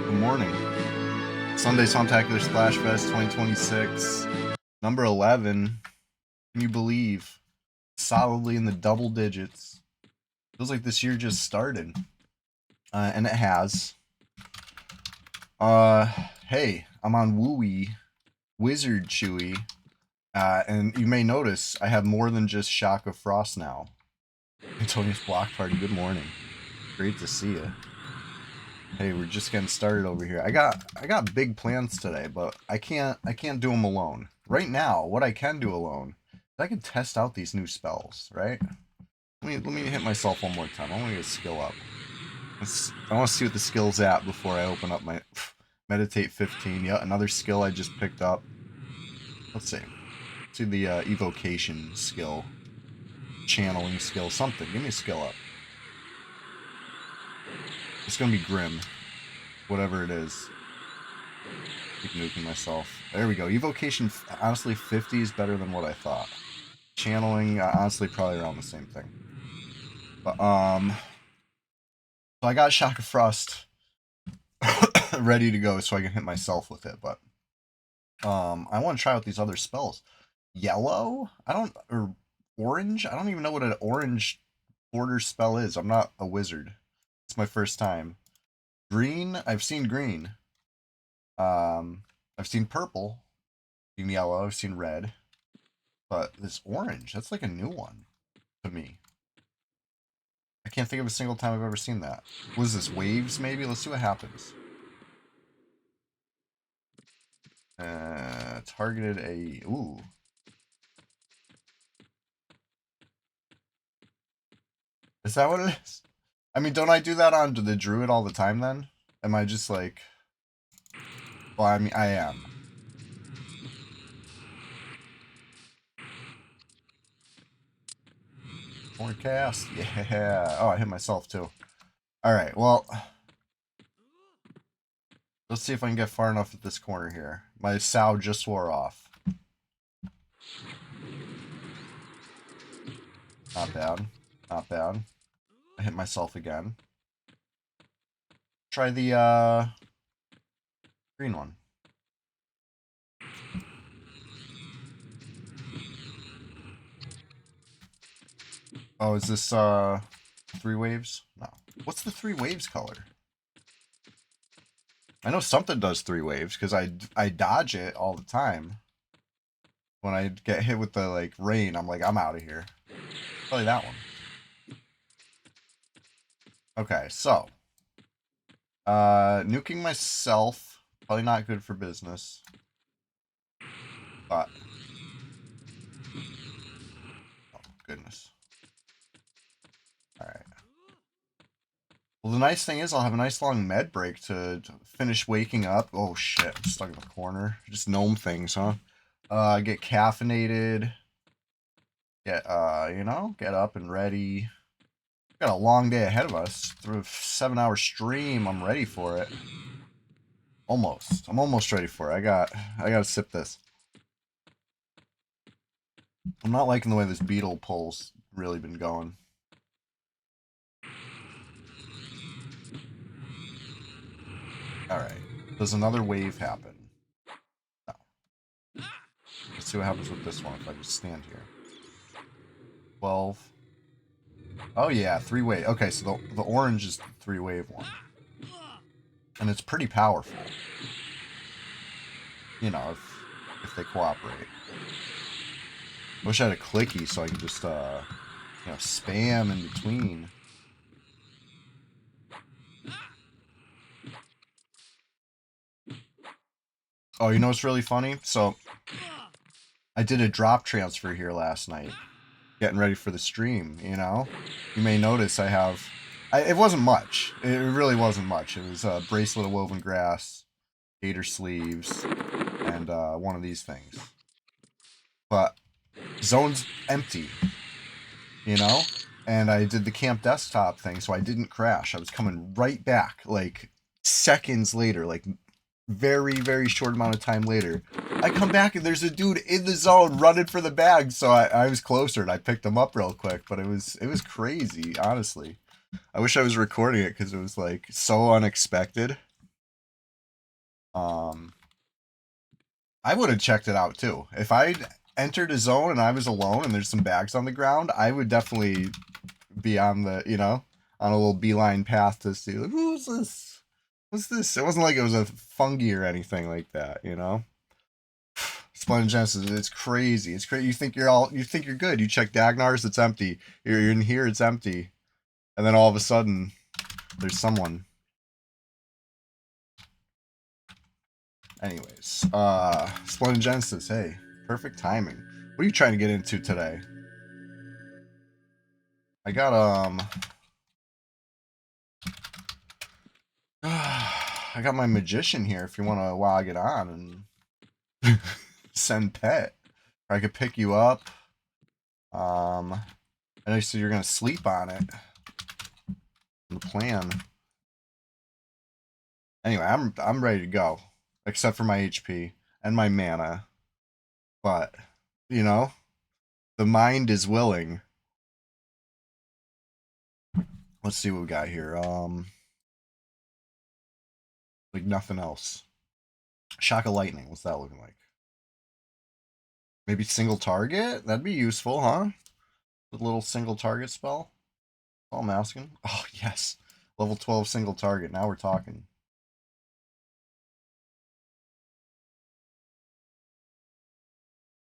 Good morning. Sunday Swamptacular Splashfest 2026. Number 11. Can you believe? Solidly in the double digits. Feels like this year just started. And it has. Uh, hey, I'm on Wooey, Wizard Chewy. And you may notice I have more than just Shock of Frost now. Antonius Block Party, good morning. Great to see you. Hey, we're just getting started over here. I got big plans today, but I can't do them alone. Right now, what I can do alone is I can test out these new spells, right? Let me hit myself one more time. I want to get skill up. I want to see what the skill's at before I open up my meditate 15. Yeah, another skill I just picked up. Let's see. Let's see the evocation skill, channeling skill, something. Give me a skill up. It's gonna be grim, whatever it is. Keep nuking myself. There we go. Evocation, honestly, 50 is better than what I thought. Channeling, honestly, probably around the same thing. But, so I got Shock of Frost ready to go so I can hit myself with it, but, I want to try out these other spells. Yellow? Or orange? I don't even know what an orange border spell is. I'm not a wizard. It's my first time. Green? I've seen green. I've seen purple. I've seen yellow. I've seen red. But this orange, that's like a new one to me. I can't think of a single time I've ever seen that. What is this, waves maybe? Let's see what happens. Targeted a... Ooh. Is that what it is? I mean, don't I do that on the druid all the time then? Am I just like... Well, I mean, I am. More cast. Yeah. Oh, I hit myself too. Alright, well... Let's see if I can get far enough at this corner here. My sow just wore off. Not bad. Not bad. I hit myself again. Try the, green one. Oh, is this, three waves? No. What's the three waves color? I know something does three waves, because I dodge it all the time. When I get hit with the, like, rain, I'm like, I'm out of here. Probably that one. Okay, so. Nuking myself. Probably not good for business. But. Oh, goodness. Alright. Well, the nice thing is I'll have a nice long med break to finish waking up. Oh, shit. I'm stuck in the corner. Just gnome things, huh? Get caffeinated. Get, get up and ready. Got a long day ahead of us. Through a 7-hour stream, I'm ready for it. Almost. I'm almost ready for it. I gotta sip this. I'm not liking the way this beetle pull's really been going. Alright. Does another wave happen? No. Let's see what happens with this one if I just stand here. 12. Oh yeah, three wave. Okay, so the orange is the three wave one. And it's pretty powerful. You know, if they cooperate. Wish I had a clicky so I could just, spam in between. Oh, you know what's really funny? So, I did a drop transfer here last night. Getting ready for the stream, you know? You may notice I have... it wasn't much. It really wasn't much. It was a bracelet of woven grass, gator sleeves, and one of these things. But, zone's empty. You know? And I did the camp desktop thing, so I didn't crash. I was coming right back, like, seconds later, like, very, very short amount of time later. I come back and there's a dude in the zone running for the bag, so I was closer and I picked him up real quick, but it was crazy, honestly. I wish I was recording it because it was, like, so unexpected. Um, I would have checked it out too. If I'd entered a zone and I was alone and there's some bags on the ground, I would definitely be on the, on a little beeline path to see, like, who's this? What's this? It wasn't like it was a fungi or anything like that, Splendid Genesis, it's crazy. It's crazy. You think you're good. You check Dagnar's, it's empty. You're in here, it's empty. And then all of a sudden, there's someone. Anyways, Splendid Genesis, hey, perfect timing. What are you trying to get into today? I got, I got my magician here if you want to log it on and send pet. Or I could pick you up. I know you said you're going to sleep on it. The plan. Anyway, I'm ready to go. Except for my HP and my mana. But, the mind is willing. Let's see what we got here. Like nothing else. Shock of Lightning. What's that looking like? Maybe single target? That'd be useful, huh? The little single target spell. All I'm asking. Oh, yes. Level 12 single target. Now we're talking.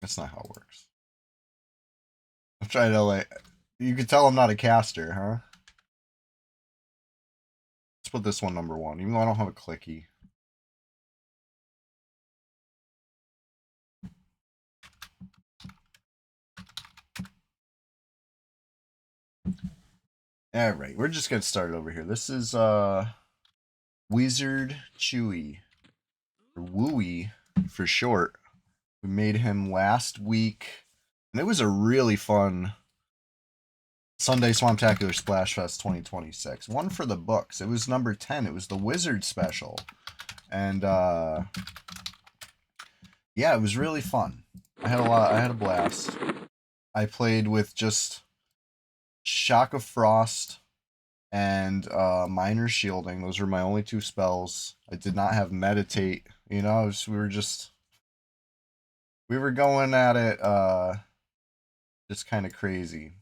That's not how it works. I'm trying to, like... You can tell I'm not a caster, huh? Let's put this one number 1, even though I don't have a clicky. Alright, we're just getting started over here. This is, Wizard Chewy. Or Wooey, for short. We made him last week. And it was a really fun Sunday Swamptacular Splashfest 2026. One for the books. It was number 10. It was the Wizard special. And, yeah, it was really fun. I had a blast. I played with just Shock of Frost and Minor Shielding. Those were my only 2 spells. I did not have Meditate. We were going at it just kind of crazy.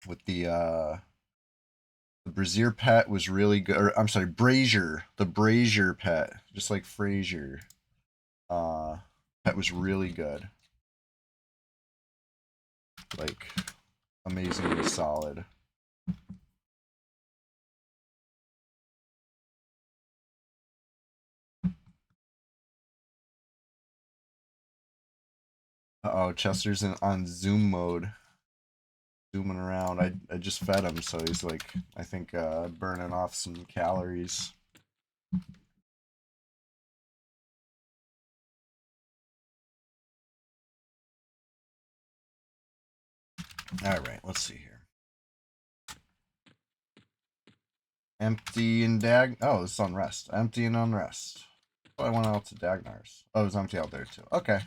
With the Brazier pet was really good. Or, I'm sorry, Brazier. The Brazier pet. Just like Frazier. Pet was really good. Like, amazingly solid. Uh-oh, Chester's on Zoom mode. Zooming around. I just fed him, so he's like, I think, burning off some calories. Alright, let's see here. Empty and oh, it's Unrest. Empty and Unrest. Oh, I went out to Dagnar's. Oh, it was empty out there too. Okay.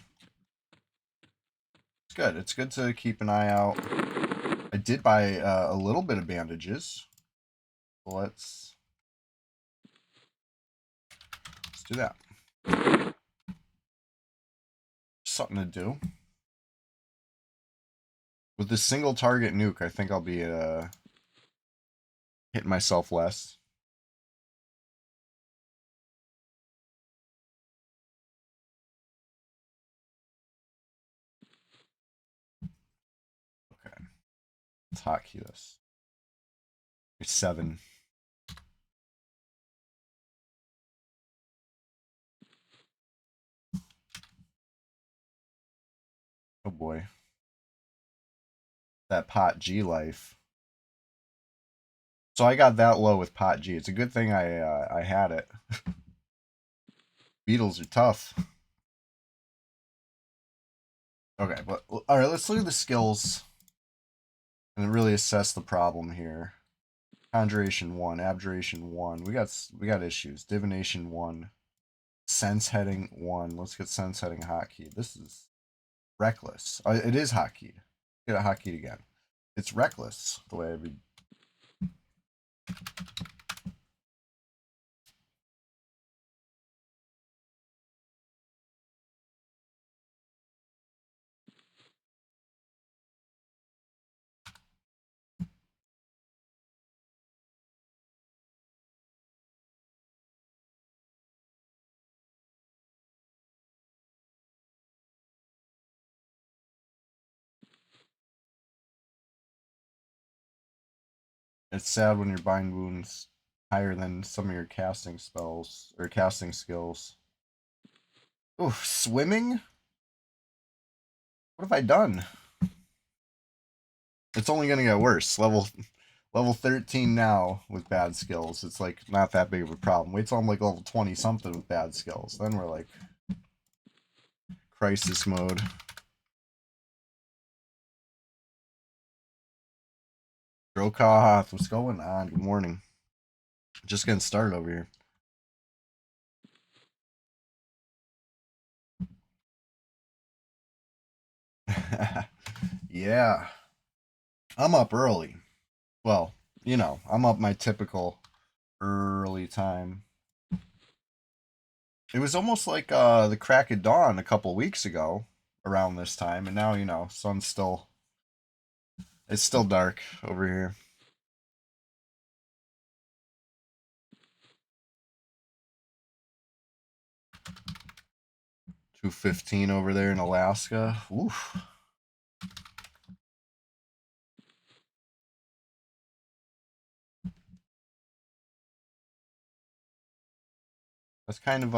It's good. It's good to keep an eye out. I did buy a little bit of bandages. Let's do that. Something to do. With this single target nuke, I think I'll be hitting myself less. Okay. Let's hotkey this. It's 7. Oh boy. That pot G life. So I got that low with pot G. It's a good thing I had it. Beetles are tough. Okay, but all right, let's look at the skills and really assess the problem here. Conjuration 1, Abjuration 1. We got issues. Divination 1. Sense Heading 1. Let's get Sense Heading hotkeyed. This is reckless. It is hotkeyed. Get it hotkeyed again. It's reckless the way I read. It's sad when your bind wounds higher than some of your casting spells or casting skills. Ooh, swimming? What have I done? It's only gonna get worse. Level 13 now with bad skills. It's like not that big of a problem. Wait till I'm like level 20 something with bad skills. Then we're like crisis mode. Drokoth, what's going on? Good morning. Just getting started over here. Yeah. I'm up early. Well, you know, I'm up my typical early time. It was almost like the crack of dawn a couple weeks ago around this time, and now, you know, it's still dark over here. $2:15 over there in Alaska. Oof. That's kind of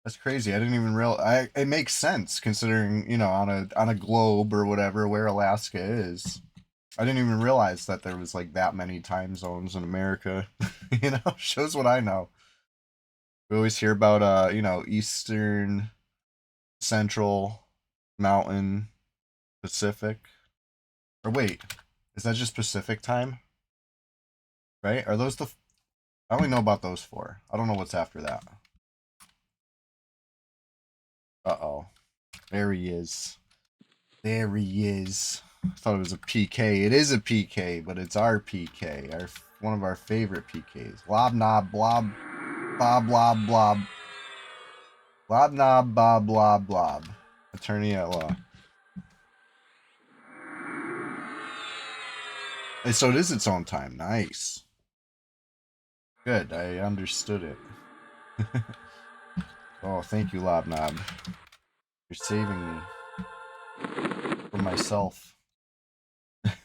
that's crazy. I didn't even realize. It makes sense considering, you know, on a globe or whatever where Alaska is. I didn't even realize that there was like that many time zones in America. You know, shows what I know. We always hear about you know, Eastern, Central, Mountain, Pacific. Or wait, is that just Pacific time? Right? Are those the I only know about those four. I don't know what's after that. Uh-oh. There he is. There he is. I thought it was a PK. It is a PK, but it's our PK. One of our favorite PKs. Blob knob blob blob blob blob. Blob knob bob blob blob. Attorney at law. And so it is its own time. Nice. Good. I understood it. Oh, thank you, Lobnob. You're saving me from myself.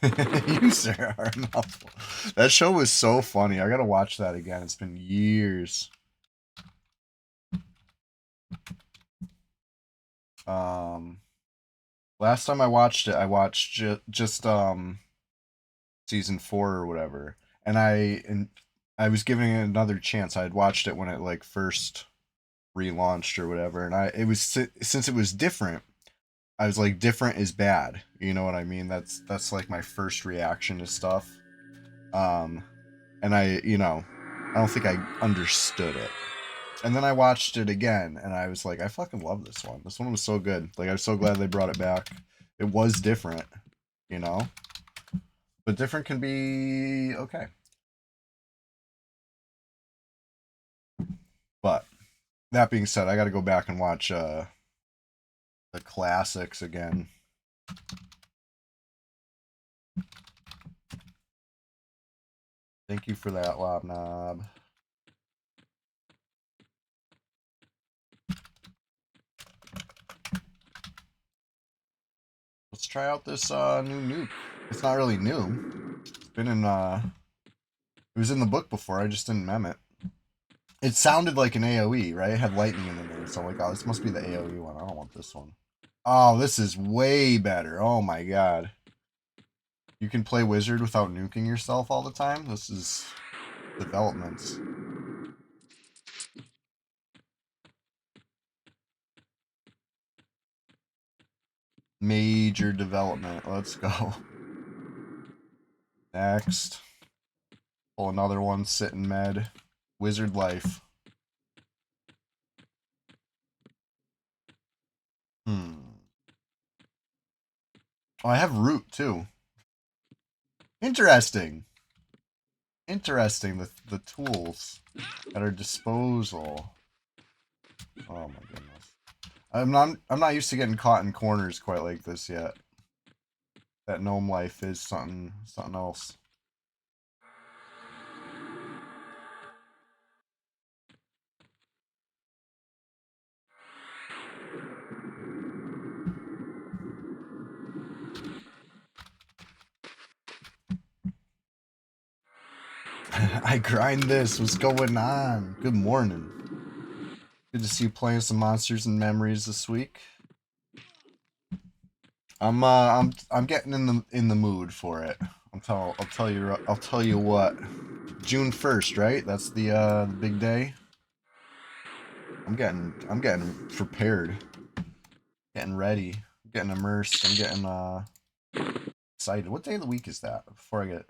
You, sir, are a mouthful. That show was so funny. I gotta watch that again. It's been years. Last time I watched it, I watched just season 4 or whatever, and I was giving it another chance. I had watched it when it like first relaunched or whatever, and it was since it was different. I was like, different is bad. You know what I mean? That's like my first reaction to stuff. Um, and you know, I don't think I understood it. And then I watched it again, and I was like, I fucking love this one. This one was so good. Like, I'm so glad they brought it back. It was different, you know? But different can be okay. But that being said, I got to go back and watch the classics again. Thank you for that, Lobnob. Let's try out this new nuke. It's not really new. It's been in it was in the book before, I just didn't mem it. It sounded like an AoE, right? It had lightning in the name, so I'm like, oh, this must be the AoE one. I don't want this one. Oh, this is way better. Oh my god. You can play wizard without nuking yourself all the time? This is developments. Major development. Let's go. Next. Pull another one, sit in med. Wizard life. Oh, I have root too. Interesting. Interesting, the tools at our disposal. Oh my goodness. I'm not used to getting caught in corners quite like this yet. That gnome life is something else. I grind this. What's going on? Good morning. Good to see you playing some Monsters and Memories this week. I'm getting in the mood for it. I'll tell you what. June 1st, right? That's the big day. I'm getting prepared. Getting ready. Getting immersed. I'm getting excited. What day of the week is that? Before I get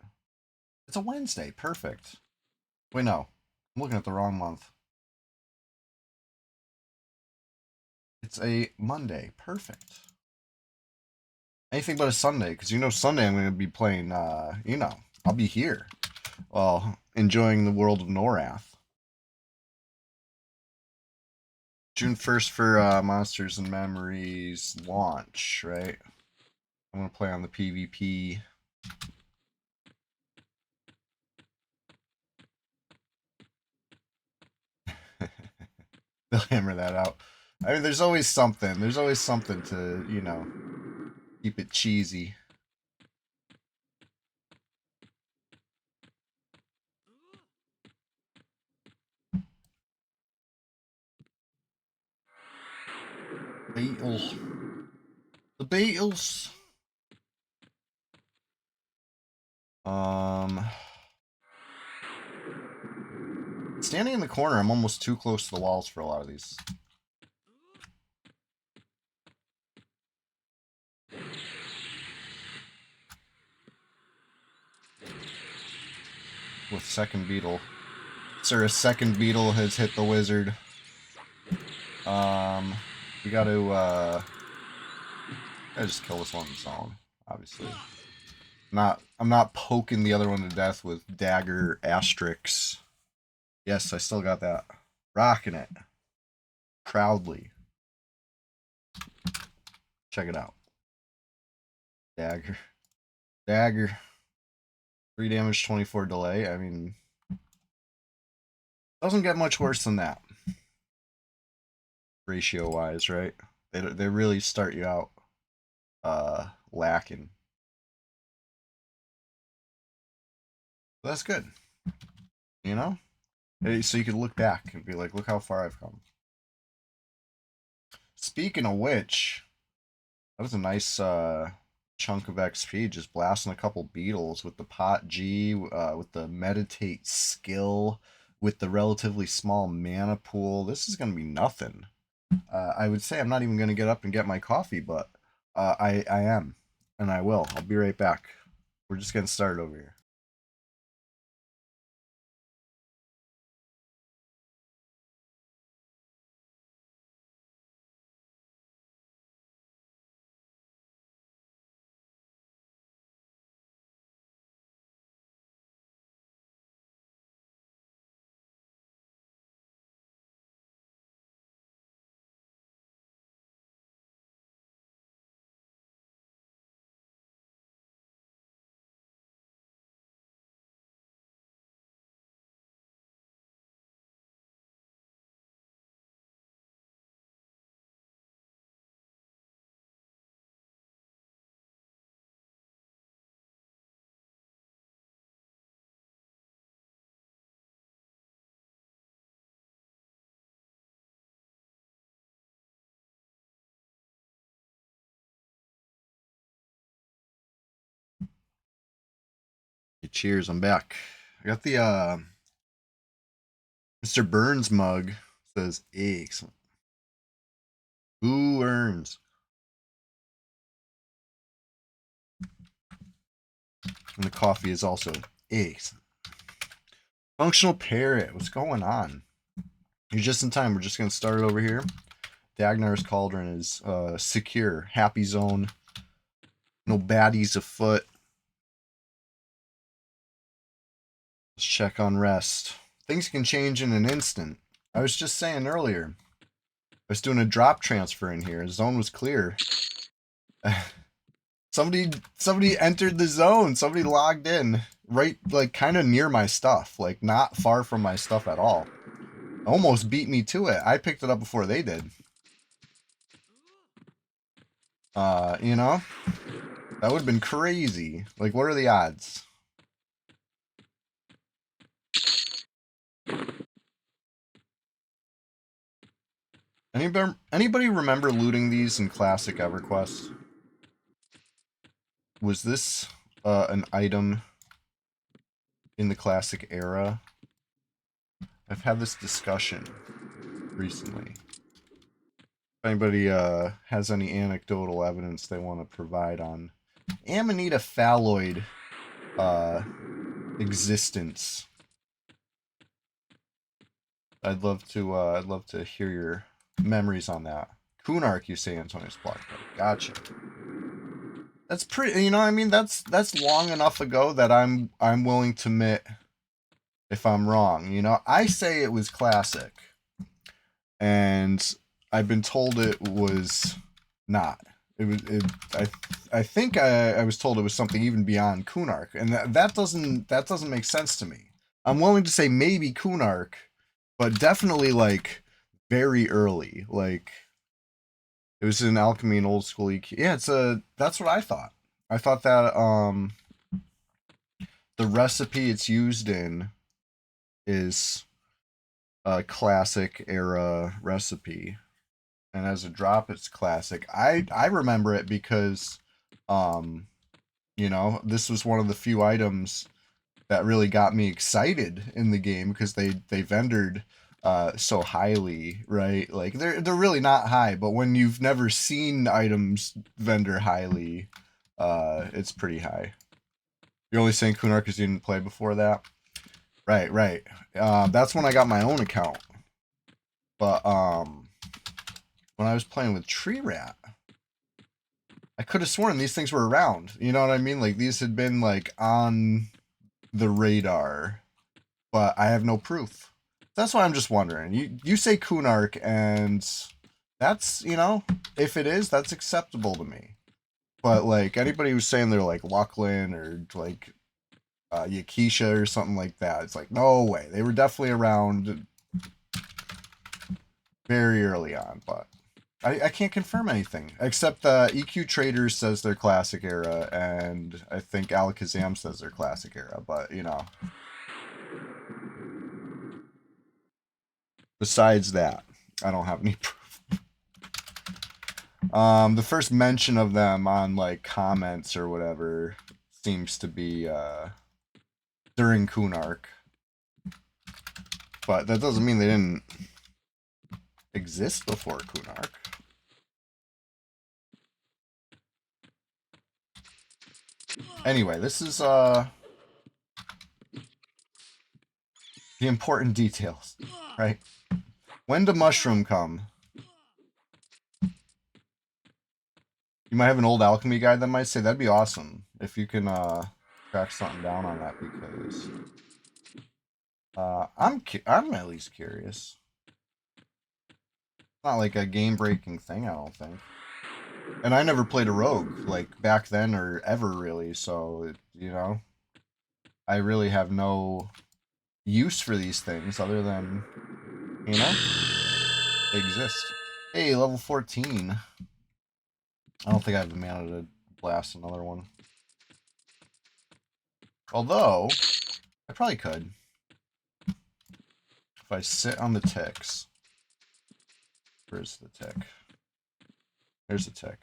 It's a Wednesday. Perfect. Wait, no. I'm looking at the wrong month. It's a Monday. Perfect. Anything but a Sunday, because Sunday I'm going to be playing, I'll be here. Well, enjoying the world of Norath. June 1st for Monsters and Memories launch, right? I'm going to play on the PvP. They'll hammer that out. I mean, there's always something. There's always something to, keep it cheesy. Beetle. The Beatles. Standing in the corner, I'm almost too close to the walls for a lot of these. With second beetle. Sir, a second beetle has hit the wizard. We gotta just kill this one in zone, obviously. I'm not poking the other one to death with dagger asterisks. Yes, I still got that. Rocking it. Proudly. Check it out. Dagger. Dagger. 3 damage, 24 delay. I mean, doesn't get much worse than that. Ratio-wise, right? They really start you out lacking. That's good. You know? So you could look back and be like, look how far I've come. Speaking of which, that was a nice chunk of XP, just blasting a couple beetles with the pot G, with the meditate skill, with the relatively small mana pool. This is going to be nothing. I would say I'm not even going to get up and get my coffee, but I am, and I will. I'll be right back. We're just getting started over here. Cheers, I'm back. I got the Mr. Burns mug. It says excellent. Who earns? And the coffee is also excellent. Functional Parrot, what's going on? You're just in time. We're just gonna start it over here. Dagnar's Cauldron is secure. Happy zone. No baddies afoot. Let's check on rest. Things can change in an instant. I was just saying earlier. I was doing a drop transfer in here. The zone was clear. somebody entered the zone. Somebody logged in. Right, like, kind of near my stuff. Like, not far from my stuff at all. Almost beat me to it. I picked it up before they did. You know? That would have been crazy. Like, what are the odds? Anybody remember looting these in Classic EverQuest? Was this an item in the Classic era? I've had this discussion recently. If anybody has any anecdotal evidence they want to provide on Amanita phalloid existence, I'd love to hear your memories on that. Kunark, you say, Antonius Block. Gotcha. That's pretty. You know what I mean? That's long enough ago that I'm willing to admit if I'm wrong. You know, I say it was classic, and I've been told it was not. It was. I think I was told it was something even beyond Kunark, and that doesn't make sense to me. I'm willing to say maybe Kunark, but definitely like very early. Like it was in alchemy and old school EQ. Yeah, that's what I thought. I thought that the recipe it's used in is a classic era recipe, and as a drop it's classic. I remember it because um you know, this was one of the few items that really got me excited in the game because they vendored so highly, right? Like they're really not high, but when you've never seen items vendor highly, it's pretty high. You're only saying Kunar because you didn't play before that? Right, right. That's when I got my own account. But when I was playing with Tree Rat, I could have sworn these things were around. You know what I mean? Like these had been like on the radar, but I have no proof. That's why I'm just wondering. You say Kunark, and that's, you know, if it is, that's acceptable to me. But like anybody who's saying they're like Lachlan or like Yakisha or something like that, it's like no way. They were definitely around very early on, but I can't confirm anything except EQ Traders says they're classic era, and I think Alakazam says they're classic era. But you know, besides that, I don't have any proof. The first mention of them on like comments or whatever seems to be during Kunark, but that doesn't mean they didn't exist before Kunark. Anyway, this is the important details, right? When do mushroom come? You might have an old alchemy guide that might say that'd be awesome if you can track something down on that, because I'm at least curious. Not like a game breaking thing, I don't think. And I never played a rogue like back then or ever really, so you know, I really have no use for these things other than, you know, they exist. Hey, level 14. I don't think I have the mana to blast another one. Although, I probably could. If I sit on the ticks. Where's the tick? There's the tick.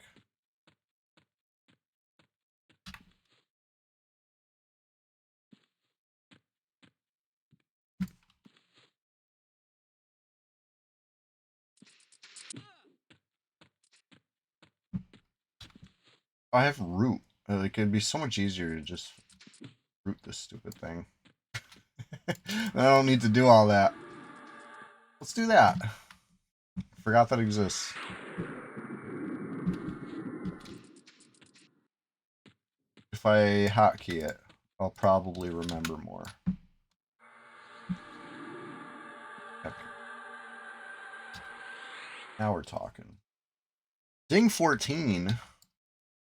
I have root. Like, it'd be so much easier to just root this stupid thing. I don't need to do all that. Let's do that. Forgot that exists. If I hotkey it, I'll probably remember more. Okay. Now we're talking. Ding 14.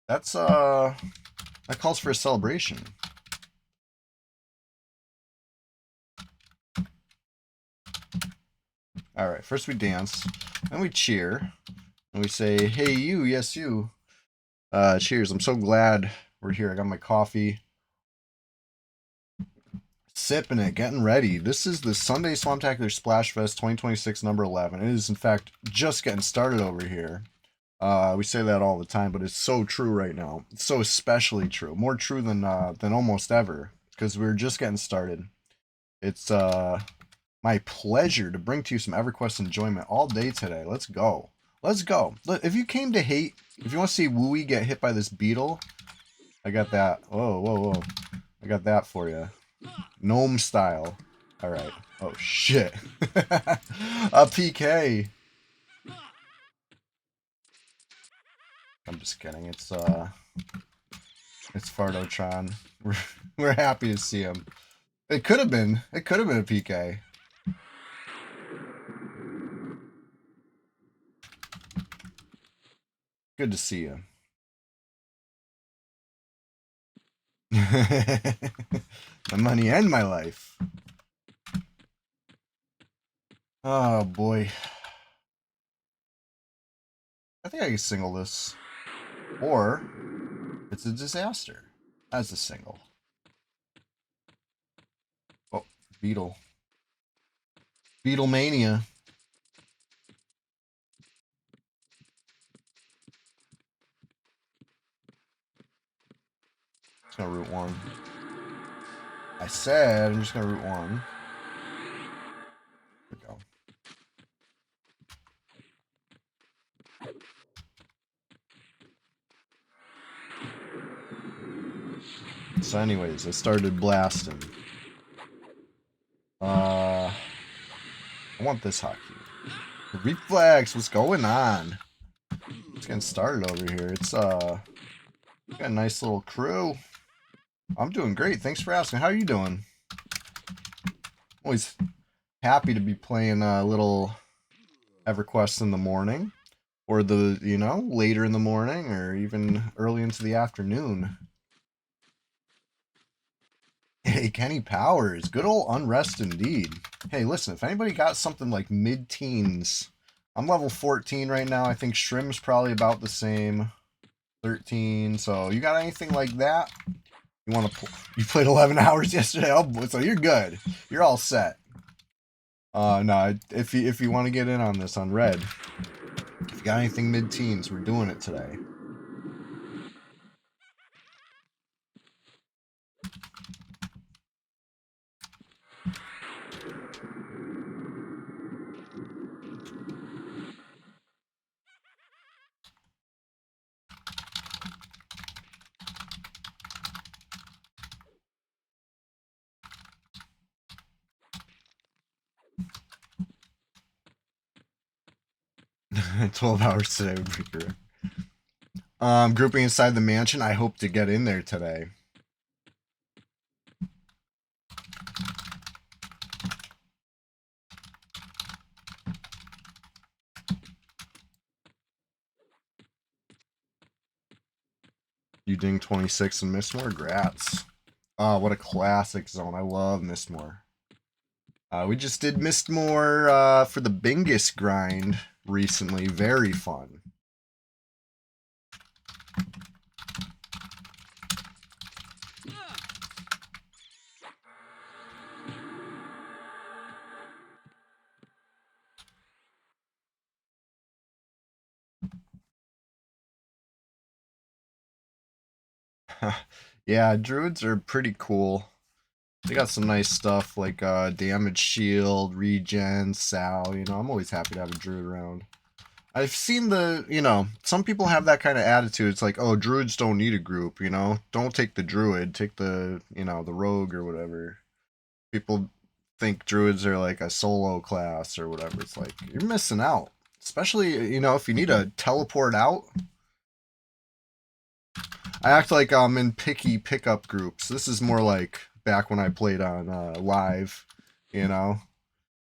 That's that calls for a celebration. Alright, first we dance, then we cheer, and we say, hey you, yes you. Cheers. I'm so glad we're here. I got my coffee. Sipping it, getting ready. This is the Sunday Swamptacular Splashfest 2026 number 11. It is, in fact, just getting started over here. We say that all the time, but it's so true right now. It's so especially true. More true than almost ever, because we're just getting started. It's my pleasure to bring to you some EverQuest enjoyment all day today. Let's go. Let's go. Look, if you came to hate, if you want to see Wooey get hit by this beetle, I got that. Whoa, whoa, whoa. I got that for you. Gnome style. Alright. Oh, shit. A PK. I'm just kidding. It's Fardotron. We're happy to see him. It could have been. It could have been a PK. Good to see you. My money and my life. Oh boy. I think I can single this. Or it's a disaster. As a single. Oh, Beetle. Beetle Mania. Just gonna root one. I said I'm just gonna root one. There we go. So anyways, I started blasting. I want this hockey. Reflex, what's going on? It's getting started over here. It's got a nice little crew. I'm doing great. Thanks for asking. How are you doing? Always happy to be playing a little EverQuest in the morning, or later in the morning, or even early into the afternoon. Hey, Kenny Powers, good old Unrest indeed. Hey, listen, if anybody got something like mid-teens, I'm level 14 right now. I think Shrim's probably about the same, 13. So you got anything like that? You played 11 hours yesterday? Oh, so you're good. You're all set. No, if you want to get in on this on Red, if you got anything mid-teens, we're doing it today. 12 hours today would be correct. Grouping inside the mansion. I hope to get in there today. You ding 26 and Mistmore? Grats. Oh, what a classic zone. I love Mistmore. We just did Mistmore for the Bingus grind recently. Very fun. Yeah, druids are pretty cool. They got some nice stuff like damage shield, regen, sal. I'm always happy to have a druid around. I've seen some people have that kind of attitude. It's like, oh, druids don't need a group, Don't take the druid, take the rogue or whatever. People think druids are like a solo class or whatever. It's like, you're missing out. Especially, if you need to teleport out. I act like I'm in picky pickup groups. This is more like back when I played on live,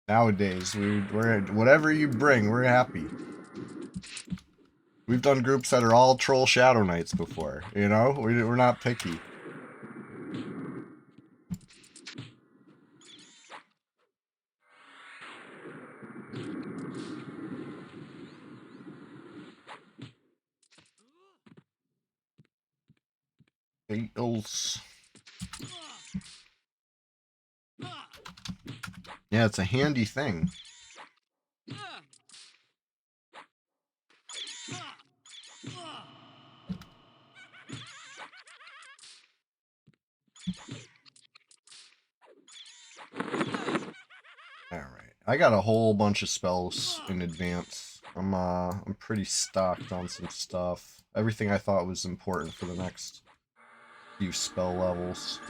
Nowadays, we're whatever you bring, we're happy. We've done groups that are all troll shadow knights before, We're not picky. Beatles. Yeah, it's a handy thing. Alright. I got a whole bunch of spells in advance. I'm pretty stocked on some stuff. Everything I thought was important for the next few spell levels.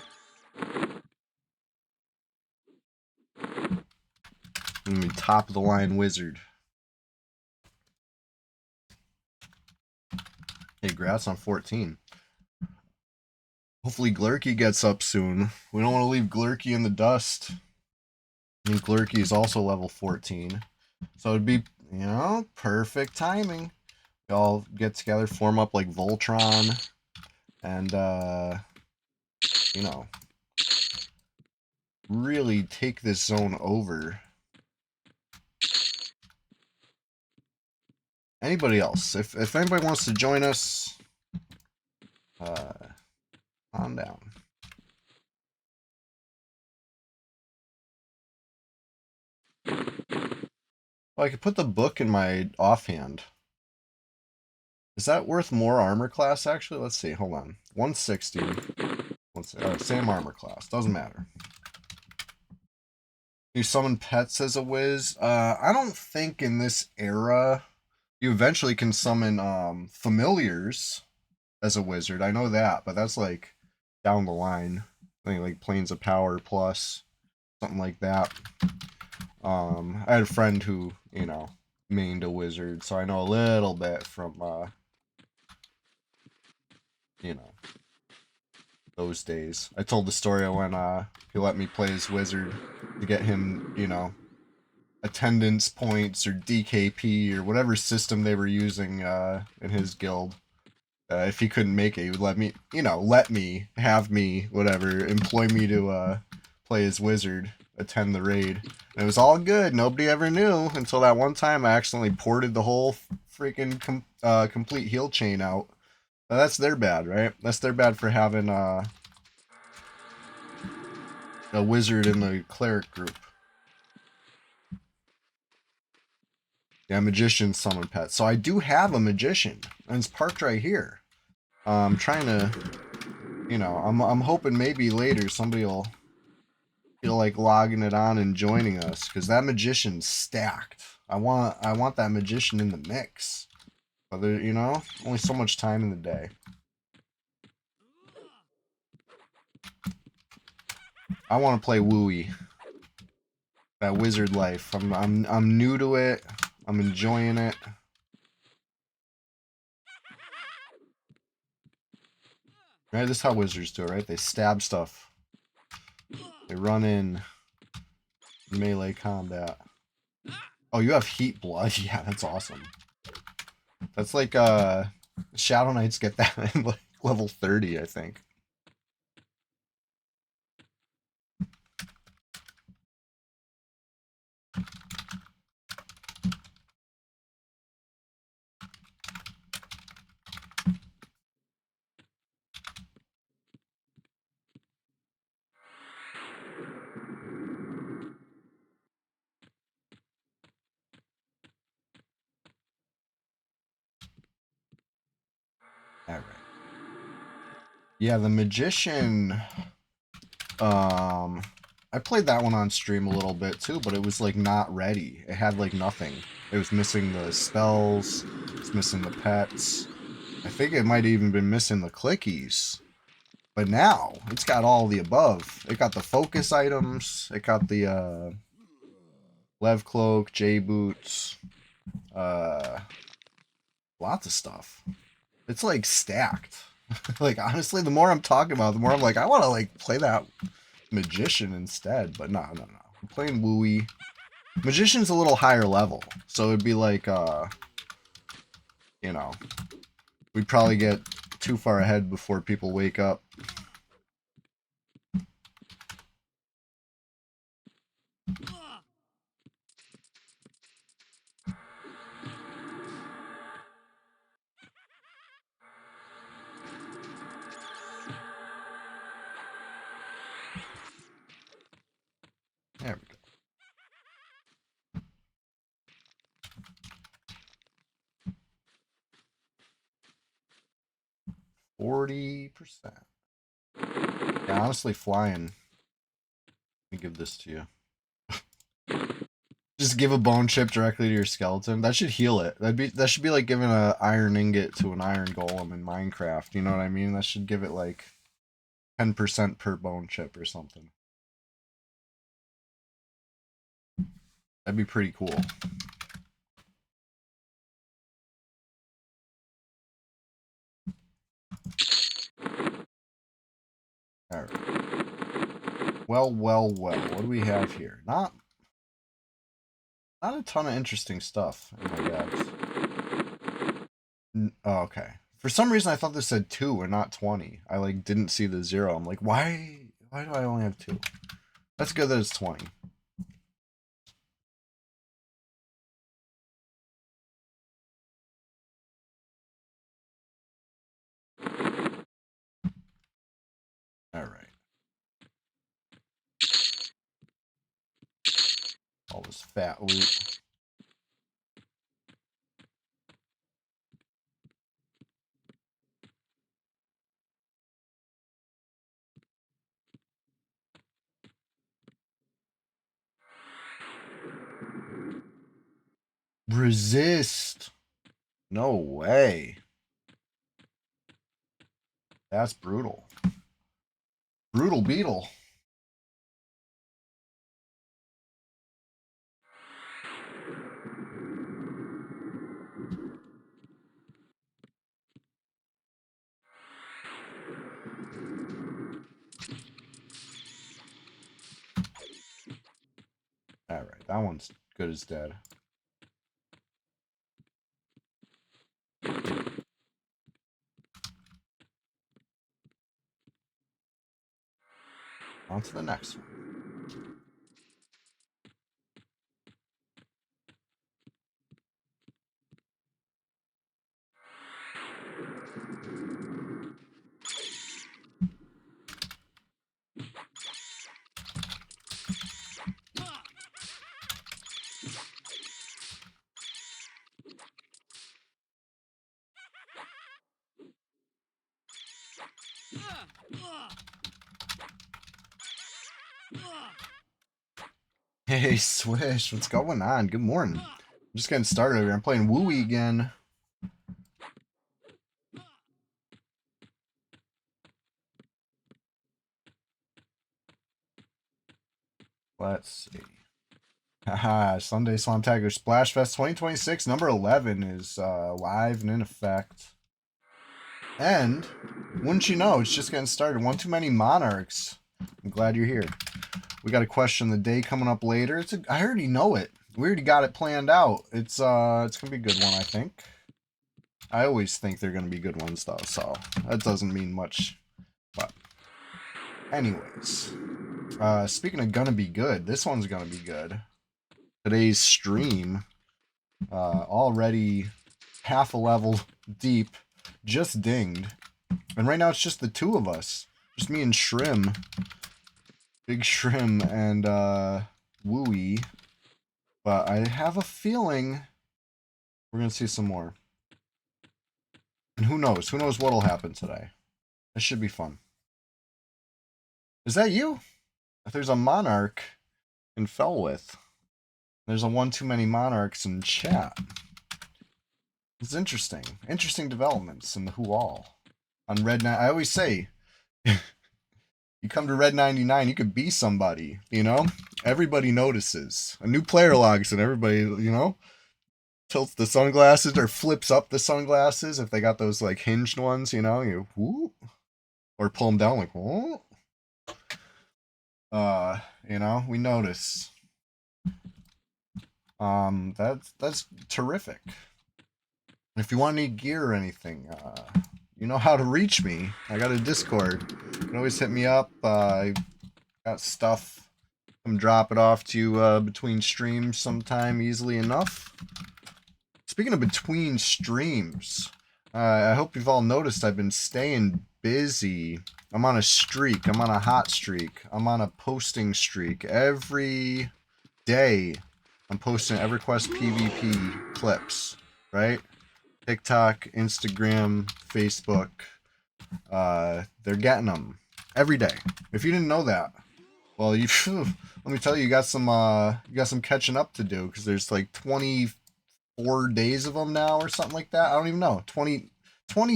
I'm gonna be top of the line wizard. Hey, Grass on 14. Hopefully Glurky gets up soon. We don't want to leave Glurky in the dust. I mean, Glurky is also level 14. So it'd be, perfect timing. We all get together, form up like Voltron, and, really take this zone over. Anybody else? If anybody wants to join us, on down. Well, I could put the book in my offhand. Is that worth more armor class, actually? Let's see. Hold on. 160. Same armor class. Doesn't matter. You summon pets as a whiz. I don't think in this era you eventually can summon familiars as a wizard. I know that, but that's like down the line. I think like Planes of Power plus something like that. I had a friend who, mained a wizard, so I know a little bit from those days. I told the story of when he let me play his wizard to get him, attendance points or DKP or whatever system they were using in his guild. If he couldn't make it, he would let me, have me, whatever, employ me to play his wizard, attend the raid. And it was all good. Nobody ever knew until that one time I accidentally ported the whole freaking complete heal chain out. That's their bad, right? That's their bad for having a wizard in the cleric group. Yeah, magician summon pet. So I do have a magician, and it's parked right here. I'm trying to, I'm hoping maybe later somebody will feel like logging it on and joining us, because that magician's stacked. I want that magician in the mix. But there, only so much time in the day. I want to play Wooey. That wizard life. I'm new to it. I'm enjoying it. Right, this is how wizards do it, right? They stab stuff. They run in melee combat. Oh, you have heat blood? Yeah, that's awesome. That's like Shadow Knights get that in like level 30, I think. Alright. Yeah, the magician. I played that one on stream a little bit too, but it was like not ready. It had like nothing. It was missing the spells. It's missing the pets. I think it might even been missing the clickies. But now it's got all the above. It got the focus items. It got the Lev Cloak, J Boots, lots of stuff. It's like stacked. Like honestly, the more I'm talking about, the more I'm like, I want to like play that magician instead. But no. I'm playing Wooey. Magician's a little higher level, so it'd be like we'd probably get too far ahead before people wake up. There we go. 40%. Yeah, honestly, flying. Let me give this to you. Just give a bone chip directly to your skeleton. That should heal it. That should be like giving an iron ingot to an iron golem in Minecraft. You know what I mean? That should give it like 10% per bone chip or something. That'd be pretty cool. Alright. Well. What do we have here? Not a ton of interesting stuff. Oh my god. Oh, okay. For some reason, I thought this said 2 and not 20. I like didn't see the 0. I'm like, why do I only have 2? That's good that it's 20. All right. All this fat loot. Resist. No way. That's brutal. Brutal beetle. All right, that one's good as dead. On to the next one. Hey, Swish, what's going on? Good morning. I'm just getting started here. I'm playing Wooey again. Let's see. Haha, Sunday Swamptacular Splashfest 2026, number 11 is live and in effect. And, wouldn't you know, it's just getting started. One too many monarchs. I'm glad you're here. We got a question of the day coming up later. I already know it. We already got it planned out. It's gonna be a good one, I think. I always think they're gonna be good ones though, so that doesn't mean much. But anyways. Speaking of gonna be good, this one's gonna be good. Today's stream, already half a level deep, just dinged. And right now it's just the two of us. Just me and Shrim. Big Shrim and Wooey. But I have a feeling we're going to see some more. And who knows? Who knows what'll happen today? This should be fun. Is that you? If there's a monarch in Felwith. There's a one too many monarchs in chat. It's interesting. Interesting developments in the Who All. On Red 9, I always say, you come to Red 99, you could be somebody, you know? Everybody notices. A new player logs and everybody, you know, tilts the sunglasses or flips up the sunglasses if they got those like hinged ones, you know, you whoop, or pull them down like whoop. You know, we notice. That's terrific. If you want any gear or anything, you know how to reach me. I got a Discord. You can always hit me up. I got stuff. Come drop it off to you between streams sometime easily enough. Speaking of between streams, I hope you've all noticed I've been staying busy. I'm on a streak. I'm on a hot streak. I'm on a posting streak. Every day I'm posting EverQuest PvP clips, right? TikTok, Instagram, Facebook, They're getting them every day. If you didn't know that, well, you let me tell you, you got some catching up to do because there's like 24 days of them now or something like that. I don't even know. 20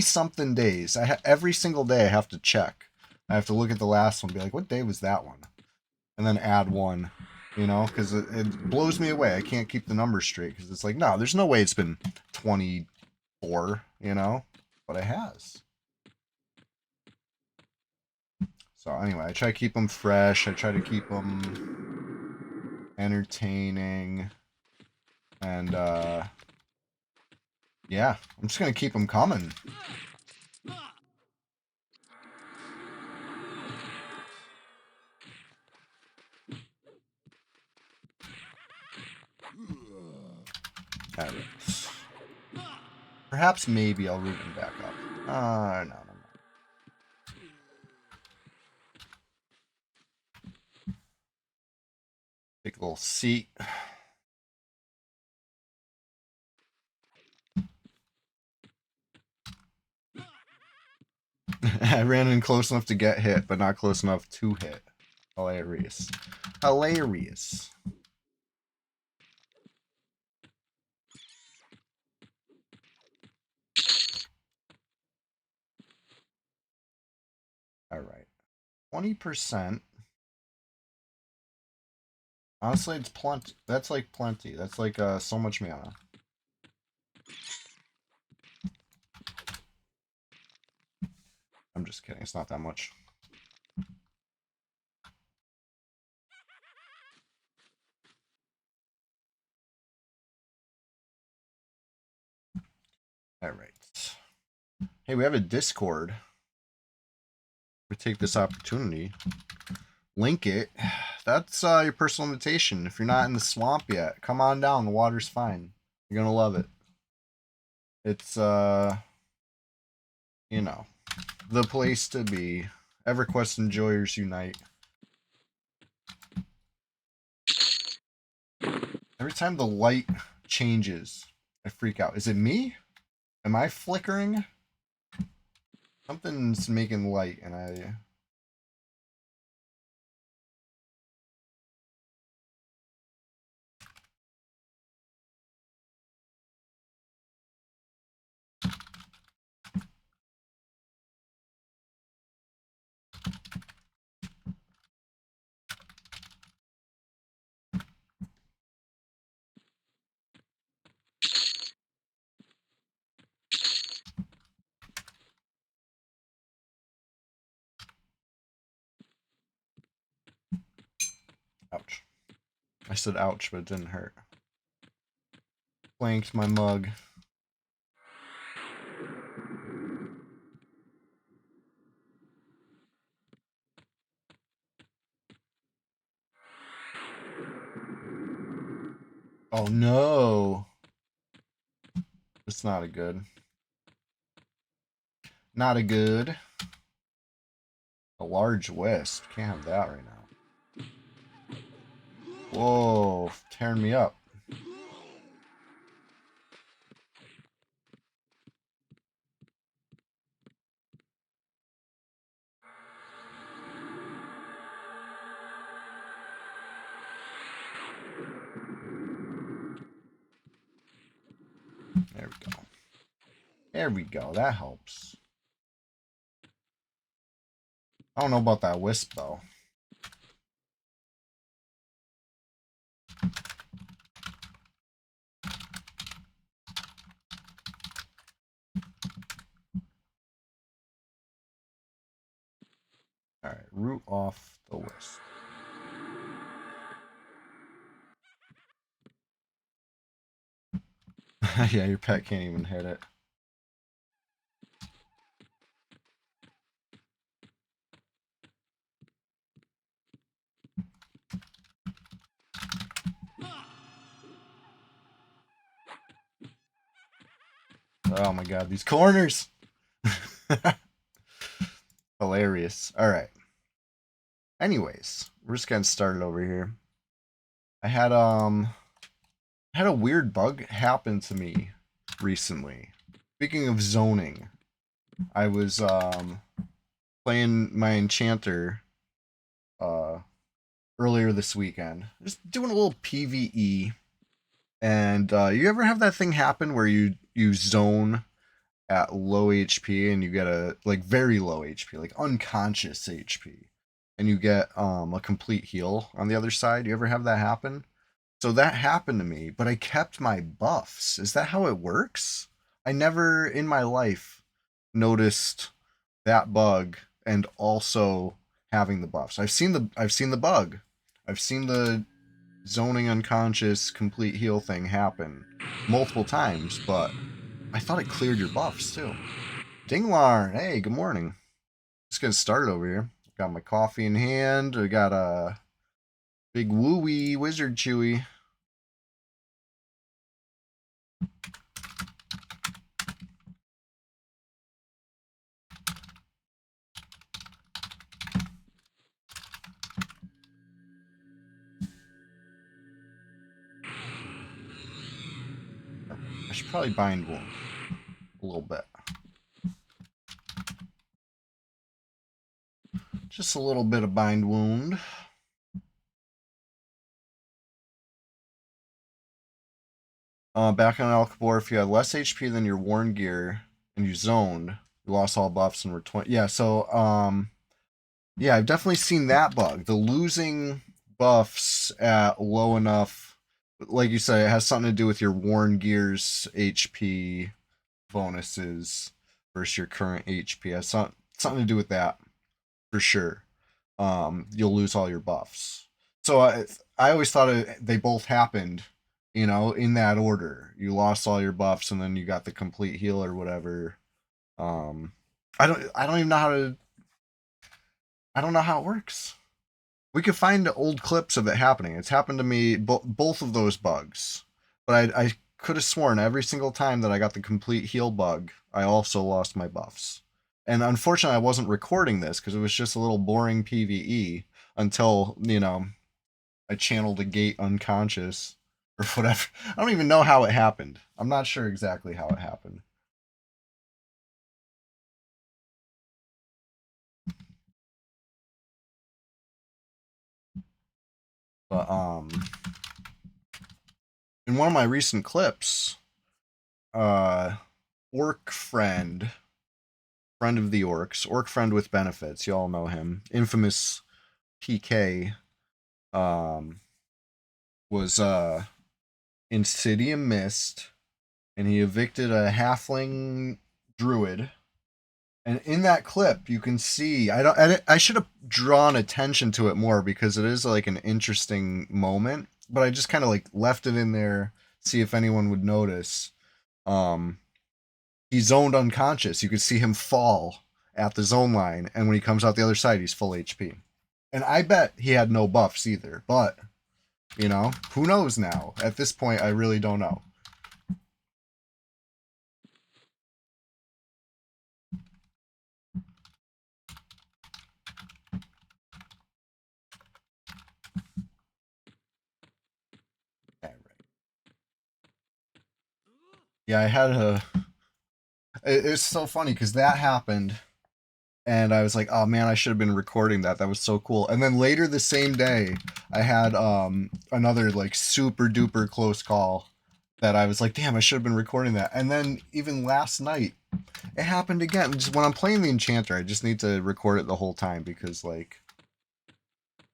something days. Every single day I have to check. I have to look at the last one, be like, what day was that one? And then add one, because it blows me away. I can't keep the numbers straight because it's like, no, there's no way it's been 24, but it has. So anyway, I try to keep them fresh. I try to keep them entertaining. And yeah, I'm just going to keep them coming. Alright. Perhaps maybe I'll root him back up. No. Take a little seat. I ran in close enough to get hit, but not close enough to hit. Hilarious. Hilarious. Alright. 20%. Honestly, it's plenty. That's like plenty. That's like so much mana. I'm just kidding. It's not that much. Alright. Hey, we have a Discord. We take this opportunity. Link it. That's your personal invitation. If you're not in the swamp yet, come on down. The water's fine. You're gonna love it. It's the place to be. EverQuest enjoyers unite. Every time the light changes, I freak out. Is it me? Am I flickering? Something's making light and I... Ouch. I said ouch, but it didn't hurt. Blanked my mug. Oh no. It's not a good. Not a good. A large wisp. Can't have that right now. Whoa. Tearing me up. There we go. There we go. That helps. I don't know about that wisp, though. Alright, root off the wisp. Yeah, your pet can't even hit it. Oh my god, these corners! Hilarious. Alright. Anyways, we're just getting started over here. I had a weird bug happen to me recently. Speaking of zoning, I was playing my enchanter uh earlier this weekend. Just doing a little PvE. And you ever have that thing happen where you zone at low HP and you get a like very low HP, like unconscious HP, and you get a complete heal on the other side? You ever have that happen? So that happened to me, but I kept my buffs. Is that how it works? I never in my life noticed that bug and also having the buffs. I've seen the bug. I've seen the zoning unconscious complete heal thing happen multiple times, but I thought it cleared your buffs too. Dinglarn, hey, good morning. Just getting started over here. Got my coffee in hand. We got a big wooey wizard chewy. I should probably bind wound a little bit. Just a little bit of bind wound. Back on Alcabor, if you had less HP than your worn gear and you zoned, you lost all buffs and were 20. Yeah, so yeah, I've definitely seen that bug. The losing buffs at low enough, like you said, it has something to do with your worn gears HP bonuses versus your current HP. It has something to do with that for sure. You'll lose all your buffs. So I always thought they both happened, in that order. You lost all your buffs and then you got the complete heal or whatever. Um, I don't even know how to. I don't know how it works. We could find old clips of it happening. It's happened to me both of those bugs, but I could have sworn every single time that I got the complete heal bug, I also lost my buffs. And unfortunately, I wasn't recording this because it was just a little boring PVE until I channeled a gate unconscious or whatever. I don't even know how it happened. I'm not sure exactly how it happened. But in one of my recent clips, uh, orc friend of the orcs, orc friend with benefits. You all know him, infamous PK. Um, was in Cidium Mist, and he evicted a halfling druid. And in that clip, you can see I should have drawn attention to it more because it is like an interesting moment, but I just kind of like left it in there, see if anyone would notice. Um, he zoned unconscious. You could see him fall at the zone line, and when he comes out the other side, he's full HP. And I bet he had no buffs either, but who knows now? At this point, I really don't know. Yeah, right. Yeah, I had a. It's so funny because that happened, and I was like, "Oh man, I should have been recording that. That was so cool." And then later the same day, I had another like super duper close call that I was like, "Damn, I should have been recording that." And then even last night, it happened again. Just when I'm playing the Enchanter, I just need to record it the whole time because like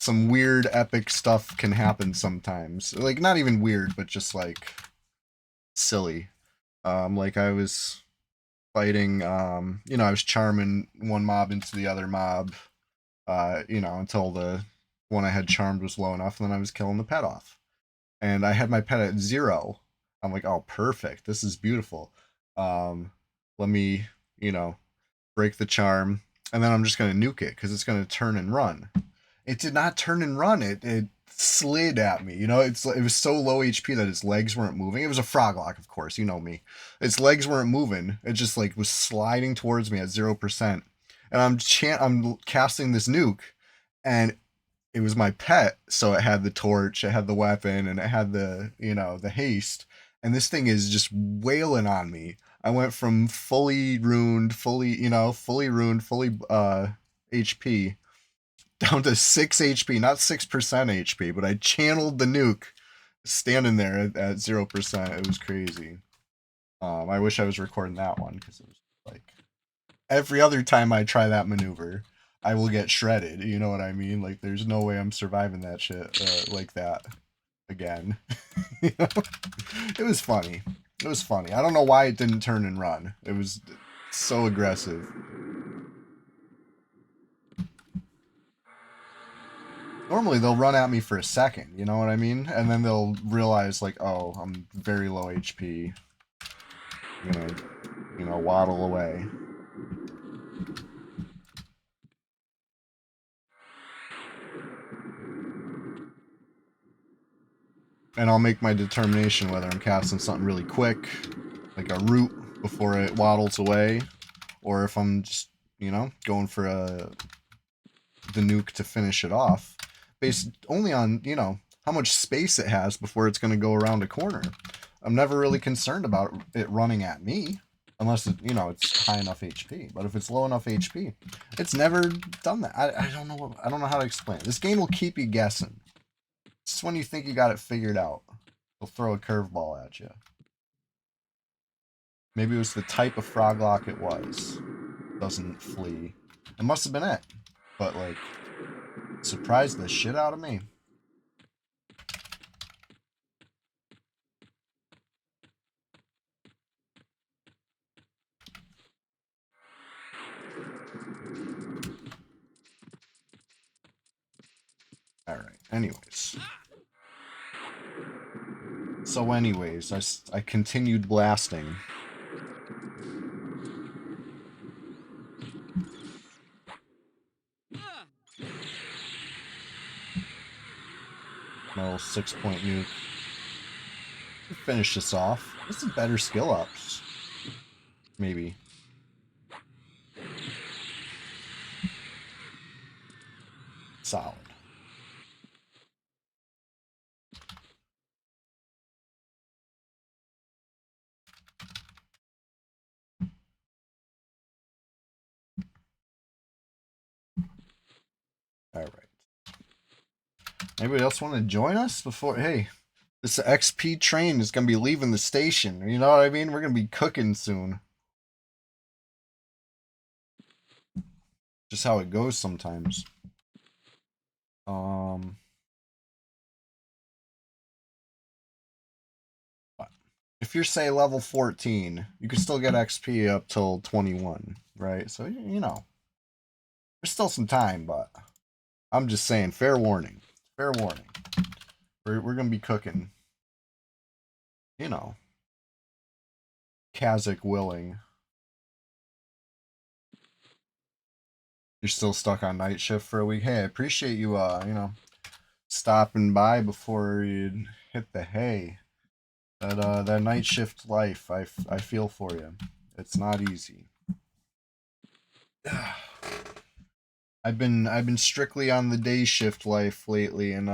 some weird epic stuff can happen sometimes. Like not even weird, but just like silly. Like I was fighting I was charming one mob into the other mob, until the one I had charmed was low enough, and then I was killing the pet off. And I had my pet at 0. I'm like, oh perfect. This is beautiful. Let me, you know, break the charm, and then I'm just gonna nuke it because it's gonna turn and run. It did not turn and run. It slid at me. It was so low HP that its legs weren't moving. It was a froglock, of course. You know me. Its legs weren't moving. It just like was sliding towards me at 0%. And I'm casting this nuke, and it was my pet, so it had the torch, it had the weapon, and it had the haste. And this thing is just wailing on me. I went from fully ruined, fully ruined, fully HP down to 6 HP, not 6% HP, but I channeled the nuke standing there at 0%. It was crazy. I wish I was recording that one because it was like every other time I try that maneuver, I will get shredded. You know what I mean? Like, there's no way I'm surviving that shit like that again. It was funny. It was funny. I don't know why it didn't turn and run. It was so aggressive. Normally they'll run at me for a second, you know what I mean? And then they'll realize like, oh, I'm very low HP. I'm gonna, waddle away. And I'll make my determination whether I'm casting something really quick, like a root before it waddles away, or if I'm just, going for the nuke to finish it off, based only on, how much space it has before it's going to go around a corner. I'm never really concerned about it running at me, unless it's high enough HP. But if it's low enough HP, it's never done that. I don't know. I don't know how to explain it. This game will keep you guessing. It's when you think you got it figured out, they'll throw a curveball at you. Maybe it was the type of froglock it was. Doesn't flee. It must have been it. But like, surprised the shit out of me. Alright, anyways. So anyways, I continued blasting. My little 6-point nuke. Finish this off. What's some better skill ups? Maybe. Solid. Alright. Anybody else want to join us before? Hey, this XP train is going to be leaving the station. You know what I mean? We're going to be cooking soon. Just how it goes sometimes. If you're, say, level 14, you can still get XP up till 21, right? So, there's still some time, but I'm just saying, fair warning. Fair warning. We're going to be cooking. Kazakh willing. You're still stuck on night shift for a week. Hey, I appreciate you, stopping by before you hit the hay. That night shift life, I feel for you. It's not easy. I've been strictly on the day shift life lately, and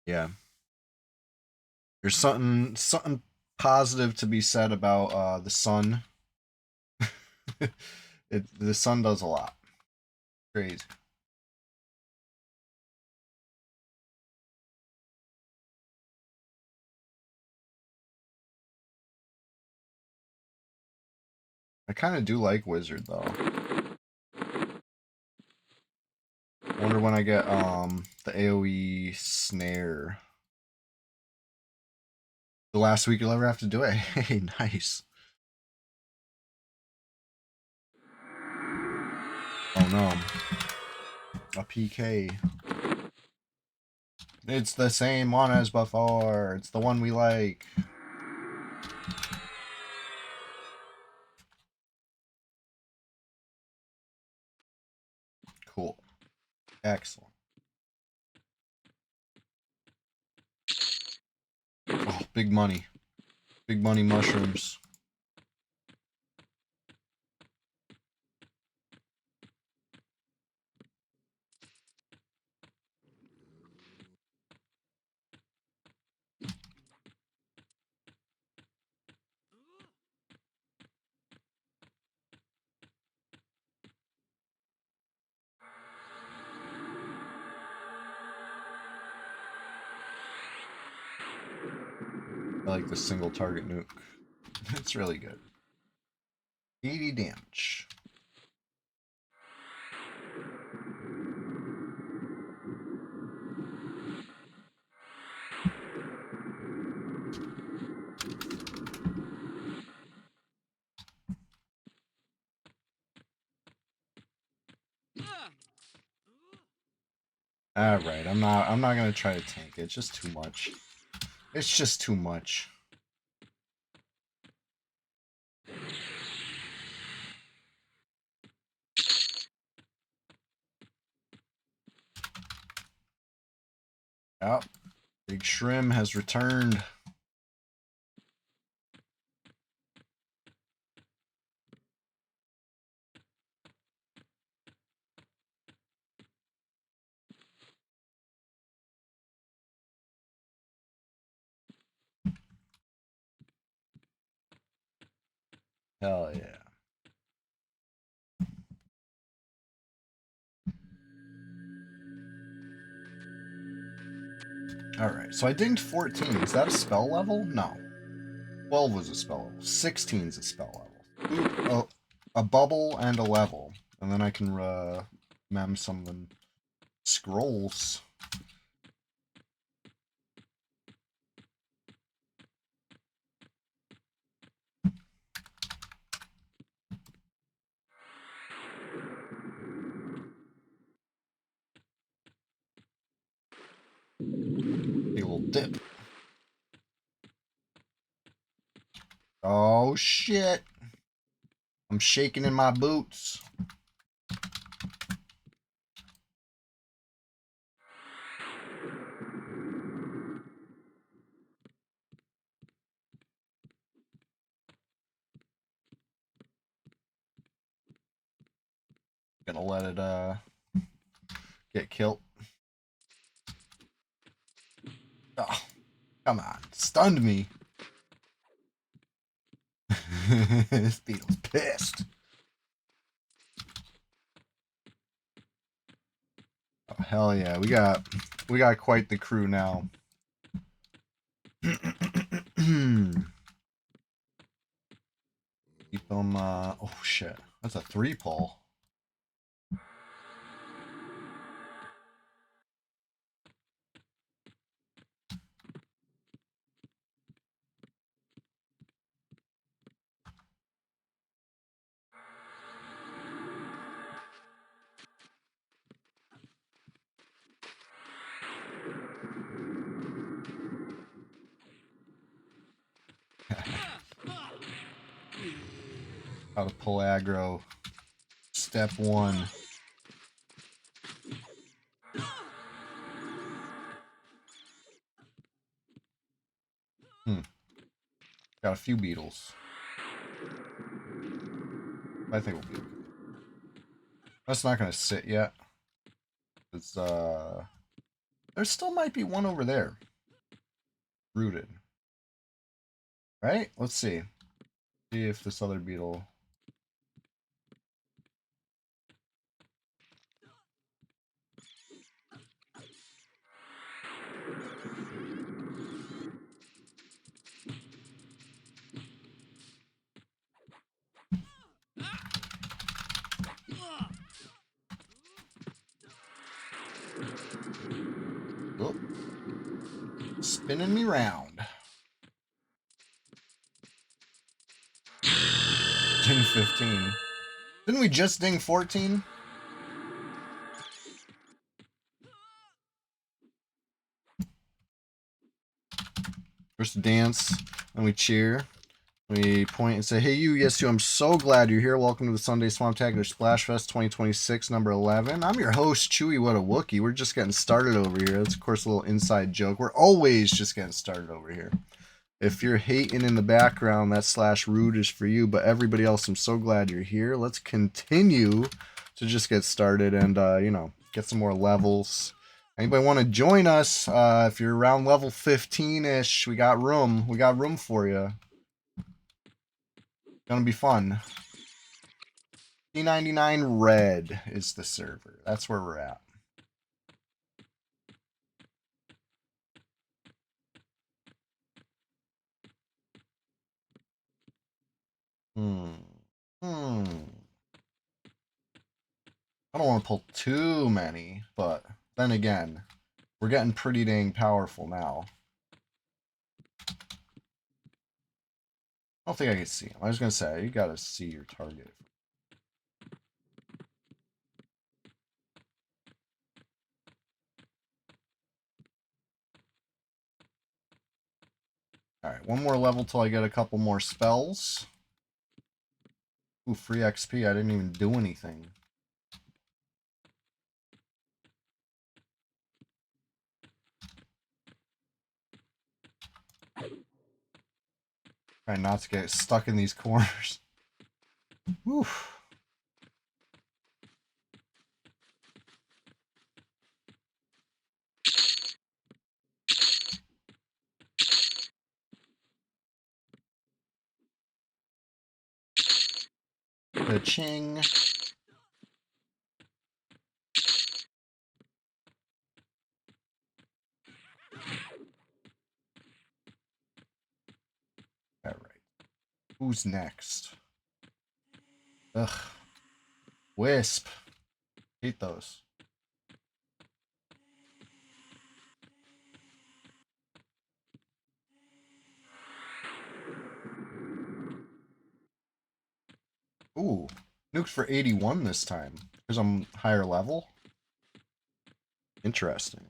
yeah. There's something positive to be said about the sun. The sun does a lot. Crazy. I kind of do like Wizard though. I wonder when I get the AoE snare. The last week you'll ever have to do it. Hey, nice. Oh no. A PK. It's the same one as before. It's the one we like. Cool. Excellent. Oh, big money. Big money mushrooms. I like the single target nuke. It's really good. 80 damage. Alright, I'm not gonna try to tank it. It's just too much. It's just too much. Yep. Big Shrim has returned. Hell yeah. Alright, so I dinged 14. Is that a spell level? No. 12 was a spell level. 16 is a spell level. Ooh, a bubble and a level. And then I can mem some of them scrolls. A little dip. Oh shit. I'm shaking in my boots. Gonna let it get killed. Oh, come on. Stunned me. This beetle's pissed. Oh, hell yeah. We got quite the crew now. Keep them oh shit. That's a 3-pull. How to pull aggro. Step 1. Got a few beetles. I think we'll be okay. That's not gonna sit yet. It's there still might be one over there. Rooted. Right? Let's see. See if this other beetle. Oh, spinning me round. Ding 15. Didn't we just ding 14? First dance, then we cheer. We point and say, hey, you, yes, you, I'm so glad you're here. Welcome to the Sunday Swamptacular Splashfest 2026, number 11. I'm your host, Chewy What a Wookie. We're just getting started over here. That's, of course, a little inside joke. We're always just getting started over here. If you're hating in the background, that /rude is for you. But everybody else, I'm so glad you're here. Let's continue to just get started and, you know, get some more levels. Anybody want to join us? If you're around level 15-ish, we got room. We got room for you. Gonna be fun. P99 Red is the server. That's where we're at. Hmm. Hmm. I don't want to pull too many, but then again, we're getting pretty dang powerful now. I don't think I can see him. I was going to say, you got to see your target. Alright, one more level till I get a couple more spells. Ooh, free XP. I didn't even do anything. Try not to get stuck in these corners. Oof. Ching. Alright. Who's next? Ugh. Wisp. Hate those. Ooh. Nuked for 81 this time. Because I'm higher level? Interesting.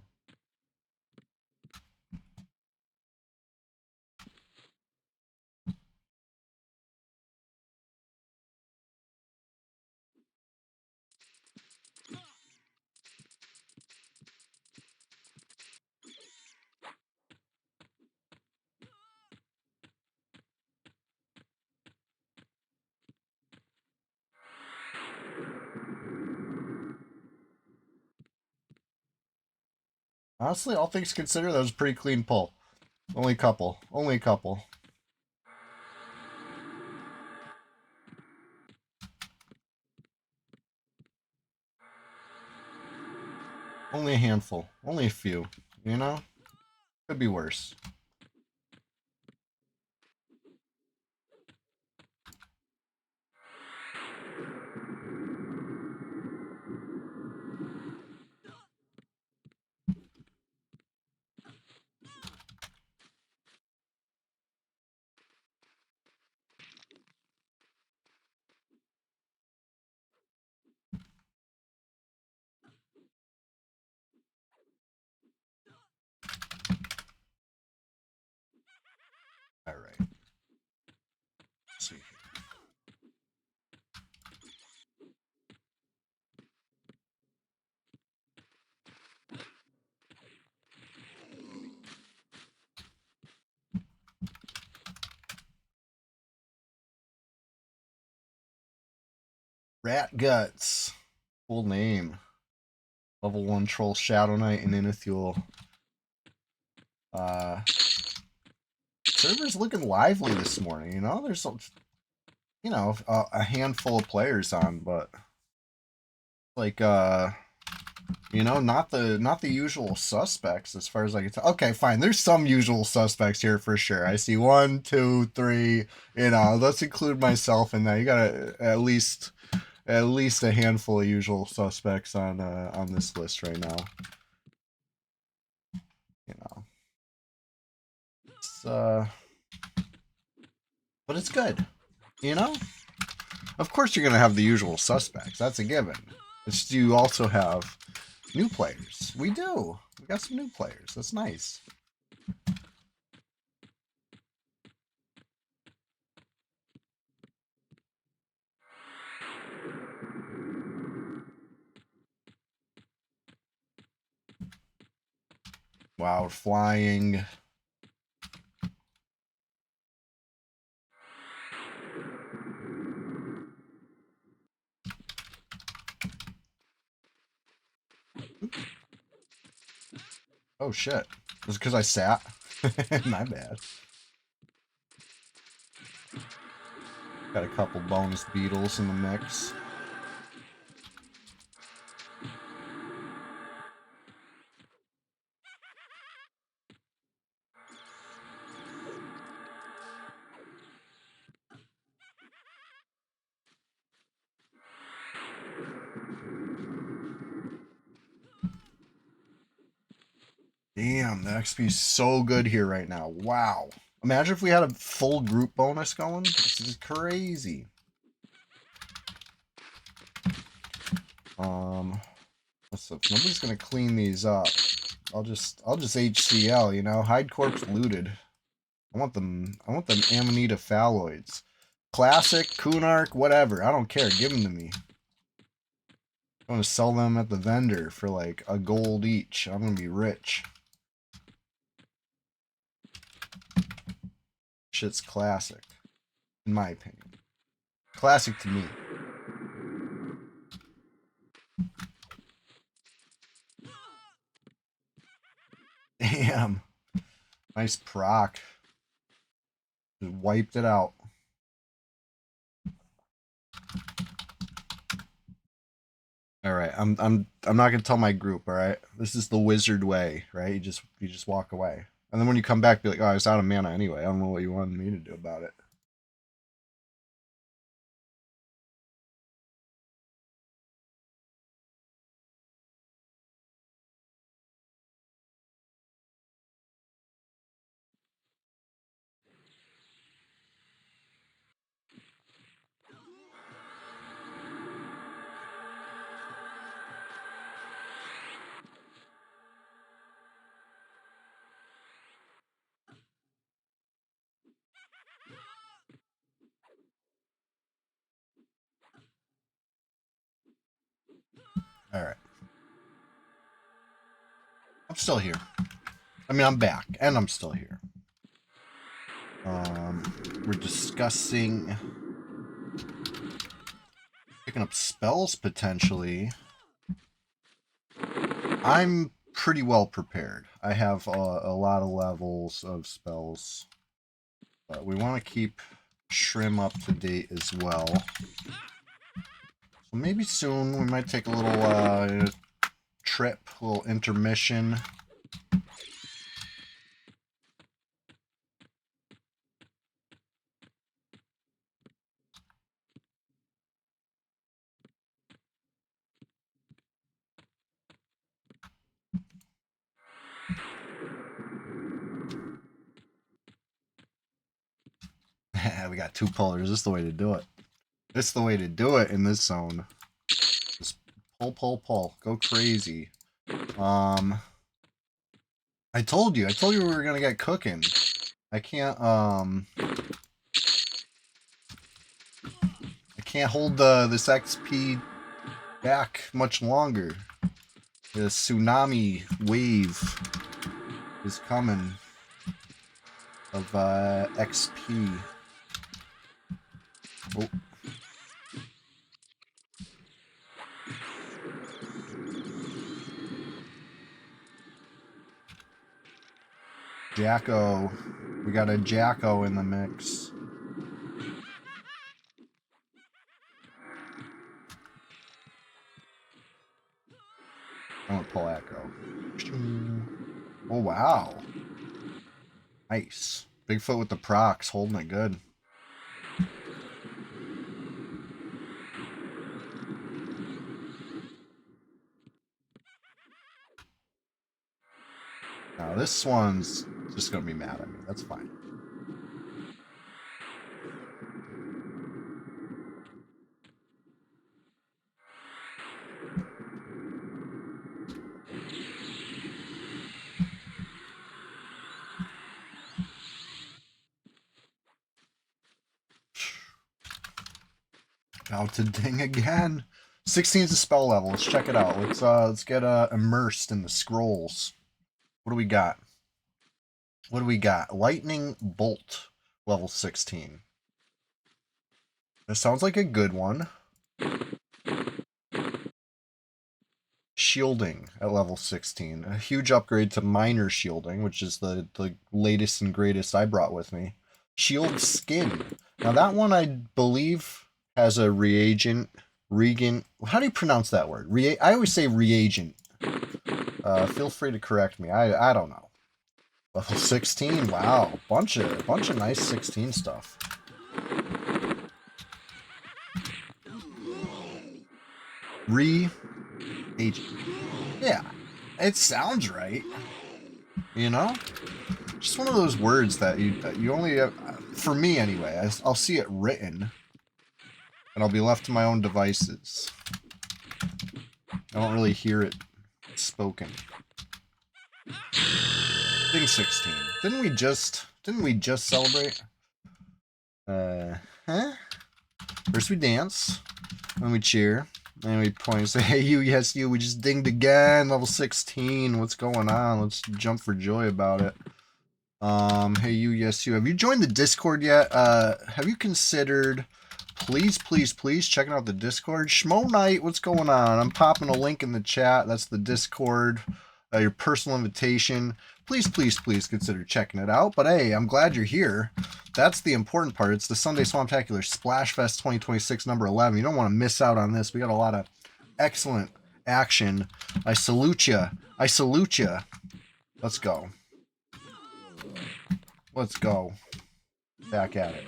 Honestly, all things considered, that was a pretty clean pull. Only a couple. Only a couple. Only a handful. Only a few. You know? Could be worse. Alright. See. Rat Guts. Full name. Level 1 Troll Shadow Knight and Inithul. Server's looking lively this morning, you know? There's, you know, a handful of players on, but like, you know, not the usual suspects as far as I can tell. Okay, fine. There's some usual suspects here for sure. I see 1, 2, 3. You know, let's include myself in that. You got at least a handful of usual suspects on this list right now. You know, it's but it's good. You know, of course you're gonna have the usual suspects. That's a given. It's you also have new players. We do. We got some new players. That's nice. Wow, flying. Oh shit. Was it because I sat? My bad. Got a couple bonus beetles in the mix. Damn, the XP is so good here right now. Wow. Imagine if we had a full group bonus going. This is crazy. Listen, nobody's gonna clean these up. I'll just HCL, you know, hide corpse looted. I want them Amanita phalloids. Classic, Kunark, whatever. I don't care. Give them to me. I'm gonna sell them at the vendor for like a gold each. I'm gonna be rich. Shit's classic, in my opinion. Classic to me. Damn. Nice proc. Just wiped it out. Alright, I'm not gonna tell my group, alright? This is the wizard way, right? You just walk away. And then when you come back, be like, oh, I was out of mana anyway. I don't know what you wanted me to do about it. Alright. I'm still here. I mean, I'm back, and I'm still here. We're discussing picking up spells, potentially. I'm pretty well prepared. I have a lot of levels of spells. But we want to keep Shrim up to date as well. So maybe soon we might take a little trip, a little intermission. We got 2 pullers. This is the way to do it. This is the way to do it in this zone. Just pull, pull, pull. Go crazy. I told you we were gonna get cooking. I can't hold this XP back much longer. The tsunami wave is coming of XP. Oh. Jacko. We got a Jacko in the mix. I'm gonna pull Echo. Oh, wow. Nice. Bigfoot with the procs, holding it good. Now, this one's just gonna be mad at me. That's fine. Out to ding again. 16 is a spell level. Let's check it out. Let's get immersed in the scrolls. What do we got? What do we got? Lightning Bolt, level 16. This sounds like a good one. Shielding at level 16. A huge upgrade to minor shielding, which is the latest and greatest I brought with me. Shield Skin. Now that one I believe has a reagent. How do you pronounce that word? I always say reagent. Feel free to correct me. I don't know. Level 16. Wow, bunch of nice 16 stuff. Reagent. Yeah, it sounds right. You know? Just one of those words that you only have, for me anyway, I'll see it written, and I'll be left to my own devices. I don't really hear it spoken. Thing 16. Didn't we just celebrate? Huh? First we dance, then we cheer, then we point and say, hey you, yes you, we just dinged again, level 16, what's going on? Let's jump for joy about it. Hey you, yes you, have you joined the Discord yet? Have you considered, please checking out the Discord? Schmo Night, what's going on? I'm popping a link in the chat, that's the Discord, your personal invitation. Please consider checking it out. But hey, I'm glad you're here. That's the important part. It's the Sunday Swamptacular Splashfest 2026 number 11. You don't want to miss out on this. We got a lot of excellent action. I salute you. I salute you. Let's go. Let's go. Back at it.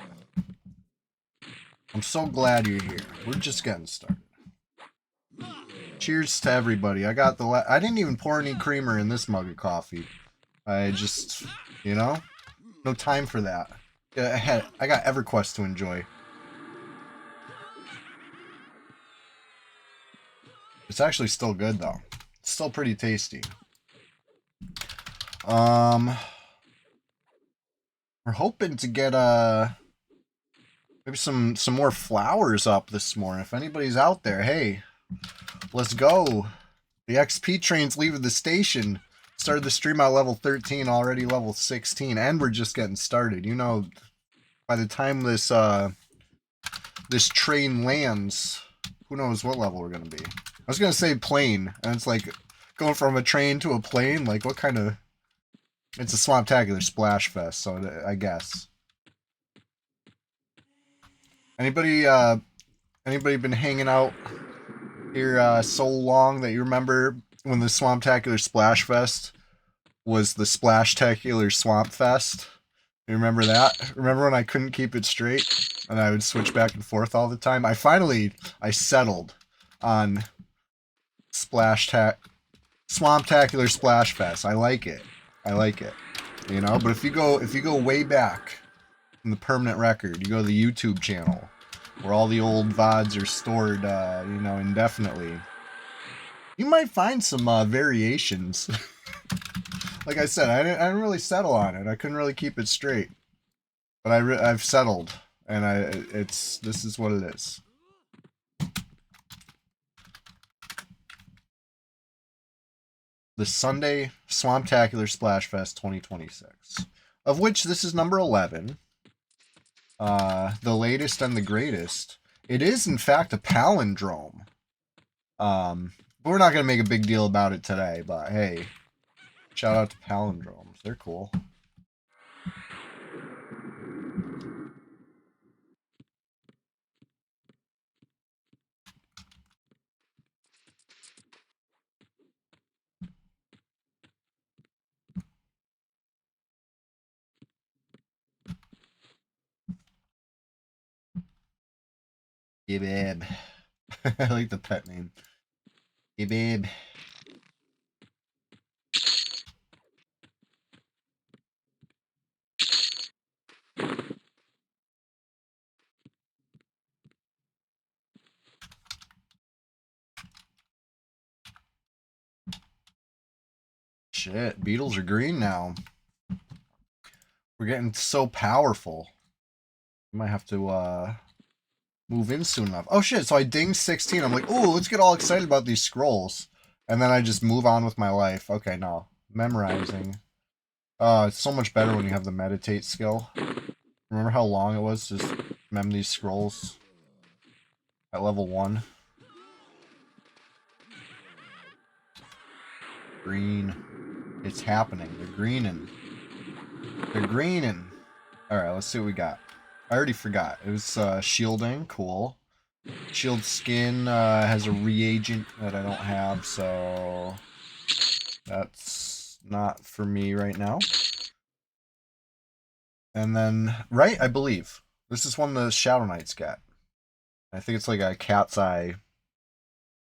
I'm so glad you're here. We're just getting started. Cheers to everybody. I got I didn't even pour any creamer in this mug of coffee. I just, you know, no time for that. I got EverQuest to enjoy. It's actually still good though. It's still pretty tasty. We're hoping to get maybe some more flowers up this morning. If anybody's out there, hey, let's go. The XP train's leaving the station. Started the stream at level 13, already level 16, and we're just getting started. You know, by the time this this train lands, who knows what level we're gonna be. I was gonna say plane, and it's like going from a train to a plane. Like, what kind of? It's a Swamptacular Splashfest, so I guess. Anybody been hanging out here so long that you remember when the Swamptacular Splashfest was the Splashtacular Swamp Fest? You remember that? Remember when I couldn't keep it straight and I would switch back and forth all the time? I settled on Swamptacular Splashfest. I like it. I like it. You know, but if you go way back in the permanent record, you go to the YouTube channel where all the old VODs are stored, you know, indefinitely. You might find some variations. Like I said, I didn't really settle on it. I couldn't really keep it straight, but I've settled, and this is what it is. The Sunday Swamptacular Splashfest 2026, of which this is number 11. The latest and the greatest. It is, in fact, a palindrome. We're not going to make a big deal about it today, but hey, shout out to palindromes. They're cool. Yeah, babe. I like the pet name. Yeah, babe. Shit, beetles are green now. We're getting so powerful. We might have to move in soon enough. Oh shit, so I dinged 16. I'm like, ooh, let's get all excited about these scrolls. And then I just move on with my life. Okay, no. Memorizing. It's so much better when you have the meditate skill. Remember how long it was to just mem these scrolls at level 1? Green. It's happening. They're greening. They're greening. Alright, let's see what we got. I already forgot. It was shielding. Cool. Shield skin has a reagent that I don't have, so that's not for me right now. And then, right, I believe. This is one the Shadow Knights get. I think it's like a cat's eye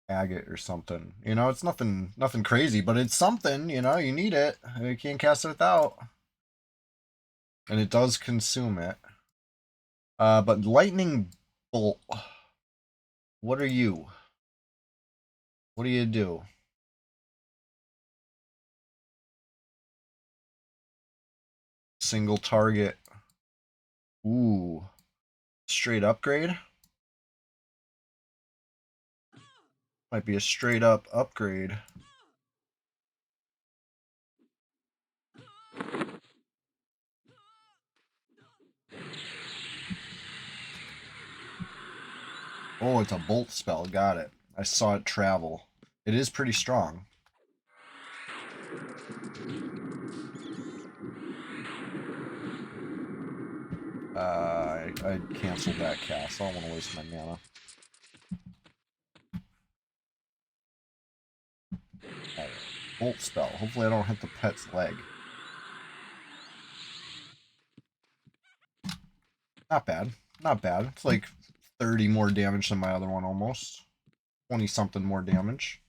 agate or something. You know, it's nothing crazy, but it's something. You know, you need it. You can't cast it without, and it does consume it. But lightning bolt. What are you? What do you do? Single target. Ooh, straight upgrade. Might be a straight up upgrade. Oh, it's a bolt spell. Got it. I saw it travel. It is pretty strong. I canceled that cast. I don't want to waste my mana. Alright. Bolt spell. Hopefully I don't hit the pet's leg. Not bad. Not bad. It's like 30 more damage than my other one almost. 20 something more damage.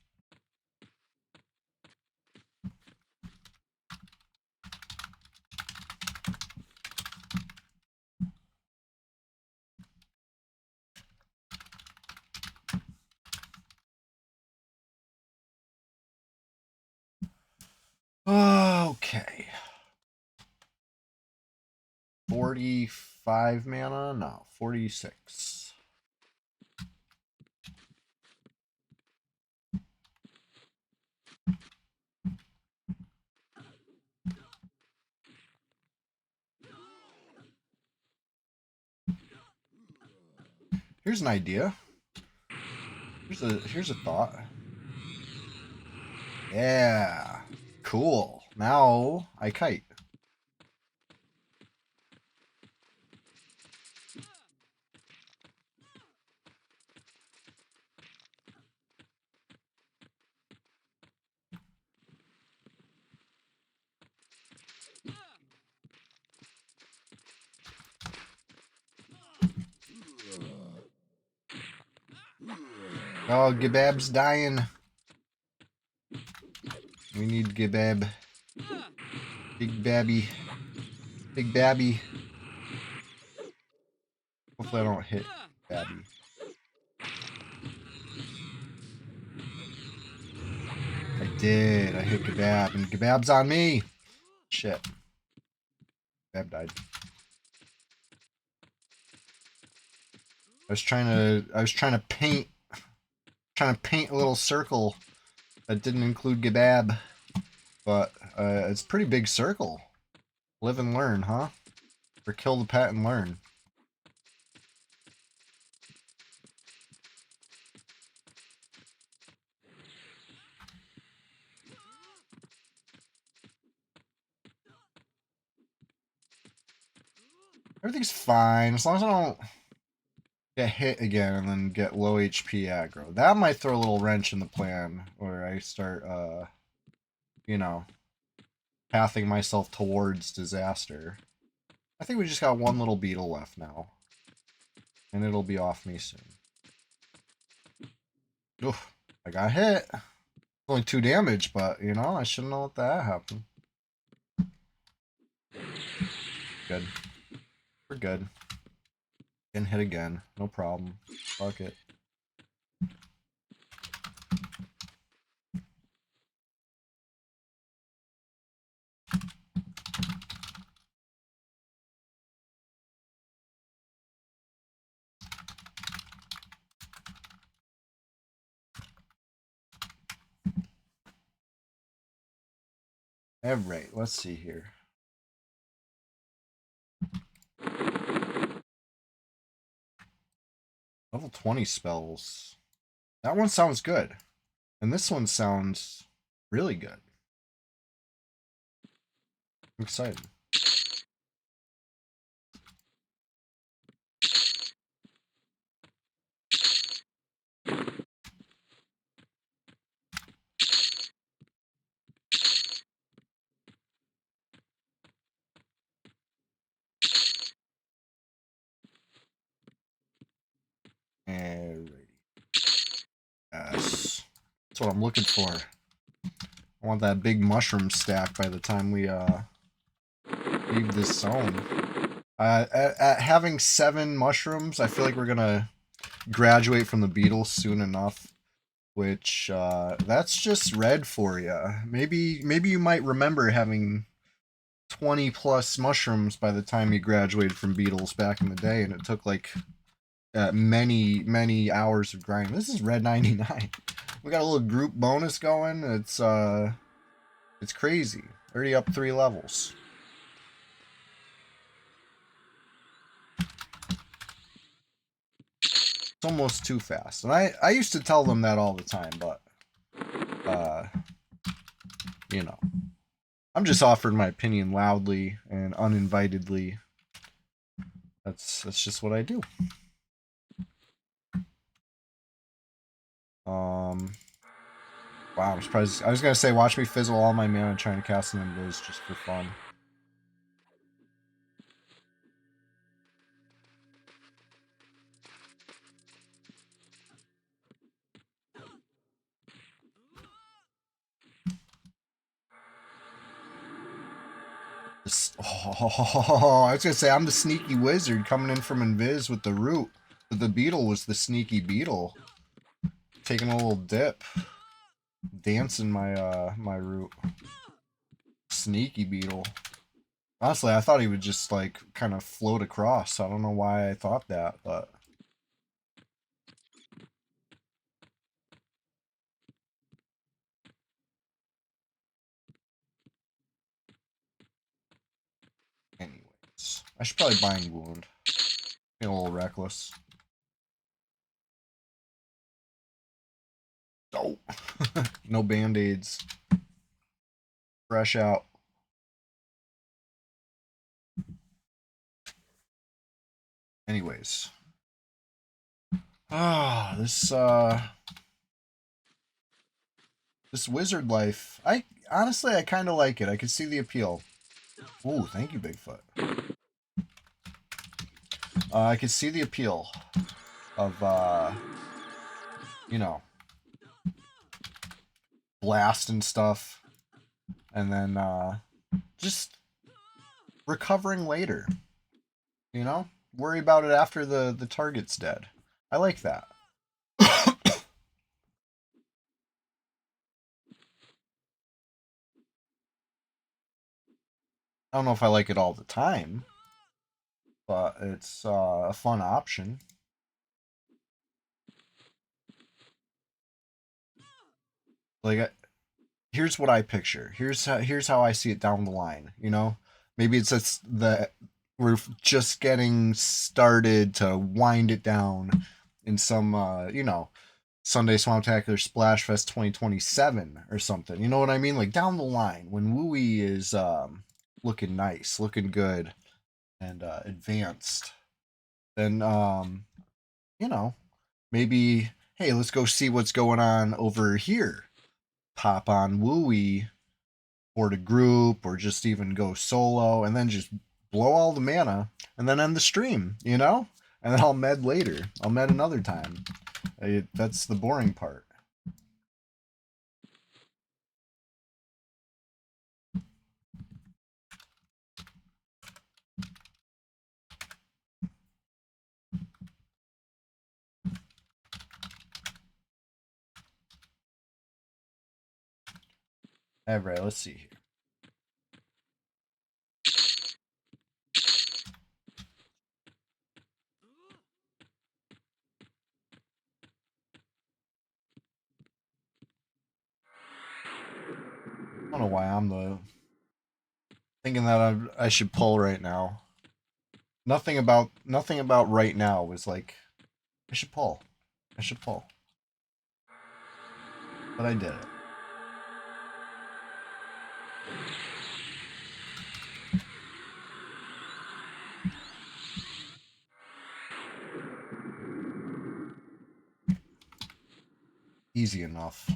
Okay. 45 mana? No, 46. Here's an idea. Here's a thought. Yeah. Cool. Now I kite. Oh, Gibab's dying. We need Gibab. Big Babby. Big Babby. Hopefully I don't hit Babby. I did. I hit Gibab, and Gibab's on me. Shit. Gibab died. I was trying to paint a little circle that didn't include Gibab, but it's a pretty big circle. Live and learn, huh? Or kill the pet and learn. Everything's fine as long as I don't get hit again and then get low HP aggro. That might throw a little wrench in the plan where I start, you know, pathing myself towards disaster. I think we just got one little beetle left now. And it'll be off me soon. Oof, I got hit. Only 2 damage, but, you know, I shouldn't have let that happen. Good. We're good. Getting hit again. No problem. Fuck it. Alright, let's see here. Level 20 spells. That one sounds good. And this one sounds really good. I'm excited. Alrighty. Yes. That's what I'm looking for. I want that big mushroom stack by the time we leave this zone. At having 7 mushrooms, I feel like we're gonna graduate from the beetles soon enough. Which that's just red for you. Maybe you might remember having 20 plus mushrooms by the time you graduated from beetles back in the day, and it took like many hours of grinding. This is red 99. We got a little group bonus going. It's crazy. Already up 3 levels. It's almost too fast. And I used to tell them that all the time, but uh you know, I'm just offering my opinion loudly and uninvitedly. That's just what I do. Wow, I'm surprised. I was gonna say, watch me fizzle all my mana trying to cast an invis just for fun. Oh, I was gonna say I'm the sneaky wizard coming in from invis with the root, but the beetle was the sneaky beetle, taking a little dip, dancing my root. Sneaky beetle. Honestly, I thought he would just like kind of float across. I don't know why I thought that, but anyways, I should probably bind wound. Being a little reckless. Oh, no band-aids. Fresh out. Anyways. Ah, this wizard life. I honestly I kinda like it. I can see the appeal. Ooh, thank you, Bigfoot. I can see the appeal of you know, blast and stuff. And then just recovering later. You know? Worry about it after the target's dead. I like that. I don't know if I like it all the time, but it's a fun option. Like, here's what I picture. Here's how I see it down the line. You know, maybe it's just that we're just getting started to wind it down in some Sunday Swamptacular Splashfest 2027 or something. You know what I mean? Like down the line when Wooey is looking nice, looking good, and advanced, then you know, maybe, hey, let's go see what's going on over here. Pop on Wooey or the group, or just even go solo, and then just blow all the mana and then end the stream, you know? And then I'll med later. I'll med another time. That's the boring part. Alright, let's see here. I don't know why I'm thinking that I should pull right now. Nothing about right now was like I should pull. I should pull. But I did it. Easy enough.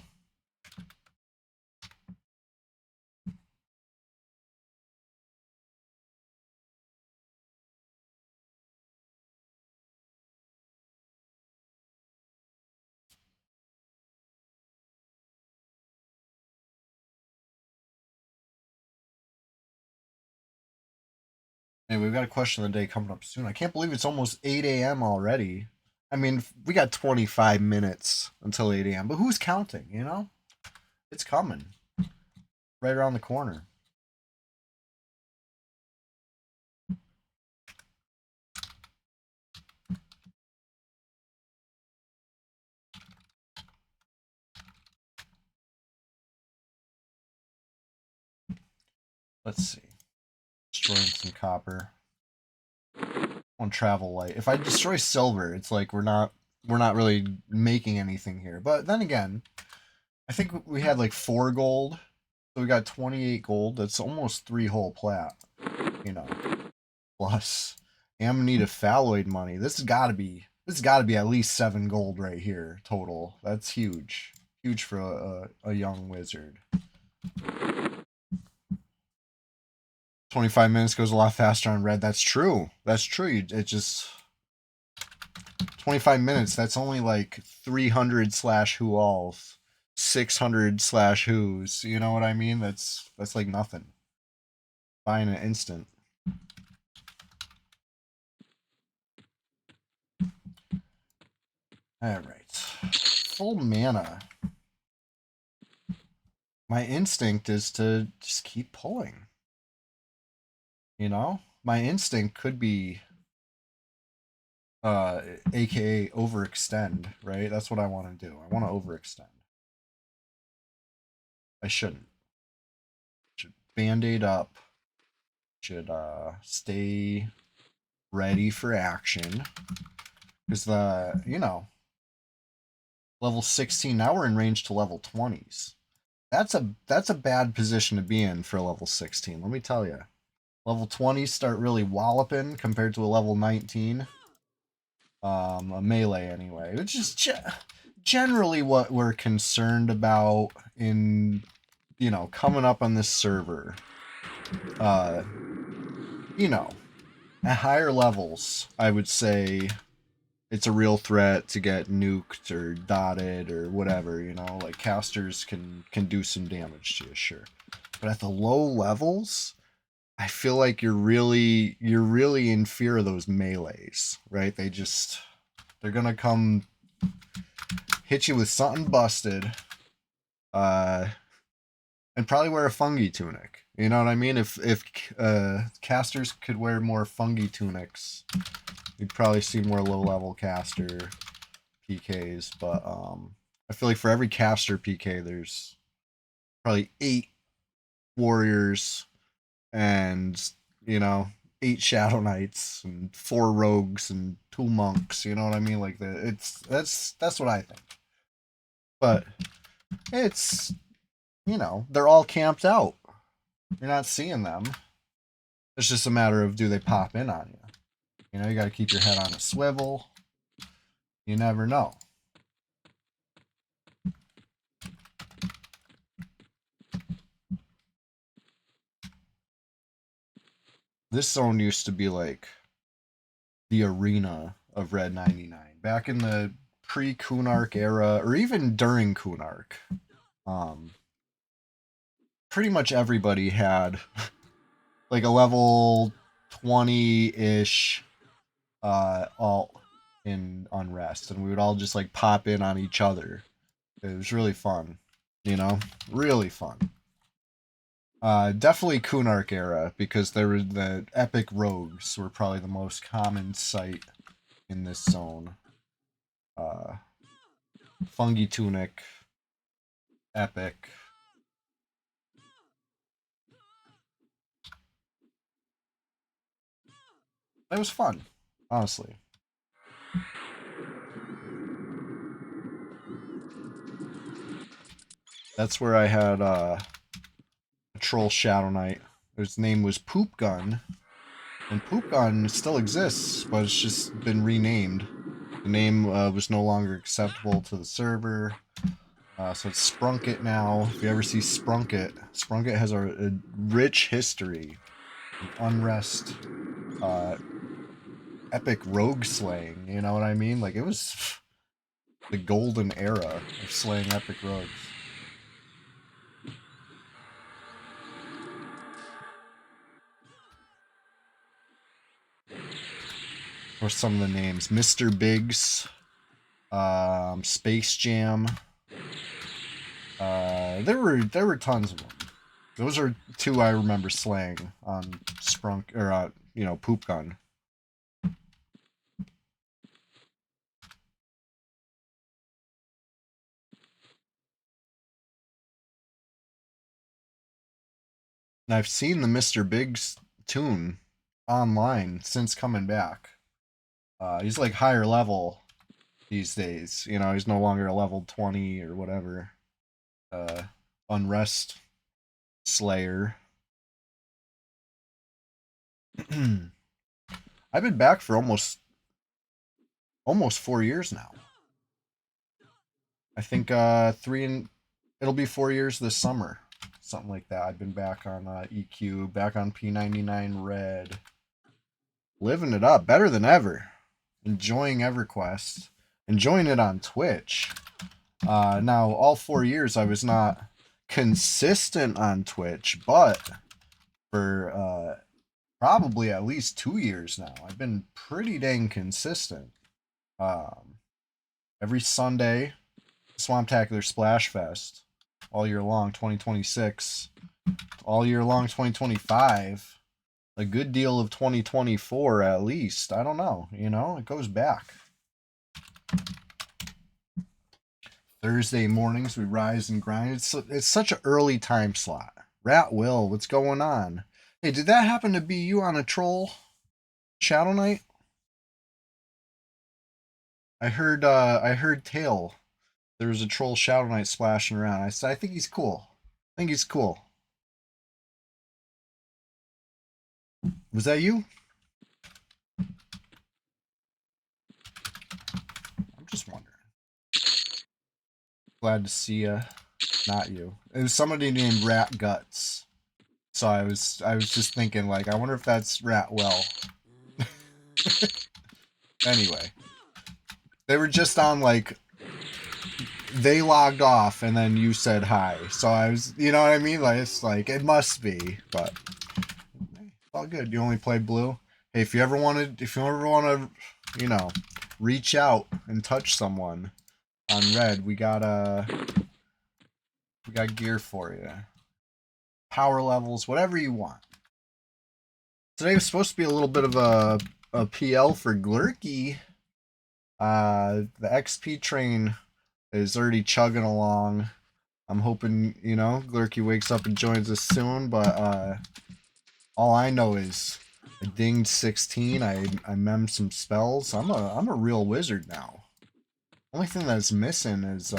Hey, we've got a question of the day coming up soon. I can't believe it's almost 8 a.m. already. I mean, we got 25 minutes until 8 a.m., but who's counting, you know? It's coming right around the corner. Let's see. Destroying some copper. On travel light. If I destroy silver, it's like we're not really making anything here. But then again, I think we had like 4 gold. So we got 28 gold. That's almost 3 whole plat, you know. Plus Amanita phalloid money. This has got to be at least 7 gold right here total. That's huge. Huge for a young wizard. 25 minutes goes a lot faster on red. That's true. That's true. It just 25 minutes, that's only like 300 slash who alls, 600 slash who's, you know what I mean? That's like nothing. Buying an instant. Alright. Full mana. My instinct is to just keep pulling. You know? My instinct could be aka overextend, right? That's what I want to do. I want to overextend. I shouldn't. Should band-aid up. Should stay ready for action. Because level 16, now we're in range to level 20s. That's a bad position to be in for a level 16, let me tell you. Level 20s start really walloping compared to a level 19. A melee anyway, which is generally what we're concerned about in, coming up on this server. You know, at higher levels, I would say it's a real threat to get nuked or dotted or whatever, like casters can do some damage to you, sure. But at the low levels, I feel like you're really in fear of those melees, right? They're gonna come hit you with something busted, uh, and probably wear a fungi tunic. You know what I mean? If casters could wear more fungi tunics, we'd probably see more low level caster PKs. But I feel like for every caster PK, there's probably 8 warriors and 8 shadow knights and 4 rogues and 2 monks. You know what I mean? Like that's what I think. But it's they're all camped out. You're not seeing them. It's just a matter of, do they pop in on you? You got to keep your head on a swivel. You never know. This zone used to be like the arena of Red 99 back in the pre-Kunark era, or even during Kunark. Pretty much everybody had like a level 20-ish alt in Unrest, and we would all just like pop in on each other. It was really fun, really fun. Definitely Kunark era, because there were the epic rogues were probably the most common sight in this zone. Fungi tunic, epic. It was fun, honestly. That's where I had a troll Shadow Knight. His name was Poop Gun, and Poop Gun still exists, but it's just been renamed. The name was no longer acceptable to the server, so it's Sprunkit now. If you ever see Sprunkit, Sprunkit has a rich history of Unrest, epic rogue slaying. You know what I mean? Like, it was the golden era of slaying epic rogues. Or some of the names. Mr. Biggs. Space Jam. There were tons of them. Those are two I remember slaying on Sprunk, or Poop Gun. And I've seen the Mr. Biggs tune online since coming back. He's like higher level these days. You know, he's no longer a level 20 or whatever. Unrest Slayer. I've been back for almost 4 years now. I think it'll be 4 years this summer. Something like that. I've been back on EQ, back on P99 Red. Living it up, better than ever. Enjoying EverQuest. Enjoying it on Twitch. Now, all 4 years I was not consistent on Twitch, but for probably at least 2 years now, I've been pretty dang consistent. Every Sunday, Swamptacular Splashfest, all year long, 2026, all year long, 2025, a good deal of 2024 at least. I don't know, it goes back. Thursday mornings, we rise and grind. It's such an early time slot. Rat Will, what's going on? Hey, did that happen to be you on a troll Shadow Knight? I heard Tail. There was a troll Shadow Knight splashing around. I said, I think he's cool. Was that you? I'm just wondering. Glad to see you. Not you. It was somebody named Rat Guts. So I was just thinking, like, I wonder if that's Rat Well. Anyway. They were just on, like, they logged off and then you said hi. So I was, you know what I mean? Like, it's like, it must be, but it's all good. You only played blue. Hey, if you ever want to, reach out and touch someone on red, we got gear for you. Power levels, whatever you want. Today was supposed to be a little bit of a PL for Glurky. The XP train is already chugging along. I'm hoping, Glurky wakes up and joins us soon, but all I know is I dinged 16, I memmed some spells. I'm a real wizard now. Only thing that's missing is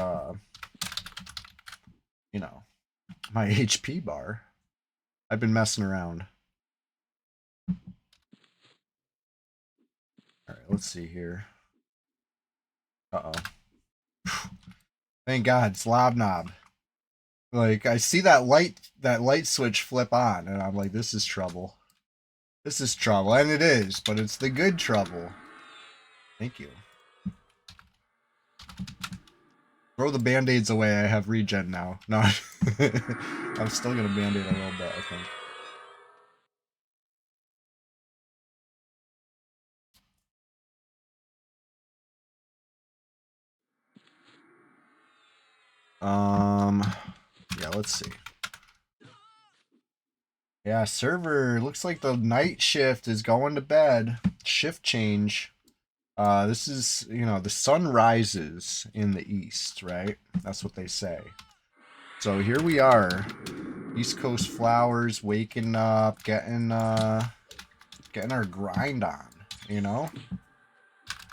my HP bar. I've been messing around. Alright, let's see here. Uh-oh. Thank God, it's Lobnob. Like, I see that light switch flip on, and I'm like, this is trouble. This is trouble, and it is, but it's the good trouble. Thank you. Throw the band-aids away, I have regen now. No, I'm still gonna band-aid a little bit, I think. Yeah, let's see. Yeah, server, looks like the night shift is going to bed. Shift change. This is, the sun rises in the east, right? That's what they say. So here we are. East Coast flowers, waking up, getting our grind on,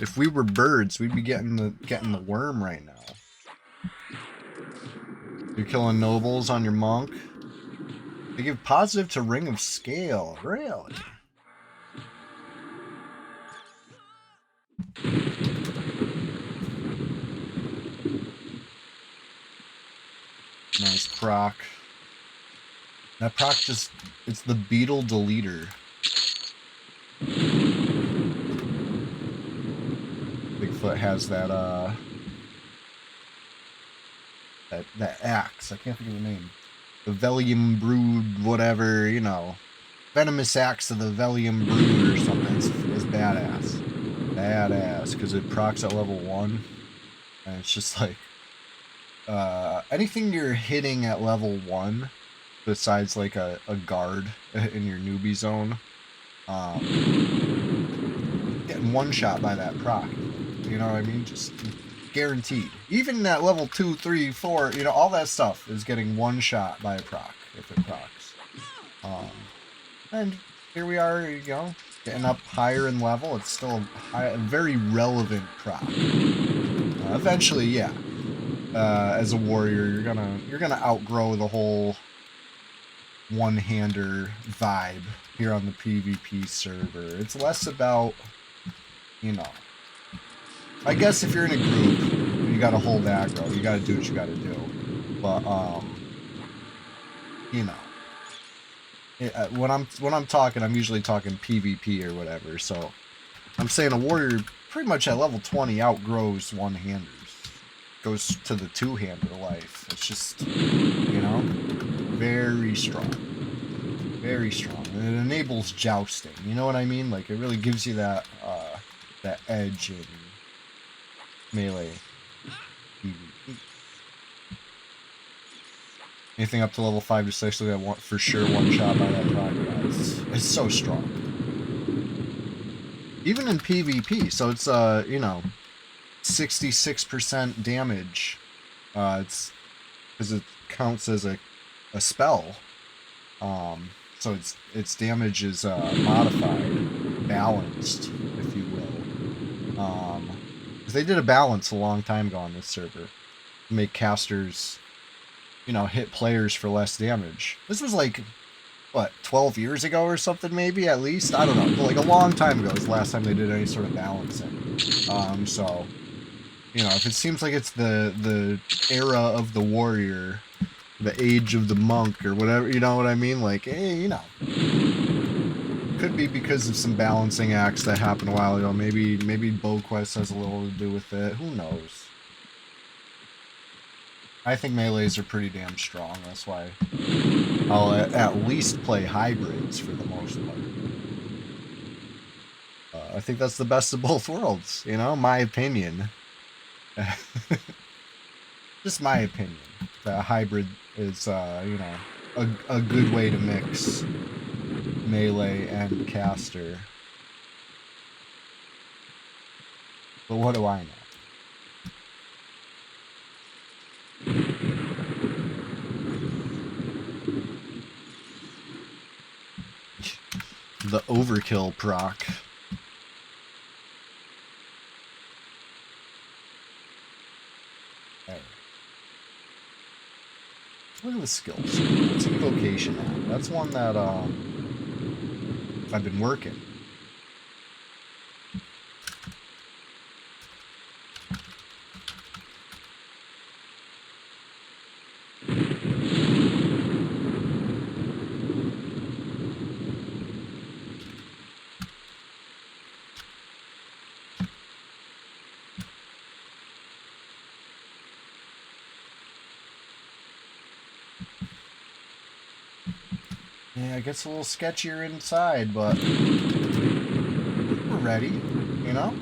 If we were birds, we'd be getting the worm right now. You're killing nobles on your monk. They give positive to Ring of Scale. Really? Nice proc. That proc it's the beetle deleter. Bigfoot has that that axe. I can't think of the name. The Velium Brood, whatever, Venomous Axe of the Velium Brood or something. It's badass. badass because it procs at level 1, and it's just like anything you're hitting at level 1 besides like a guard in your newbie zone, getting one shot by that proc. You know what I mean? Just guaranteed. Even at level 2, 3, 4, you know, all that stuff is getting one shot by a proc if it procs. And here we are, you know, getting up higher in level. It's still a very relevant proc. Eventually, yeah. As a warrior, you're gonna outgrow the whole one-hander vibe here on the PvP server. It's less about, you know, I guess if you're in a group, you gotta hold aggro. You gotta do what you gotta do. But you know, when I'm talking, I'm usually talking PvP or whatever. So I'm saying a warrior pretty much at level 20 outgrows one-handers. Goes to the two-hander life. It's just, you know, very strong. Very strong. And it enables jousting. You know what I mean? Like, it really gives you that that edge in melee PvP. Anything up to level 5 to 6, look at one, for sure one shot by that proc. It's so strong. Even in PvP, so it's you know, 66% damage. It's because it counts as a spell. So its damage is modified, balanced, if you will. Because they did a balance a long time ago on this server to make casters, you know, hit players for less damage. This was like, what, 12 years ago or something, maybe, at least? I don't know. But like a long time ago was the last time they did any sort of balancing. So, you know, if it seems like it's the era of the warrior, the age of the monk, or whatever, you know what I mean? Like, hey, you know. Could be because of some balancing acts that happened a while ago. Maybe BowQuest has a little to do with it. Who knows? I think melees are pretty damn strong. That's why I'll at least play hybrids for the most part. I think that's the best of both worlds, you know? My opinion. Just my opinion. That a hybrid is, you know, a good way to mix melee and caster. But what do I know? The overkill proc. Right. Look at the skills. What's invocation at? That's one that I've been working. Yeah, it gets a little sketchier inside, but we're ready, you know?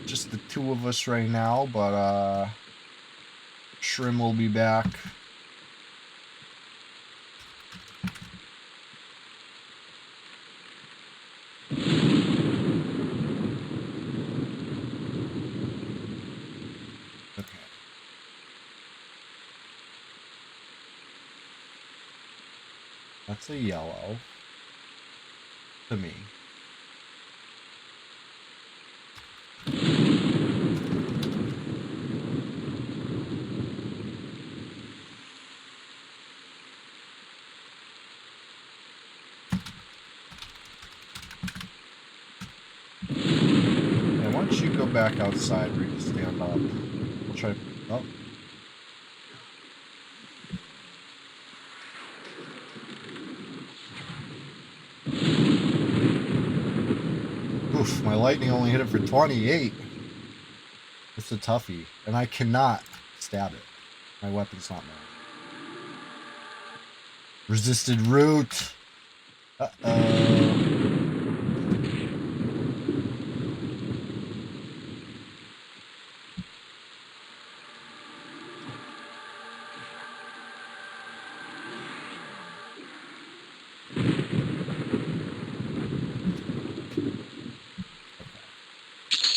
Just the two of us right now, but Shrim will be back. Okay. That's a yellow to me. And once you go back outside where you can stand up, we'll try. Oh. Oof, my lightning only hit it for 28. It's a toughie, and I cannot stab it. My weapon's not mine. Resisted root. Uh-oh.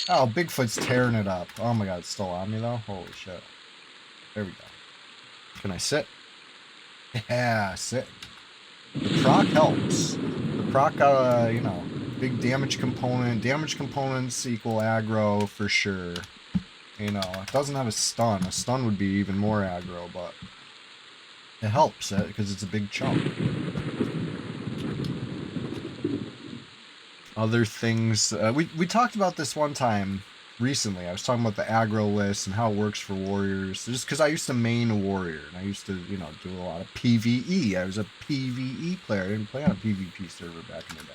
Oh, Bigfoot's tearing it up. Oh my god, it's still on me though? Holy shit. There we go. Can I sit? Yeah, sit. The proc helps. The proc got a, you know, big damage component. Damage components equal aggro for sure. You know, it doesn't have a stun. A stun would be even more aggro, but it helps because it's a big chunk. Other things, we talked about this one time recently. I was talking about the aggro list and how it works for warriors. Just because I used to main a warrior and I used to, you know, do a lot of PvE. I was a PvE player. I didn't play on a PvP server back in the day.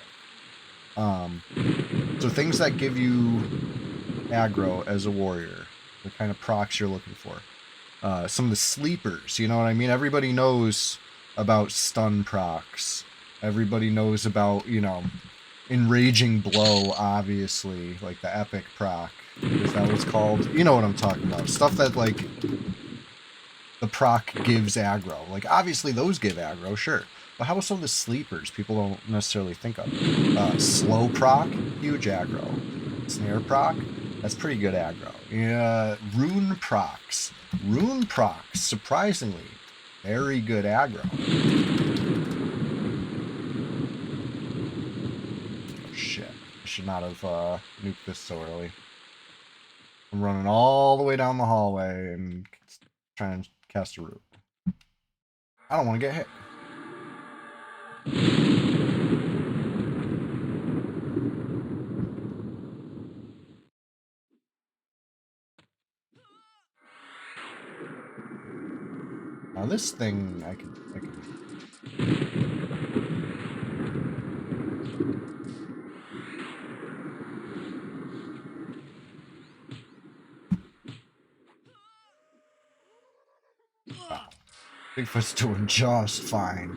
So things that give you aggro as a warrior, the kind of procs you're looking for. Some of the sleepers, you know what I mean? Everybody knows about stun procs. Everybody knows about, you know, Enraging Blow, obviously, like the epic proc. Is that what it's called? You know what I'm talking about. Stuff that, like, the proc gives aggro. Like, obviously those give aggro, sure. But how about some of the sleepers people don't necessarily think of? Slow proc, huge aggro. Snare proc, that's pretty good aggro. Yeah, rune procs. Rune procs, surprisingly, very good aggro. Oh shit. I should not have nuked this so early. I'm running all the way down the hallway and trying to cast a root. I don't want to get hit. Now this thing, I can. Wow. Bigfoot's doing just fine.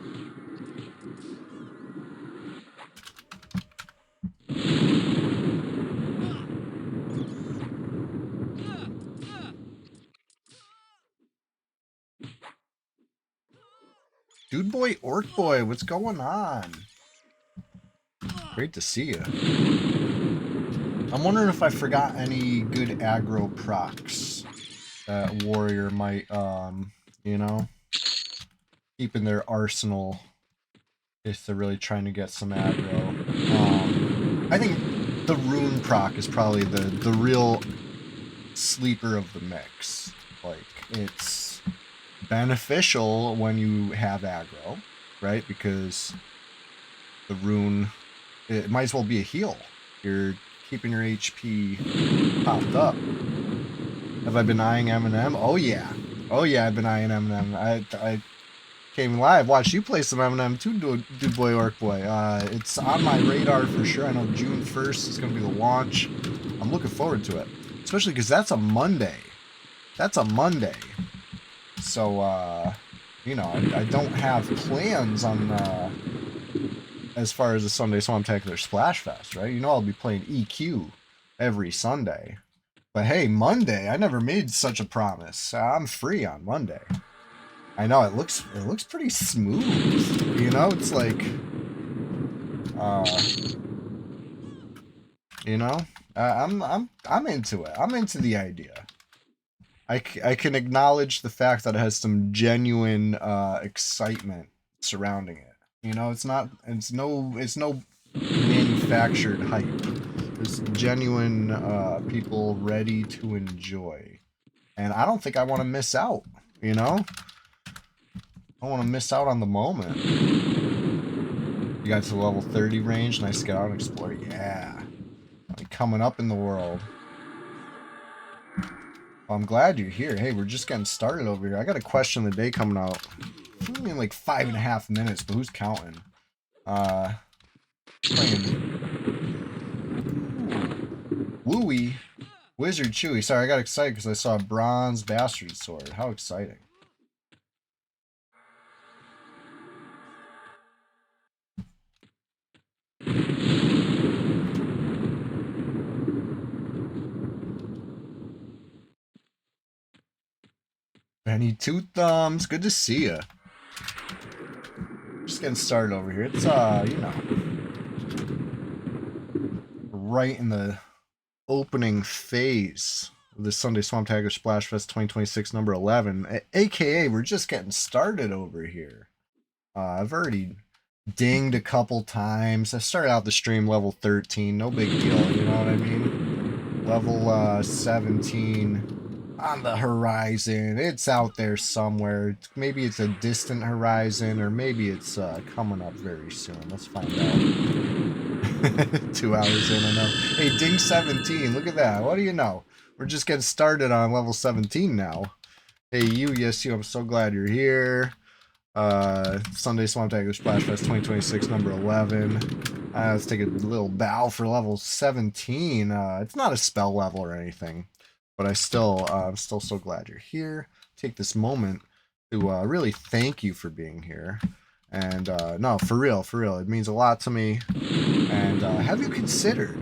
Dude boy, orc boy, what's going on? Great to see you. I'm wondering if I forgot any good aggro procs that warrior might, you know, keep in their arsenal if they're really trying to get some aggro. I think the rune proc is probably the real sleeper of the mix. Like, it's beneficial when you have aggro, right? Because the rune, it might as well be a heal. You're keeping your HP popped up. Have I been eyeing Eminem? Oh yeah. Oh yeah, I've been eyeing Eminem. I came live, watched you play some Eminem too, Dude Boy Orc Boy. It's on my radar for sure. I know June 1st is going to be the launch. I'm looking forward to it. Especially because that's a Monday. That's a Monday. So, you know, I don't have plans on, as far as the Sunday Swamptacular Splashfest, right? You know I'll be playing EQ every Sunday. But hey, Monday, I never made such a promise. I'm free on Monday. I know it looks pretty smooth. You know, it's like you know, I'm into it. I'm into the idea. I can acknowledge the fact that it has some genuine excitement surrounding it. You know, it's no manufactured hype. There's genuine people ready to enjoy. And I don't think I want to miss out, you know? I don't want to miss out on the moment. You got to the level 30 range, nice to get out and explore. Yeah. Coming up in the world. Well, I'm glad you're here. Hey, we're just getting started over here. I got a question of the day coming out. Only in like 5.5 minutes, but who's counting? Playing Wooey Wizard Chewy. Sorry, I got excited because I saw a bronze bastard sword. How exciting. Benny Two Thumbs, good to see ya. Just getting started over here. It's you know, right in the opening phase of the Sunday Swamptacular Splashfest 2026 number 11. AKA, we're just getting started over here. I've already dinged a couple times. I started out the stream level 13, no big deal, you know what I mean? Level 17 on the horizon. It's out there somewhere. Maybe it's a distant horizon, or maybe it's coming up very soon. Let's find out. 2 hours in, I know. Hey, ding 17. Look at that. What do you know? We're just getting started on level 17 now. Hey, you. Yes, you. I'm so glad you're here. Sunday Swamptacular Splashfest 2026 number 11. Let's take a little bow for level 17. It's not a spell level or anything, but I'm still so glad you're here. Take this moment to really thank you for being here. And no, for real, it means a lot to me. And have you considered,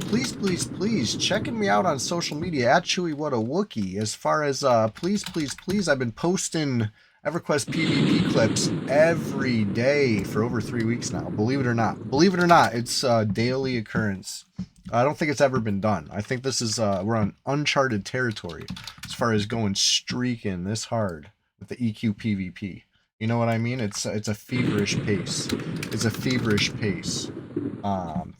please checking me out on social media at Chewy What a Wookie? As far as please, I've been posting EverQuest PvP clips every day for over 3 weeks now. Believe it or not, it's a daily occurrence. I don't think it's ever been done. I think this is we're on uncharted territory as far as going streaking this hard with the EQ PvP. You know what I mean? It's a feverish pace. It's a feverish pace.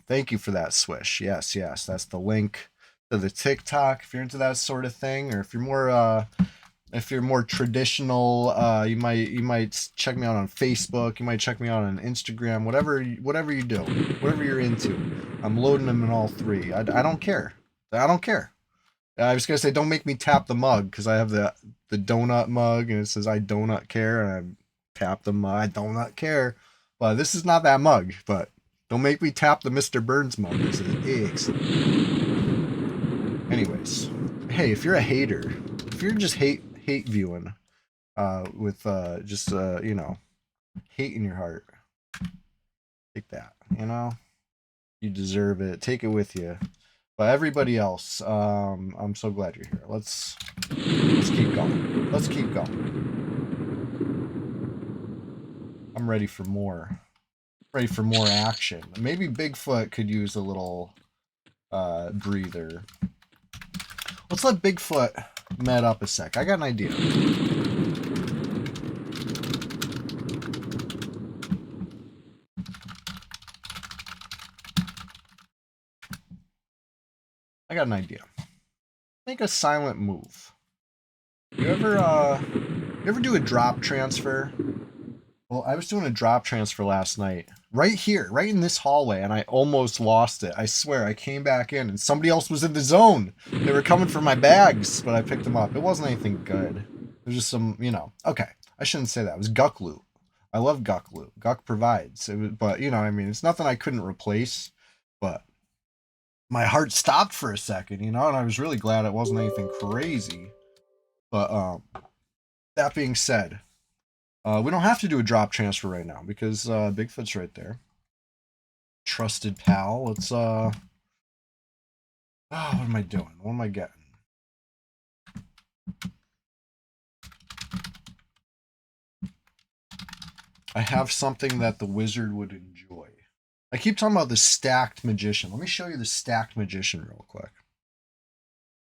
Thank you for that, Swish. Yes, that's the link to the TikTok if you're into that sort of thing, or if you're more traditional, you might check me out on Facebook. You might check me out on Instagram. Whatever you do, whatever you're into, I'm loading them in all three. I don't care. I don't care. I was gonna say don't make me tap the mug because I have the donut mug and it says I donut care, and I tap the mug. I donut care, but this is not that mug. But don't make me tap the Mr. Burns mug. This is excellent. Anyways, hey, if you're a hater, if you're just hate viewing, with just you know, hate in your heart, take that. You know, you deserve it. Take it with you. But everybody else, I'm so glad you're here. Let's keep going. Let's keep going. I'm ready for more. Ready for more action. Maybe Bigfoot could use a little breather. Let's let Bigfoot met up a sec. I got an idea. Make a silent move. You ever do a drop transfer? Well, I was doing a drop transfer last night. Right here, right in this hallway, and I almost lost it. I swear, I came back in and somebody else was in the zone. They were coming for my bags, but I picked them up. It wasn't anything good. It was just some, you know. Okay, I shouldn't say that. It was Guck loot. I love Guck loot. Guck provides. But, you know, I mean, it's nothing I couldn't replace. But my heart stopped for a second, you know, and I was really glad it wasn't anything crazy. But that being said, we don't have to do a drop transfer right now because Bigfoot's right there. Trusted pal. Let's what am I doing? What am I getting? I have something that the wizard would enjoy. I keep talking about the stacked magician. Let me show you the stacked magician real quick.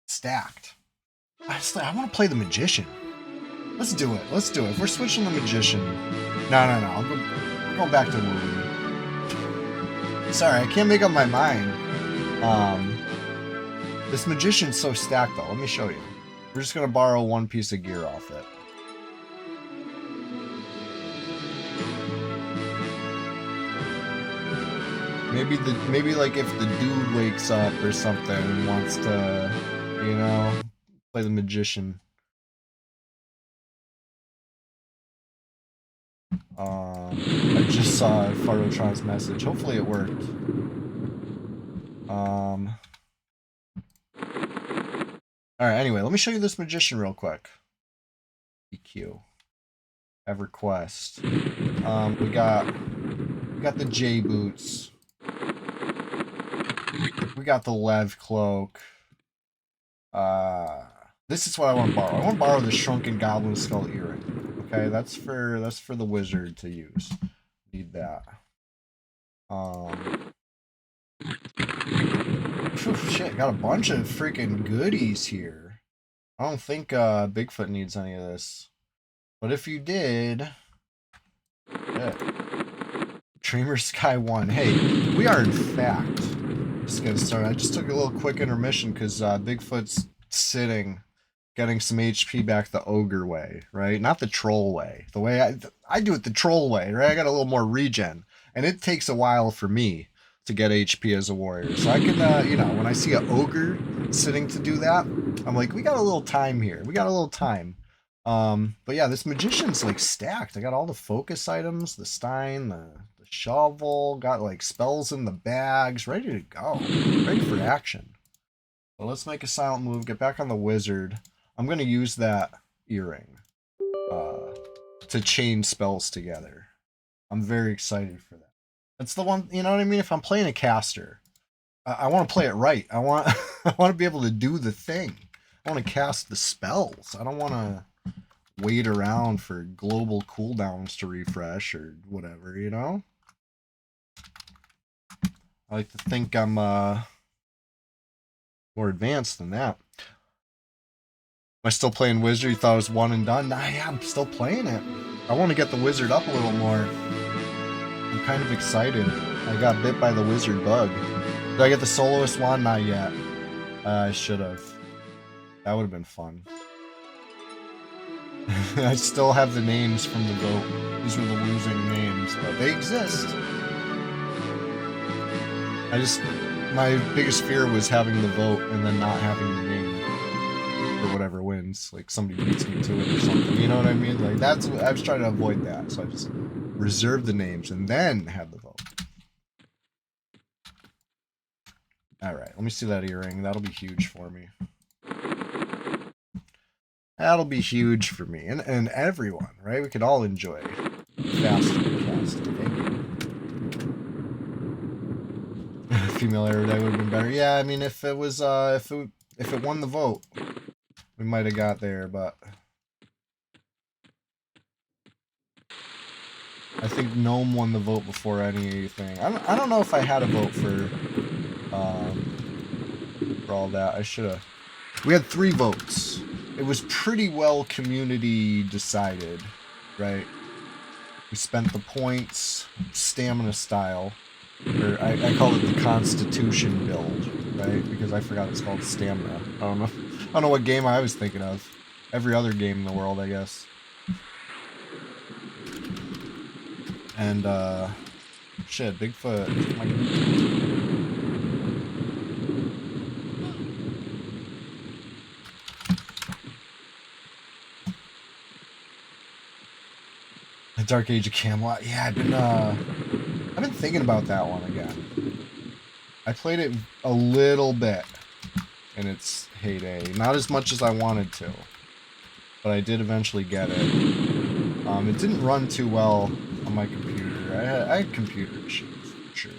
Stacked. I want to play the magician. Let's do it. If we're switching the magician. No. We're going back to Louis. Sorry, I can't make up my mind. This magician's so stacked though. Let me show you. We're just gonna borrow one piece of gear off it. Maybe like if the dude wakes up or something and wants to, you know, play the magician. I just saw Farotron's message. Hopefully it worked. Alright, anyway, let me show you this magician real quick. EQ. EverQuest. We got the J boots. We got the Lev cloak. This is what I want to borrow. I want to borrow the Shrunken Goblin Skull earring. Okay, that's for the wizard to use. Need that. Shit, got a bunch of freaking goodies here. I don't think Bigfoot needs any of this. But if you did... Yeah. Dreamer Sky 1. Hey, we are in fact just getting started. I just took a little quick intermission because Bigfoot's sitting, getting some HP back the ogre way, right? Not the troll way. The way I do it the troll way, right? I got a little more regen. And it takes a while for me to get HP as a warrior. So I can, you know, when I see an ogre sitting to do that, I'm like, we got a little time here. We got a little time. But yeah, this magician's like stacked. I got all the focus items, the stein, the shovel, got like spells in the bags, ready to go. Ready for action. So let's make a silent move, get back on the wizard. I'm going to use that earring to chain spells together. I'm very excited for that. It's the one, you know what I mean? If I'm playing a caster, I want to play it right. I want to be able to do the thing. I want to cast the spells. I don't want to wait around for global cooldowns to refresh or whatever, you know? I like to think I'm more advanced than that. Am I still playing Wizard? You thought it was one and done? Nah, yeah, I'm still playing it. I want to get the Wizard up a little more. I'm kind of excited. I got bit by the Wizard bug. Did I get the Soloist wand? Not yet. I should have. That would have been fun. I still have the names from the vote. These were the losing names, but they exist. My biggest fear was having the vote and then not having the name for whatever wins. Like somebody beats me to it or something. You know what I mean? Like I was trying to avoid that, so I just reserved the names and then had the vote. All right, let me see that earring. That'll be huge for me. That'll be huge for me and everyone, right? We could all enjoy faster casting. Female Aerodite would have been better. Yeah, I mean, if it was, if it won the vote, we might have got there, but I think Gnome won the vote before anything. I don't know if I had a vote for all that. I should have. We had 3 votes. It was pretty well community decided, right? We spent the points stamina style. Or I call it the Constitution build, right? Because I forgot it's called stamina. I don't know what game I was thinking of. Every other game in the world, I guess. And shit, Bigfoot. The Dark Age of Camelot. Yeah, I've been thinking about that one again. I played it a little bit in its heyday. Not as much as I wanted to. But I did eventually get it. It didn't run too well on my computer. I had computer issues, for sure.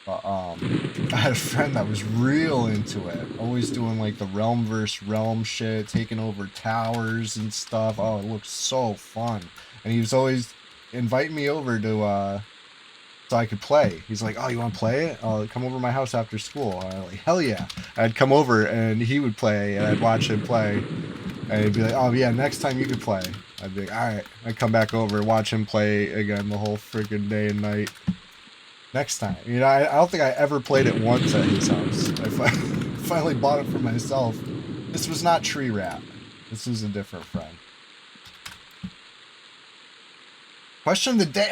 But, I had a friend that was real into it. Always doing, like, the realm versus realm shit, taking over towers and stuff. Oh, it looked so fun. And he was always inviting me over to, so I could play. He's like, oh, you want to play it? Come over to my house after school. And I'm like, hell yeah. I'd come over, and he would play, and I'd watch him play. And he'd be like, oh, yeah, next time you could play. I'd be like, all right. I'd come back over, watch him play again the whole freaking day and night. Next time. You know, I don't think I ever played it once at his house. I finally bought it for myself. This was not Tree Rat. This was a different friend. Question of the day.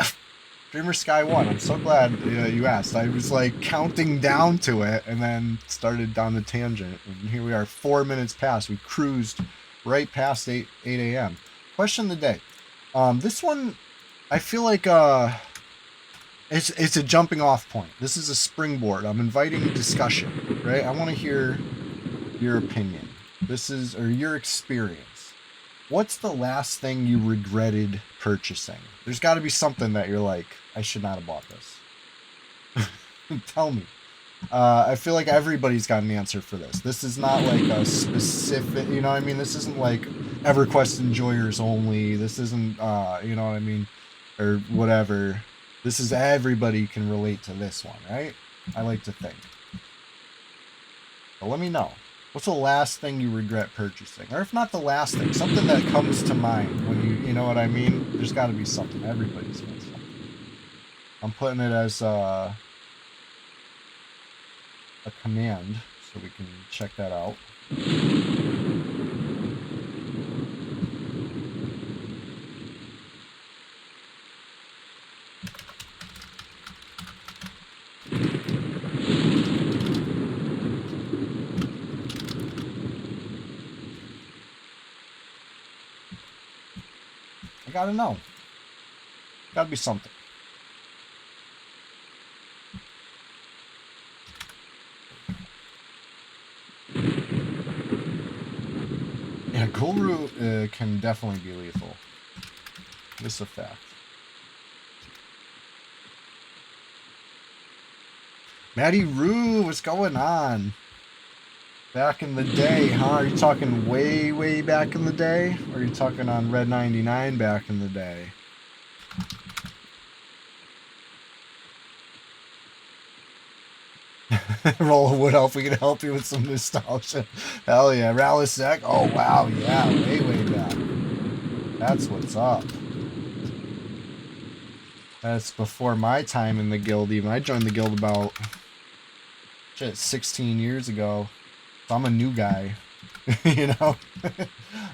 Dreamer Sky 1. I'm so glad you asked. I was like counting down to it and then started down the tangent. And here we are, 4 minutes past. We cruised right past 8 a.m. Question of the day. This one, I feel like it's a jumping off point. This is a springboard. I'm inviting discussion, right? I want to hear your opinion. Or your experience. What's the last thing you regretted purchasing? There's got to be something that you're like, I should not have bought this. Tell me. I feel like everybody's got an answer for this. This is not like a specific, you know what I mean? This isn't like EverQuest enjoyers only. This isn't, you know what I mean? Or whatever. This is everybody can relate to this one, right? I like to think. But let me know. What's the last thing you regret purchasing? Or if not the last thing, something that comes to mind when you know what I mean? There's got to be something. Everybody's got something. I'm putting it as a command so we can check that out. I gotta know. Gotta be something. Yeah, Gulru can definitely be lethal. This is a fact. Maddie Roo, what's going on? Back in the day, huh? Are you talking way, way back in the day? Or are you talking on Red 99 back in the day? Roll a wood elf, we can help you with some nostalgia. Hell yeah. Ralisec. Oh wow, yeah, way, way back. That's what's up. That's before my time in the guild even. I joined the guild about 16 years ago. So I'm a new guy. You know?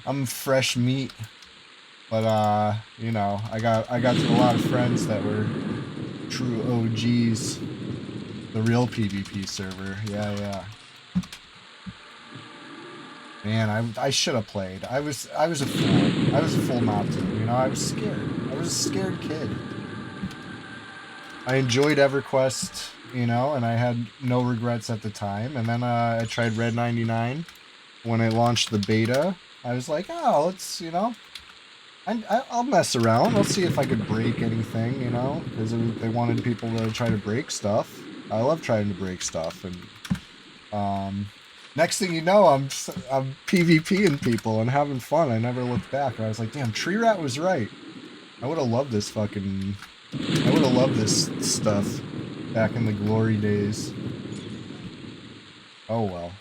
I'm fresh meat. But you know, I got a lot of friends that were true OGs. The real PvP server. Yeah, yeah. Man, I should have played. I was a fool. I was a fool not to. You know, I was scared. I was a scared kid. I enjoyed EverQuest, you know, and I had no regrets at the time. And then I tried Red 99 when I launched the beta. I was like, oh, let's, you know, I'll mess around. I'll see if I could break anything, you know, because they wanted people to try to break stuff. I love trying to break stuff, and next thing you know, I'm PvPing people and having fun. I never looked back. I was like, damn, Tree Rat was right. I would have loved this fucking. I would have loved this stuff back in the glory days. Oh well.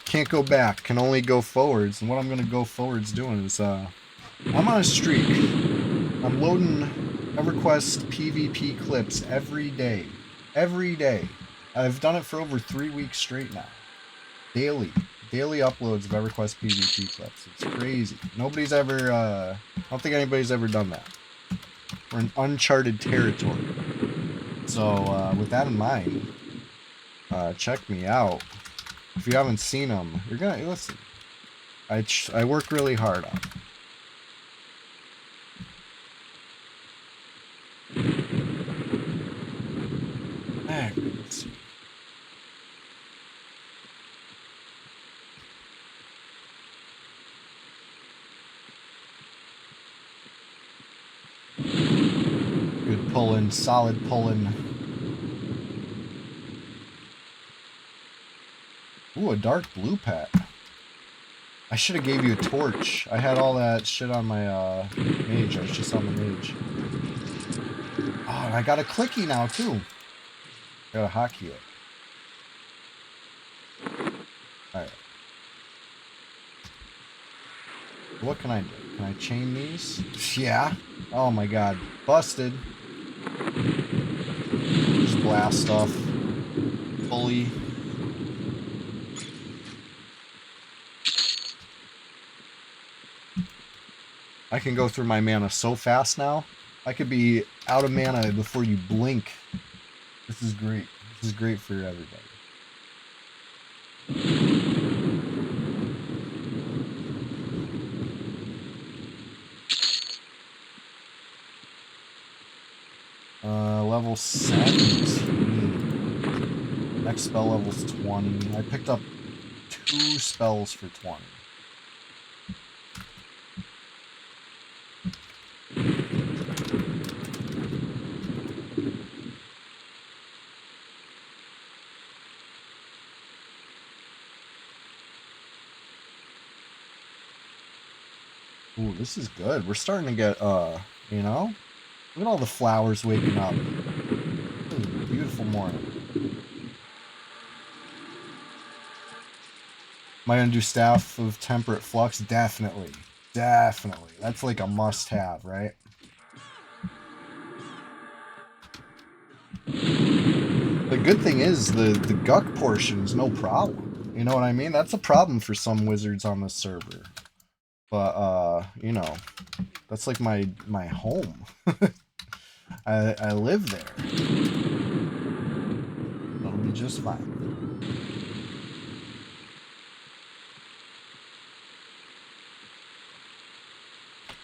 Can't go back. Can only go forwards. And what I'm gonna go forwards doing is I'm on a streak. I'm loading EverQuest PvP clips every day. Every day. I've done it for over 3 weeks straight now. Daily uploads of EverQuest PvP clips. It's crazy. Nobody's ever, I don't think anybody's ever done that. We're in uncharted territory. So, with that in mind, check me out. If you haven't seen them, you're gonna, listen, I work really hard on them. Let's see. Good pulling, solid pulling. Ooh, a dark blue pet. I should have gave you a torch. I had all that shit on my mage. I was just on the mage. Oh, and I got a clicky now too. Got a hotkey it. Alright. What can I do? Can I chain these? Yeah. Oh my god. Busted. Just blast stuff. Bully. I can go through my mana so fast now. I could be out of mana before you blink. This is great. This is great for everybody. Level 17. Next spell level's 20. I picked up 2 spells for 20. Ooh, this is good. We're starting to get, you know? Look at all the flowers waking up. Beautiful morning. Am I gonna do Staff of Temperate Flux? Definitely. Definitely. That's like a must-have, right? The good thing is the Guck portion is no problem. You know what I mean? That's a problem for some wizards on this server. But you know, that's like my home. I live there. It'll be just fine.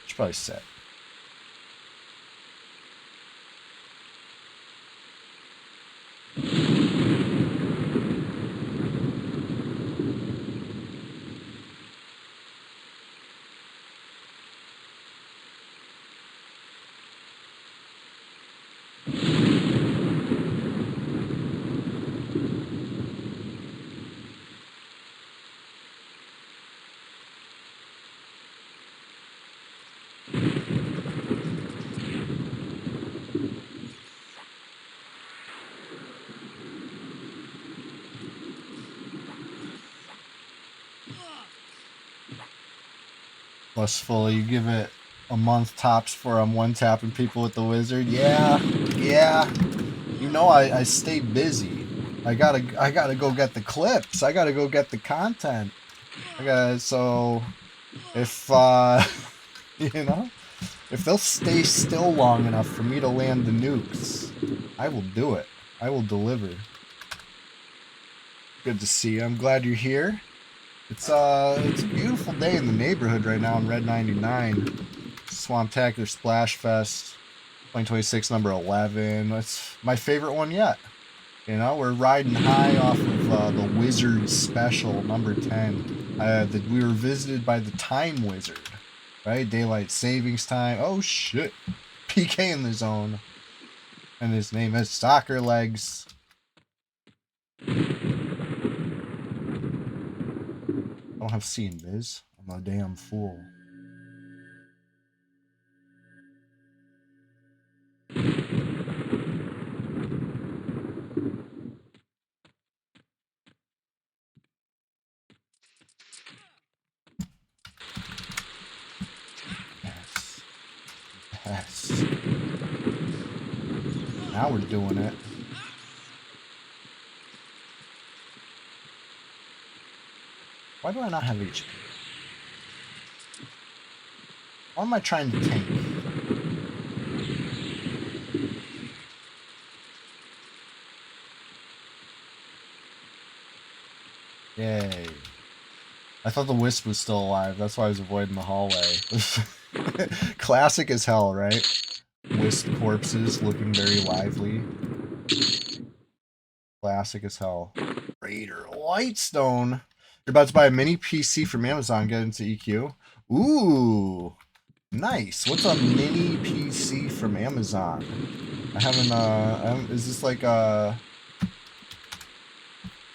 Should probably set. Lustful, you give it a month tops for I'm one-tapping people with the wizard. Yeah. You know I stay busy. I gotta go get the clips. I gotta go get the content. So if you know, if they'll stay still long enough for me to land the nukes, I will do it. I will deliver. Good to see you. I'm glad you're here. It's a beautiful day in the neighborhood right now in Red 99. Swamptacular Splashfest 2026 number 11. That's my favorite one yet. You know, we're riding high off of the Wizard Special number 10. We were visited by the Time Wizard, right? Daylight Savings Time. Oh shit, PK in the zone, and his name is Soccer Legs. I don't have seeing Biz. I'm a damn fool. Yes. Now we're doing it. Why do I not have HP? Why am I trying to tank? Yay. I thought the Wisp was still alive. That's why I was avoiding the hallway. Classic as hell, right? Wisp corpses looking very lively. Classic as hell. Raider Lightstone. You're about to buy a mini PC from Amazon. Get into EQ. Ooh. Nice. What's a mini PC from Amazon? I haven't, is this like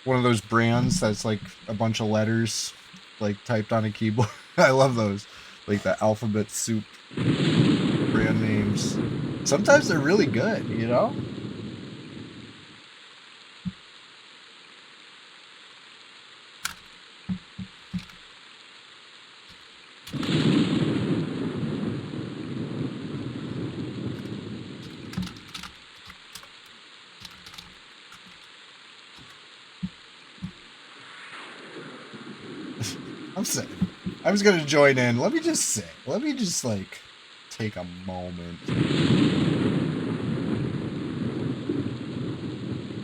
one of those brands that's like a bunch of letters like typed on a keyboard? I love those. Like the alphabet soup brand names. Sometimes they're really good, you know? I'm saying. I was gonna join in. Let me just say. Let me just like take a moment.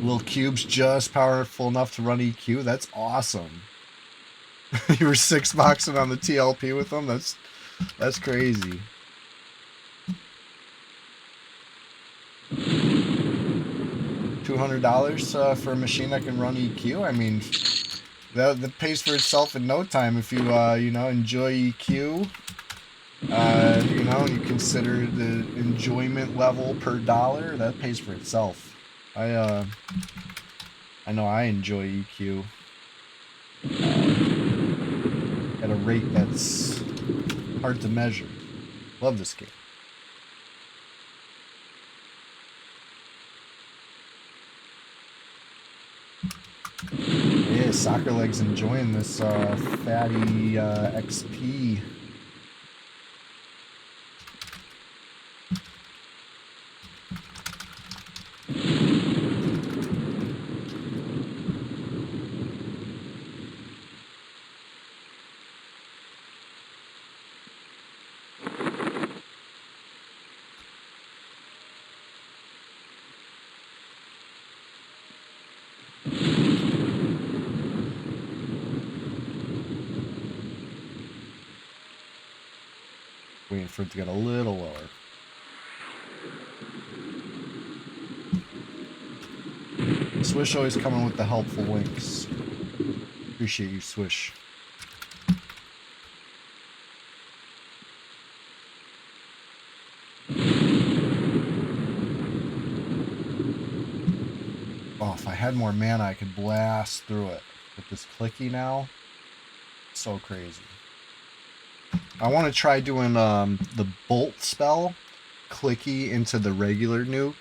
Little cubes just powerful enough to run EQ. That's awesome. You were $6 on the TLP with them. That's crazy. $200 for a machine that can run EQ. I mean, that pays for itself in no time if you you know, enjoy EQ. You know, you consider the enjoyment level per dollar. That pays for itself. I know I enjoy EQ at a rate that's hard to measure. Love this game. Soccer Leg's enjoying this fatty XP. Waiting for it to get a little lower. Swish always coming with the helpful links. Appreciate you, Swish. Oh, if I had more mana, I could blast through it. With this clicky now, so crazy. I want to try doing the bolt spell, clicky into the regular nuke.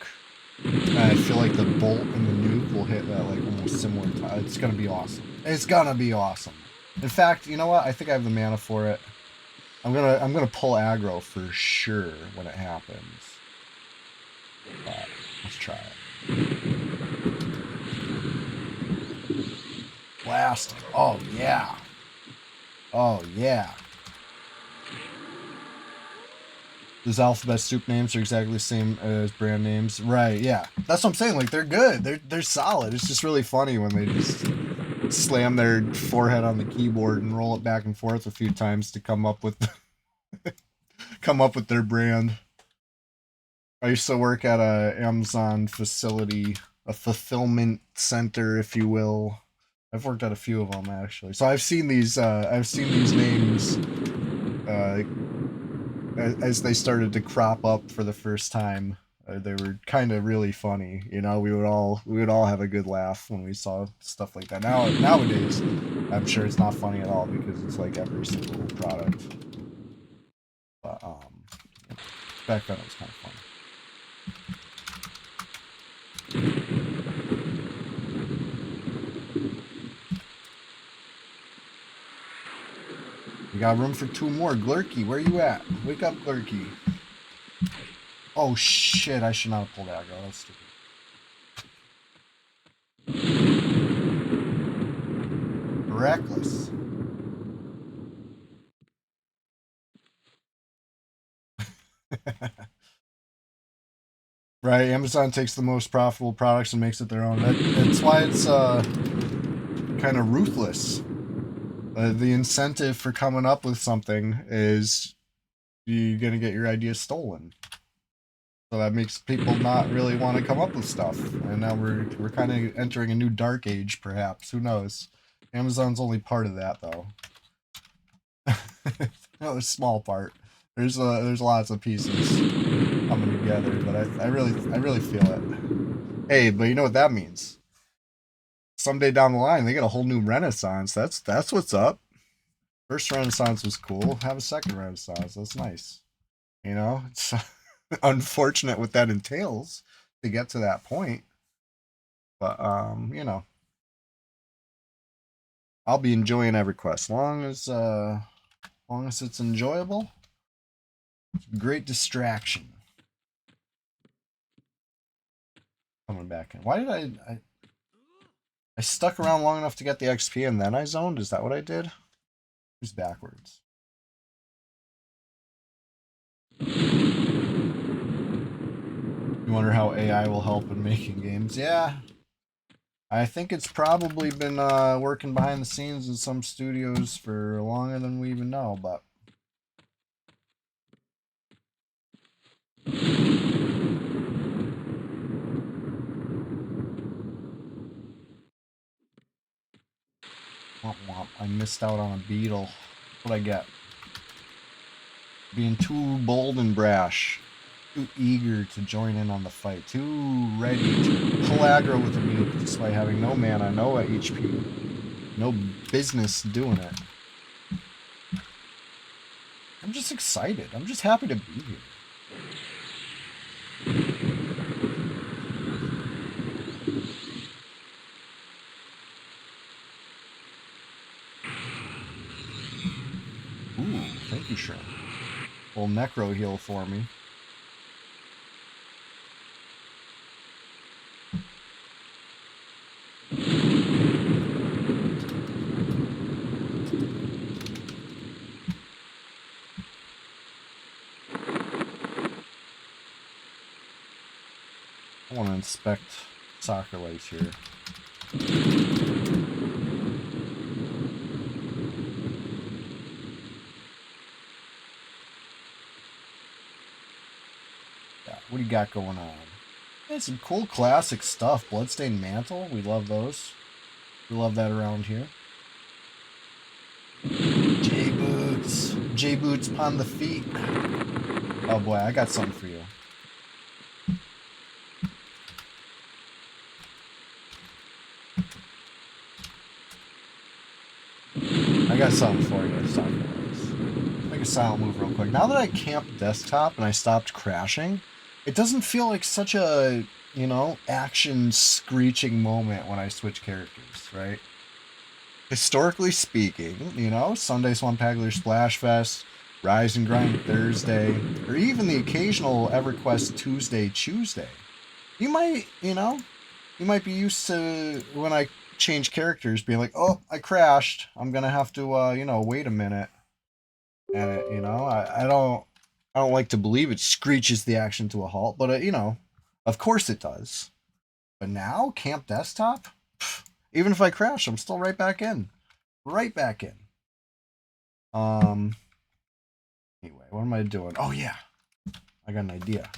And I feel like the bolt and the nuke will hit at like almost similar time. It's gonna be awesome. It's gonna be awesome. In fact, you know what? I think I have the mana for it. I'm gonna pull aggro for sure when it happens. But let's try it. Blast. Oh yeah. Oh yeah. Those alphabet soup names are exactly the same as brand names. Right, yeah. That's what I'm saying. Like, they're good. They're solid. It's just really funny when they just slam their forehead on the keyboard and roll it back and forth a few times to come up with their brand. I used to work at a Amazon facility, a fulfillment center, if you will. I've worked at a few of them actually. So I've seen these names as they started to crop up for the first time. They were kind of really funny, you know. We would all have a good laugh when we saw stuff like that. Nowadays, I'm sure it's not funny at all because it's like every single product. But back then it was kind of funny. We got room for 2 more. Glurky, where you at? Wake up, Glurky. Oh shit, I should not have pulled aggro. That's stupid. Reckless. Right, Amazon takes the most profitable products and makes it their own. That's why it's kind of ruthless. The incentive for coming up with something is you're gonna get your ideas stolen. So that makes people not really want to come up with stuff. And now we're kind of entering a new dark age, perhaps. Who knows? Amazon's only part of that, though. No, a small part. There's lots of pieces coming together, but I really feel it. Hey, but you know what that means? Someday down the line, they get a whole new renaissance. That's what's up. First renaissance was cool. Have a second renaissance. That's nice. You know, it's unfortunate what that entails to get to that point. But you know, I'll be enjoying every quest, long as it's enjoyable. Great distraction. Coming back in. Why did I stuck around long enough to get the XP and then I zoned? Is that what I did? Who's backwards? You wonder how AI will help in making games? Yeah. I think it's probably been working behind the scenes in some studios for longer than we even know, but womp womp. I missed out on a beetle. What'd I get? Being too bold and brash. Too eager to join in on the fight. Too ready to pull aggro with a nuke despite having no mana, no HP. No business doing it. I'm just excited. I'm just happy to be here. Thank you, Shrimp. Little necro heal for me. I want to inspect soccer legs here. Yeah, what do you got going on? Yeah, some cool classic stuff. Bloodstained Mantle, we love those. We love that around here. J-Boots. J-Boots upon the feet. Oh boy, I got something for you. I got something for you. Make a silent move real quick. Now that I camped desktop and I stopped crashing, it doesn't feel like such a, you know, action screeching moment when I switch characters, right? Historically speaking, you know, Sunday Swamptacular Splashfest, Rise and Grind Thursday, or even the occasional EverQuest Tuesday. You might, you know, you might be used to when I change characters being like, oh, I crashed. I'm gonna have to, you know, wait a minute. And it, you know, I don't like to believe it screeches the action to a halt, but you know, of course it does. But now, Camp Desktop, even if I crash, I'm still right back in, right back in. Anyway, what am I doing? Oh yeah, I got an idea.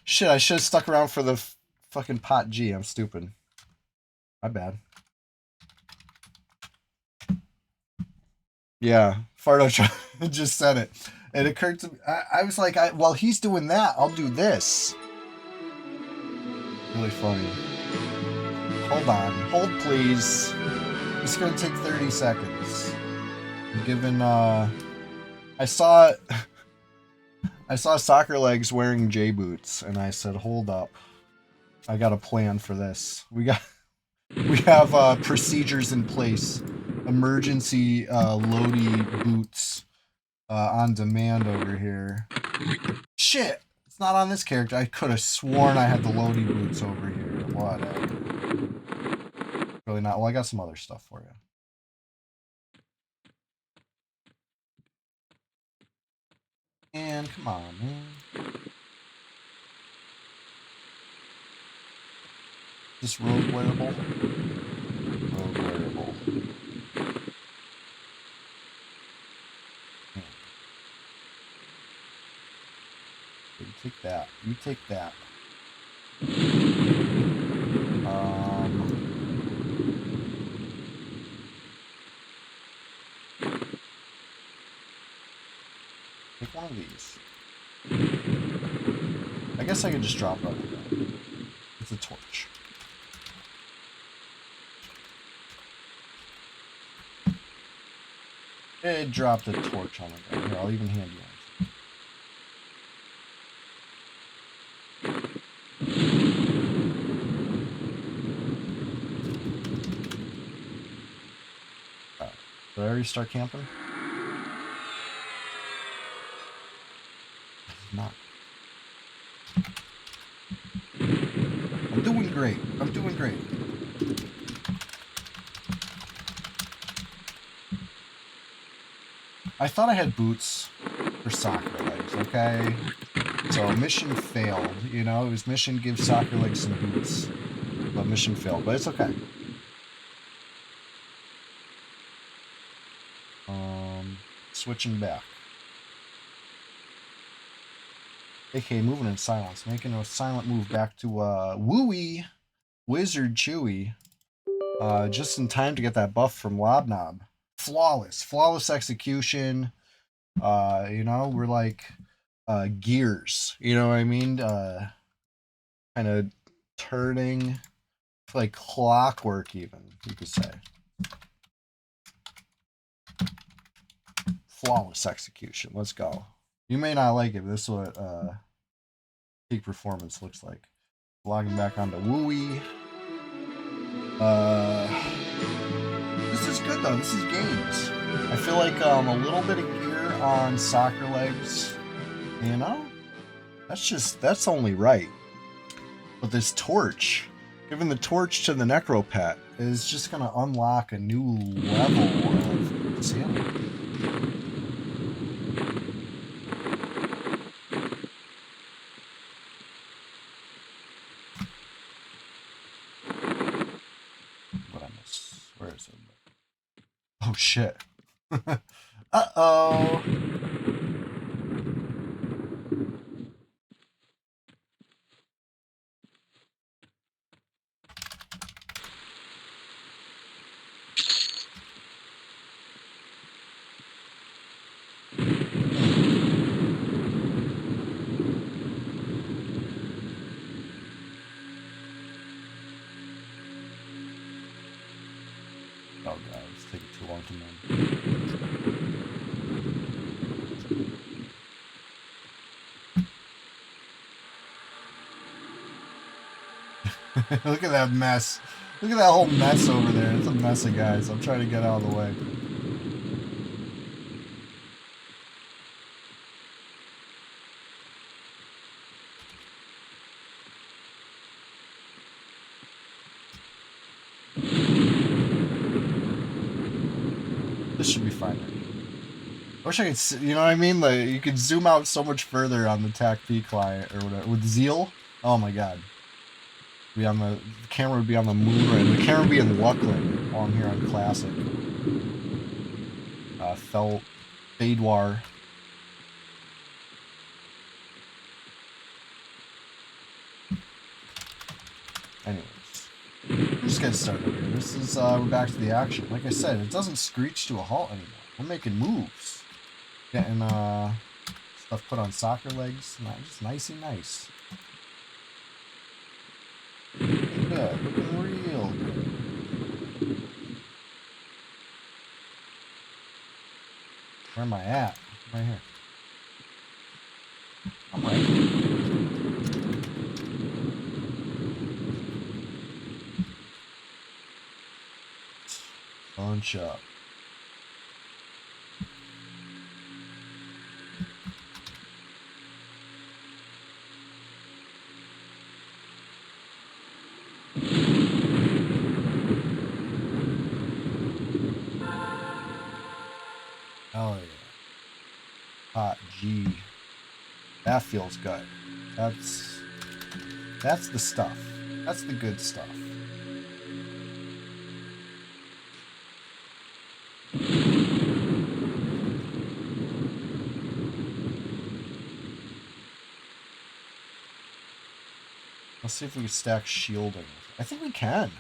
Shit, I should have stuck around for the fucking pot G. I'm stupid. My bad. Yeah, Fardo just said it. It occurred to me. I was like, while he's doing that, I'll do this. Really funny. Hold on. Hold, please. It's going to take 30 seconds. Given, I saw... I saw Soccer Legs wearing J boots, and I said, hold up. I got a plan for this. We have procedures in place. Emergency loady boots on demand over here. Shit! It's not on this character. I could have sworn I had the loady boots over here. Whatever. Really not. Well, I got some other stuff for you. And come on, man. Is this rogue wearable? Rogue wearable. You take that. You take that. Take one of these. I guess I could just drop it. It's a torch. It dropped a torch on the ground. Here, I'll even hand you one. Did I already start camping? Not. I'm doing great. I'm doing great. I thought I had boots for Soccer Legs, okay? So mission failed, you know? It was mission give Soccer Legs some boots. But mission failed, but it's okay. Switching back. AK moving in silence, making a silent move back to Wooey Wizard Chewy. Just in time to get that buff from Lobnob. Flawless execution. You know, we're like gears. You know what I mean? Kind of turning like clockwork, even you could say. Flawless execution. Let's go. You may not like it, but this is what peak performance looks like. Logging back onto Wooey. This is good though. This is games. I feel like a little bit of gear on soccer legs, you know, that's only right. But this torch, giving the torch to the Necropet, is just gonna unlock a new level of sailing. What I miss? Where is it? Oh shit. Uh-oh. Oh god, it's taking too long to mend. Look at that mess. Look at that whole mess over there. It's a mess of guys. I'm trying to get out of the way. This should be fine. I wish I could, you know what I mean? Like, you could zoom out so much further on the TAC-P client or whatever. With Zeal, oh my god. The camera would be on the moon right. The camera would be in Luckland while I'm here on Classic. Felt Fadeoir. Anyways, we're just getting started here. This is, we're back to the action. Like I said, it doesn't screech to a halt anymore. We're making moves. Getting, stuff put on soccer legs. Just nicey nice. Looking good. Looking real good. Where am I at? Right here. I'm right. Bunch up. Oh yeah. Hot G. That feels good. That's the stuff. That's the good stuff. Let's see if we can stack shielding. I think we can.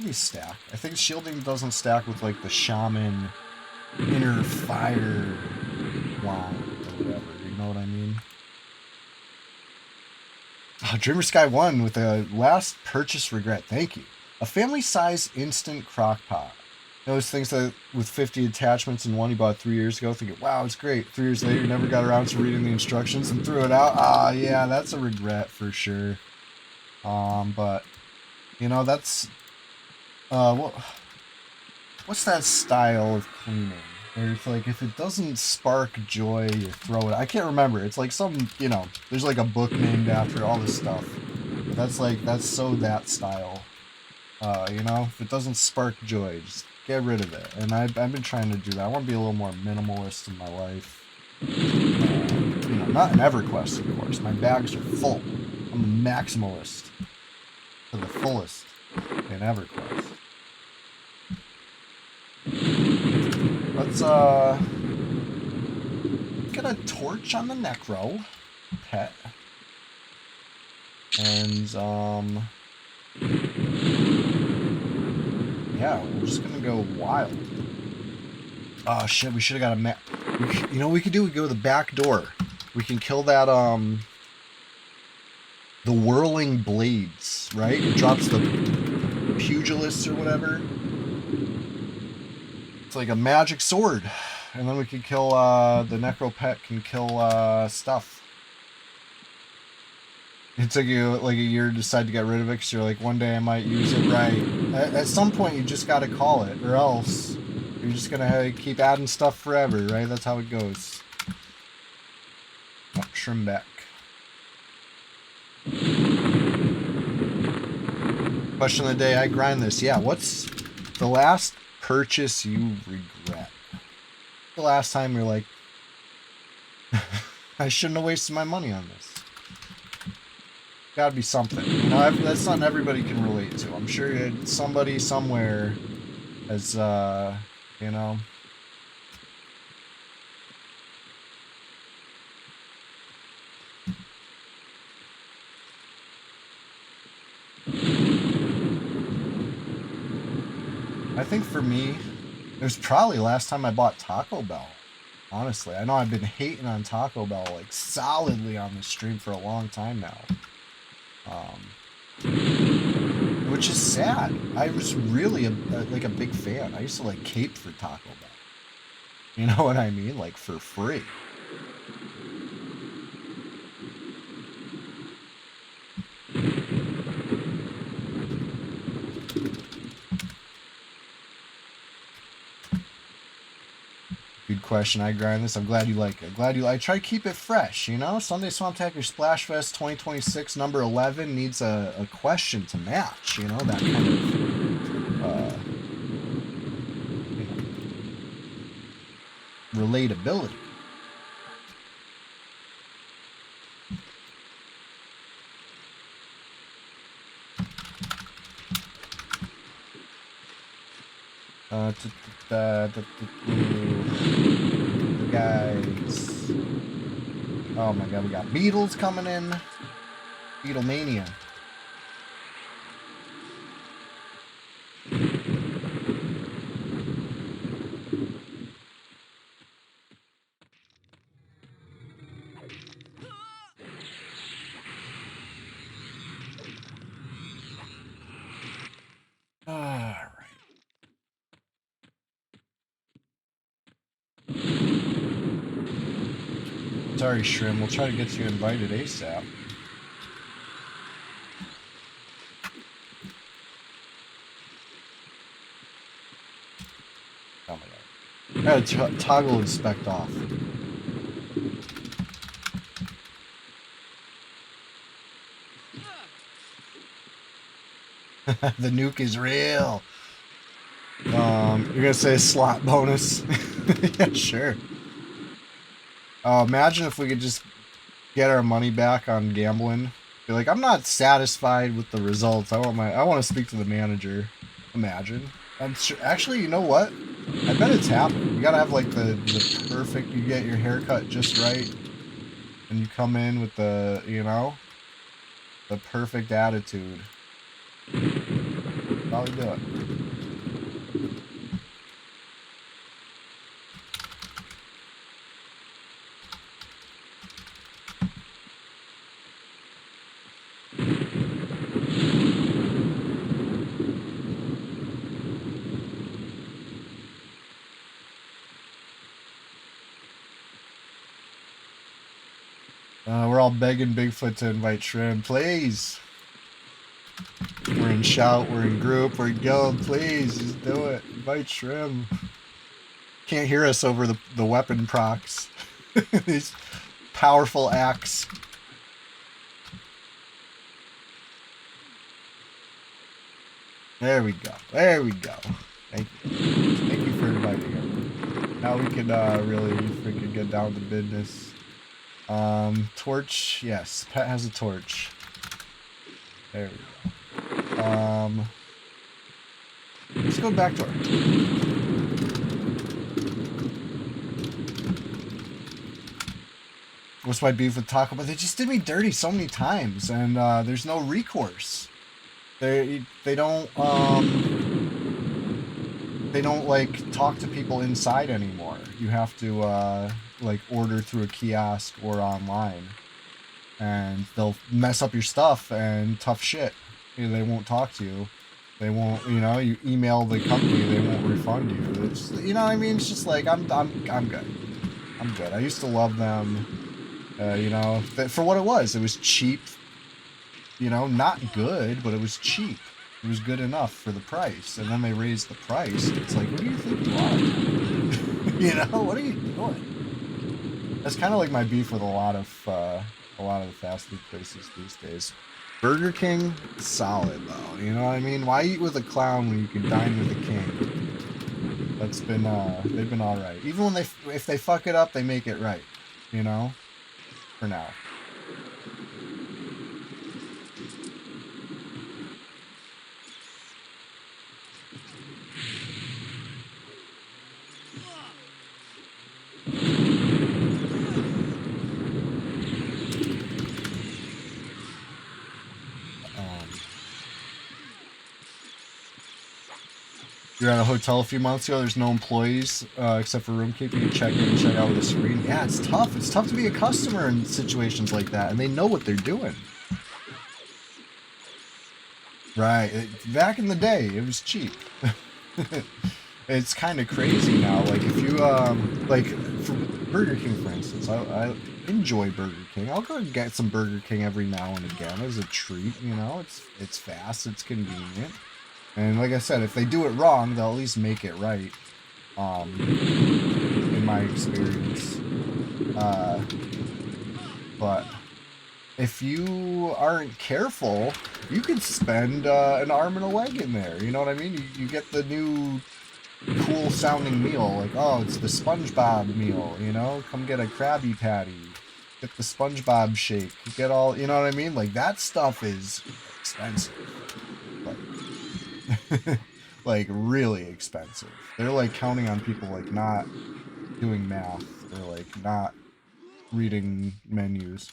We stack. I think shielding doesn't stack with like the shaman inner fire wand or whatever. You know what I mean? Oh, Dreamer Sky 1 with a last purchase regret. Thank you. A family size instant crock pot. Those things that with 50 attachments in one you bought 3 years ago, thinking, wow, it's great. 3 years later, you never got around to reading the instructions and threw it out. Ah, yeah, that's a regret for sure. But you know, that's what's that style of cleaning? Where it's like if it doesn't spark joy, you throw it. I can't remember. It's like some, you know, there's like a book named after all this stuff. But that's so that style. You know, if it doesn't spark joy, just get rid of it. And I've been trying to do that. I want to be a little more minimalist in my life. You know, not in EverQuest, of course. My bags are full. I'm a maximalist to the fullest in EverQuest. Let's get a torch on the Necro pet. And yeah, we're just gonna go wild. Oh shit, we should have got a map. You know what we could do? We could go to the back door. We can kill that the whirling blades, right? It drops the pugilists or whatever. It's like a magic sword. And then we can kill the Necro Pet can kill stuff. It took you like a year to decide to get rid of it because you're like, one day I might use it right. At some point, you just got to call it, or else you're just going to keep adding stuff forever, right? That's how it goes. Oh, trim back. Question of the day, I grind this. Yeah, what's the last purchase you regret? The last time you're like, I shouldn't have wasted my money on this. Gotta be something. You know, that's something everybody can relate to. I'm sure somebody somewhere has, you know. I think for me, it was probably last time I bought Taco Bell. Honestly, I know I've been hating on Taco Bell like solidly on the stream for a long time now. Which is sad. I was really like a big fan. I used to like cape for Taco Bell. You know what I mean? Like for free. Good question. I grind this. I'm glad you like it. I try to keep it fresh, you know? Sunday Swamptacular Splashfest 2026 number 11 needs a question to match, you know? That kind of you know, relatability. Guys. Oh my god, we got Beatles coming in. Beatlemania. Alright. Sorry, Shrim. We'll try to get you invited ASAP. Oh my god. I had to toggle inspect off. The nuke is real. You're gonna say slot bonus? Yeah, sure. Imagine if we could just get our money back on gambling. Be like, I'm not satisfied with the results. I want to speak to the manager. Imagine. I'm sure. Actually, you know what? I bet it's happening. You gotta have like the perfect. You get your haircut just right, and you come in with the the perfect attitude. Probably do it. We're all begging Bigfoot to invite Shrimp. Please. We're in shout, we're in group, we're in guild. Please, just do it. Invite Shrimp. Can't hear us over the weapon procs. These powerful acts. There we go. There we go. Thank you. Thank you for inviting him. Now we can really freaking get down to business. Torch. Yes, Pet has a torch. There we go. Let's go back to our... What's my beef with Taco Bell? They just did me dirty so many times, and there's no recourse. They don't like talk to people inside anymore. You have to like order through a kiosk or online, and they'll mess up your stuff and tough shit. You know, they won't talk to you. They won't, you know, you email the company, they won't refund you. It's, you know what I mean? It's just like I'm good. I'm good. I used to love them. You know, for what it was cheap You know, not good, but it was cheap. It was good enough for the price. And then they raised the price. It's like, who do you think you are? You know, what are you doing? That's kind of like my beef with a lot of the fast food places these days. Burger King, solid though. You know what I mean? Why eat with a clown when you can dine with a king? That's been they've been all right. Even when if they fuck it up, they make it right. You know, for now. You're at a hotel a few months ago. There's no employees except for room keeping. You check in and check out with a screen. Yeah, it's tough. It's tough to be a customer in situations like that, and they know what they're doing. Right. Back in the day, it was cheap. It's kind of crazy now. Like if you like for Burger King, for instance, I enjoy Burger King. I'll go and get some Burger King every now and again as a treat. You know, it's fast, it's convenient. And like I said, if they do it wrong, they'll at least make it right. In my experience. But if you aren't careful, you could spend an arm and a leg in there. You know what I mean? You get the new cool sounding meal, like, oh, it's the SpongeBob meal. You know, come get a Krabby Patty, get the SpongeBob shake, get all. You know what I mean? Like that stuff is expensive. Like, like really expensive. They're like counting on people like not doing math or like not reading menus.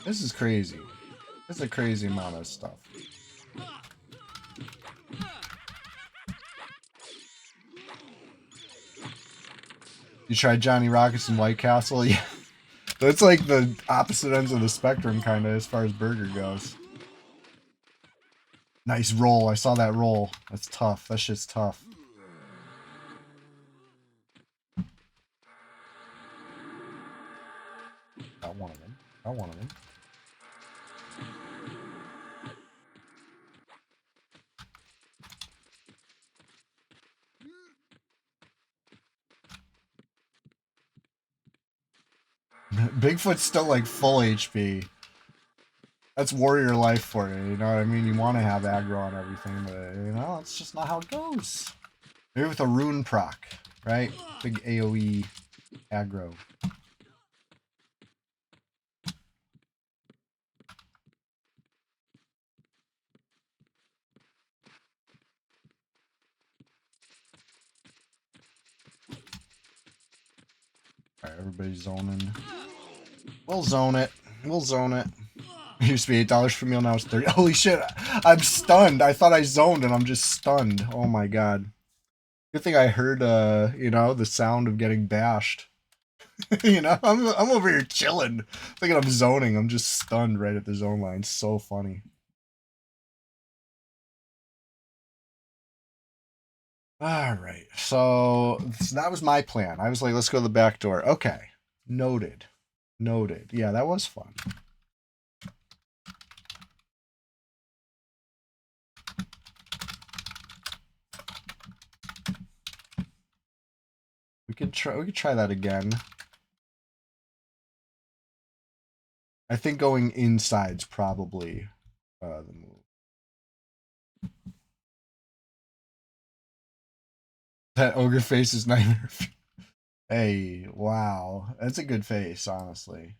This is crazy. It's a crazy amount of stuff. You tried Johnny Rockets and White Castle? Yeah. That's like the opposite ends of the spectrum, kind of, as far as burger goes. Nice roll. I saw that roll. That's tough. That shit's tough. Got one of them. Got one of them. Bigfoot's still like full HP. That's warrior life for you, you know what I mean? You want to have aggro on everything, but you know, it's just not how it goes. Maybe with a rune proc, right? Big AoE aggro. Alright, everybody's zoning. We'll zone it. We'll zone it. It used to be $8 for meal, now it's 30. Holy shit, I'm stunned. I thought I zoned and I'm just stunned. Oh my god. Good thing I heard, you know, the sound of getting bashed. You know, I'm over here chilling. Thinking I'm zoning. I'm just stunned right at the zone line. So funny. Alright, so that was my plan. I was like, let's go to the back door. Okay. Noted. Noted. Yeah, that was fun. We could try that again. I think going inside's probably the move. That ogre face is nightmare. Hey, wow. That's a good face, honestly.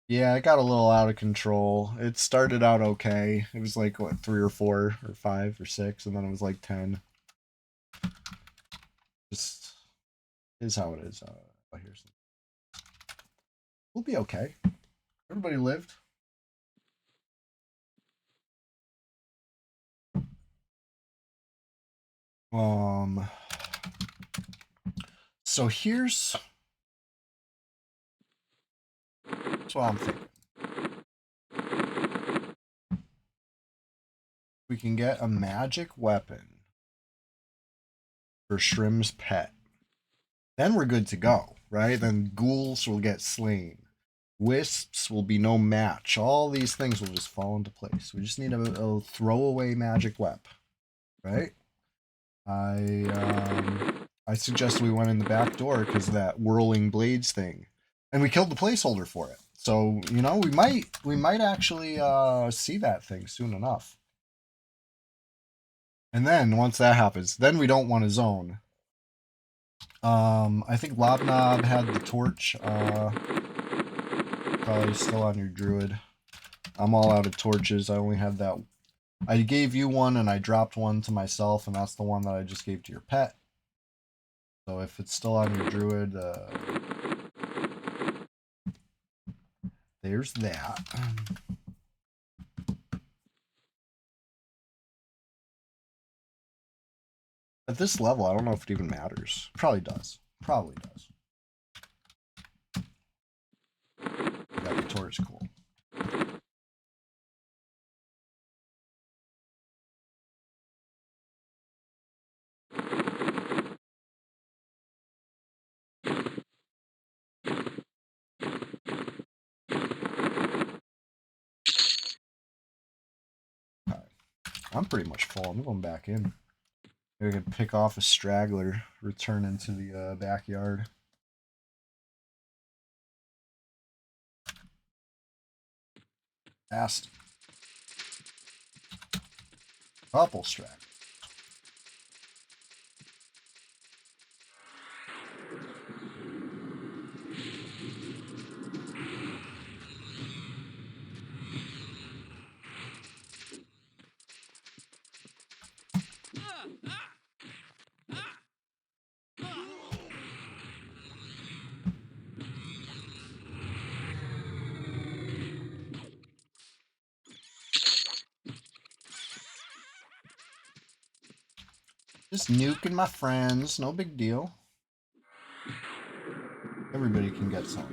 Yeah, it got a little out of control. It started out okay. It was like, what, 3 or 4 or 5 or 6, and then it was like 10. Just is how it is. Here's we'll be okay. Everybody lived. Um. So here's what I'm thinking. we can get a magic weapon for Shrim's pet. Then we're good to go, right? Then ghouls will get slain. Wisps will be no match. All these things will just fall into place. We just need a throwaway magic weapon, right? I suggest we went in the back door because of that whirling blades thing, and we killed the placeholder for it. So you know we might actually see that thing soon enough. And then once that happens, then we don't want to zone. I think Lobnob had the torch. Probably still on your druid. I'm all out of torches. I only have that. I gave you one and I dropped one to myself, and that's the one that I just gave to your pet. So if it's still on your druid, there's that. At this level, I don't know if it even matters. Probably does. Probably does. Got the torch, cool. Okay. I'm pretty much full. I'm going back in. Maybe I can pick off a straggler, return into the backyard. Fast. Couple stragglers. Just nuking my friends. No big deal. Everybody can get some.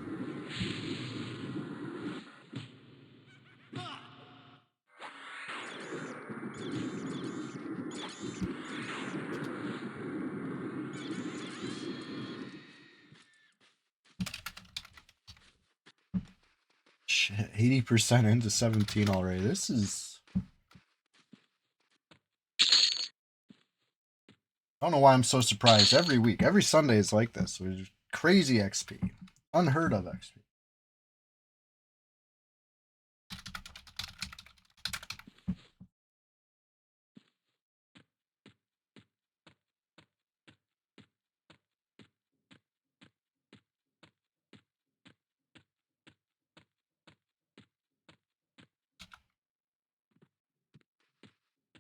Shit, 80% into 17 already. This is... I don't know why I'm so surprised. Every week, every Sunday is like this. With crazy XP. Unheard of XP.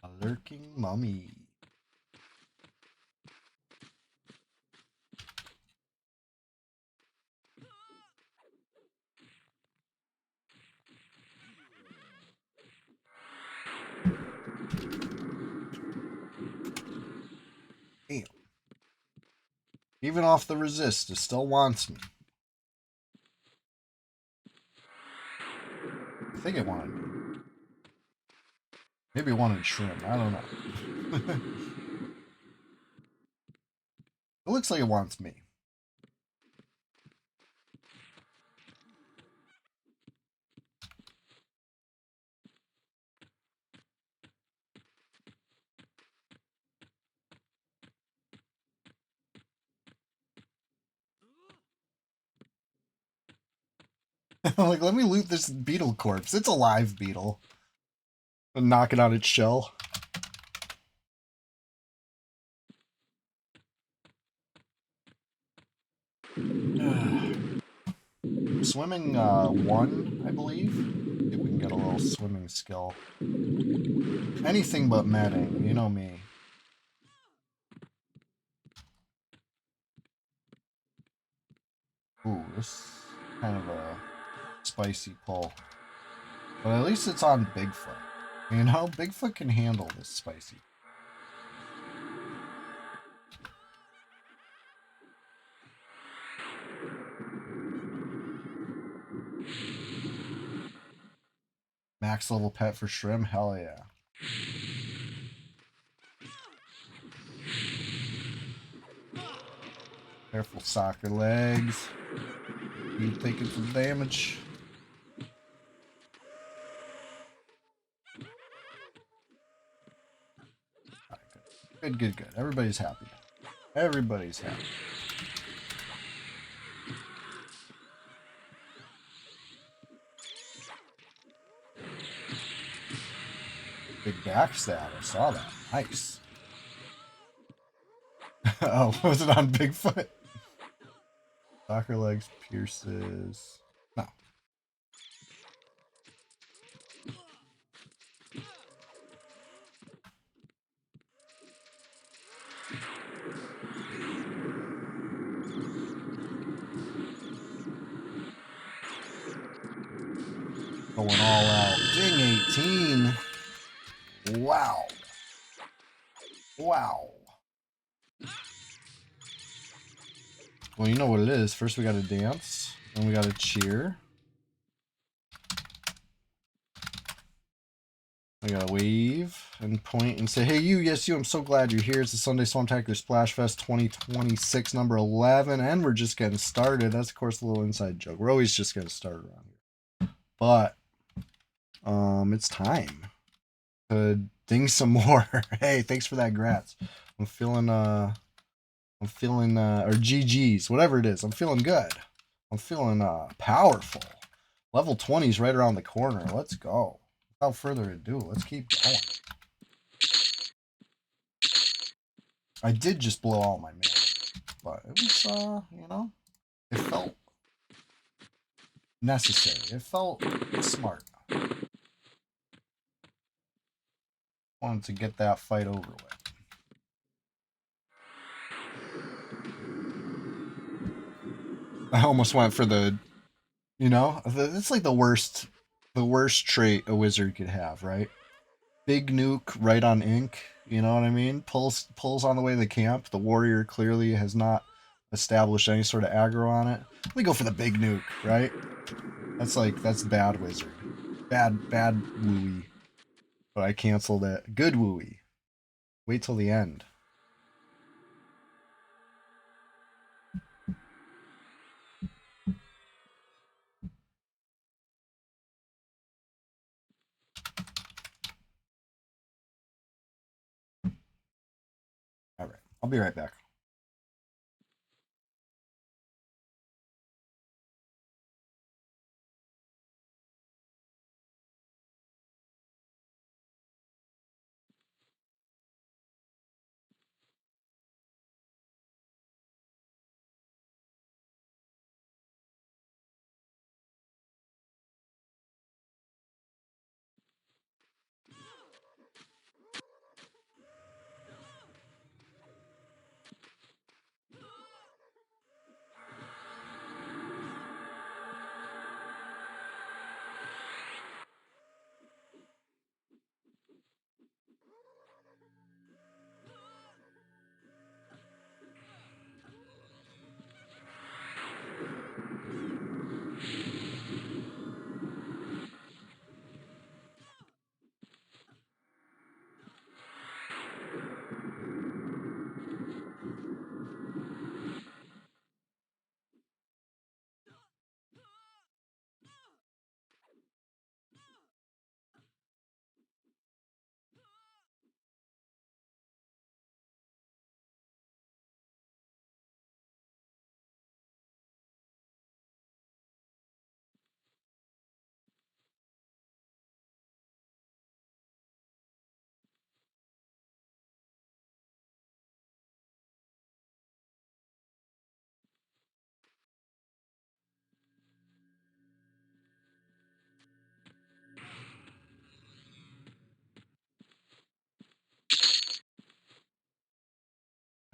A lurking mummy. Damn. Even off the resist, it still wants me. I think it wanted me. Maybe it wanted shrimp. I don't know. It looks like it wants me. Like, let me loot this beetle corpse. It's a live beetle. And knock it out its shell. Swimming 1, I believe. See if we can get a little swimming skill. Anything but medding, you know me. Ooh, this is kind of a spicy pull. But at least it's on Bigfoot. You know, Bigfoot can handle this spicy. Max level pet for shrimp? Hell yeah. Careful, soccer legs. You taking some damage. Right, good. Good. Everybody's happy now. Everybody's happy. Big backstab. I saw that. Nice. Oh, was it on Bigfoot? Soccer legs pierces. No. Going all out. Ding 18. Wow. Wow. Well, you know what it is. First we gotta dance. Then we gotta cheer. We gotta wave and point and say, hey, you, yes, you, I'm so glad you're here. It's the Sunday Swamptacular Splashfest 2026, number 11, and we're just getting started. That's, of course, a little inside joke. We're always just getting started around here. But, it's time to ding some more. Hey, thanks for that, grats. I'm feeling, or GG's, whatever it is. I'm feeling good. I'm feeling, powerful. Level 20 is right around the corner. Let's go. Without further ado, let's keep going. I did just blow all my mana, but it was, you know, it felt necessary. It felt smart. Wanted to get that fight over with. I almost went for the, you know, it's like the worst trait a wizard could have, right? Big nuke right on ink. You know what I mean? Pulls on the way to the camp. The warrior clearly has not established any sort of aggro on it. Let me go for the big nuke, right? That's bad wizard. Bad wooey. But I canceled it. Good wooey. Wait till the end. All right. I'll be right back.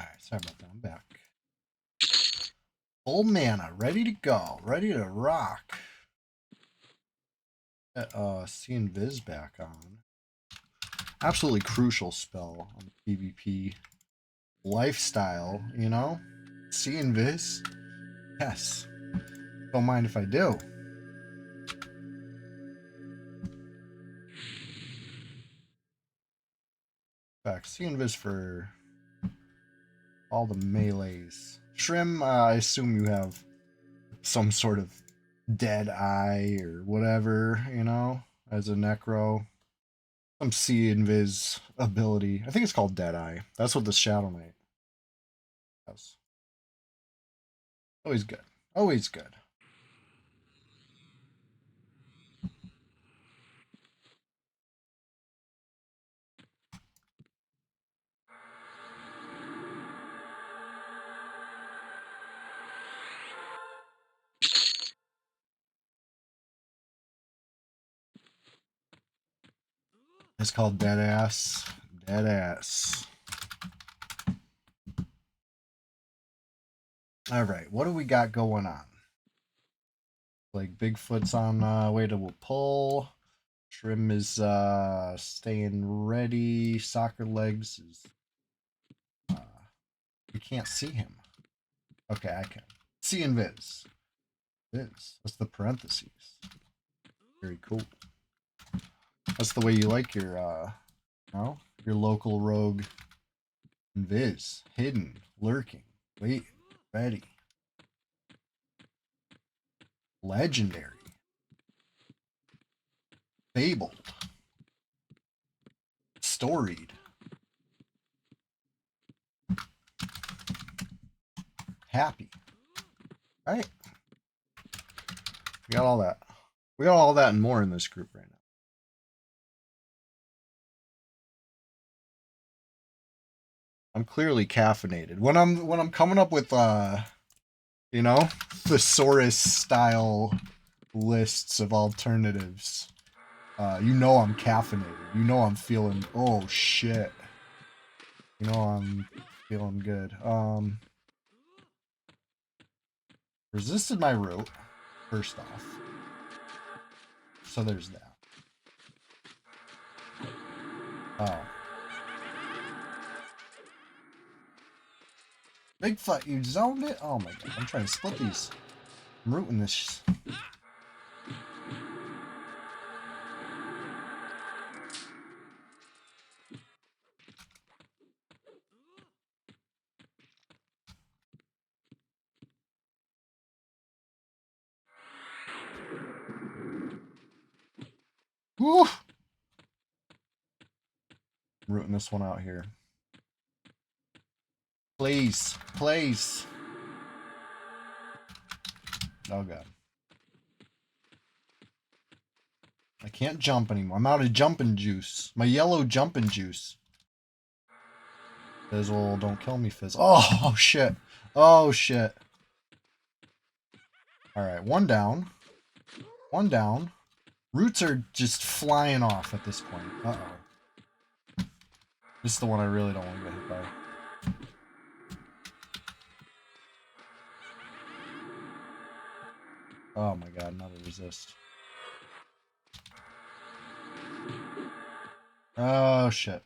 All right. Sorry about that. I'm back. Full mana, ready to go, ready to rock. Seeing Viz back on. Absolutely crucial spell on the PvP lifestyle, you know? Seeing Viz? Yes. Don't mind if I do. In fact, seeing Viz for All the melees. Shrim, I assume you have some sort of dead eye or whatever, you know, as a necro. Some see invis ability. I think it's called dead eye. That's what the Shadow Knight has. Always good. Always good. It's called dead ass. Dead ass. All right, what do we got going on? Like Bigfoot's on way to a pull. Trim is staying ready. Soccer legs is you can't see him. Okay, I can. See in Viz. Viz. That's the parentheses. Very cool. That's the way you like your no? Your local rogue Viz. Hidden, lurking, wait, ready. Legendary. Fabled. Storied. Happy. Right? We got all that. We got all that and more in this group right now. I'm clearly caffeinated. When I'm coming up with you know, thesaurus style lists of alternatives, you know I'm caffeinated. You know I'm feeling oh shit. You know I'm feeling good. Resisted my route, first off. So there's that. Oh. Bigfoot, you zoned it? Oh my god, I'm trying to split these. I'm rooting this. Woo! I'm rooting this one out here. Please, please. Oh god. I can't jump anymore. I'm out of jumping juice. My yellow jumping juice. Fizzle, don't kill me, Fizzle. Oh shit. Oh shit. Alright, one down. One down. Roots are just flying off at this point. Uh-oh. This is the one I really don't want to get hit by. Oh my god, another resist. Oh shit.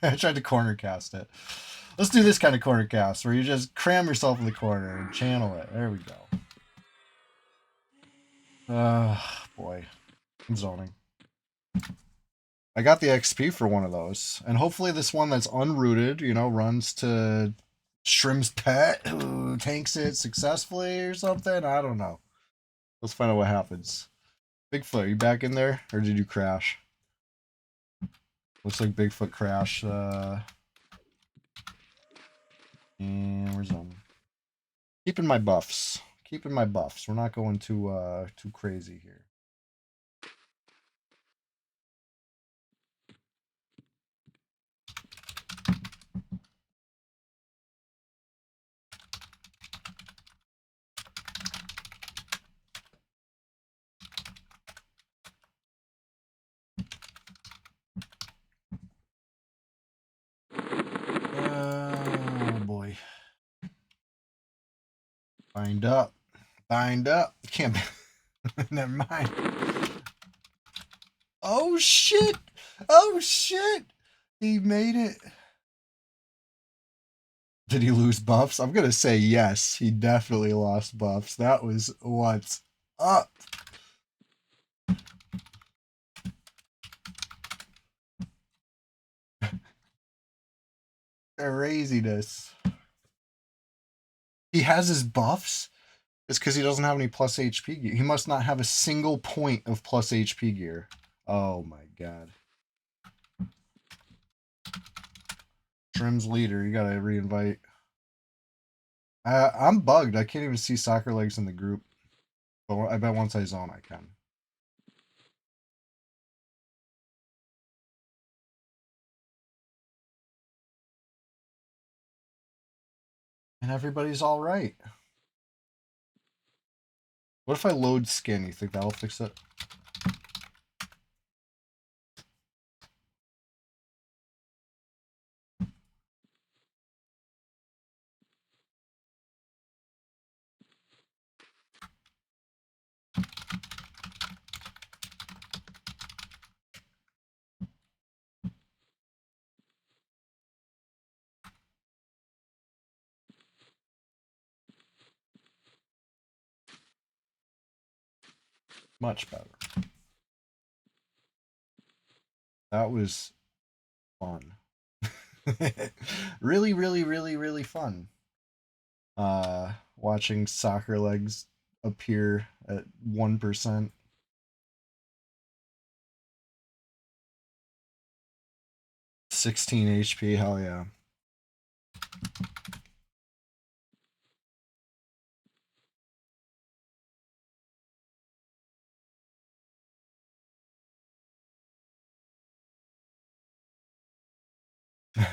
I tried to corner cast it. Let's do this kind of corner cast where you just cram yourself in the corner and channel it. There we go. Boy. I'm zoning. I got the XP for one of those. And hopefully this one that's unrooted, you know, runs to Shrim's pet who tanks it successfully or something. I don't know. Let's find out what happens. Bigfoot, you back in there? Or did you crash? Looks like Bigfoot crashed. And we're zoning. Keeping my buffs. Keeping my buffs. We're not going too crazy here. Oh boy. Bind up. Bind up. Can't be. Never mind. Oh shit! Oh shit! He made it. Did he lose buffs? I'm gonna say yes. He definitely lost buffs. That was what's up. Craziness. He has his buffs? It's because he doesn't have any plus HP gear. He must not have a single point of plus HP gear. Oh my god. Trim's leader, you gotta reinvite. I'm bugged. I can't even see soccer legs in the group. But I bet once I zone, I can. And everybody's all right. What if I load skin? You think that'll fix it? Much better. That was fun. Really, really, really, really fun. Watching soccer legs appear at 1%. 16 HP, hell yeah.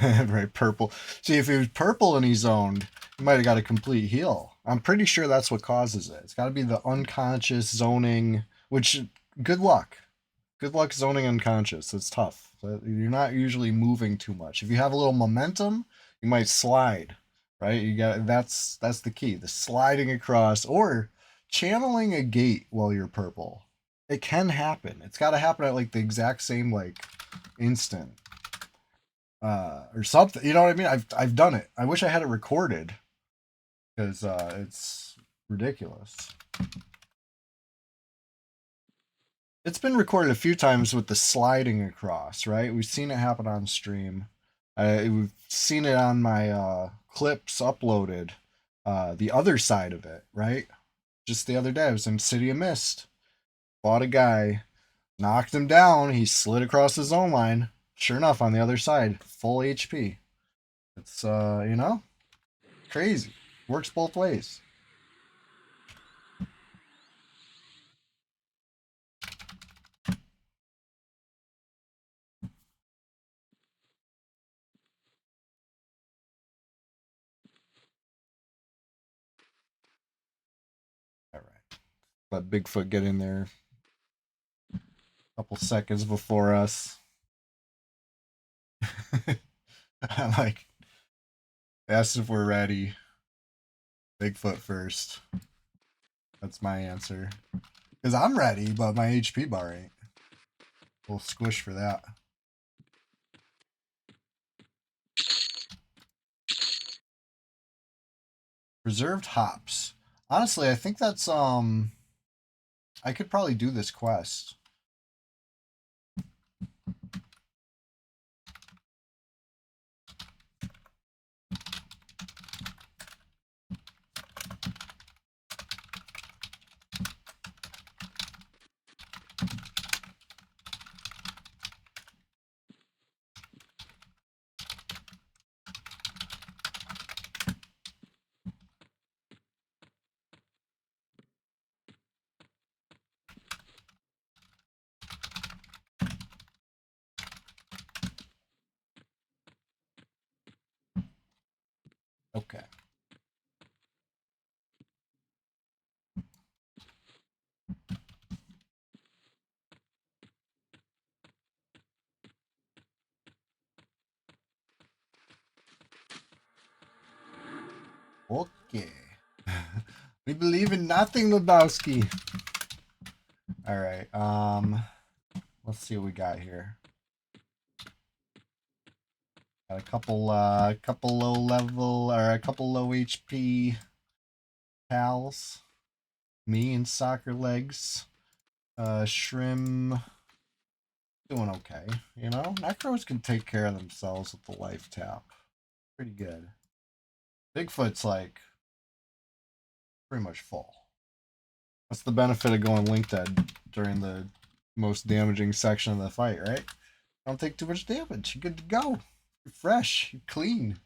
Right, purple. See, if he was purple and he zoned, he might have got a complete heal. I'm pretty sure that's what causes it. It's got to be the unconscious zoning, which, good luck. Good luck zoning unconscious. It's tough. You're not usually moving too much. If you have a little momentum, you might slide, right? You got that's the key. The sliding across or channeling a gate while you're purple. It can happen. It's got to happen at like the exact same like instant. Or something. You know what I mean? I've done it. I wish I had it recorded because it's ridiculous. It's been recorded a few times with the sliding across, right? We've seen it happen on stream. We've seen it on my clips uploaded. The other side of it, right? Just the other day, I was in City of Mist. Fought a guy, knocked him down. He slid across his zone line. Sure enough, on the other side, full HP. It's you know, crazy. Works both ways. All right. Let Bigfoot get in there a couple seconds before us. I like asked if we're ready. Bigfoot first. That's my answer. Because I'm ready, but my HP bar ain't. A little squish for that. Preserved hops. Honestly, I think that's I could probably do this quest. Okay. Okay. We believe in nothing, Lebowski. All right. Let's see what we got here. Got a couple low level or a couple low HP pals. Me and soccer legs. Shrim doing okay. You know, Necros can take care of themselves with the life tap. Pretty good. Bigfoot's like pretty much full. That's the benefit of going link dead during the most damaging section of the fight, right? Don't take too much damage. You're good to go. You're fresh. You're clean.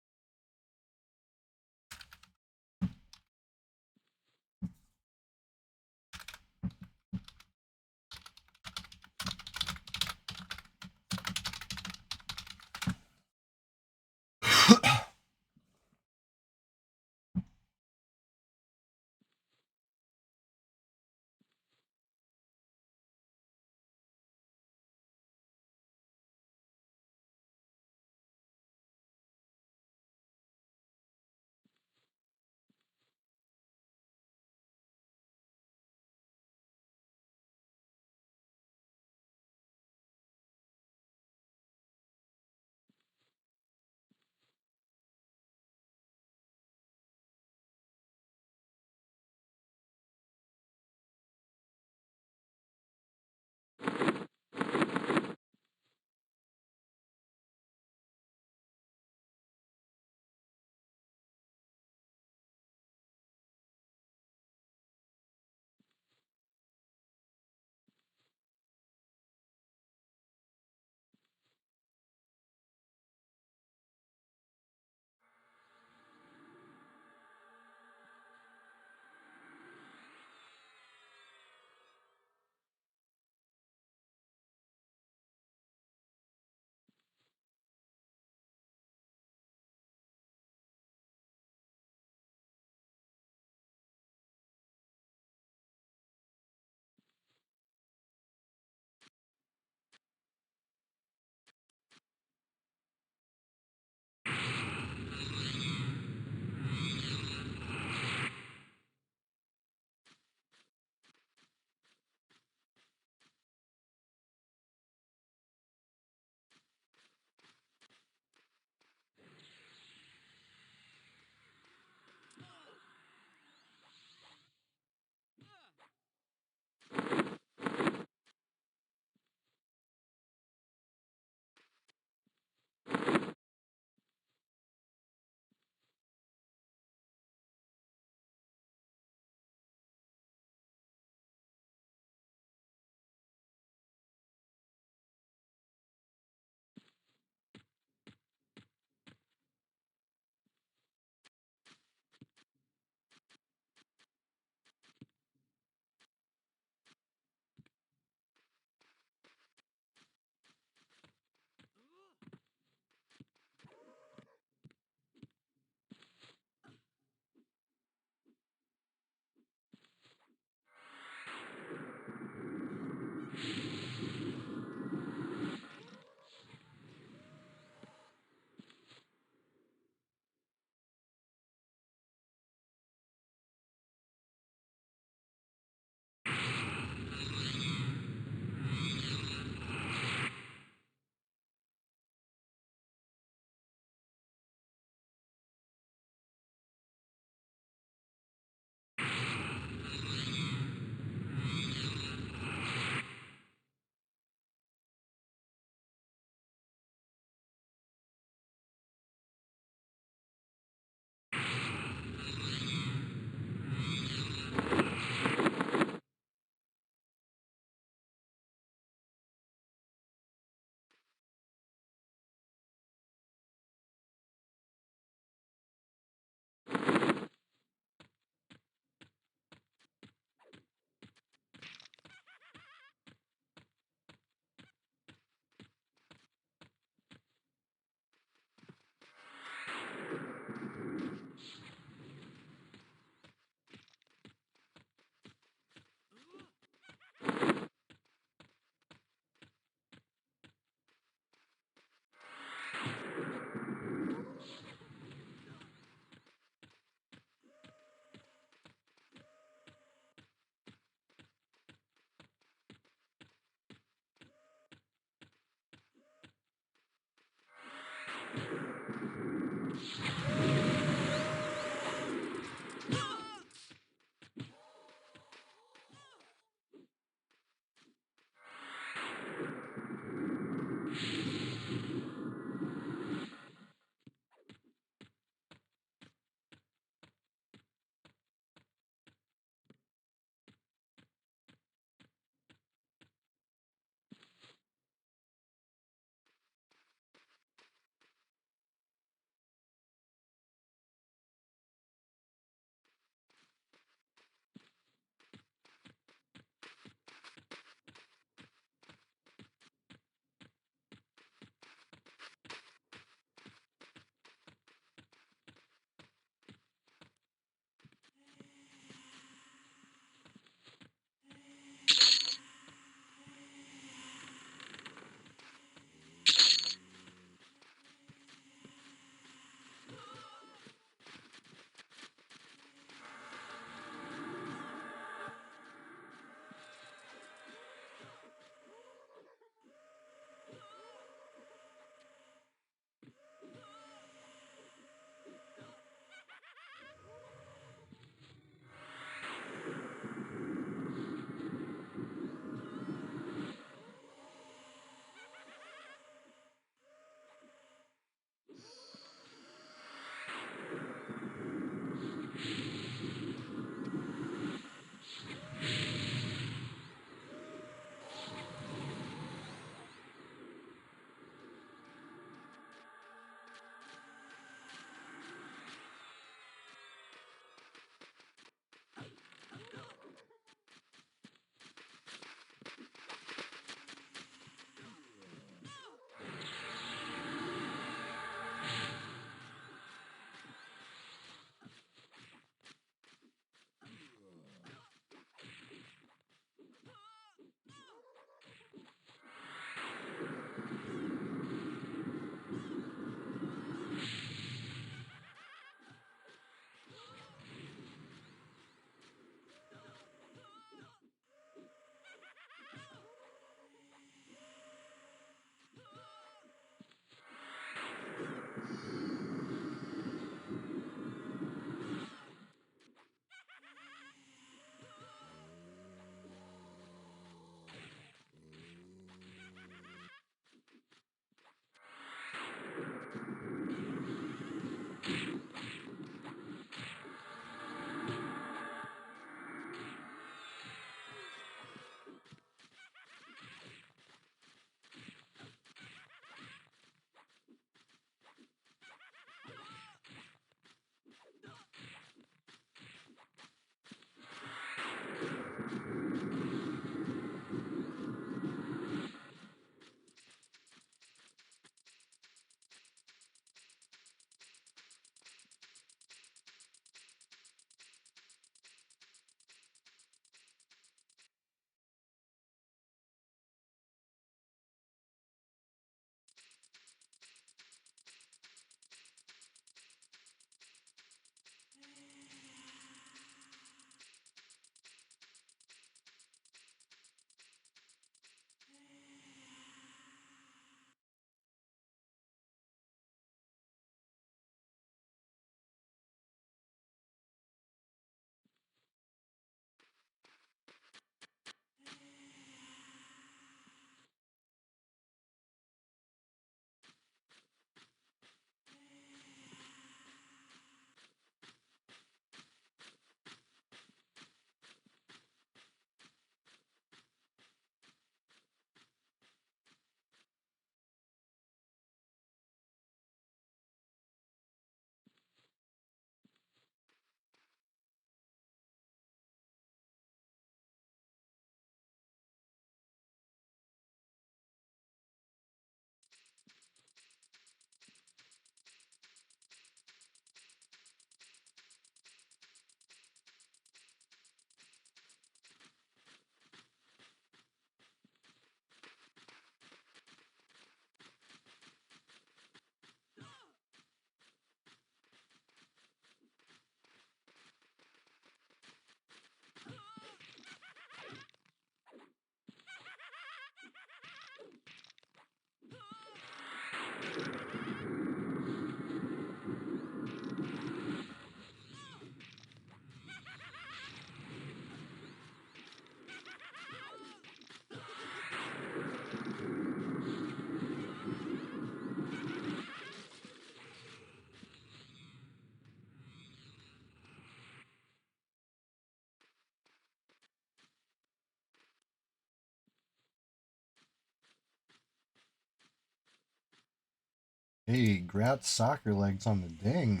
Hey, Gratz soccer legs on the ding.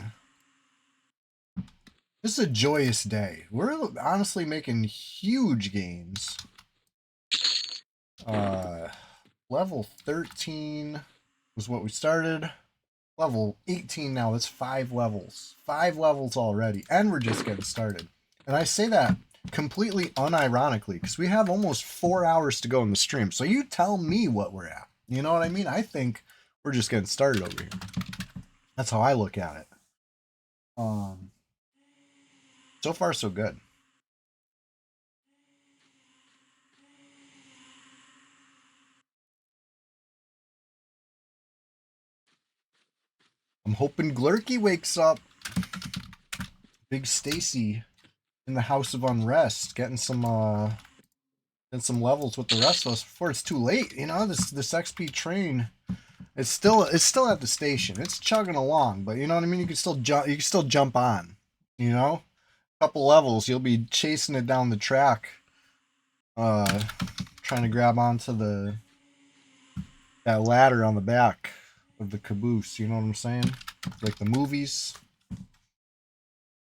This is a joyous day. We're honestly making huge gains. Level 13 was what we started. Level 18 now. That's 5 levels. 5 levels already. And we're just getting started. And I say that completely unironically because we have almost 4 hours to go in the stream. So you tell me what we're at. You know what I mean? I think we're just getting started over here. That's how I look at it. So far, so good. I'm hoping Glurky wakes up. Big Stacy in the House of Unrest, getting some levels with the rest of us before it's too late. You know, this XP train, it's still at the station. It's chugging along, but you know what I mean. You can still jump on. You know, a couple levels, you'll be chasing it down the track, trying to grab onto that ladder on the back of the caboose. You know what I'm saying? Like the movies.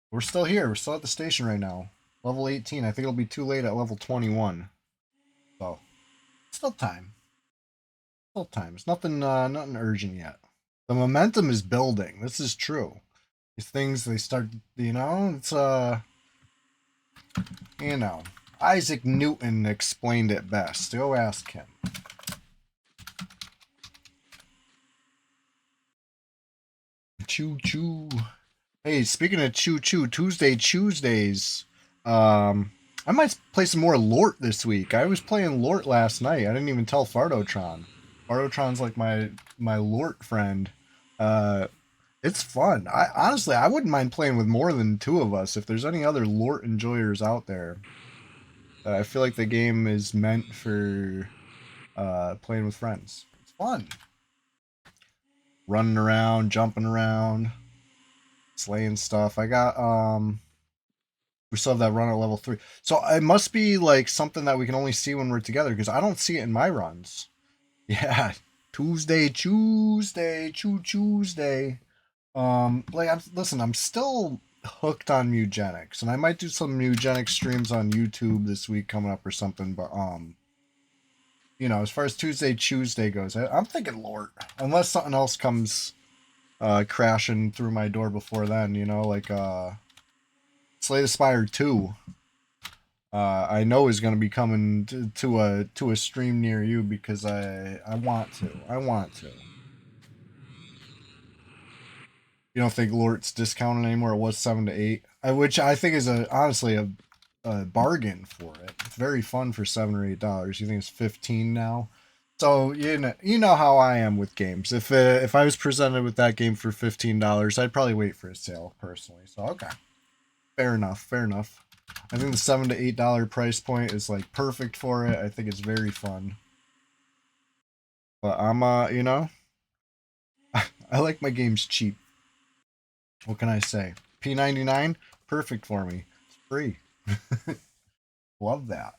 We're still here. We're still at the station right now. Level 18. I think it'll be too late at level 21. So, still time. Still time. It's nothing urgent yet. The momentum is building. This is true. These things, they start, you know, it's, you know, Isaac Newton explained it best. Go ask him. Choo choo. Hey, speaking of choo choo, Tuesdays. I might play some more Lort this week. I was playing Lort last night. I didn't even tell Fardotron. Fardotron's like my Lort friend. It's fun. I wouldn't mind playing with more than 2 of us. If there's any other Lort enjoyers out there, I feel like the game is meant for playing with friends. It's fun. Running around, jumping around, slaying stuff. I got we still have that run at level 3. So it must be like something that we can only see when we're together because I don't see it in my runs. Yeah. Tuesday. Listen, I'm still hooked on Mugenics, and I might do some Mugenics streams on YouTube this week coming up or something, but you know, as far as Tuesday goes, I'm thinking Lord. Unless something else comes crashing through my door before then, you know, like Slay the Spire 2. I know is going to be coming to a stream near you because I want to. You don't think Lort's discounted anymore? It was 7 to 8, which I think is honestly a bargain for it. It's very fun for $7 or $8. You think it's 15 now? So you know how I am with games. If I was presented with that game for $15, I'd probably wait for a sale personally. So okay, fair enough. I think the $7 to $8 price point is like perfect for it. I think it's very fun. But I'm you know, I like my games cheap. What can I say? P99, perfect for me. It's free. Love that.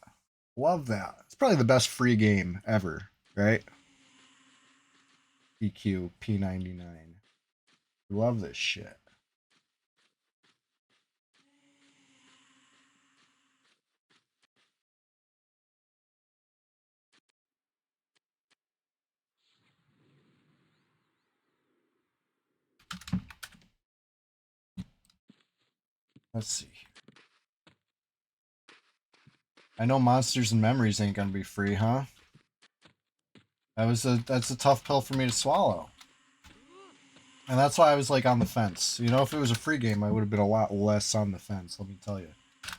It's probably the best free game ever, right? PQ P99. Love this shit. Let's see. I know Monsters and Memories ain't gonna be free, huh? That's a tough pill for me to swallow. And that's why I was like on the fence. You know, if it was a free game, I would have been a lot less on the fence, let me tell you.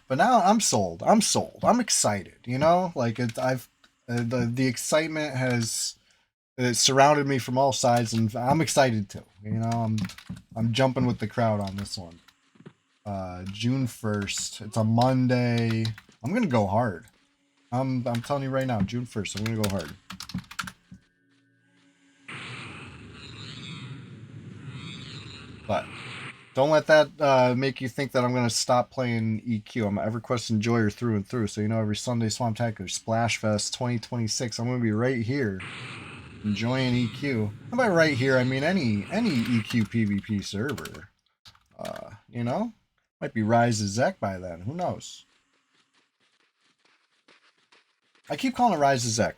But now I'm sold. I'm excited, you know? Like the excitement has it surrounded me from all sides and I'm excited too. You know, I'm jumping with the crowd on this one. June 1st. It's a Monday. I'm gonna go hard. I'm telling you right now, June 1st, I'm gonna go hard. But don't let that make you think that I'm gonna stop playing EQ. I'm an EverQuest enjoyer through and through. So you know, every Sunday Swamptacular Splashfest 2026, I'm gonna be right here Enjoying EQ. And by right here, I mean any EQ PvP server. You know? Might be Rise of Zek by then. Who knows? I keep calling it Rise of Zek.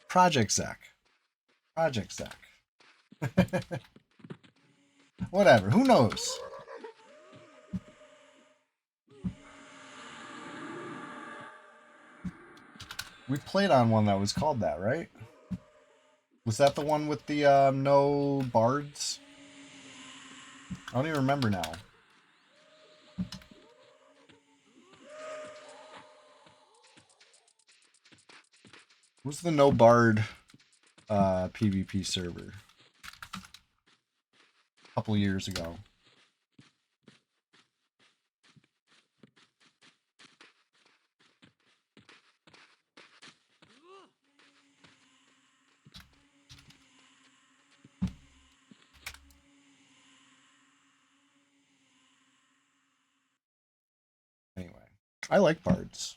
Project Zek. Project Zek. Whatever. Who knows? We played on one that was called that, right? Was that the one with the no bards? I don't even remember now. What's the no bard PvP server? A couple years ago. Anyway, I like bards.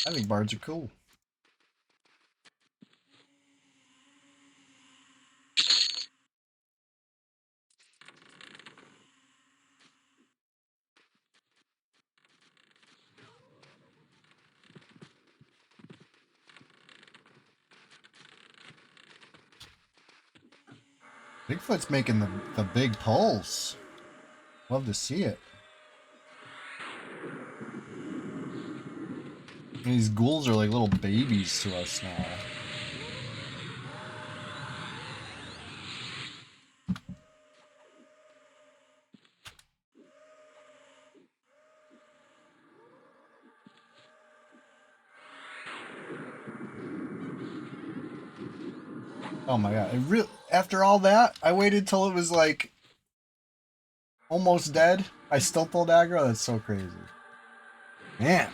I think bards are cool. Bigfoot's making the big pulls. Love to see it. And these ghouls are like little babies to us now. Oh my god. After all that, I waited till it was like almost dead. I still pulled aggro? That's so crazy. Man,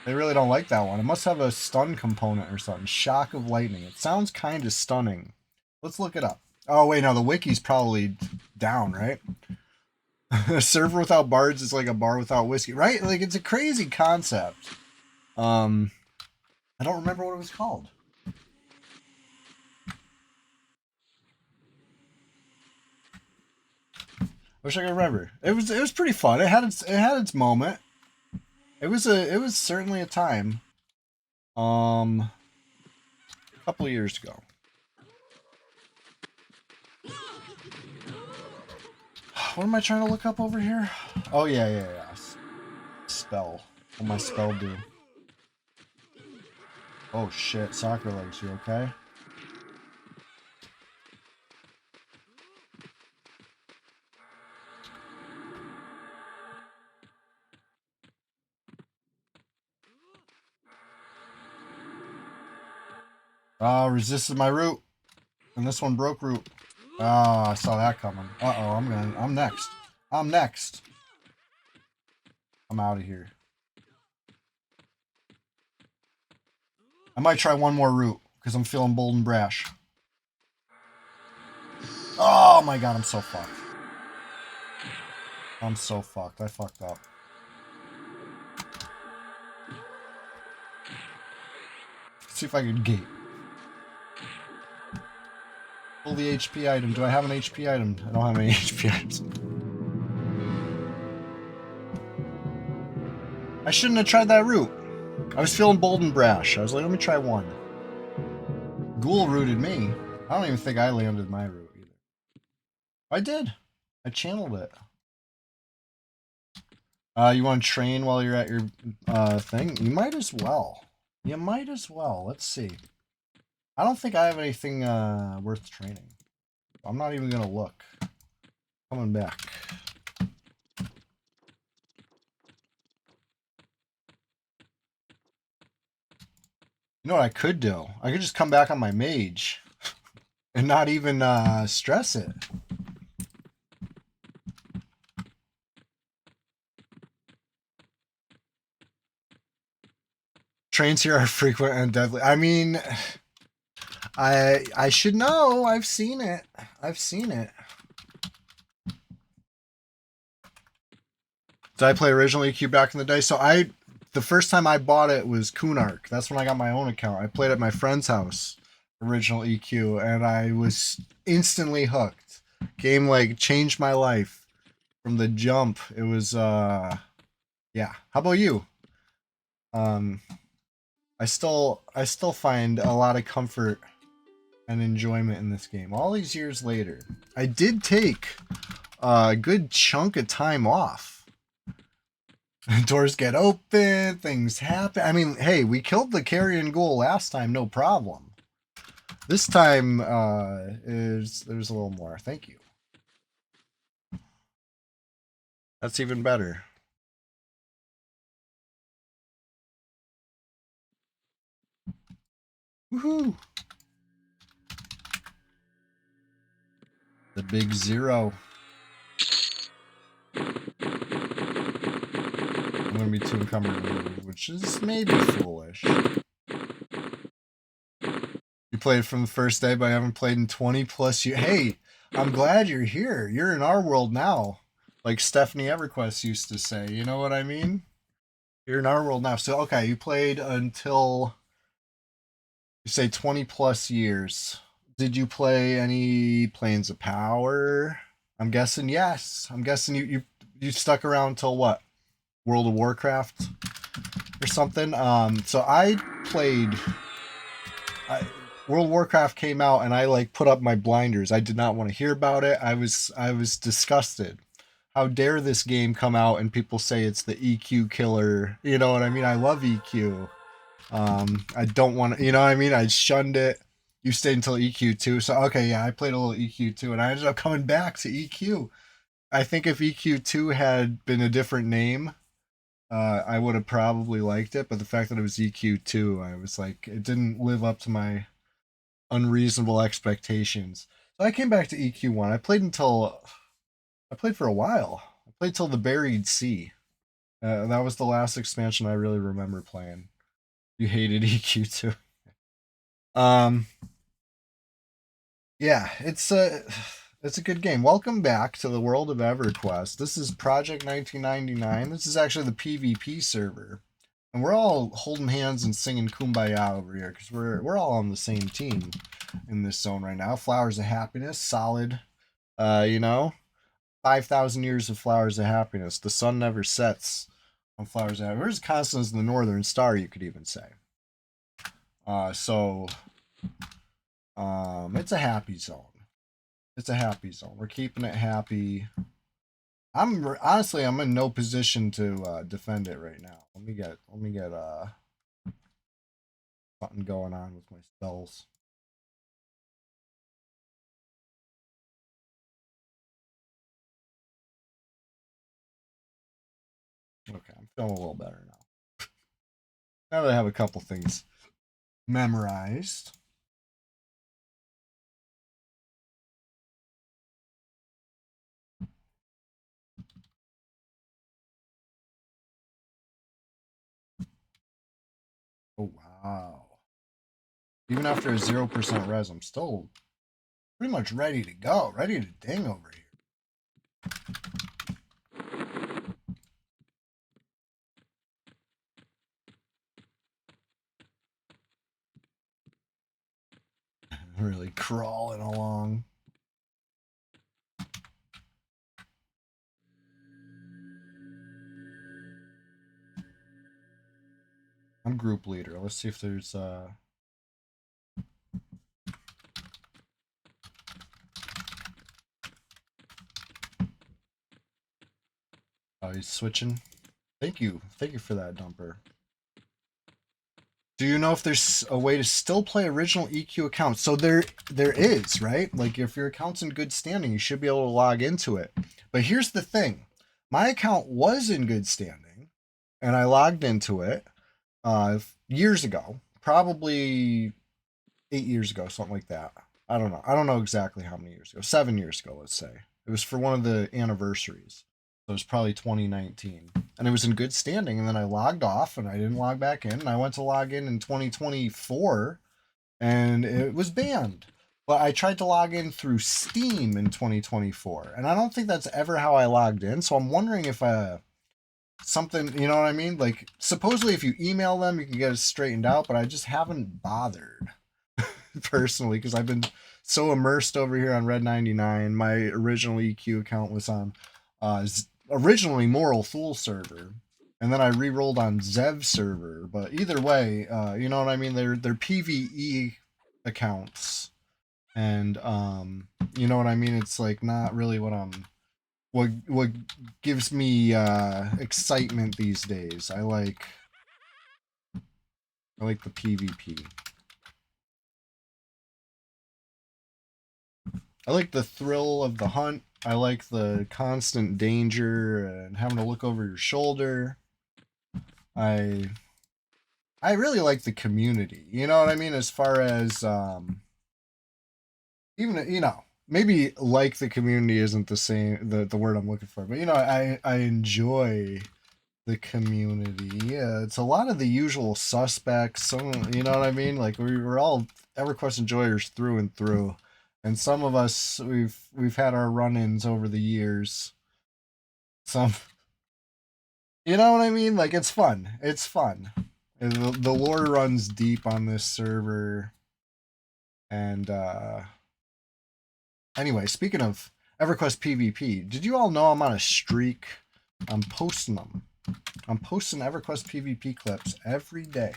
they really don't like that one. It must have a stun component or something. Shock of lightning. It sounds kind of stunning. Let's look it up. Oh wait, no, the wiki's probably down, right? A server without bards is like a bar without whiskey, right? Like it's a crazy concept. I don't remember what it was called. Wish I could remember. It was pretty fun. It had its moment. It was certainly a time. A couple of years ago. What am I trying to look up over here? Oh yeah. Spell. What my spell do? Oh shit, soccer legs, you okay? Resisted my root. And this one broke root. I saw that coming. I'm next. I'm next. I'm out of here. I might try one more route, because I'm feeling bold and brash. Oh my god, I'm so fucked. I'm so fucked. I fucked up. Let's see if I can gate. Pull the HP item. Do I have an HP item? I don't have any HP items. I shouldn't have tried that route. I was feeling bold and brash. I was like, let me try one. Ghoul rooted me. I don't even think I landed my route either. I did. I channeled it. You want to train while you're at your thing? You might as well. You might as well. Let's see. I don't think I have anything worth training. I'm not even going to look. Coming back. You know what I could do? I could just come back on my mage and not even stress it. Trains here are frequent and deadly. I mean, I should know. I've seen it. I've seen it. Did I play original EQ back in the day? So the first time I bought it was Kunark. That's when I got my own account. I played at my friend's house. original EQ, and I was instantly hooked. Game like changed my life from the jump. It was yeah. How about you? Um, I still find a lot of comfort and enjoyment in this game all these years later. I did take a good chunk of time off. Doors get open, things happen. I mean, hey, we killed the carrion ghoul last time, no problem. This time, there's a little more. Thank you. That's even better. Woohoo! The big zero. I'm gonna be too encumbered, which is maybe foolish. You played from the first day, but I haven't played in 20 plus years. Hey, I'm glad you're here. You're in our world now. Like Stephanie EverQuest used to say. You know what I mean? You're in our world now. So, okay, you played until, you say 20 plus years. Did you play any Planes of Power? I'm guessing yes. I'm guessing you stuck around till what? World of Warcraft or something. So I played. I, World of Warcraft came out, and I like put up my blinders. I did not want to hear about it. I was disgusted. How dare this game come out and people say it's the EQ killer? You know what I mean? I love EQ. I don't want to. You know what I mean? I shunned it. You stayed until EQ2, so okay, yeah, I played a little EQ2, and I ended up coming back to EQ. I think if EQ2 had been a different name, I would have probably liked it. But the fact that it was EQ2, I was like, it didn't live up to my unreasonable expectations. So I came back to EQ1. I played for a while. I played till the Buried Sea. That was the last expansion I really remember playing. You hated EQ2. Um, yeah, it's a good game. Welcome back to the world of EverQuest. This is Project 1999. This is actually the PvP server, and we're all holding hands and singing "Kumbaya" over here because we're all on the same team in this zone right now. Flowers of Happiness, solid. You know, 5,000 years of Flowers of Happiness. The sun never sets on Flowers of Happiness. There's constants in the Northern Star, you could even say. So it's a happy zone. It's a happy zone. We're keeping it happy. I'm in no position to defend it right now. Let me get something going on with my spells. Okay, I'm feeling a little better now. Now that I have a couple things memorized. Oh wow. Even after a 0% res, I'm still pretty much ready to go. Ready to ding over here. Really crawling along. I'm group leader. Let's see if there's oh, he's switching. Thank you. Thank you for that, Dumper. Do you know if there's a way to still play original EQ accounts? So there is, right? Like if your account's in good standing, you should be able to log into it. But here's the thing. My account was in good standing and I logged into it years ago, probably 8 years ago, something like that. I don't know. I don't know exactly how many years ago. 7 years ago, let's say. It was for one of the anniversaries. So it was probably 2019. And it was in good standing. And then I logged off and I didn't log back in. And I went to log in 2024 and it was banned. But I tried to log in through Steam in 2024. And I don't think that's ever how I logged in. So I'm wondering if something, you know what I mean? Like, supposedly if you email them, you can get it straightened out. But I just haven't bothered. personally, because I've been so immersed over here on Red 99. My original EQ account was on originally Moral Fool server, and then I re-rolled on Zev server. But either way, you know what I mean. They're PVE accounts, and you know what I mean. It's like not really what gives me excitement these days. I like the PvP. I like the thrill of the hunt. I like the constant danger and having to look over your shoulder. I I really like the community. You know what I mean? As far as even maybe like the community isn't the word I'm looking for, but I enjoy the community. Yeah, it's a lot of the usual suspects. Some, you know what I mean? Like we're all EverQuest enjoyers through and through, and some of us we've had our run-ins over the years. Some, you know what I mean? Like it's fun. It's fun. And the lore runs deep on this server, and anyway, speaking of EverQuest PvP, did you all know I'm on a streak? I'm posting them. I'm posting EverQuest PvP clips every day.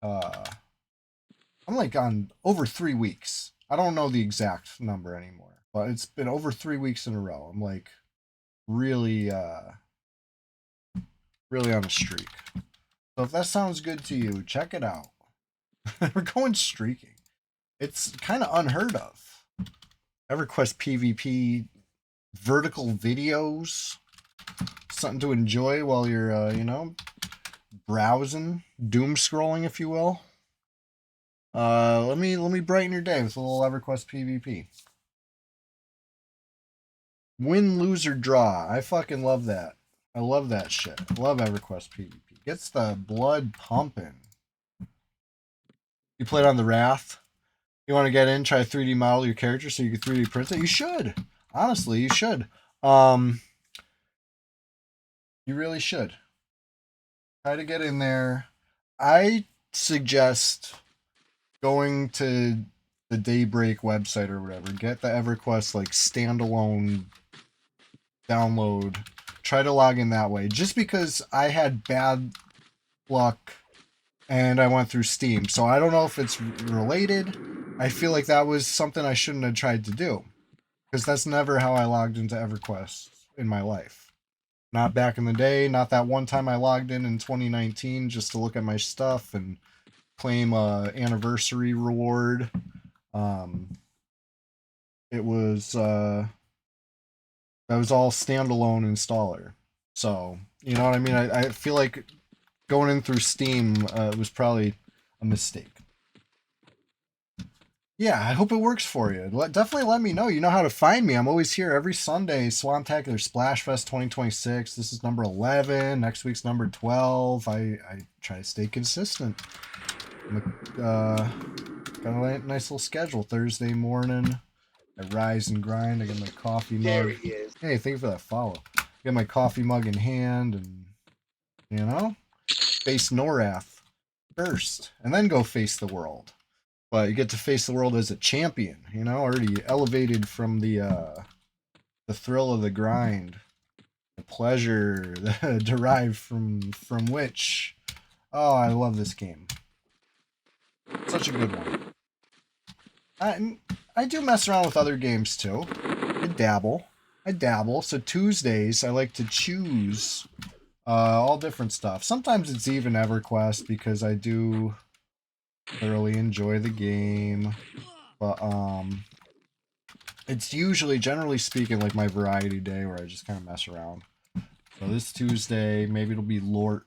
I'm like on over 3 weeks. I don't know the exact number anymore, but it's been over 3 weeks in a row. I'm like really, really on a streak. So if that sounds good to you, check it out. We're going streaking. It's kind of unheard of. EverQuest PvP vertical videos, something to enjoy while you're, browsing, doom scrolling, if you will. Let me brighten your day with a little EverQuest PvP. Win, lose, or draw. I fucking love that. I love that shit. I love EverQuest PvP. Gets the blood pumping. You played on the Wrath? You want to get in, try 3D model your character so you can 3D print it? You should. Honestly, you should. You really should. Try to get in there. I suggest going to the Daybreak website or whatever. Get the EverQuest like standalone download. Try to log in that way. Just because I had bad luck and I went through Steam. So I don't know if it's related. I feel like that was something I shouldn't have tried to do. Because that's never how I logged into EverQuest in my life. Not back in the day. Not that one time I logged in 2019 just to look at my stuff and claim a anniversary reward. It was that was all standalone installer. So you know what I mean. I feel like going in through Steam was probably a mistake. Yeah, I hope it works for you. Definitely let me know. You know how to find me. I'm always here every Sunday. Swamptacular Splashfest 2026. This is number 11. Next week's number 12. I try to stay consistent. Got a nice little schedule. Thursday morning, I rise and grind. I get my coffee mug. There he is. Hey, thank you for that follow. I get my coffee mug in hand and, face Norath first and then go face the world. But you get to face the world as a champion, already elevated from the thrill of the grind, the pleasure derived from which. Oh, I love this game. Such a good one. I do mess around with other games too. I dabble. So Tuesdays I like to choose all different stuff. Sometimes it's even EverQuest because I do thoroughly enjoy the game. But it's usually, generally speaking, like my variety day where I just kind of mess around. So this Tuesday, maybe it'll be Lort.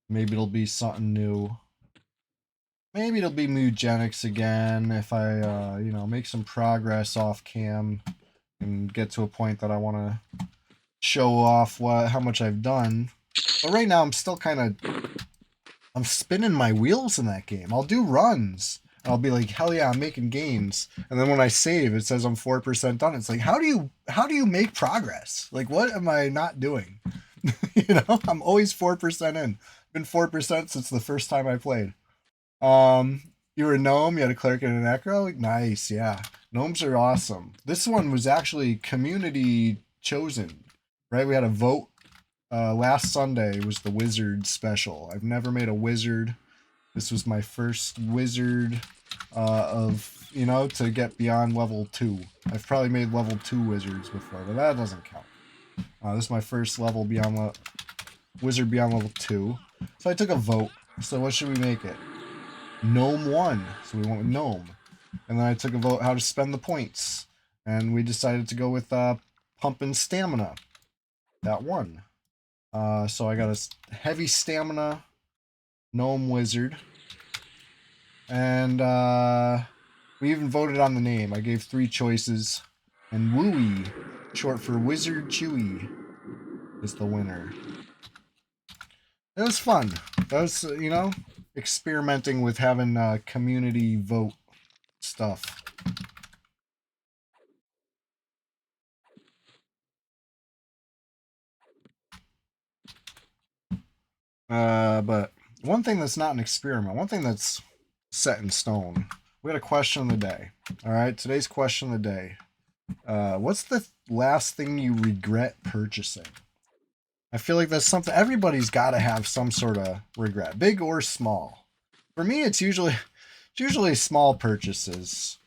Maybe it'll be something new. Maybe it'll be Mugenics again if I, make some progress off cam and get to a point that I want to show off how much I've done. But right now I'm still I'm spinning my wheels in that game. I'll do runs. I'll be like, hell yeah, I'm making gains. And then when I save, it says I'm 4% done. It's like, how do you make progress? Like, what am I not doing? I'm always 4% in. Been 4% since the first time I played. You were a gnome, you had a cleric and an necro? Nice, yeah. Gnomes are awesome. This one was actually community chosen, right? We had a vote. Last Sunday was the wizard special. I've never made a wizard. This was my first wizard of, to get beyond level 2. I've probably made level 2 wizards before, but that doesn't count. This is my first level beyond wizard beyond level 2. So I took a vote. So what should we make it? Gnome 1. So we went with gnome. And then I took a vote how to spend the points. And we decided to go with pump and stamina. That won. So I got a heavy stamina gnome wizard. And we even voted on the name. I gave 3 choices. And Wooey, short for Wizard Chewy, is the winner. It was fun. That was, experimenting with having community vote stuff. But one thing that's not an experiment, one thing that's set in stone. We had a question of the day. All right, today's question of the day. What's the last thing you regret purchasing? I feel like that's something everybody's got to have some sort of regret, big or small. For me, it's usually small purchases.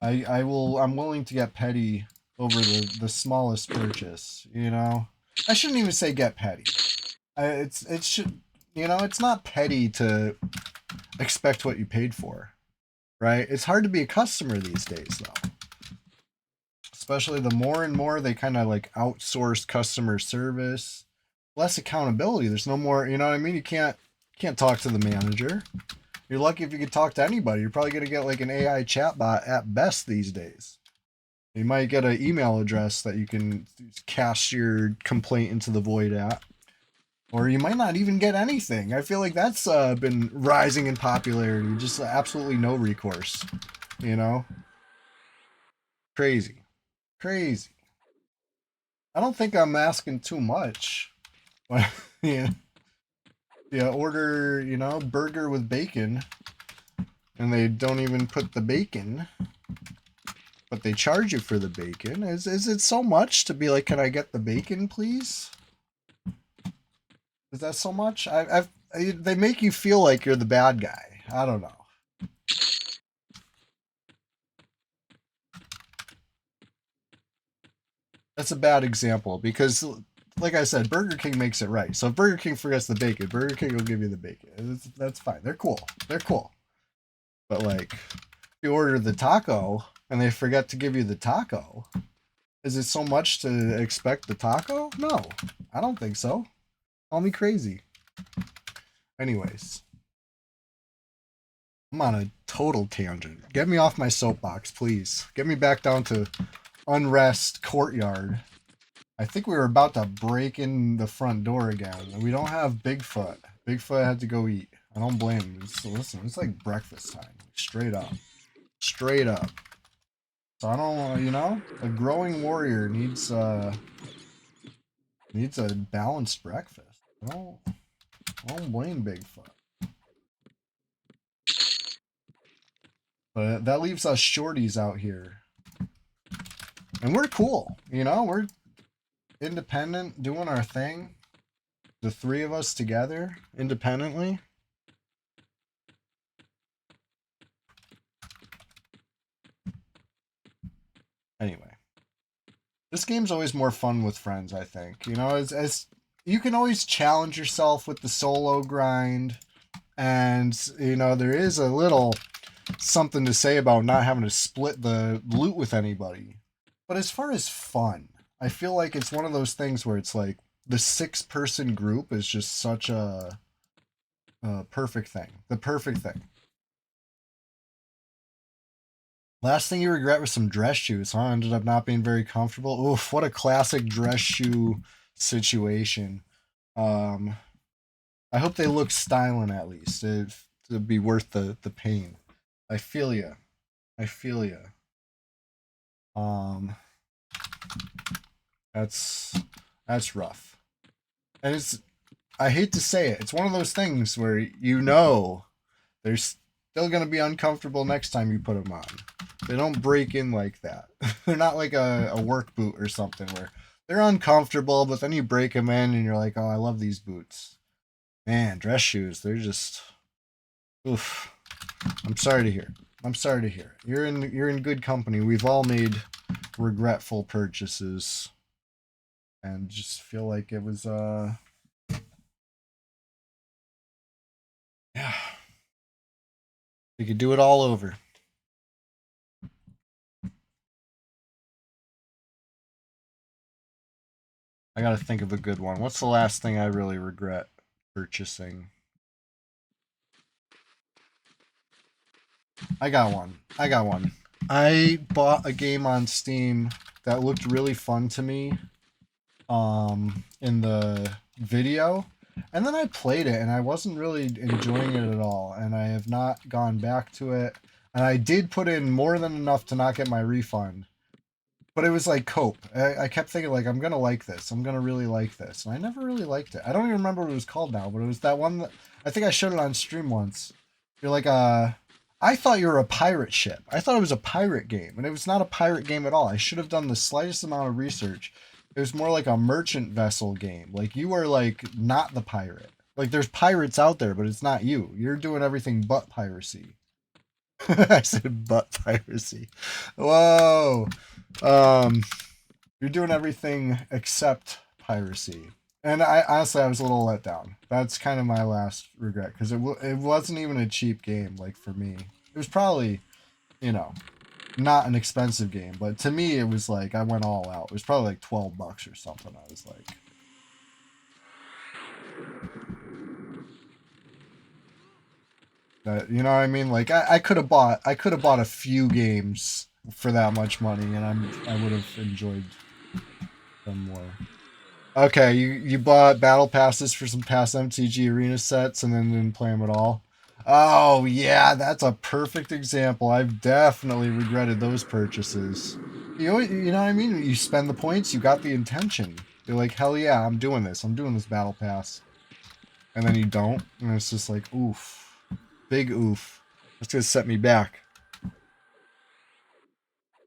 I'm willing to get petty over the smallest purchase. I shouldn't even say get petty. It should it's not petty to expect what you paid for, right? It's hard to be a customer these days though. Especially the more and more they kind of like outsource customer service, less accountability. There's no more, you know what I mean? You can't talk to the manager. You're lucky if you could talk to anybody. You're probably going to get like an AI chatbot at best these days. You might get an email address that you can cast your complaint into the void at. Or you might not even get anything. I feel like that's been rising in popularity. Just absolutely no recourse. Crazy. Crazy. I don't think I'm asking too much. yeah. Yeah, order, burger with bacon. And they don't even put the bacon. But they charge you for the bacon. Is it so much to be like, can I get the bacon, please? Is that so much? They make you feel like you're the bad guy. I don't know. That's a bad example because, like I said, Burger King makes it right. So if Burger King forgets the bacon, Burger King will give you the bacon. That's fine. They're cool. They're cool. But like, if you order the taco and they forget to give you the taco, is it so much to expect the taco? No, I don't think so. Call me crazy. Anyways, I'm on a total tangent. Get me off my soapbox, please. Get me back down to Unrest Courtyard. I think we were about to break in the front door again. We don't have Bigfoot. Bigfoot had to go eat. I don't blame him. Listen, it's like breakfast time. Straight up. Straight up. So I don't, a growing warrior needs a balanced breakfast. I don't blame Bigfoot. But that leaves us shorties out here. And we're cool. We're independent, doing our thing. The 3 of us together, independently. Anyway. This game's always more fun with friends, I think. As you can always challenge yourself with the solo grind. And, there is a little something to say about not having to split the loot with anybody. But as far as fun, I feel like it's one of those things where it's like the 6-person group is just such a perfect thing. The perfect thing. Last thing you regret was some dress shoes, huh? Ended up not being very comfortable. Oof, what a classic dress shoe situation. Um, I hope they look styling at least. It'd be worth the pain. I feel ya. I feel ya. Um, that's rough. And I hate to say it. It's one of those things where there's They're gonna be uncomfortable next time you put them on. They don't break in like that. They're not like a work boot or something where they're uncomfortable, but then you break them in and you're like, oh, I love these boots. Man, dress shoes, they're just, oof. I'm sorry to hear. I'm sorry to hear. You're in good company. We've all made regretful purchases and just feel like it was yeah. We could do it all over. I gotta think of a good one. What's the last thing I really regret purchasing? I got one. I got one. I bought a game on Steam that looked really fun to me in the video, and then I played it and I wasn't really enjoying it at all, and I have not gone back to it. And I did put in more than enough to not get my refund. But it was like cope. I kept thinking like I'm gonna like this. I'm gonna really like this, and I never really liked it. I don't even remember what it was called now, but it was that one that I think I showed it on stream once. You're like I thought you were a pirate ship. I thought it was a pirate game, and it was not a pirate game at all. I should have done the slightest amount of research. It was more like a merchant vessel game. Like you were like not the pirate. Like there's pirates out there, but it's not you. You're doing everything but piracy. I said butt piracy. Whoa. Um, you're doing everything except piracy. And I honestly, I was a little let down. That's kind of my last regret because it wasn't even a cheap game. Like for me, it was probably, you know, not an expensive game, but to me, it was like I went all out. It was probably like $12 or something. I was like, that, you know what I mean? Like I could have bought a few games for that much money, and I would have enjoyed them more. Okay, you bought battle passes for some past MTG arena sets and then didn't play them at all. Oh yeah, that's a perfect example. I've definitely regretted those purchases. You know what I mean? You spend the points, you got the intention. You're like, hell yeah, I'm doing this. I'm doing this battle pass, and then you don't, and it's just like, oof, big oof. That's gonna set me back.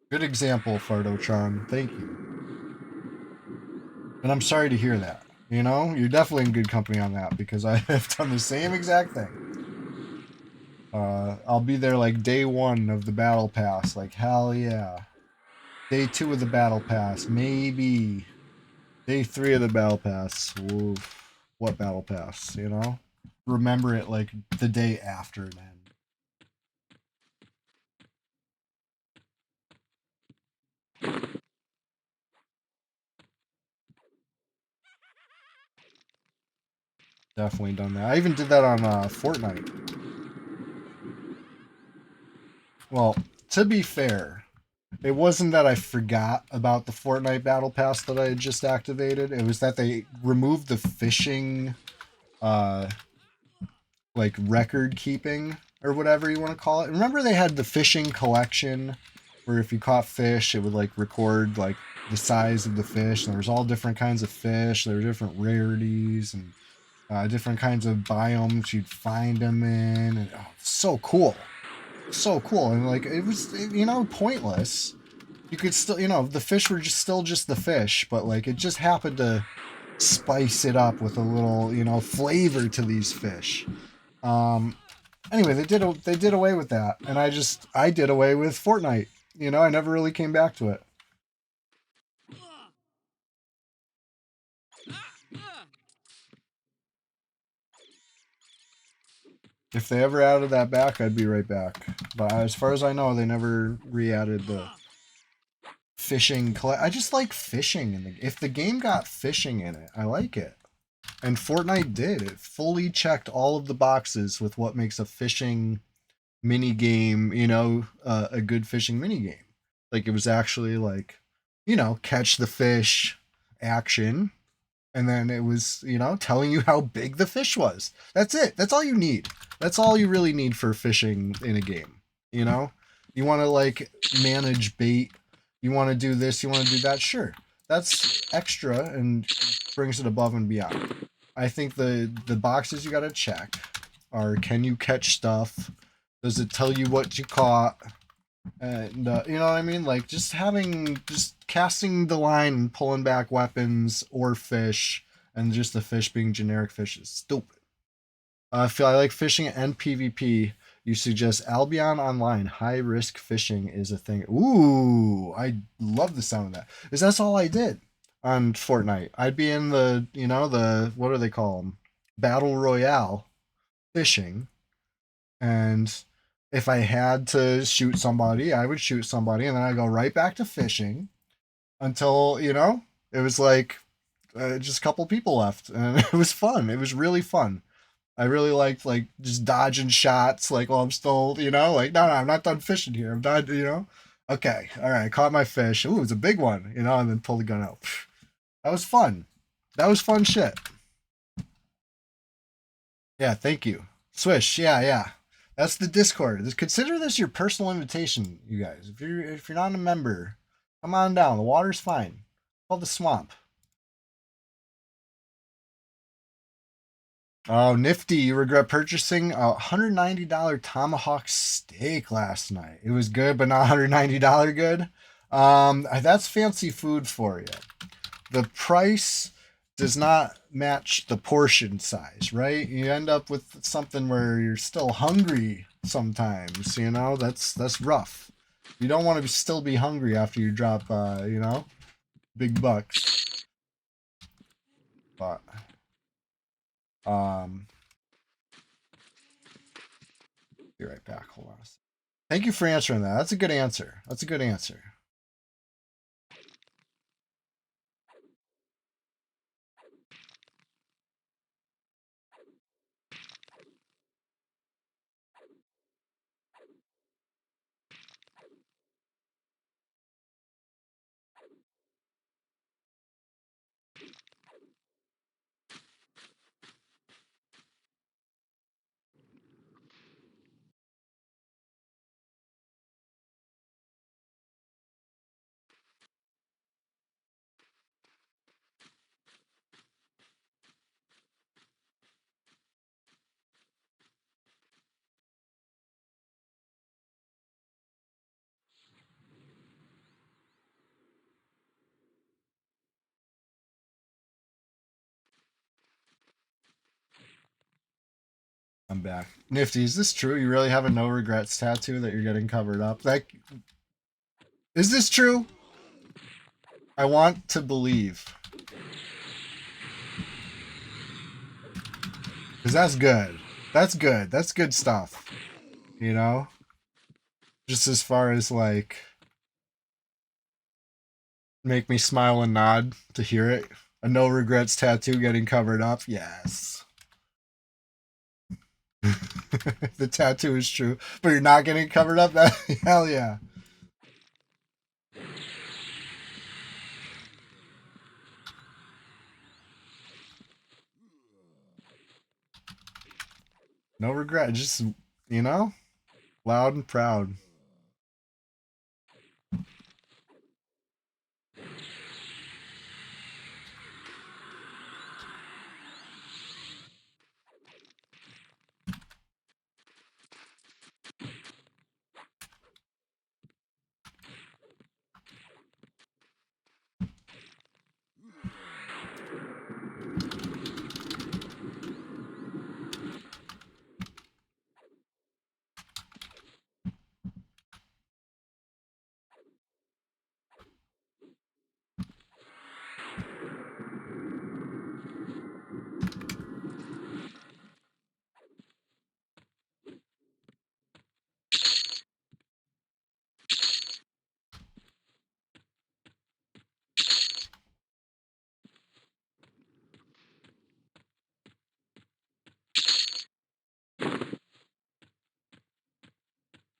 Good example, Fardo-chan. Thank you. And I'm sorry to hear that. You know, you're definitely in good company on that because I have done the same exact thing. I'll be there like day 1 of the battle pass, like hell yeah. Day 2 of the battle pass, maybe. Day 3 of the battle pass. Oof. What battle pass, you know? Remember it like the day after then. Definitely done that. I even did that on Fortnite. Well, to be fair, it wasn't that I forgot about the Fortnite Battle Pass that I had just activated. It was that they removed the fishing, uh, like record keeping or whatever you want to call it. Remember they had the fishing collection where if you caught fish, it would like record like the size of the fish. And there was all different kinds of fish. There were different rarities and different kinds of biomes you'd find them in. And oh, so cool. So cool. And like it was, you know, pointless. You could still, you know, the fish were just still just the fish, but like it just happened to spice it up with a little, you know, flavor to these fish. Um, anyway, they did away with that, and I did away with Fortnite. You know, I never really came back to it. If they ever added that back, I'd be right back. But as far as I know, they never re-added the fishing. I just like fishing, if the game got fishing in it, I like it. And Fortnite did. It fully checked all of the boxes with what makes a fishing mini game, you know, a good fishing mini game. Like it was actually like, you know, catch the fish action, and then it was, you know, telling you how big the fish was. That's it. That's all you need. That's all you really need for fishing in a game. You know, you want to like manage bait. You want to do this. You want to do that. Sure, that's extra and brings it above and beyond. I think the boxes you got to check are: can you catch stuff? Does it tell you what you caught? And you know what I mean? Like just casting the line and pulling back weapons or fish, and just the fish being generic fish is stupid. I feel I like fishing and PvP. You suggest Albion Online. High risk fishing is a thing. Ooh, I love the sound of that. Because that's all I did on Fortnite. I'd be in the what do they call them? Battle Royale fishing. And if I had to shoot somebody, I would shoot somebody. And then I'd go right back to fishing until, it was like just a couple people left. And it was fun. It was really fun. I really liked like just dodging shots. Like, I'm still, like no, I'm not done fishing here. I'm done. Okay, all right, I caught my fish. Ooh, it was a big one, and then pull the gun out. That was fun. That was fun shit. Yeah, thank you, Swish. Yeah, yeah. That's the Discord. Consider this your personal invitation, you guys. If you're not a member, come on down. The water's fine. It's called the swamp. Oh, nifty. You regret purchasing a $190 tomahawk steak last night. It was good, but not $190 good. That's fancy food for you. The price does not match the portion size, right? You end up with something where you're still hungry sometimes, that's rough. You don't want to still be hungry after you drop, big bucks. But, um, be right back. Hold on. Thank you for answering that. That's a good answer. That's a good answer. I'm back. Nifty, is this true? You really have a no regrets tattoo that you're getting covered up? Is this true? I want to believe. Because that's good. That's good. That's good stuff. You know? Just as far as like make me smile and nod to hear it. A no regrets tattoo getting covered up. Yes. The tattoo is true, but you're not getting covered up. Hell yeah. No regret. Just, loud and proud.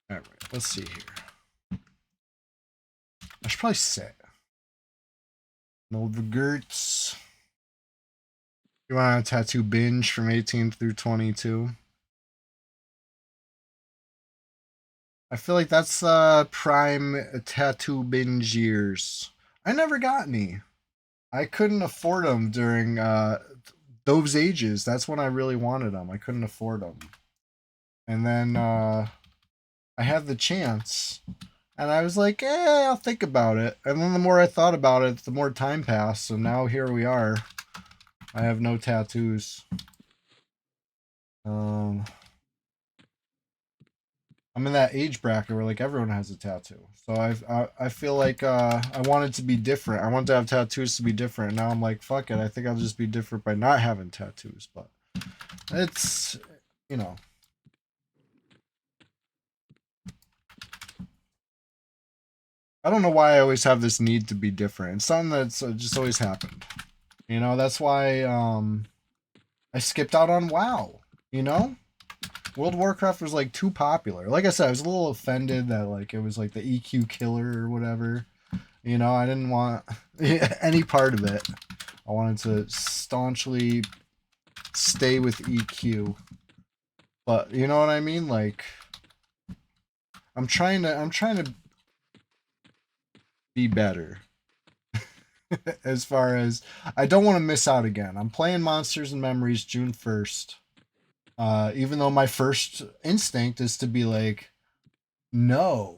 All right, let's see here. I should probably sit. No regrets. You want a tattoo binge from 18 through 22? I feel like that's prime tattoo binge years. I never got any. I couldn't afford them during those ages. That's when I really wanted them. I couldn't afford them. And then I had the chance, and I was like, I'll think about it. And then the more I thought about it, the more time passed. So now here we are. I have no tattoos. Um, I'm in that age bracket where like everyone has a tattoo. So I feel like I want it to be different. I want to have tattoos to be different. Now I'm like, fuck it. I think I'll just be different by not having tattoos. But it's, you know, I don't know why I always have this need to be different. It's something that's just always happened. You know, that's why I skipped out on WoW. You know, World of Warcraft was like too popular. Like I said, I was a little offended that like it was like the EQ killer or whatever. You know, I didn't want any part of it. I wanted to staunchly stay with EQ. But you know what I mean? Like I'm trying to be better. As far as I don't want to miss out again. I'm playing Monsters and Memories June 1st. Even though my first instinct is to be like, no,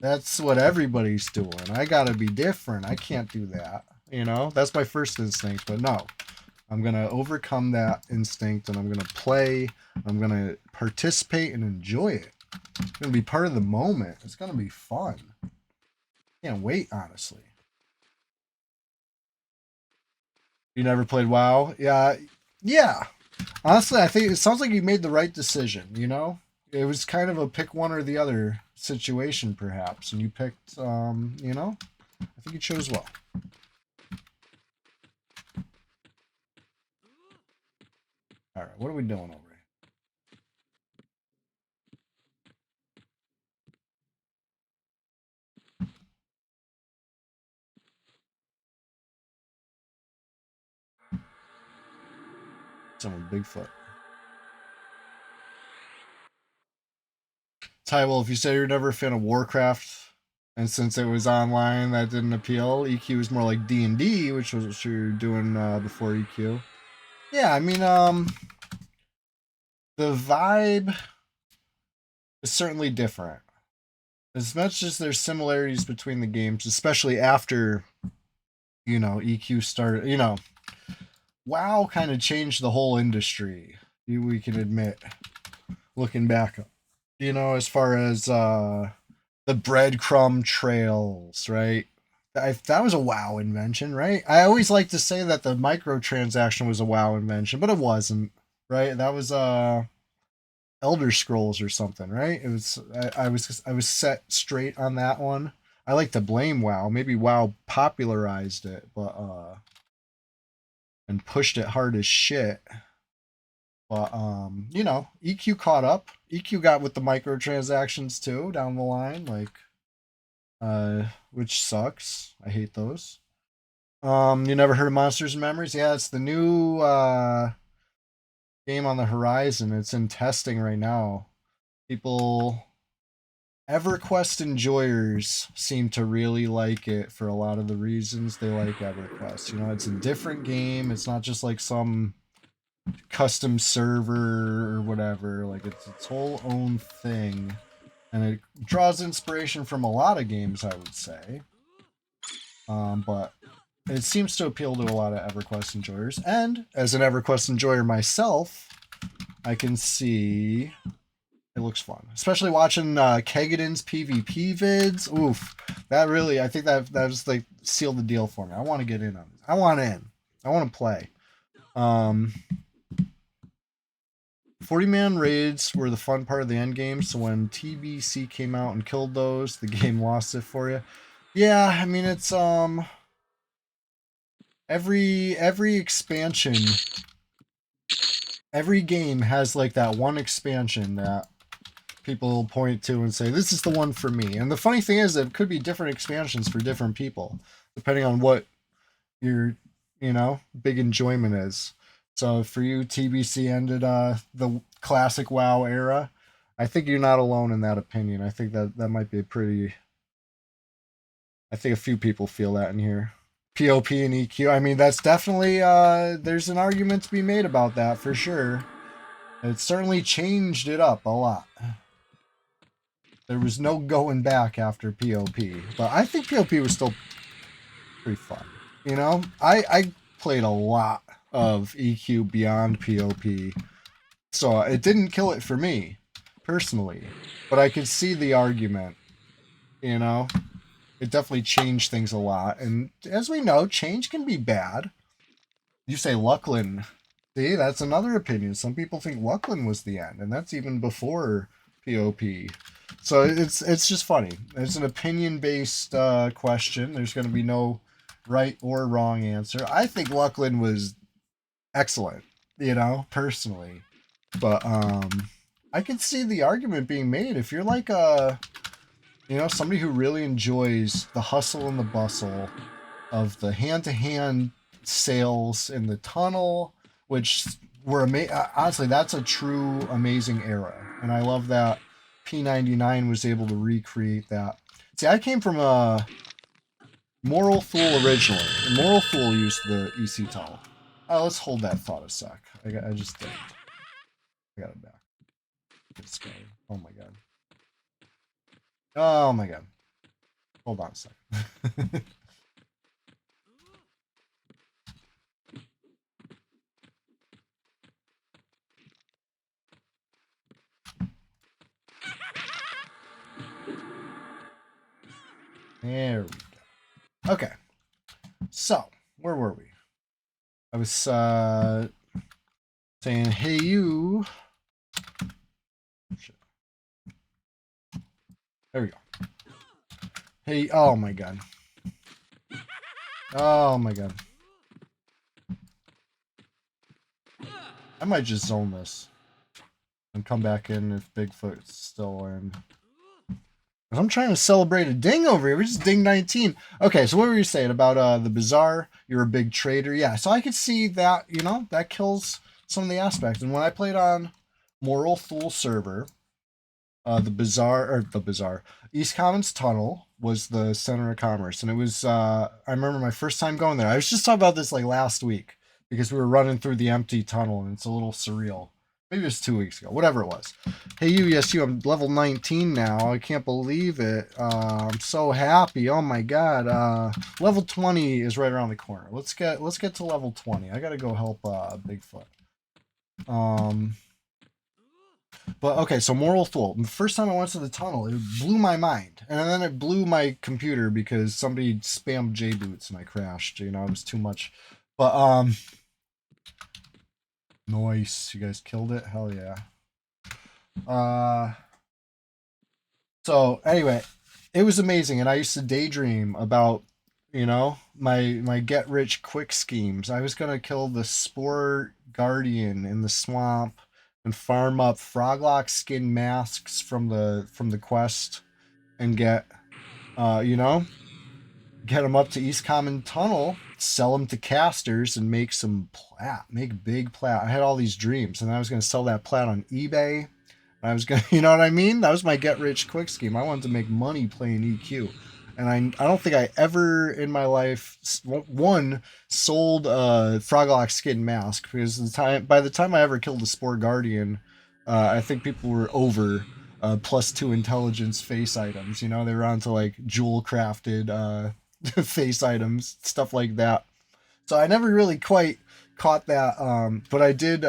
that's what everybody's doing. I gotta be different. I can't do that. You know, that's my first instinct. But no, I'm gonna overcome that instinct and I'm gonna play. I'm gonna participate and enjoy it. It's gonna be part of the moment. It's gonna be fun. Can't wait, honestly. You never played WoW? Yeah, yeah. Honestly, I think it sounds like you made the right decision. You know, it was kind of a pick one or the other situation, perhaps, and you picked. You know, I think you chose well. All right, what are we doing over here? Someone Bigfoot. Ty, well, if you say you're never a fan of Warcraft, and since it was online, that didn't appeal. EQ is more like D&D, which was what you were doing before EQ. Yeah, I mean, the vibe is certainly different. As much as there's similarities between the games, especially after EQ started. WoW kind of changed the whole industry. We can admit, looking back, as far as the breadcrumb trails, right? That was a WoW invention, right? I always like to say that the microtransaction was a WoW invention, but it wasn't, right? That was Elder Scrolls or something, right? It was I was set straight on that one. I like to blame WoW. Maybe WoW popularized it, but and pushed it hard as shit. But EQ caught up. EQ got with the microtransactions too down the line, like which sucks. I hate those. You never heard of Monsters and Memories? Yeah, it's the new game on the horizon. It's in testing right now. People EverQuest enjoyers seem to really like it for a lot of the reasons they like EverQuest. It's a different game. It's not just like some custom server or whatever. Like it's its whole own thing. And it draws inspiration from a lot of games, I would say. But it seems to appeal to a lot of EverQuest enjoyers. And as an EverQuest enjoyer myself, I can see it looks fun, especially watching Kegadin's PvP vids. Oof, that really, I think that just like sealed the deal for me. I want to get in on this. I want in. I want to play. 40-man raids were the fun part of the end game. So when TBC came out and killed those, the game lost it for you. Yeah, I mean it's every expansion, every game has like that one expansion that people point to and say this is the one for me. And the funny thing is that it could be different expansions for different people depending on what your big enjoyment is. So for you, TBC ended the classic WoW era. I think you're not alone in that opinion. I think that might be I think a few people feel that in here. POP and EQ. I mean, that's definitely there's an argument to be made about that for sure. It certainly changed it up a lot. There was no going back after POP. But I think POP was still pretty fun. You know, I played a lot of EQ beyond POP, so it didn't kill it for me personally. But I could see the argument. You know, it definitely changed things a lot, and as we know, change can be bad. You say Luckland. See, that's another opinion. Some people think Luckland was the end, and that's even before POP. So it's just funny. It's an opinion based question. There's going to be no right or wrong answer. I think Luckland was excellent, you know, personally, but I can see the argument being made if you're like a, you know, somebody who really enjoys the hustle and the bustle of the hand-to-hand sales in the tunnel, which were honestly, that's a true amazing era, and I love that P99 was able to recreate that. See, I came from a Moral Fool originally. Moral Fool used the EC tunnel. Let's hold that thought a sec. I just did. I got it back. This guy. Oh my god. Oh my god. Hold on a second. There we go. Okay. So, where were we? I was saying, hey you. Shit. There we go. Hey, oh my god. Oh my god. I might just zone this and come back in if Bigfoot's still in. I'm trying to celebrate a ding over here. We just ding 19. Okay, so what were you saying about the Bazaar? You're a big trader. Yeah, so I could see that, you know, that kills some of the aspects. And when I played on Moral Fool server, the Bazaar, East Commons Tunnel was the center of commerce. And it was, I remember my first time going there. I was just talking about this like last week because we were running through the empty tunnel and it's a little surreal. Maybe it was 2 weeks ago, whatever it was. Hey, yes, I'm level 19 now. I can't believe it. I'm so happy. Oh my god. Level 20 is right around the corner. Let's get to level 20. I gotta go help Bigfoot. But okay, so Moral Fool. The first time I went to the tunnel, it blew my mind, and then it blew my computer because somebody spammed J boots and I crashed. You know, it was too much. But nice. You guys killed it? Hell yeah. So anyway, it was amazing, and I used to daydream about, you know, my get rich quick schemes. I was gonna kill the Spore Guardian in the swamp and farm up Froglock skin masks from the quest and get, you know, get them up to East Common Tunnel, sell them to casters, and make some plat, make big plat. I had all these dreams, and I was gonna sell that plat on eBay. I was gonna, you know what I mean? That was my get rich quick scheme. I wanted to make money playing EQ, and I don't think I ever in my life sold a Froglock skin mask because by the time I ever killed the Spore Guardian, I think people were over +2 intelligence face items. You know, they were onto like jewel crafted face items, stuff like that. So I never really quite caught that, but I did,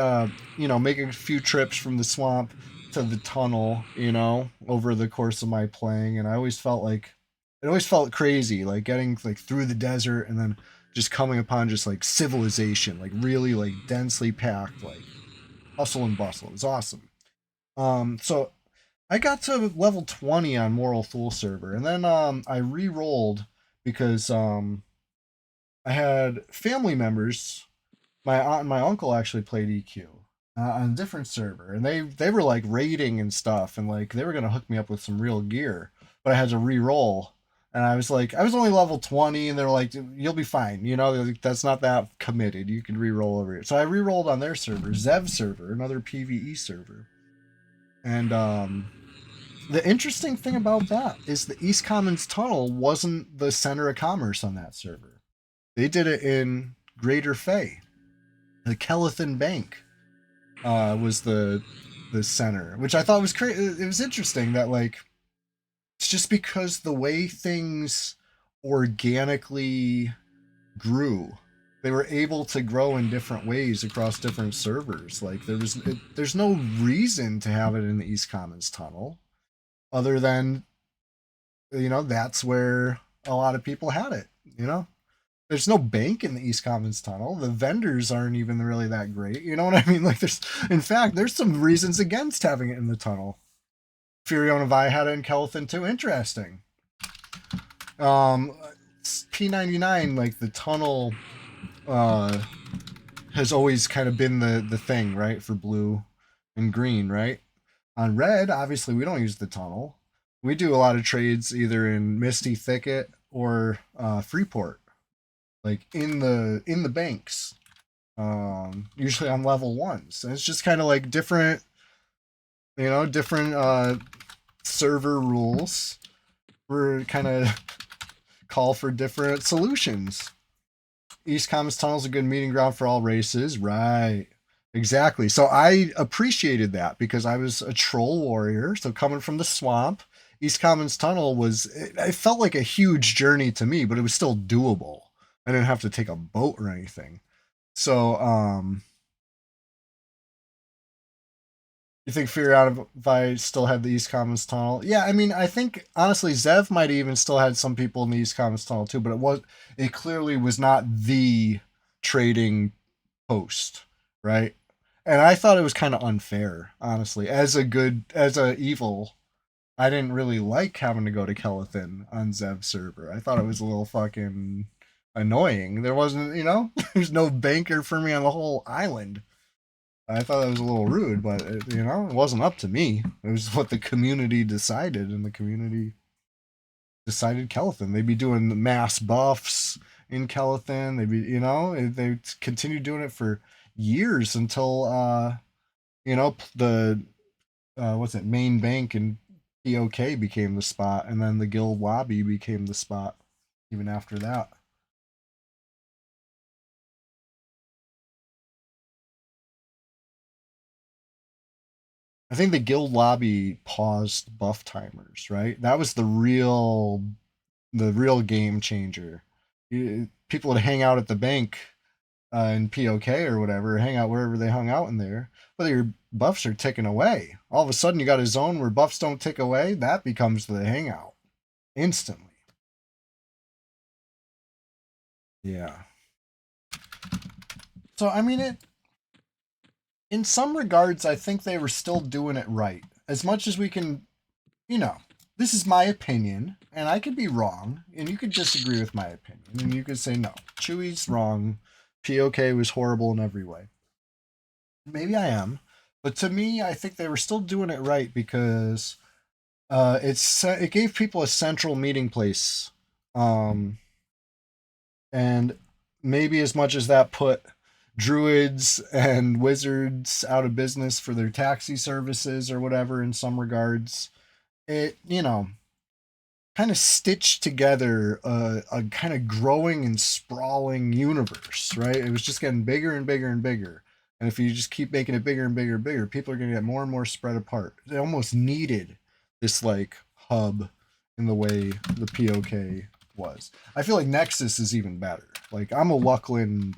you know, make a few trips from the swamp to the tunnel, you know, over the course of my playing, and I always felt like it always felt crazy, like getting like through the desert and then just coming upon just like civilization, like really like densely packed, like hustle and bustle. It was awesome. So I got to level 20 on Moral Fool server, and then I re-rolled because I had family members. My aunt and my uncle actually played EQ on a different server, and they were like raiding and stuff, and like they were gonna hook me up with some real gear, but I had to re-roll, and I was like, I was only level 20, and they were like, you'll be fine, you know, like, that's not that committed. You can re-roll over here. So I re-rolled on their server, Zev server, another PVE server, and the interesting thing about that is the East Commons Tunnel wasn't the center of commerce on that server. They did it in Greater Fay. The Kellethan Bank was the center, which I thought was crazy. It was interesting that like It's just because the way things organically grew, they were able to grow in different ways across different servers. Like there's no reason to have it in the East Commons tunnel other than that's where a lot of people had it. There's no bank in the East Commons tunnel. The vendors aren't even really that great. You know what I mean? Like in fact, there's some reasons against having it in the tunnel. Furion and Vi had it in Kelethin too. Interesting. Um, P99, like the tunnel, uh, has always kind of been the thing, right, for blue and green, right? On red, obviously, we don't use the tunnel. We do a lot of trades either in Misty Thicket or Freeport, like in the banks. Usually on level ones. And it's just kind of like different server rules. We're kind of call for different solutions. East Commons Tunnel is a good meeting ground for all races, right? Exactly. So I appreciated that because I was a troll warrior. So coming from the swamp, East Commons Tunnel it felt like a huge journey to me, but it was still doable. I didn't have to take a boat or anything. So, you think Fear Out of if I still had the East Commons Tunnel? Yeah, I mean, I think honestly, Zev might have even still had some people in the East Commons Tunnel too, but it clearly was not the trading post, right? And I thought it was kind of unfair, honestly. As a evil, I didn't really like having to go to Kelethin on Zev server. I thought it was a little fucking annoying. There wasn't, there's no banker for me on the whole island. I thought that was a little rude, but it wasn't up to me. It was what the community decided, and the community decided Kelethin. They'd be doing the mass buffs in Kelethin. They continued doing it for years until the what's it main bank and POK became the spot, and then the guild lobby became the spot. Even after that, I think the guild lobby paused buff timers. Right, that was the real game changer. People would hang out at the bank in POK or whatever, hang out wherever they hung out in there. But your buffs are ticking away. All of a sudden, you got a zone where buffs don't tick away. That becomes the hangout instantly. Yeah. So I mean, in some regards, I think they were still doing it right. As much as we can, you know, this is my opinion, and I could be wrong, and you could disagree with my opinion, and you could say no, Chewie's wrong. POK was horrible in every way. Maybe I am, but to me, I think they were still doing it right because it gave people a central meeting place, um, and maybe as much as that put druids and wizards out of business for their taxi services or whatever in some regards, it kind of stitched together a kind of growing and sprawling universe, right? It was just getting bigger and bigger and bigger. And if you just keep making it bigger and bigger and bigger, people are going to get more and more spread apart. They almost needed this like hub in the way the POK was. I feel like Nexus is even better. Like I'm a Luckland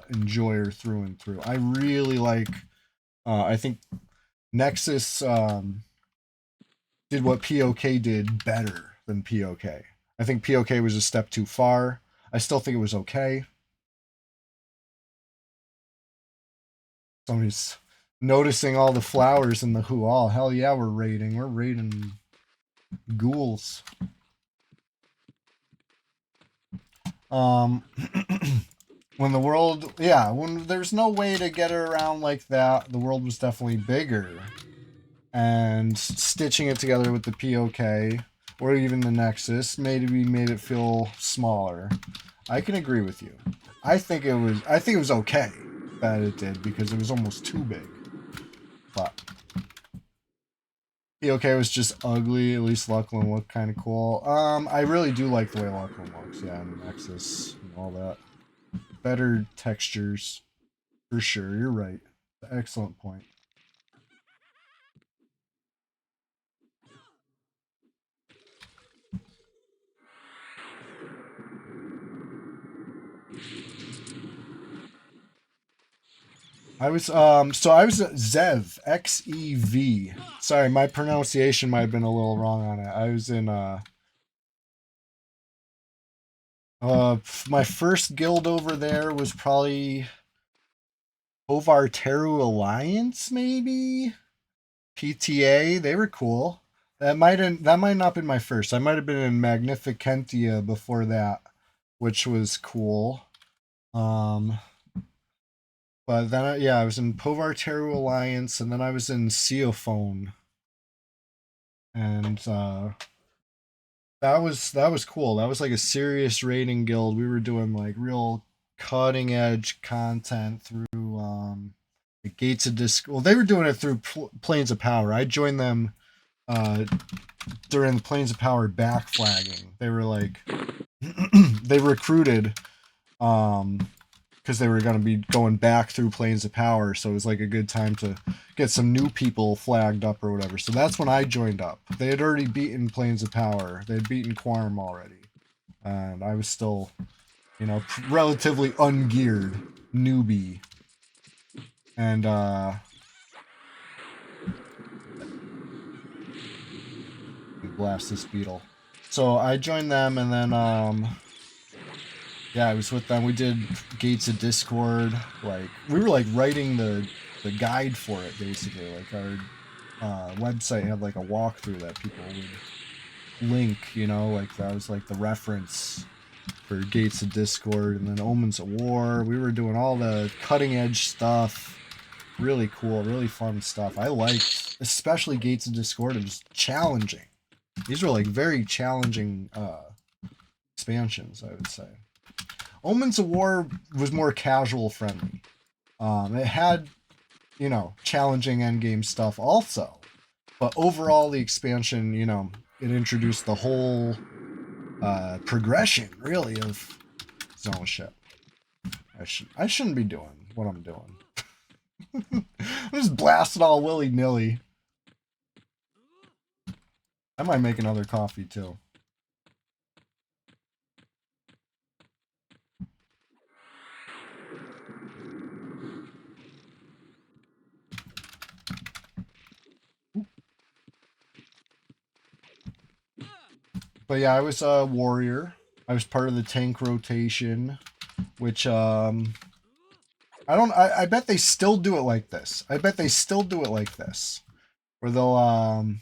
enjoyer through and through. I really like. I think Nexus did what POK did better than POK. I think POK was a step too far. I still think it was okay. Somebody's noticing all the flowers in the Hual. Hell yeah, we're raiding. We're raiding ghouls. Um, when there's no way to get it around like that, the world was definitely bigger. And stitching it together with the POK or even the Nexus maybe made it feel smaller. I can agree with you. I think it was okay that it did because it was almost too big. But POK was just ugly. At least Luckland looked kind of cool. I really do like the way Luckland looks. Yeah, and the Nexus and all that. Better textures for sure. You're right. Excellent point. I was Zev, XEV. Sorry, my pronunciation might have been a little wrong on it. I was in my first guild over there was probably Hovarteru Alliance, maybe? PTA, they were cool. That might not have been my first. I might have been in Magnificentia before that, which was cool. But then yeah, I was in Povarteru Alliance, and then I was in Seophone, and that was cool. That was like a serious raiding guild. We were doing like real cutting edge content through the Gates of Disc. Well, they were doing it through Planes of Power. I joined them uh, during the Planes of Power backflagging. They were like they recruited because they were going to be going back through Planes of Power, so it was like a good time to get some new people flagged up or whatever. So that's when I joined up. They had already beaten Planes of Power. They had beaten Quarm already, and I was still, relatively ungeared newbie. And blast this beetle. So I joined them, and then yeah, I was with them. We did Gates of Discord. Like we were like writing the guide for it basically. Like our website had like a walkthrough that people would link. Like that was like the reference for Gates of Discord, and then Omens of War. We were doing all the cutting edge stuff. Really cool, really fun stuff. I liked, especially Gates of Discord. It was challenging. These were like very challenging expansions, I would say. Omens of War was more casual friendly. It had, challenging endgame stuff also. But overall, the expansion, it introduced the whole progression, really, of zone shit. I shouldn't be doing what I'm doing. I'm just blasting all willy-nilly. I might make another coffee, too. But yeah, I was a warrior. I was part of the tank rotation, which I bet they still do it like this. I bet they still do it like this, where they'll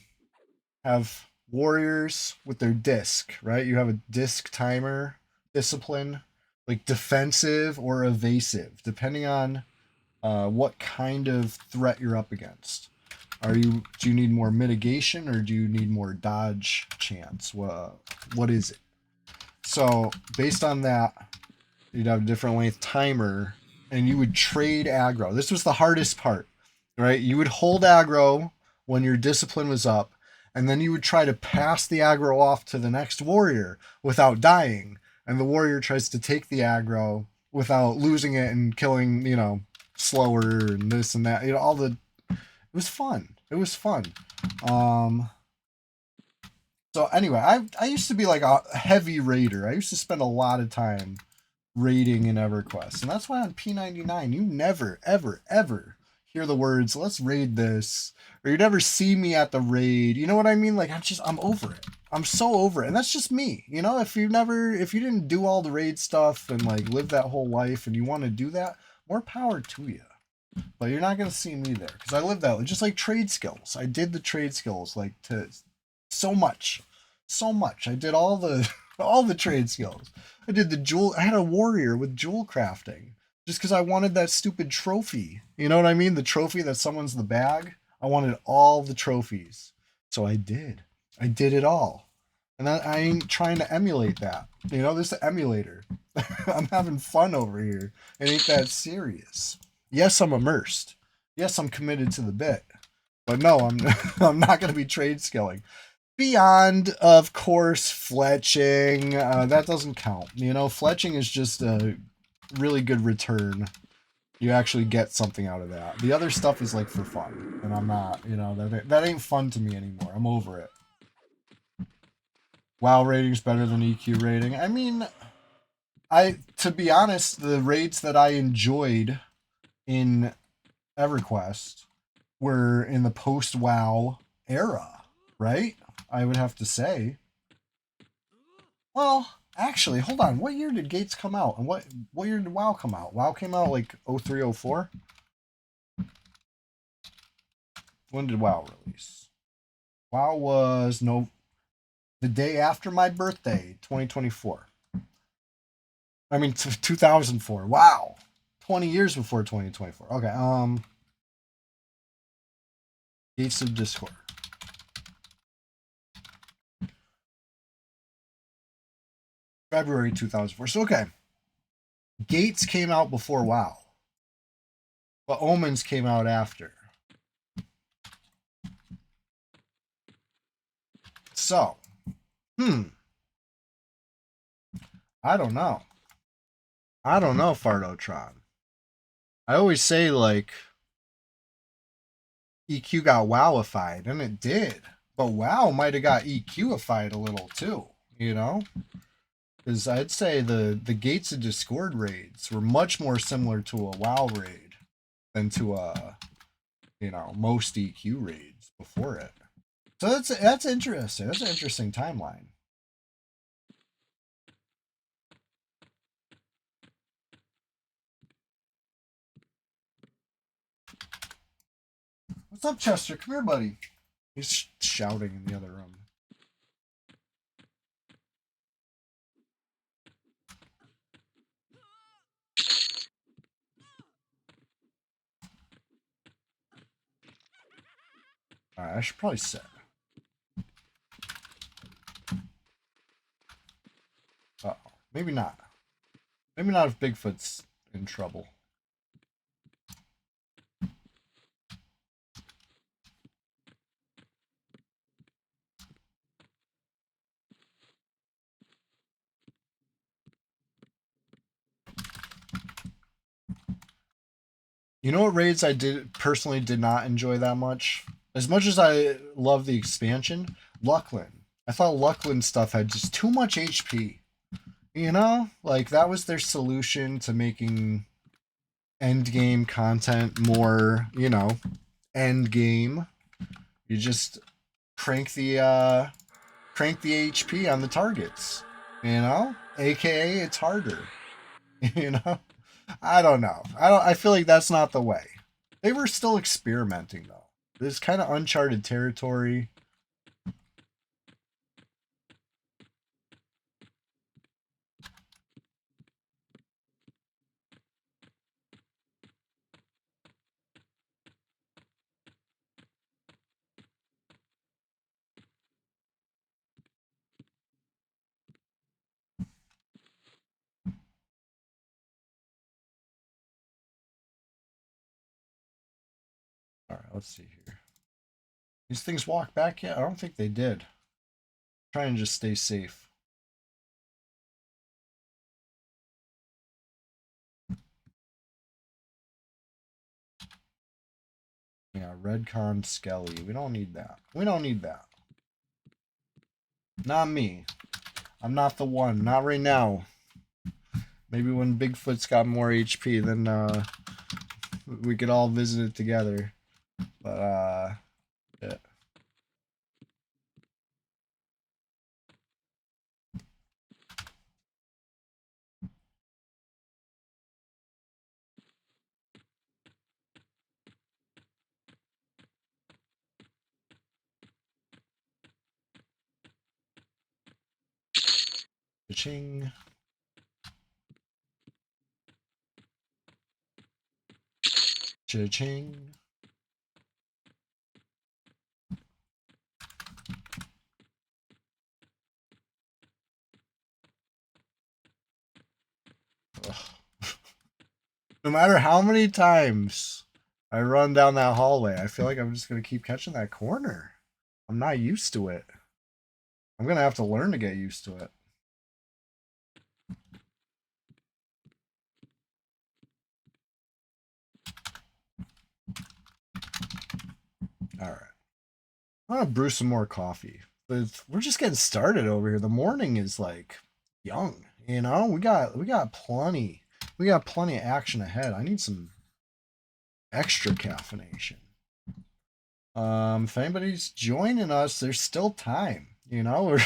have warriors with their disc, right? You have a disc timer discipline, like defensive or evasive, depending on what kind of threat you're up against. Do you need more mitigation or do you need more dodge chance? What is it? So based on that, you'd have a different length timer, and you would trade aggro. This was the hardest part, right? You would hold aggro when your discipline was up, and then you would try to pass the aggro off to the next warrior without dying, and the warrior tries to take the aggro without losing it and killing, slower and this and that. It was fun. It was fun. So anyway, I used to be like a heavy raider. I used to spend a lot of time raiding in EverQuest. And that's why on P99 you never, ever, ever hear the words, let's raid this. Or you never see me at the raid. You know what I mean? Like I'm over it. I'm so over it. And that's just me. If you didn't do all the raid stuff and like live that whole life and you want to do that, more power to you. But you're not gonna see me there. Because I live that, just like trade skills. I did the trade skills like to so much. So much. I did all the all the trade skills. I did the jewel. I had a warrior with jewel crafting just because I wanted that stupid trophy. You know what I mean? The trophy that someone's the bag. I wanted all the trophies. So I did. I did it all. And I ain't trying to emulate that. This is the emulator. I'm having fun over here. It ain't that serious. Yes, I'm immersed. Yes, I'm committed to the bit. But no, I'm not going to be trade skilling. Beyond, of course, fletching. That doesn't count. Fletching is just a really good return. You actually get something out of that. The other stuff is like for fun, and I'm not. That ain't fun to me anymore. I'm over it. WoW rating's better than EQ rating. I mean, to be honest, the raids that I enjoyed in EverQuest were in the post-WoW era, right? I would have to say. Well, actually, hold on. What year did Gates come out? And what year did WoW come out? WoW came out like 03, 04? When did WoW release? WoW was the day after my birthday, 2024. I mean 2004. Wow. 20 years before 2024. Okay, Gates of Discord. February 2004. So okay. Gates came out before WoW. But Omens came out after. So, I don't know. I don't know, Fardotron. I always say, like, EQ got WoWified, and it did. But WoW might have got EQified a little, too, you know? Because I'd say the Gates of Discord raids were much more similar to a WoW raid than to most EQ raids before it. So that's interesting. That's an interesting timeline. What's up, Chester? Come here, buddy. He's shouting in the other room. Alright, I should probably sit. Uh-oh. Maybe not. Maybe not if Bigfoot's in trouble. You know what raids I personally did not enjoy that much? As much as I love the expansion, Luckland. I thought Luckland stuff had just too much HP. You know? Like, that was their solution to making end game content more, end game. You just crank the HP on the targets. AKA it's harder. you know? I don't know. I feel like that's not the way. They were still experimenting though. This kind of uncharted territory. All right, let's see here. These things walk back yet? I don't think they did. Try and just stay safe. Yeah, Redcon Skelly. We don't need that. We don't need that. Not me. I'm not the one. Not right now. Maybe when Bigfoot's got more HP, then we could all visit it together. But yeah. Cha-ching. Cha-ching. No matter how many times I run down that hallway, I feel like I'm just going to keep catching that corner. I'm not used to it. I'm going to have to learn to get used to it. All right. I'm going to brew some more coffee. We're just getting started over here. The morning is like young, We got plenty. We got plenty of action ahead. I need some extra caffeination. If anybody's joining us, there's still time. You know,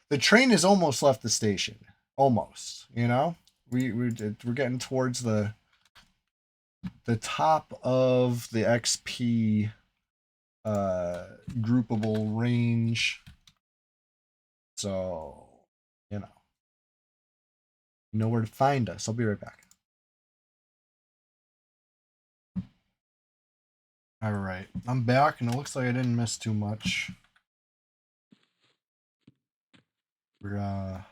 the train has almost left the station. Almost. You know, we're getting towards the top of the XP groupable range. So, you know where to find us. I'll be right back. All right, I'm back, and it looks like I didn't miss too much. We're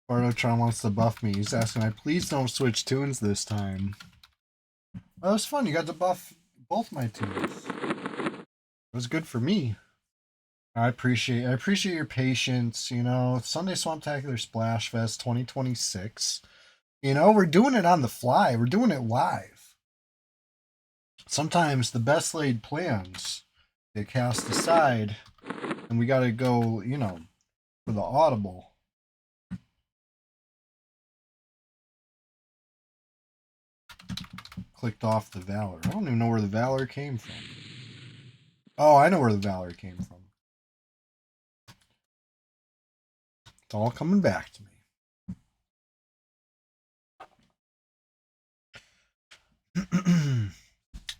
Bartotron wants to buff me. He's asking, "I please don't switch tunes this time." Well, that was fun. You got to buff both my tunes. It was good for me. I appreciate your patience. You know, Sunday Swamptacular Splashfest 2026. You know, we're doing it on the fly. We're doing it live. Sometimes the best laid plans get cast aside, and we got to go, you know, for the audible. Clicked off the Valor. I don't even know where the Valor came from. Oh, I know where the Valor came from. It's all coming back to me.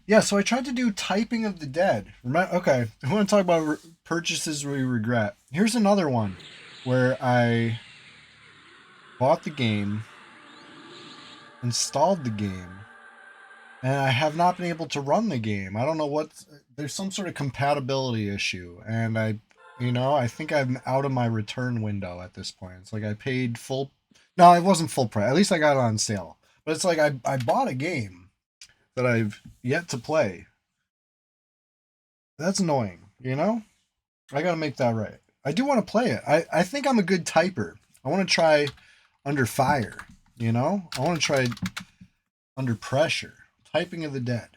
Yeah, so I tried to do Typing of the Dead. Okay, I want to talk about purchases we regret. Here's another one where I bought the game, installed the game, and I have not been able to run the game. I don't know what. There's some sort of compatibility issue, and I think I'm out of my return window at this point. It's like I paid full. No, it wasn't full price. At least I got it on sale. But it's like I bought a game that I've yet to play. That's annoying, you know? I gotta make that right. I do want to play it. I think I'm a good typer. I want to try Under Fire, you know? I want to try Under Pressure. Typing of the Dead.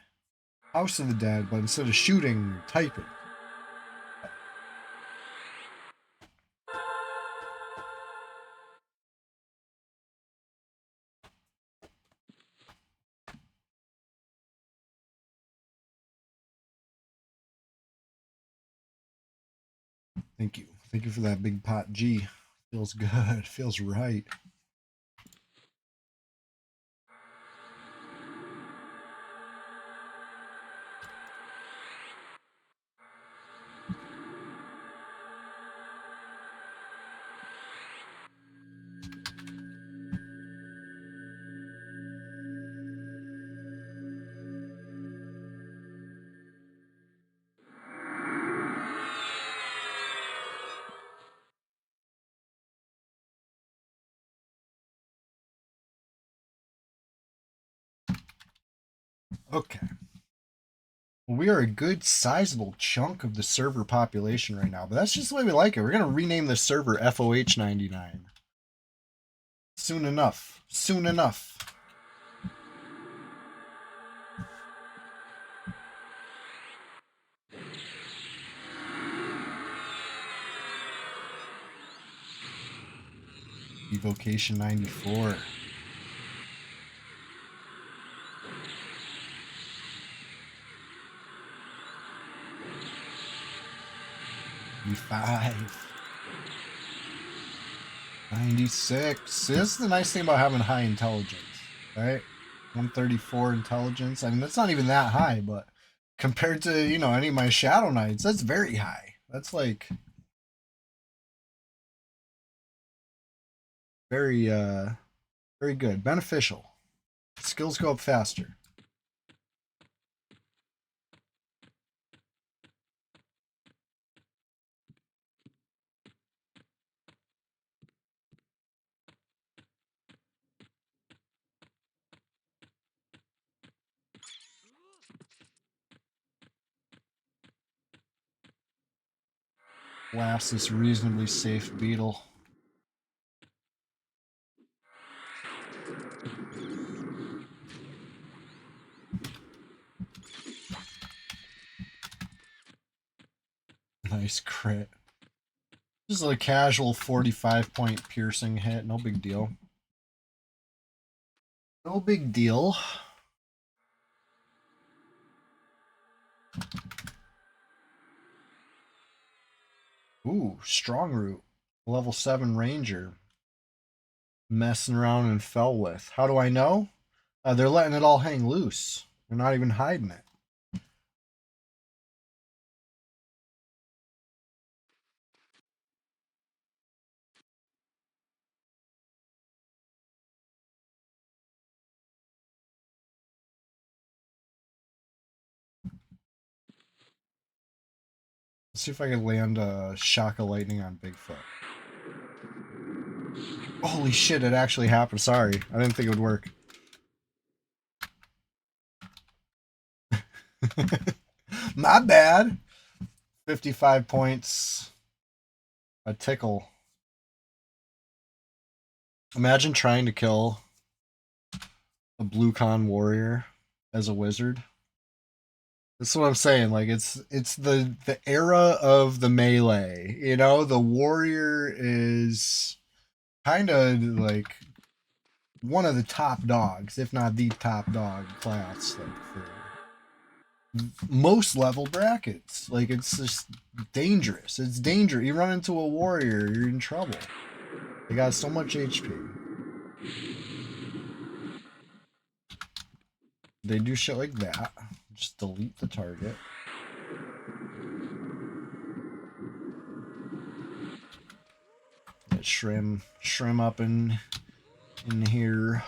House of the Dead, but instead of shooting, typing. Thank you. Thank you for that big pot G. Feels good. Feels right. Okay. Well, we are a good sizable chunk of the server population right now, but that's just the way we like it. We're gonna rename the server FOH99. Soon enough. Soon enough. Evocation 94. E5. 96. This is the nice thing about having high intelligence, right? 134 intelligence. I mean, that's not even that high, but compared to, any of my Shadow Knights, that's very high. That's like very, very good. Beneficial. Skills go up faster. Blast this reasonably safe beetle. Nice crit. Just a casual 45-point piercing hit. No big deal. No big deal. Ooh, strong root. Level 7 ranger. Messing around in Fellwith. How do I know? They're letting it all hang loose. They're not even hiding it. Let's see if I can land a shock of lightning on Bigfoot. Holy shit, it actually happened. Sorry. I didn't think it would work. My bad. 55 points. A tickle. Imagine trying to kill a blue con warrior as a wizard. That's what I'm saying. Like it's the era of the melee. You know, the warrior is kind of like one of the top dogs, if not the top dog class, like for most level brackets. Like it's just dangerous. It's dangerous. You run into a warrior, you're in trouble. They got so much HP. They do shit like that. Just delete the target. Get shrim up in here.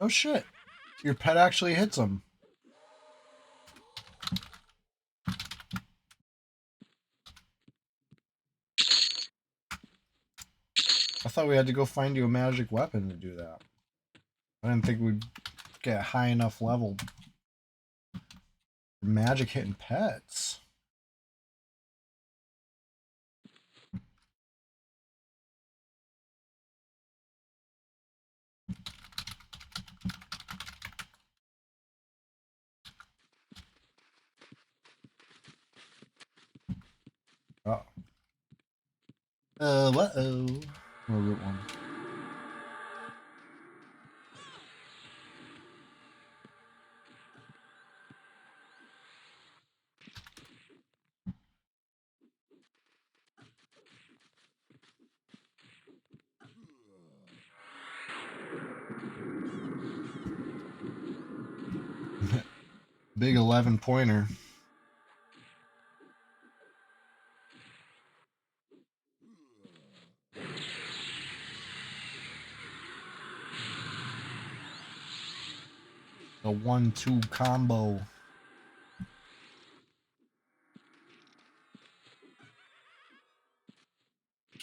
Oh shit. Your pet actually hits him. I thought we had to go find you a magic weapon to do that. I didn't think we'd get high enough level for magic hitting pets. Uh-oh. Uh-oh. More root one. Big 11 pointer. The 1-2 combo.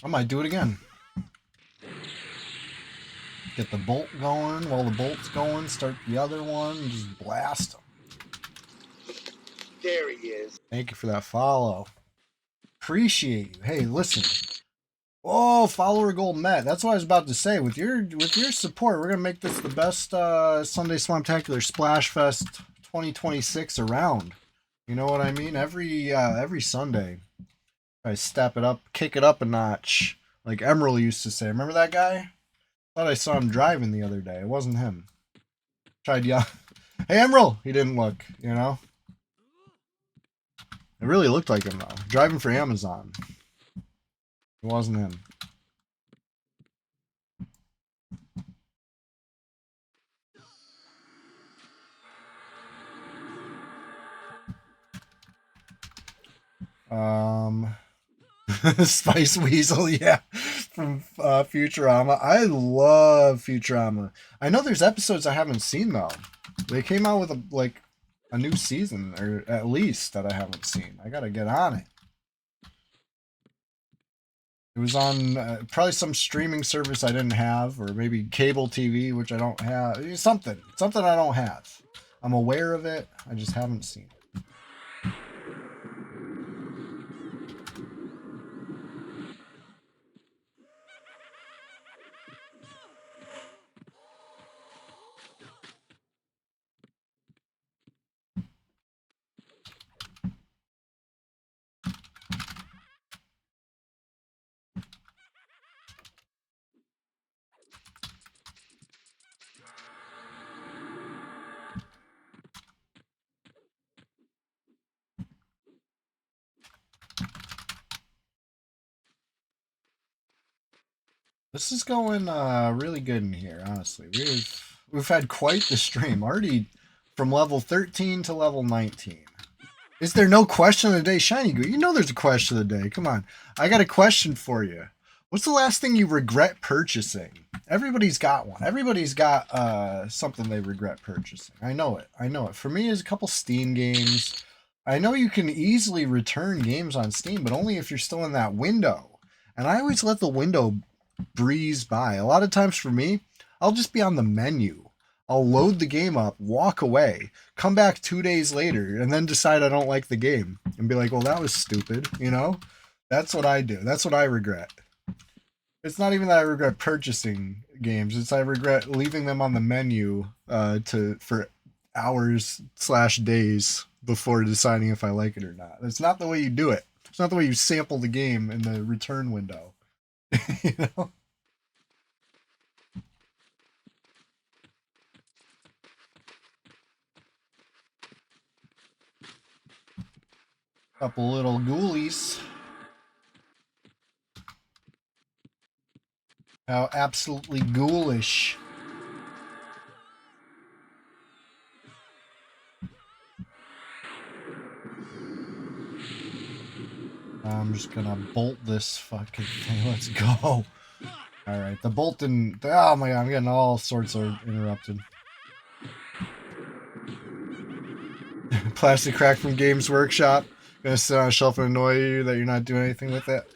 I might do it again. Get the bolt going. While the bolt's going, start the other one and just blast them. There he is. Thank you for that follow. Appreciate you. Hey, listen. Oh, follower goal met. That's what I was about to say. With your support, we're gonna make this the best Sunday Swamptacular Splashfest 2026 around. You know what I mean? Every Sunday, I step it up, kick it up a notch, like Emerald used to say. Remember that guy? Thought I saw him driving the other day. It wasn't him. Tried yelling, "Hey, Emerald!" He didn't look. You know. It really looked like him though. Driving for Amazon. It wasn't him. Spice Weasel, yeah, from Futurama. I love Futurama. I know there's episodes I haven't seen though. They came out with a new season, or at least that I haven't seen. I gotta get on it. It was on probably some streaming service I didn't have, or maybe cable TV, which I don't have. Something I don't have. I'm aware of it. I just haven't seen it. This is going really good in here, honestly. We've had quite the stream. Already from level 13 to level 19. Is there no question of the day, Shiny Goo? You know there's a question of the day. Come on. I got a question for you. What's the last thing you regret purchasing? Everybody's got one. Everybody's got something they regret purchasing. I know it. I know it. For me, it's a couple Steam games. I know you can easily return games on Steam, but only if you're still in that window. And I always let the window breeze by. A lot of times for me, I'll just be on the menu. I'll load the game up, walk away, come back 2 days later, and then decide I don't like the game and be like, well, that was stupid, you know? That's what I do. That's what I regret. It's not even that I regret purchasing games. It's I regret leaving them on the menu for hours/days before deciding if I like it or not. It's not the way you do it. It's not the way you sample the game in the return window. You know? Couple little ghoulies. How absolutely ghoulish. I'm just gonna bolt this fucking thing. Let's go. Alright, the bolt didn't... Oh my god, I'm getting all sorts of interrupted. Plastic crack from Games Workshop. Gonna sit on a shelf and annoy you that you're not doing anything with it.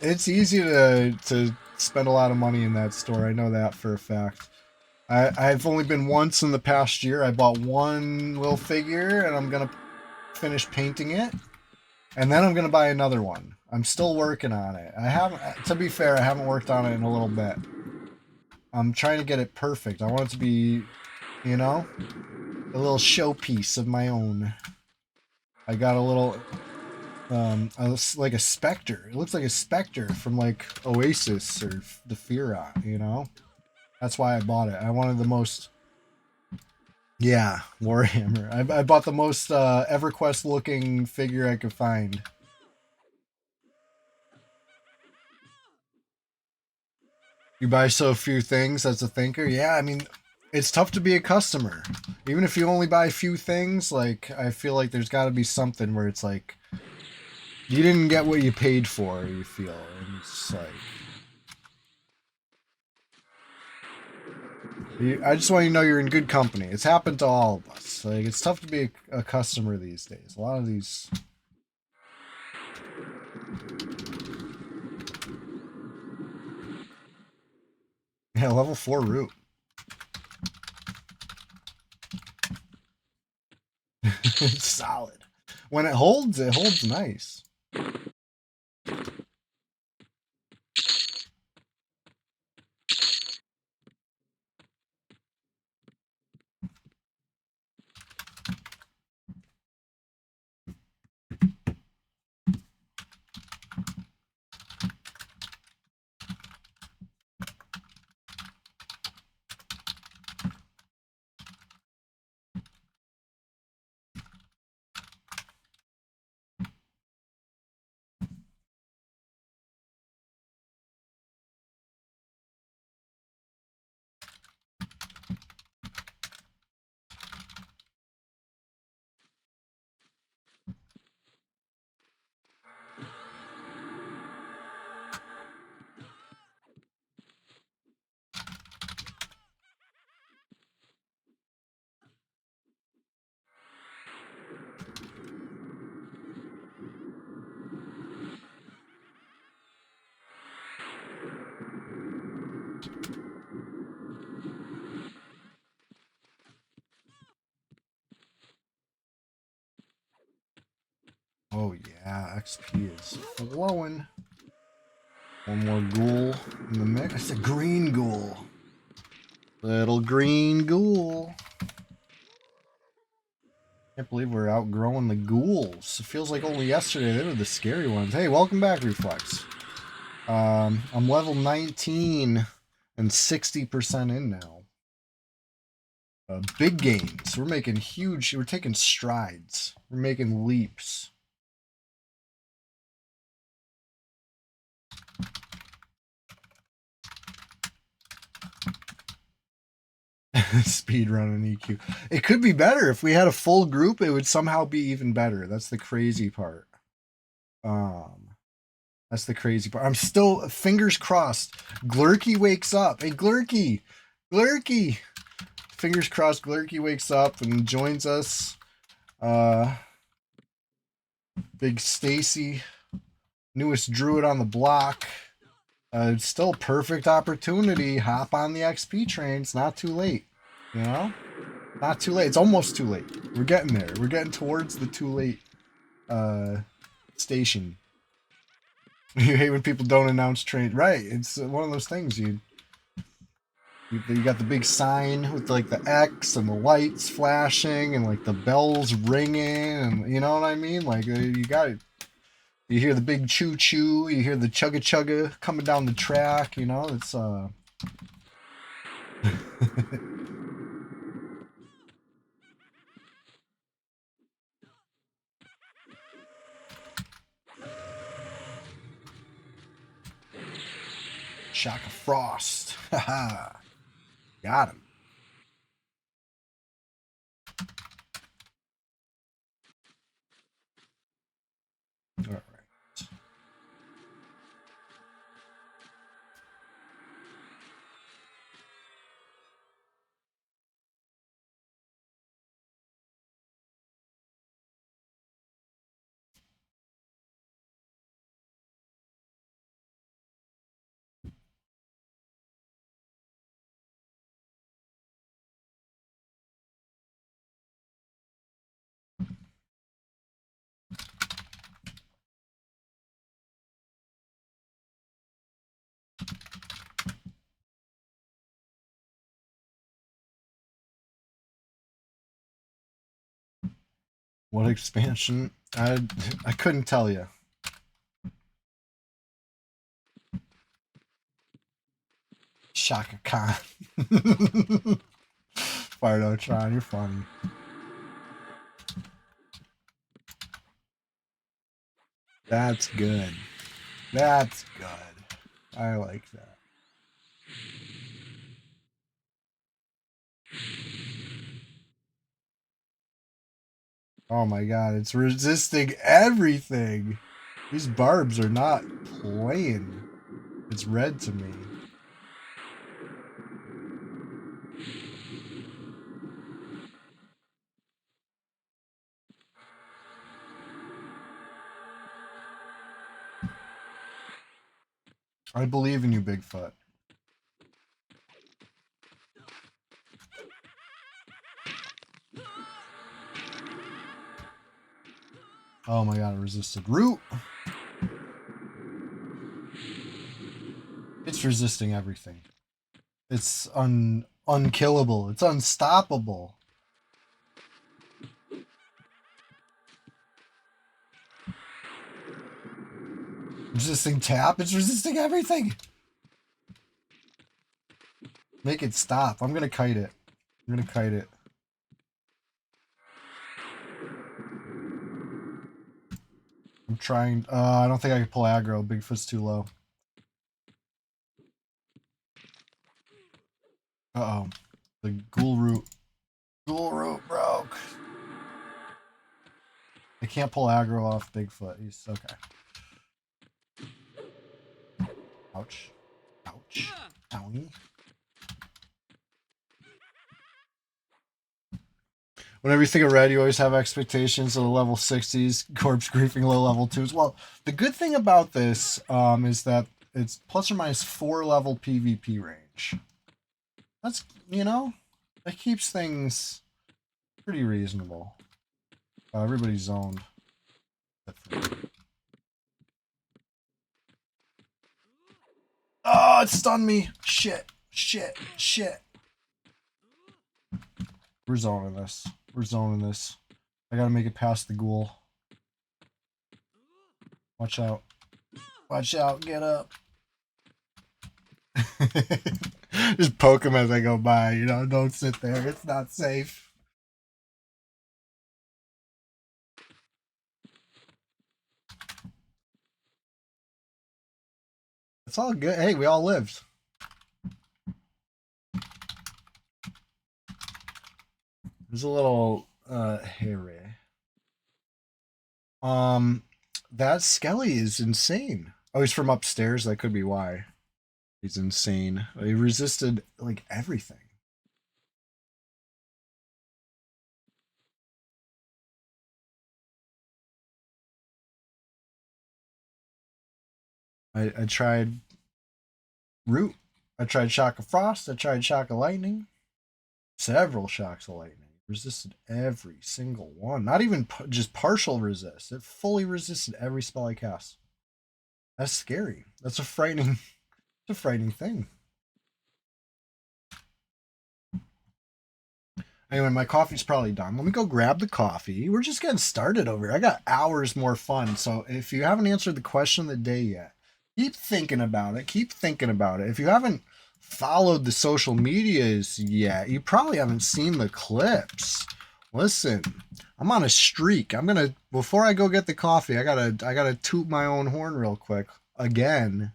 It's easy to spend a lot of money in that store. I know that for a fact. I've only been once in the past year. I bought one little figure and I'm gonna finish painting it. And then I'm gonna buy another one. I'm still working on it. I haven't, to be fair, I haven't worked on it in a little bit. I'm trying to get it perfect. I want it to be, you know, a little showpiece of my own. I got a little, like a specter. It looks like a specter from like Oasis or the Fira, you know? That's why I bought it. I wanted the most, yeah, Warhammer. I bought the most EverQuest looking figure I could find. You buy so few things as a thinker. Yeah, I mean, it's tough to be a customer. Even if you only buy a few things, like, I feel like there's got to be something where it's like, you didn't get what you paid for, you feel. And it's like... I just want you to know you're in good company. It's happened to all of us. Like, it's tough to be a customer these days. A lot of these... Yeah, level 4 root. It's solid. When it holds nice. Oh yeah, XP is flowing. One more ghoul in the mix. It's a green ghoul. Little green ghoul. Can't believe we're outgrowing the ghouls. It feels like only yesterday they were the scary ones. Hey, welcome back, Reflex. I'm level 19 and 60% in now. Big gains. We're making huge, we're taking strides. We're making leaps. Speed run and EQ. It could be better if we had a full group. It would somehow be even better. That's the crazy part. Um, that's the crazy part. I'm still fingers crossed. Glurky wakes up. Hey, Glurky, Glurky. Fingers crossed. Glurky wakes up and joins us. Big Stacy, newest druid on the block. Still perfect opportunity. Hop on the XP train. It's not too late. You know? Not too late. It's almost too late. We're getting there. We're getting towards the too late station. You hate when people don't announce train. Right. It's one of those things you got the big sign with like the X and the lights flashing and like the bells ringing and you know what I mean? Like you got it. You hear the big choo choo, you hear the chugga chugga coming down the track, you know, it's Shock of Frost. Haha. Got him. All right. What expansion? I couldn't tell you. Shaka Khan. Fardotron, you're funny. That's good. That's good. I like that. Oh my god, it's resisting everything. These barbs are not playing. It's red to me. I believe in you, Bigfoot. Oh my god, it resisted root. It's resisting everything. It's unkillable. It's unstoppable. Resisting tap. It's resisting everything. Make it stop. I'm gonna kite it. I'm gonna kite it. I'm trying. I don't think I can pull aggro. Bigfoot's too low. Uh oh. The ghoul root. Ghoul root broke. I can't pull aggro off Bigfoot. He's okay. Ouch. Ouch. Ounie. Whenever you think of red, you always have expectations of the level 60s, corpse griefing low level 2s. Well, the good thing about this is that it's plus or minus 4 level PvP range. That's, you know, that keeps things pretty reasonable. Everybody's zoned. Oh, it stunned me. Shit. Shit. Shit. We're zoning this. We're zoning this. I gotta make it past the ghoul. Watch out. Watch out. Get up. Just poke him as I go by. You know, don't sit there. It's not safe. It's all good. Hey, we all lived. There's a little hairy. That Skelly is insane. Oh, he's from upstairs. That could be why. He's insane. He resisted like everything. I tried Root. I tried Shock of Frost. I tried Shock of Lightning. Several Shocks of Lightning. Resisted every single one. Not even just partial resist. It fully resisted every spell I cast. That's scary. That's a frightening. It's a frightening thing. Anyway, my coffee's probably done. Let me go grab the coffee. We're just getting started over here. I got hours more fun. So if you haven't answered the question of the day yet, keep thinking about it. Keep thinking about it. If you haven't followed the social medias yet, you probably haven't seen the clips. Listen, I'm on a streak. I'm gonna before I go get the coffee, I gotta toot my own horn real quick. Again.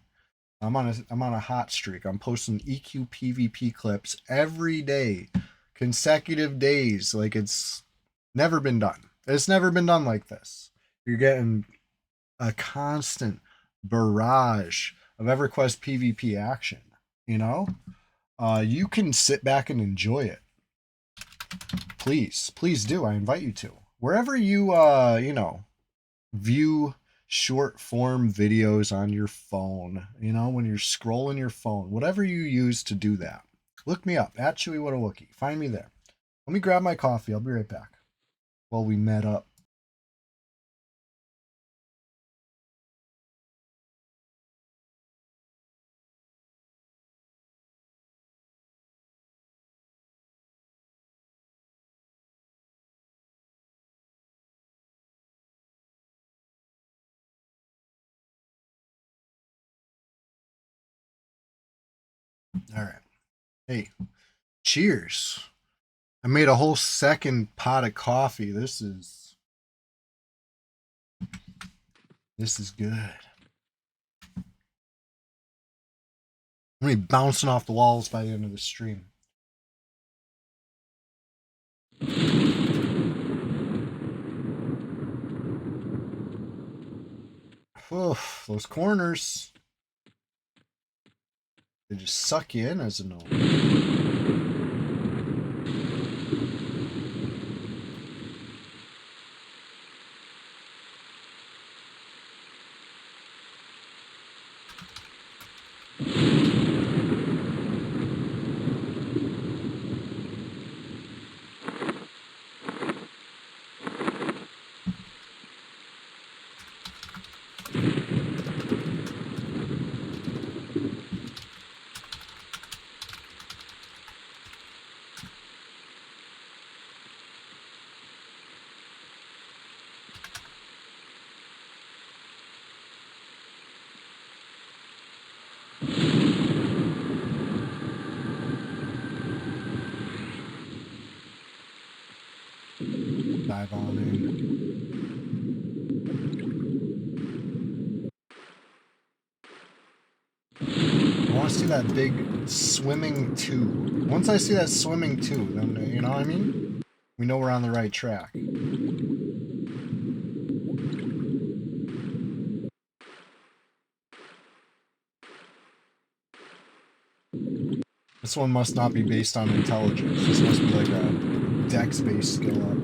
I'm on a hot streak. I'm posting EQ PvP clips every day, consecutive days. Like it's never been done. It's never been done like this. You're getting a constant barrage of EverQuest PvP action. You know, you can sit back and enjoy it. Please do. I invite you to wherever you view short form videos on your phone, when you're scrolling your phone, whatever you use to do that. Look me up at Chewy What a Wookie. Find me there. Let me grab my coffee. I'll be right back while we met up. All right. Hey, cheers. I made a whole second pot of coffee. This is good. I'm gonna be bouncing off the walls by the end of the stream. Oof, those corners. They just suck you in as a gnome. Dive on in. I want to see that big swimming tube. Once I see that swimming tube, then, you know what I mean? We know we're on the right track. This one must not be based on intelligence. This must be like a dex-based skill up.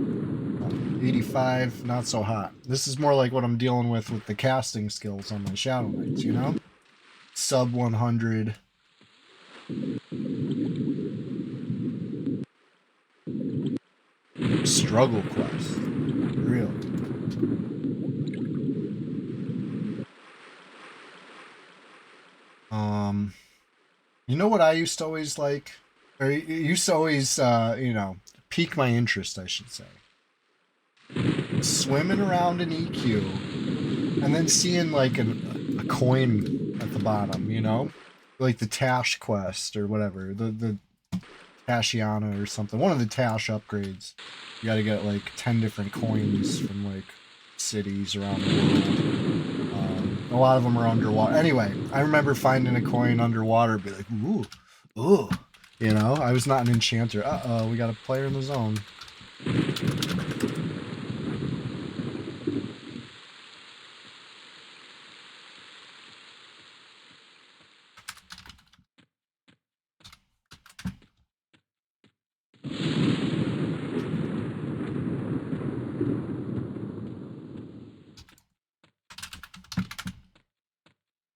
85, not so hot. This is more like what I'm dealing with the casting skills on my Shadow Knights, you know? Sub 100. Struggle quest. Really. You know what I used to always like? Or it used to always, pique my interest, I should say. Swimming around in EQ and then seeing like a coin at the bottom, like the Tash quest or whatever, the Tashiana or something, one of the Tash upgrades. You got to get like 10 different coins from like cities around the world. A lot of them are underwater. Anyway, I remember finding a coin underwater, be like, ooh, I was not an enchanter. We got a player in the zone.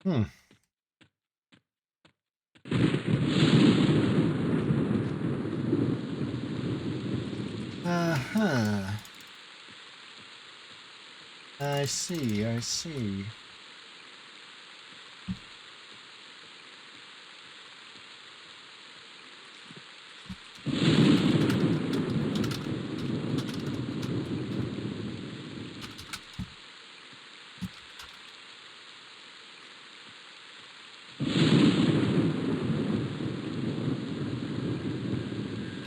Hmm. Uh-huh. I see, I see.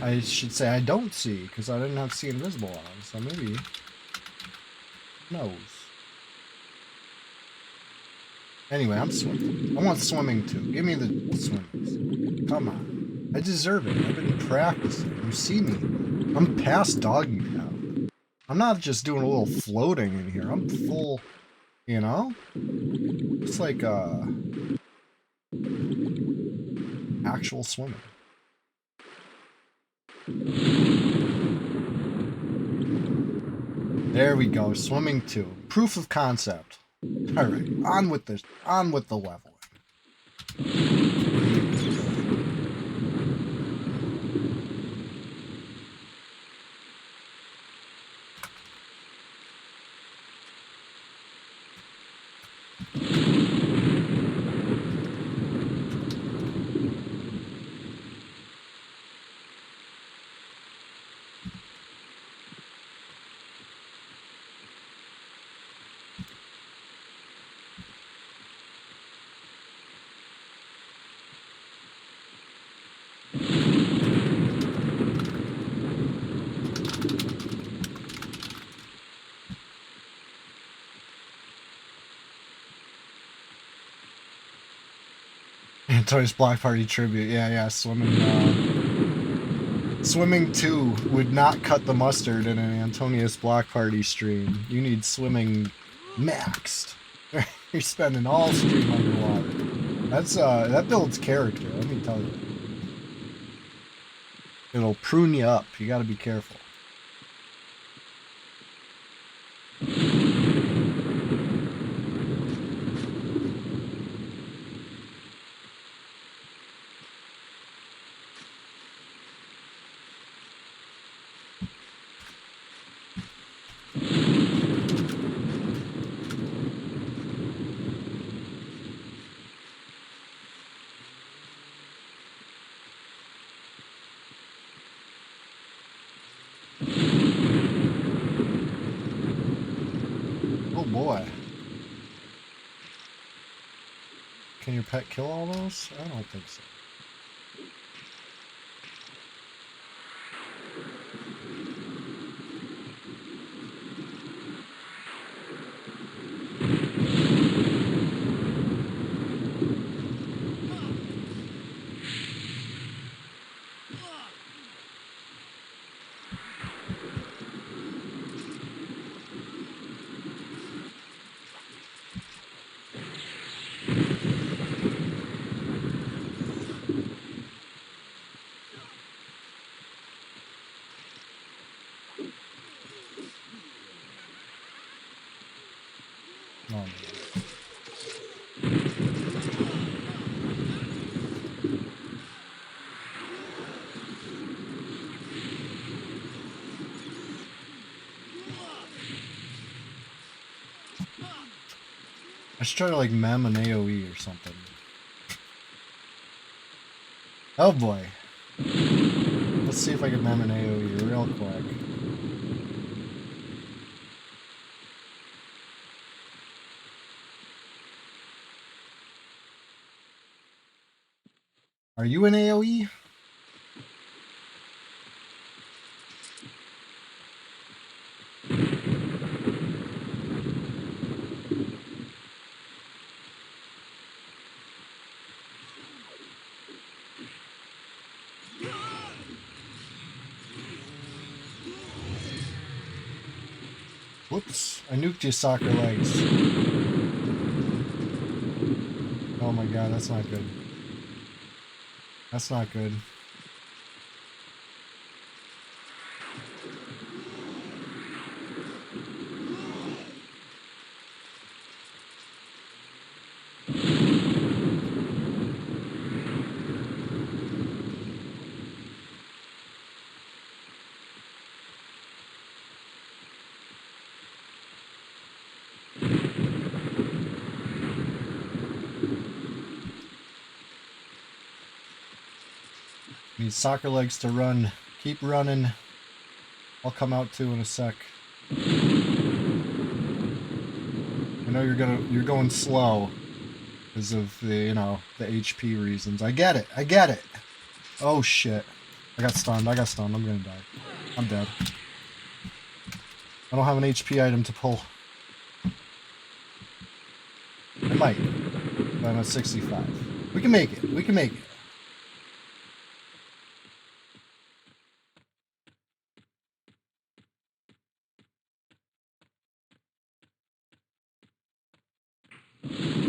I should say I don't see, because I didn't have see invisible on, so maybe... Who knows? Anyway, I'm swimming. I want swimming too. Give me the swimmings. Come on. I deserve it. I've been practicing. You see me. I'm past doggy paddle. I'm not just doing a little floating in here. I'm full, you know? It's like, actual swimming. There we go. Swimming 2. Proof of concept. Alright. On with the leveling. Toys Block Party tribute. Yeah, Swimming 2 would not cut the mustard in an Antonius Block Party stream. You need swimming maxed. You're spending all stream underwater. That builds character, let me tell you. It'll prune you up. You gotta be careful. Oh boy. Can your pet kill all those? I don't think so. Oh, man. I should try to like mem an AoE or something. Oh boy. Let's see if I can mem an AoE real quick. Are you an AoE? Whoops, I nuked your soccer legs. Oh my god, that's not good. That's not good. Need soccer legs to run. Keep running. I'll come out too in a sec. I know you're going slow because of the the HP reasons. I get it. I get it. Oh shit. I got stunned. I'm gonna die. I'm dead. I don't have an HP item to pull. I might. But I'm at 65. We can make it. We can make it.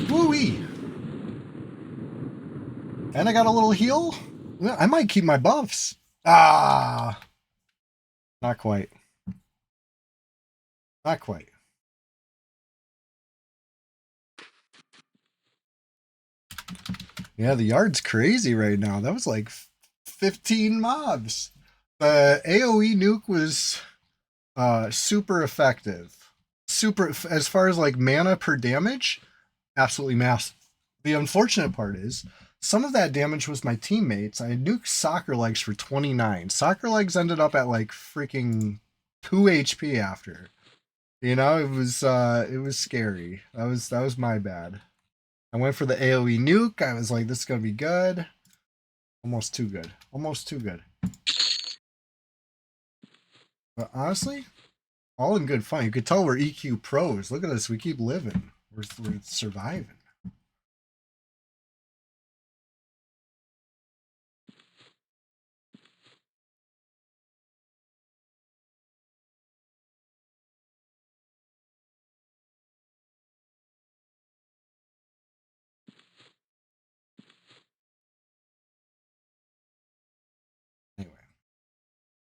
Woo-wee! And I got a little heal? I might keep my buffs. Ah! Not quite. Not quite. Yeah, the yard's crazy right now. That was like 15 mobs. The AoE nuke was super effective. Super, as far as like mana per damage, absolutely massive. The unfortunate part is some of that damage was my teammates. I nuked soccer legs for 29. Soccer legs ended up at like freaking 2 HP after. You know, it was scary. That was my bad. I went for the AoE nuke. I was like, this is gonna be good. Almost too good. Almost too good. But honestly, all in good fun. You could tell we're EQ pros. Look at us. We keep living. We're surviving. Anyway,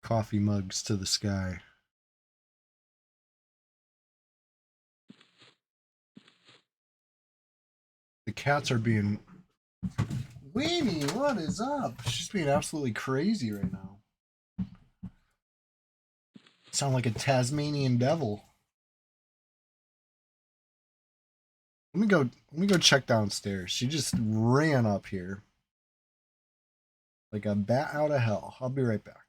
coffee mugs to the sky. The cats are being... Weenie, what is up? She's being absolutely crazy right now. Sound like a Tasmanian devil. Let me go check downstairs. She just ran up here. Like a bat out of hell. I'll be right back.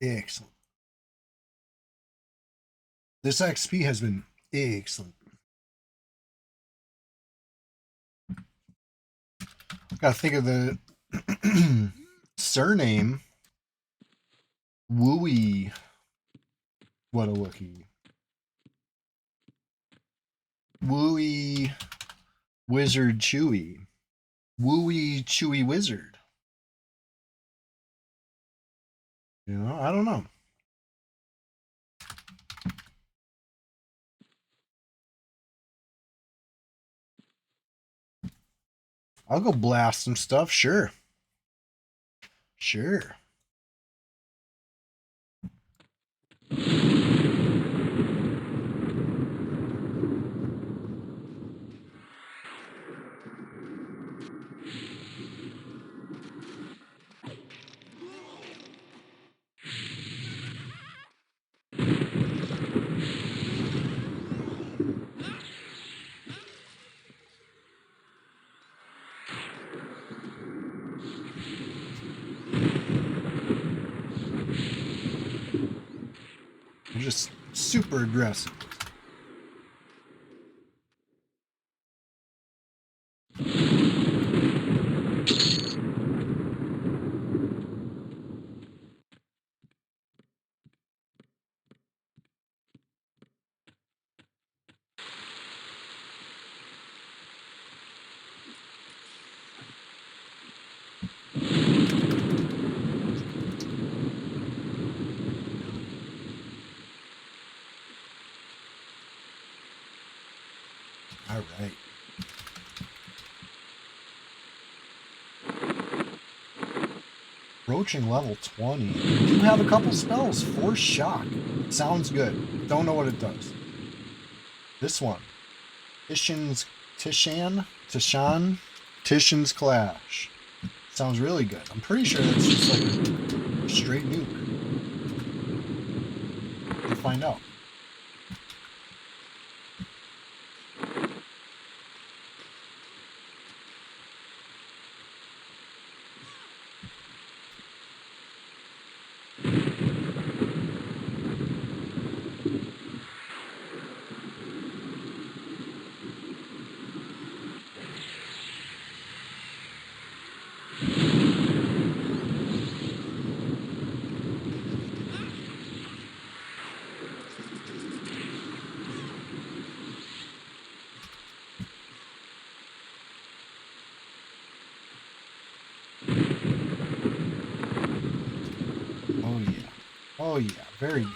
Excellent. This XP has been excellent. Gotta think of the surname. Wooey. What a Wookie. Wooey Wizard Chewy. Wooey Chewy Wizard. You know, I don't know. I'll go blast some stuff, sure. Sure. I'm just super aggressive. All right. Approaching level 20. You do have a couple spells. Force Shock. Sounds good. Don't know what it does. This one. Tishan's Clash. Sounds really good. I'm pretty sure that's just like a straight nuke. We'll find out. Oh yeah. Oh yeah. Very good.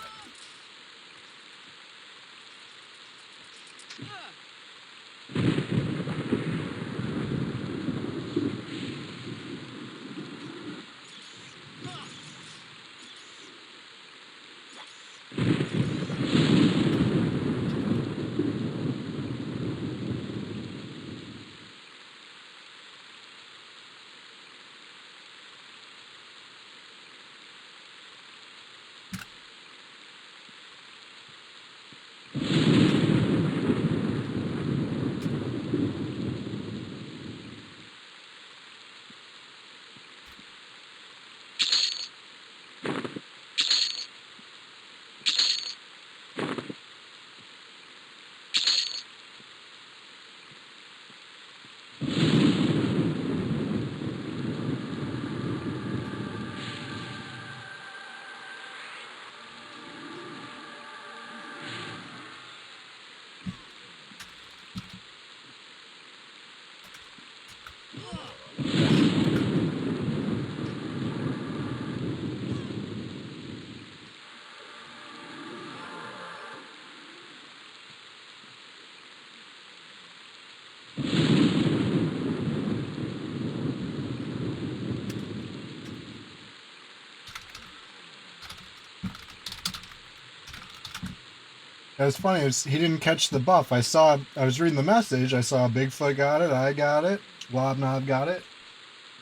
It was funny. He didn't catch the buff. I was reading the message. I saw Bigfoot got it. I got it. Wobnob got it.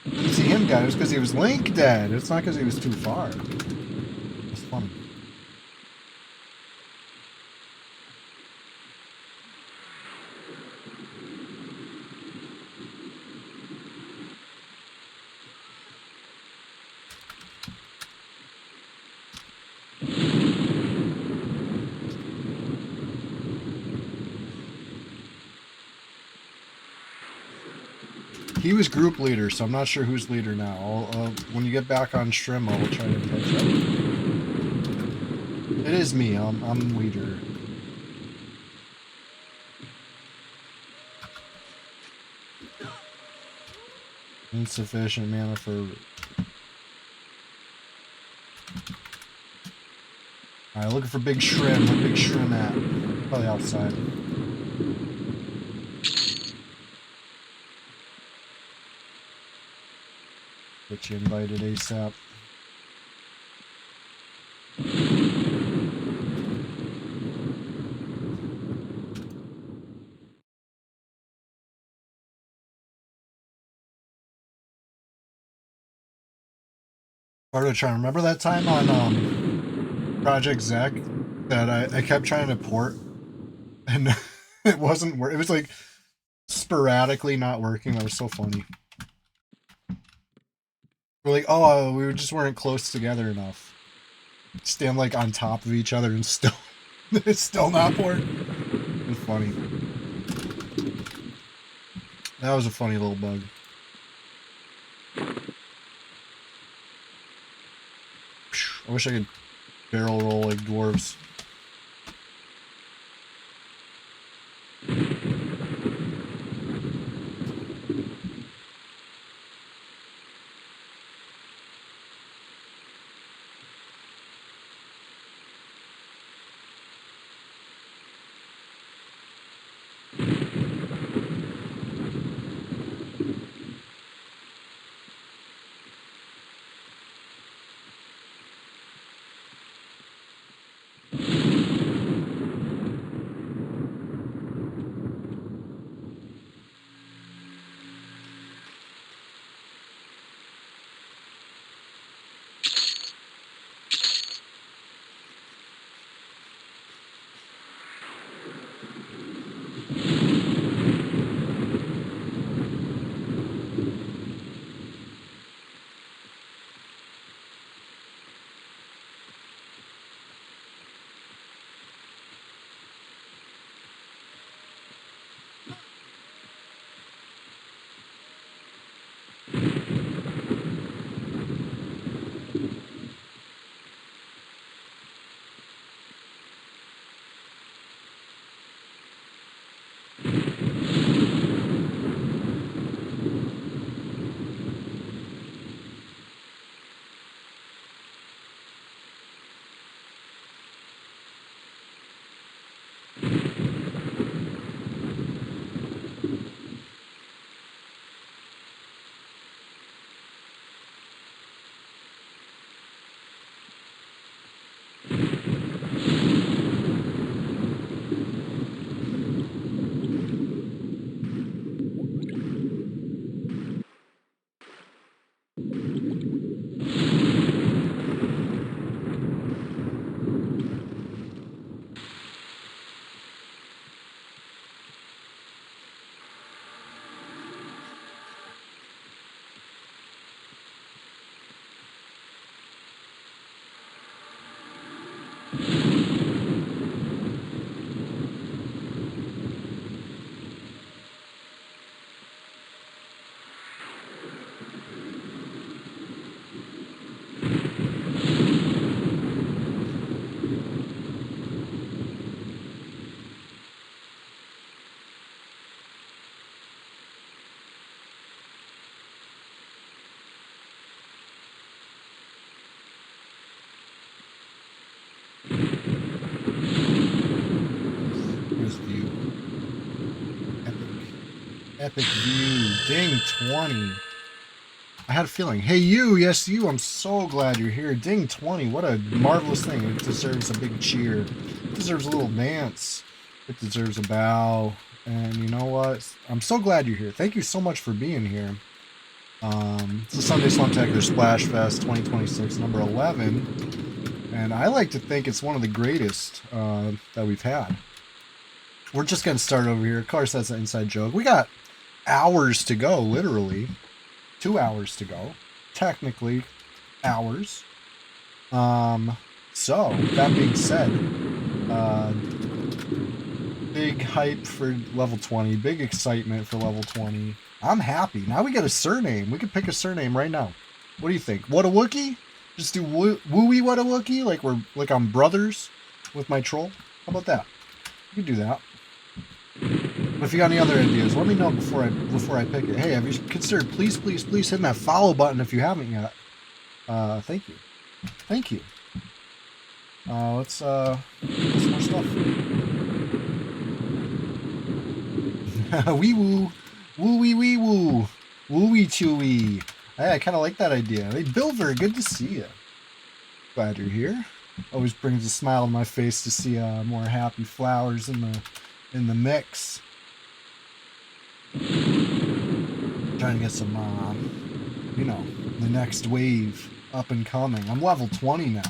Didn't see him got it. It's because he was Link dead. It's not because he was too far. It's funny. He was group leader, so I'm not sure who's leader now. When you get back on stream, I will try to catch up. It is me. I'm leader. Insufficient mana for... Alright, looking for Big Shrimp. Where's Big Shrimp at? Probably outside. Get you invited ASAP. Part of trying. Remember that time on Project Zek that I kept trying to port and it wasn't working. It was like sporadically not working. That was so funny. We're like, oh, we just weren't close together enough. Stand like on top of each other and still, it's still not port. It was funny. That was a funny little bug. I wish I could barrel roll like dwarves. Epic view. Ding 20. I had a feeling. Hey, you. Yes, you. I'm so glad you're here. Ding 20. What a marvelous thing. It deserves a big cheer. It deserves a little dance. It deserves a bow. And you know what? I'm so glad you're here. Thank you so much for being here. It's the Sunday Swamptacular Splashfest 2026, number 11. And I like to think it's one of the greatest that we've had. We're just getting started over here. Of course, that's an inside joke. We got hours to go, literally. 2 hours to go. Technically, hours. So, with that being said, big hype for level 20. Big excitement for level 20. I'm happy. Now we get a surname. We can pick a surname right now. What do you think? What a Wookie? Just do Wooey What a Wookie? Like I'm brothers with my troll? How about that? You can do that. But if you got any other ideas, let me know before I pick it. Hey, have you considered please hitting that follow button if you haven't yet? Thank you. Thank you. Let's more stuff. Wee woo. Woo wee wee woo. Woo wee chewy. Hey, I kinda like that idea. Hey Bilver, good to see you. Glad you're here. Always brings a smile on my face to see more happy flowers in the mix. Trying to get some, you know, the next wave up and coming. I'm level 20 now.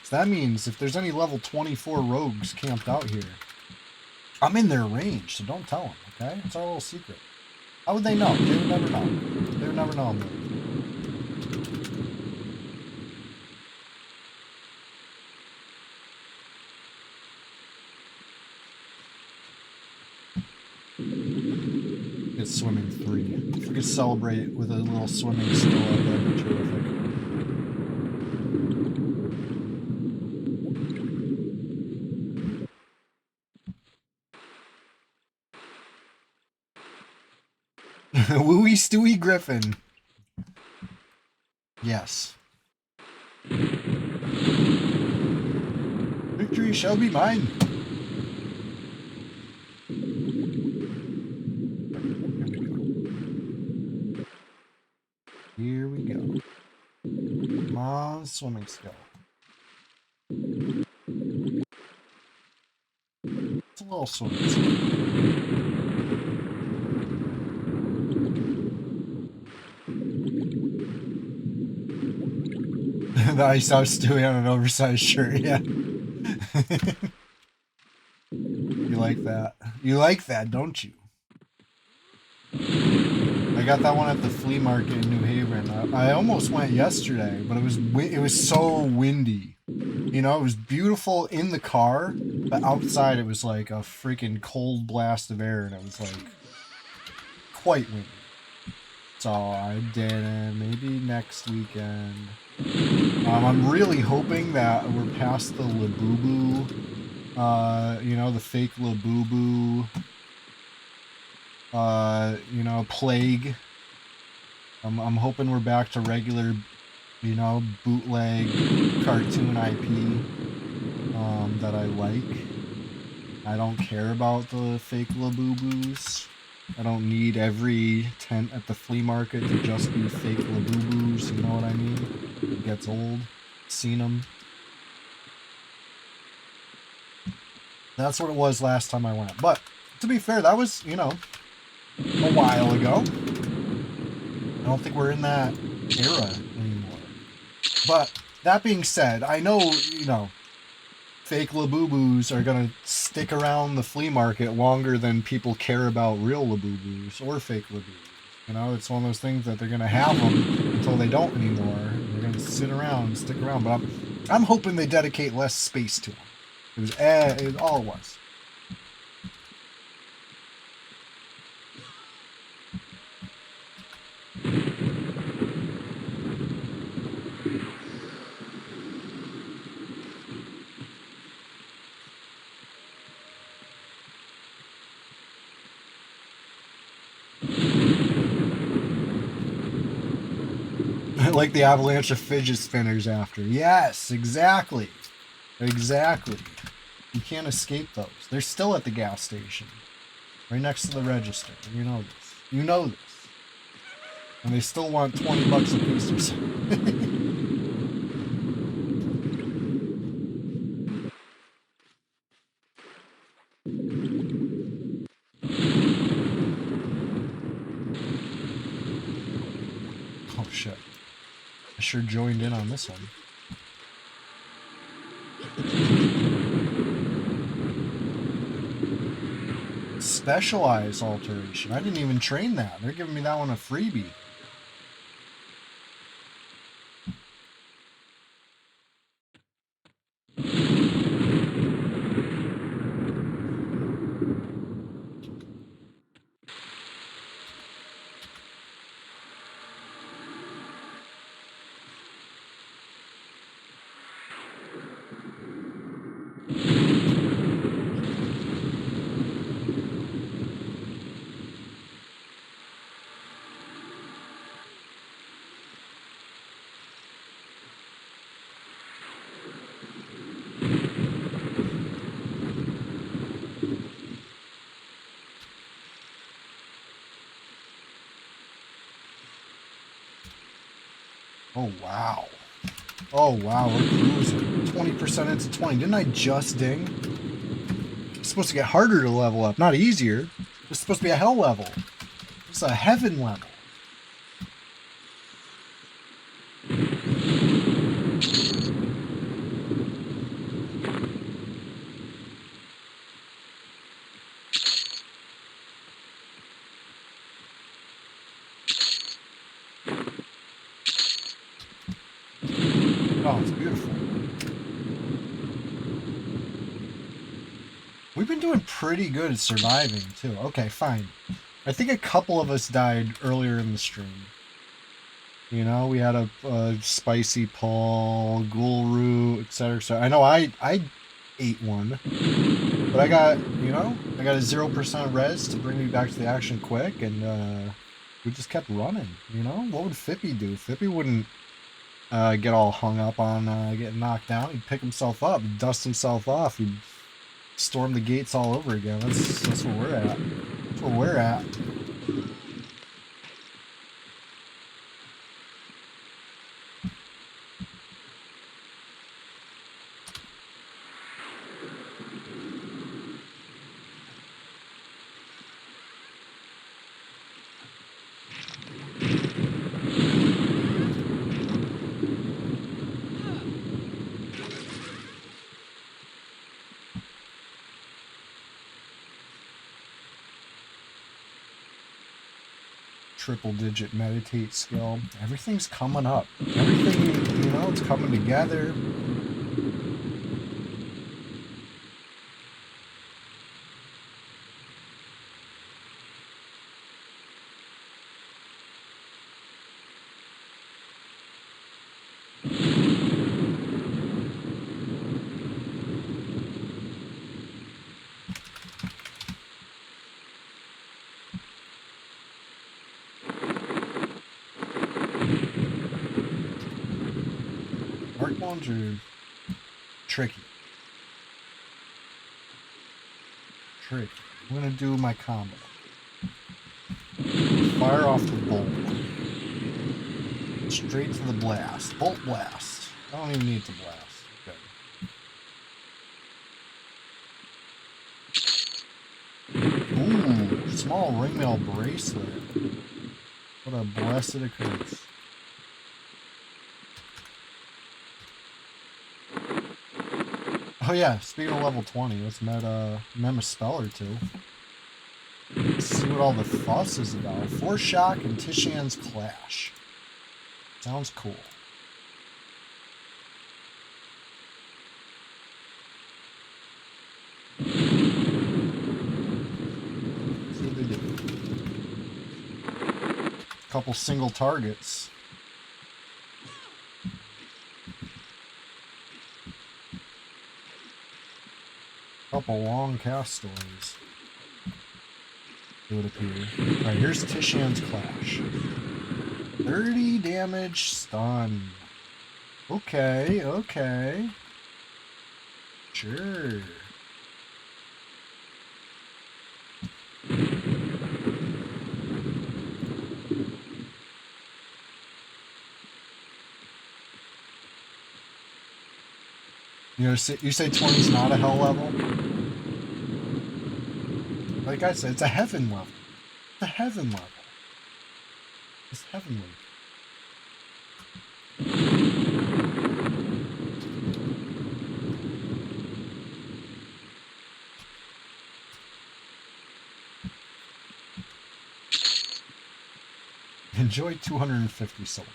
So that means if there's any level 24 rogues camped out here, I'm in their range, so don't tell them, okay? It's our little secret. How would they know? They would never know. They would never know I'm there. It's swimming 3. If we could celebrate with a little swimming skill, that'd be terrific. Wooey Stewie Griffin. Yes. Victory shall be mine. Here we go. Come on, swimming skill. It's a little swimming skill. The ice house Stewie on an oversized shirt, yeah. You like that? You like that, don't you? I got that one at the flea market in New Haven. I almost went yesterday, but it was so windy. You know, it was beautiful in the car, but outside it was like a freaking cold blast of air, and it was like quite windy. So I didn't. Maybe next weekend. I'm really hoping that we're past the Labubu, you know, the fake Labubu, you know, plague. I'm hoping we're back to regular, you know, bootleg cartoon IP that I like. I don't care about the fake Labubus. I don't need every tent at the flea market to just be fake Labubus, you know what I mean? It gets old. Seen them. That's what it was last time I went. But, to be fair, that was, you know, a while ago. I don't think we're in that era anymore. But, that being said, I know, you know, fake Labubus are going to stick around the flea market longer than people care about real Labubus or fake Labubus. You know, it's one of those things that they're going to have them until they don't anymore. They're going to sit around and stick around. But I'm hoping they dedicate less space to them. It was all it was. Like the avalanche of fidget spinners after. Yes, exactly. Exactly. You can't escape those. They're still at the gas station. Right next to the register. You know this. You know this. And they still want 20 bucks a piece or something. Oh shit. I sure joined in on this one. Specialized alteration. I didn't even train that. They're giving me that one a freebie. Oh, wow. Oh, wow, we're cruising. 20% into 20. Didn't I just ding? It's supposed to get harder to level up, not easier. It's supposed to be a hell level. It's a heaven level. Oh, it's beautiful. We've been doing pretty good at surviving, too. Okay, fine. I think a couple of us died earlier in the stream. You know, we had a spicy Paul, ghoul root, etc., etc. I know I ate one. But I got, you know, I got a 0% res to bring me back to the action quick, and we just kept running, you know? What would Fippy do? Fippy wouldn't get all hung up on getting knocked down. He'd pick himself up, dust himself off. He'd storm the gates all over again. That's where we're at. That's where we're at. Triple digit meditate skill. Everything's coming up. Everything, you know, it's coming together. Arc bombs are tricky. Tricky. I'm gonna do my combo. Fire off the bolt. Straight to the blast. Bolt blast. I don't even need to blast. Okay. Ooh, small ringmail bracelet. What a blessed occurrence. Oh yeah, speaking of level 20, let's mem a spell or two. Let's see what all the fuss is about. Force Shock and Tishan's Clash. Sounds cool. See what they do. Couple single targets. Couple long cast stories. It would appear. Alright, here's Tishan's Clash. 30 damage stun. Okay, okay. Sure. You know, you say 20 is not a hell level? Like I said, it's a heaven level. It's a heaven level. It's heavenly. Enjoy 250 souls.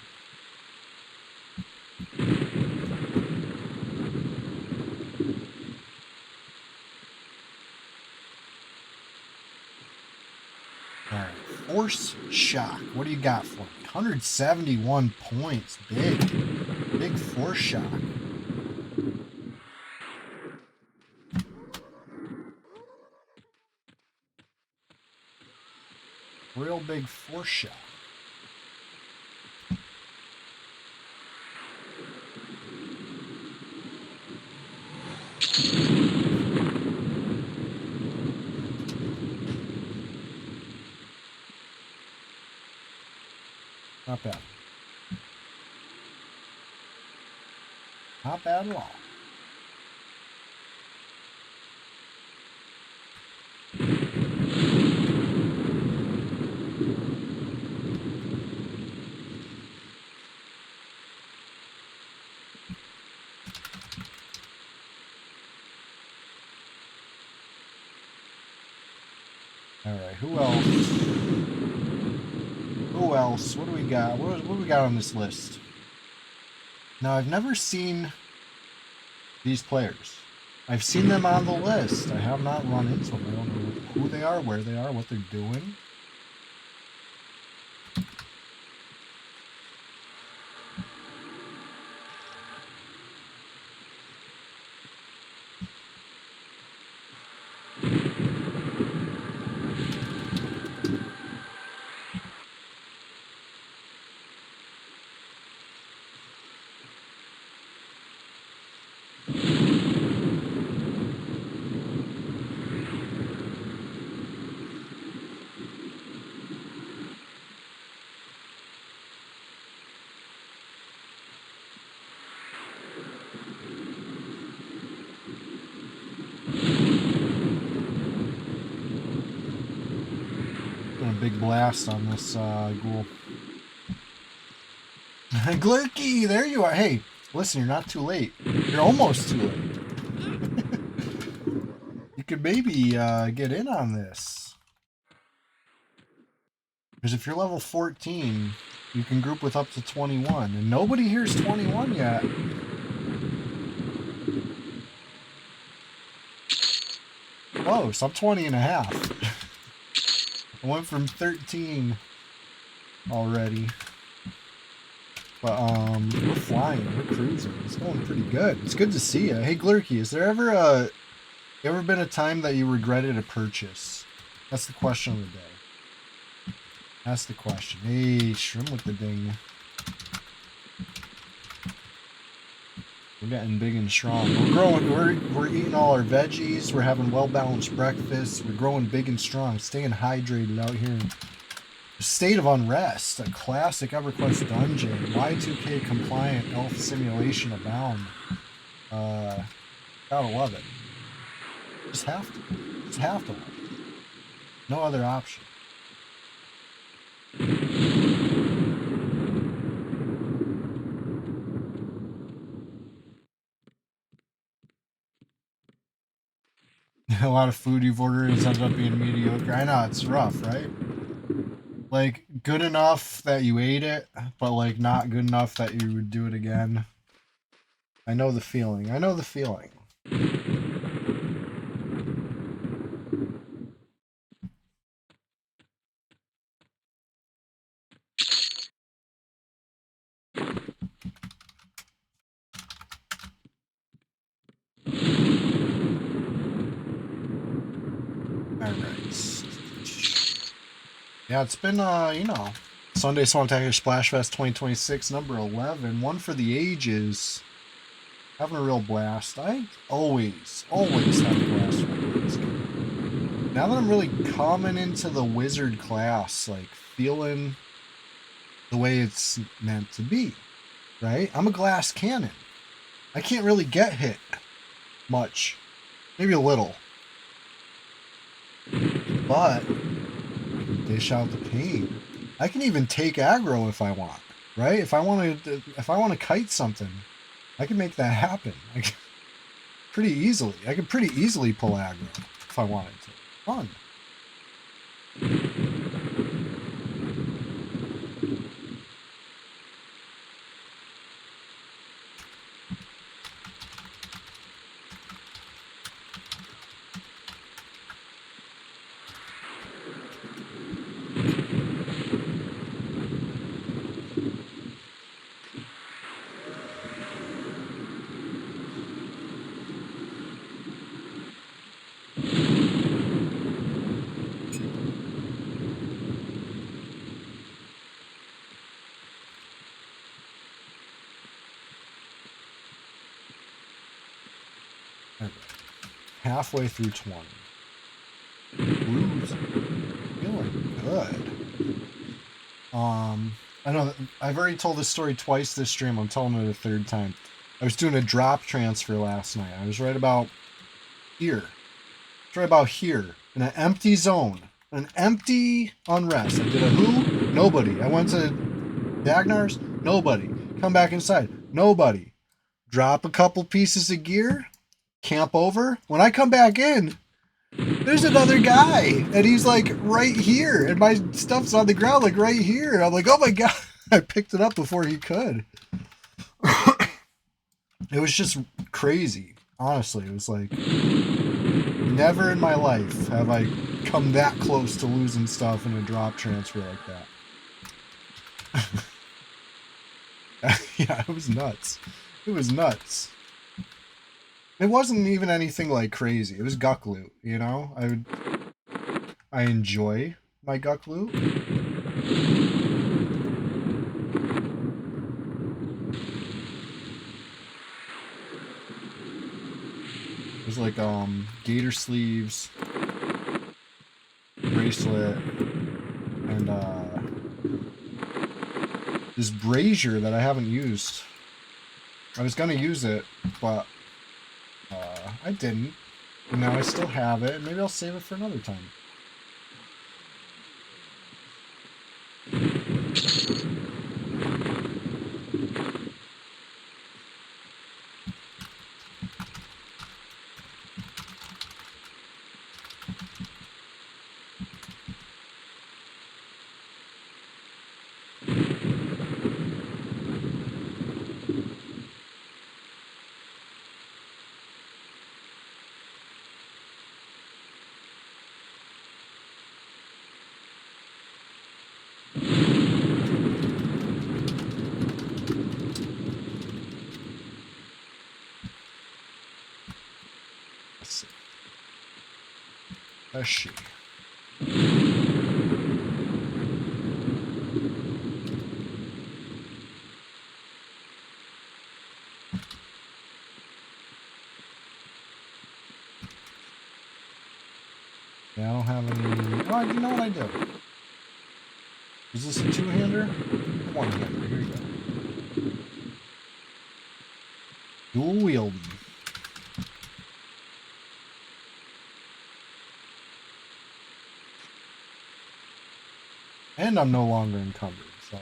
Alright, Force Shock. What do you got for me? 171 points. Big. Big Force Shock. Real big Force Shock. Not bad. Not bad at all. Alright, who else? Who else? What do we got? What do we got on this list? Now, I've never seen these players. I've seen them on the list. I have not run into them. I don't know who they are, where they are, what they're doing. Doing a big blast on this ghoul. Glurky, there you are. Hey, listen, you're not too late. You're almost too late. You could maybe get in on this. Because if you're level 14, you can group with up to 21. And nobody here's 21 yet. Oh, so I'm 20 and a half. I went from 13 already. But, we're flying. We're cruising. It's going pretty good. It's good to see you. Hey, Glurky, is there ever been a time that you regretted a purchase? That's the question of the day. That's the question. Hey, Shrimp with the ding. We're getting big and strong. We're growing. We're eating all our veggies. We're having well-balanced breakfasts. We're growing big and strong. Staying hydrated out here in a state of unrest. A classic EverQuest dungeon. Y2K compliant elf simulation abound. Gotta love it. Just have to. Just have to love it. No other option. A lot of food you've ordered has ended up being mediocre. I know, it's rough, right? Like, good enough that you ate it, but, like, not good enough that you would do it again. I know the feeling. I know the feeling. Alright. Yeah, it's been, you know, Sunday Swamptacular Splashfest 2026, number 11. One for the ages. Having a real blast. I always have a blast with this game. Now that I'm really coming into the wizard class, like, feeling the way it's meant to be, right? I'm a glass cannon. I can't really get hit much. Maybe a little. But dish out the pain. I can even take aggro if I want, right? If I want to kite something, I can make that happen. Pretty easily. I could pretty easily pull aggro if I wanted to. Fun. Okay. Halfway through 20. Blues. Feeling good. I know I've already told this story twice this stream. I'm telling it a third time. I was doing a drop transfer last night. I was right about here. Right about here. In an empty zone. An empty unrest. I did a who? Nobody. I went to Dagnar's? Nobody. Come back inside. Nobody. Drop a couple pieces of gear. Camp over. When I come back in, there's another guy. And he's like right here. And my stuff's on the ground like right here. And I'm like, oh my god. I picked it up before he could. It was just crazy. Honestly, it was like never in my life have I come that close to losing stuff in a drop transfer like that. Yeah, it was nuts. It was nuts. It wasn't even anything like crazy. It was guck loot, you know? I enjoy my guck loot. It was like gator sleeves, bracelet, and this brazier that I haven't used. I was gonna use it, but I didn't. And now I still have it. Maybe I'll save it for another time. Let's see. Let's see. Yeah, I don't have any. Oh, you know what I do? Is this a two-hander? One-hander. Here you go. Dual wielding. And I'm no longer encumbered, so.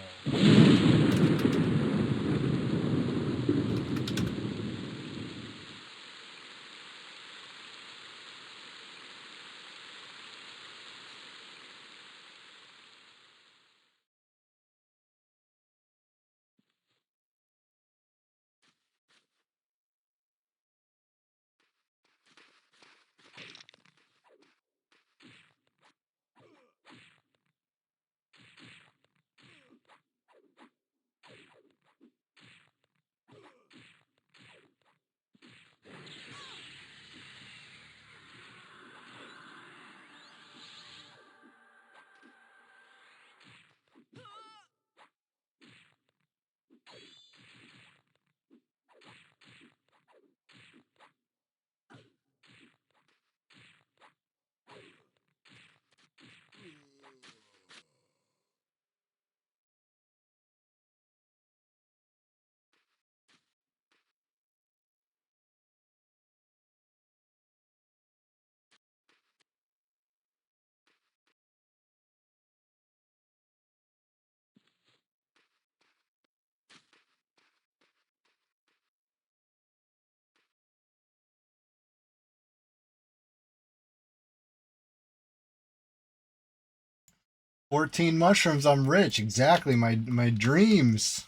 14 mushrooms, I'm rich. Exactly, my dreams.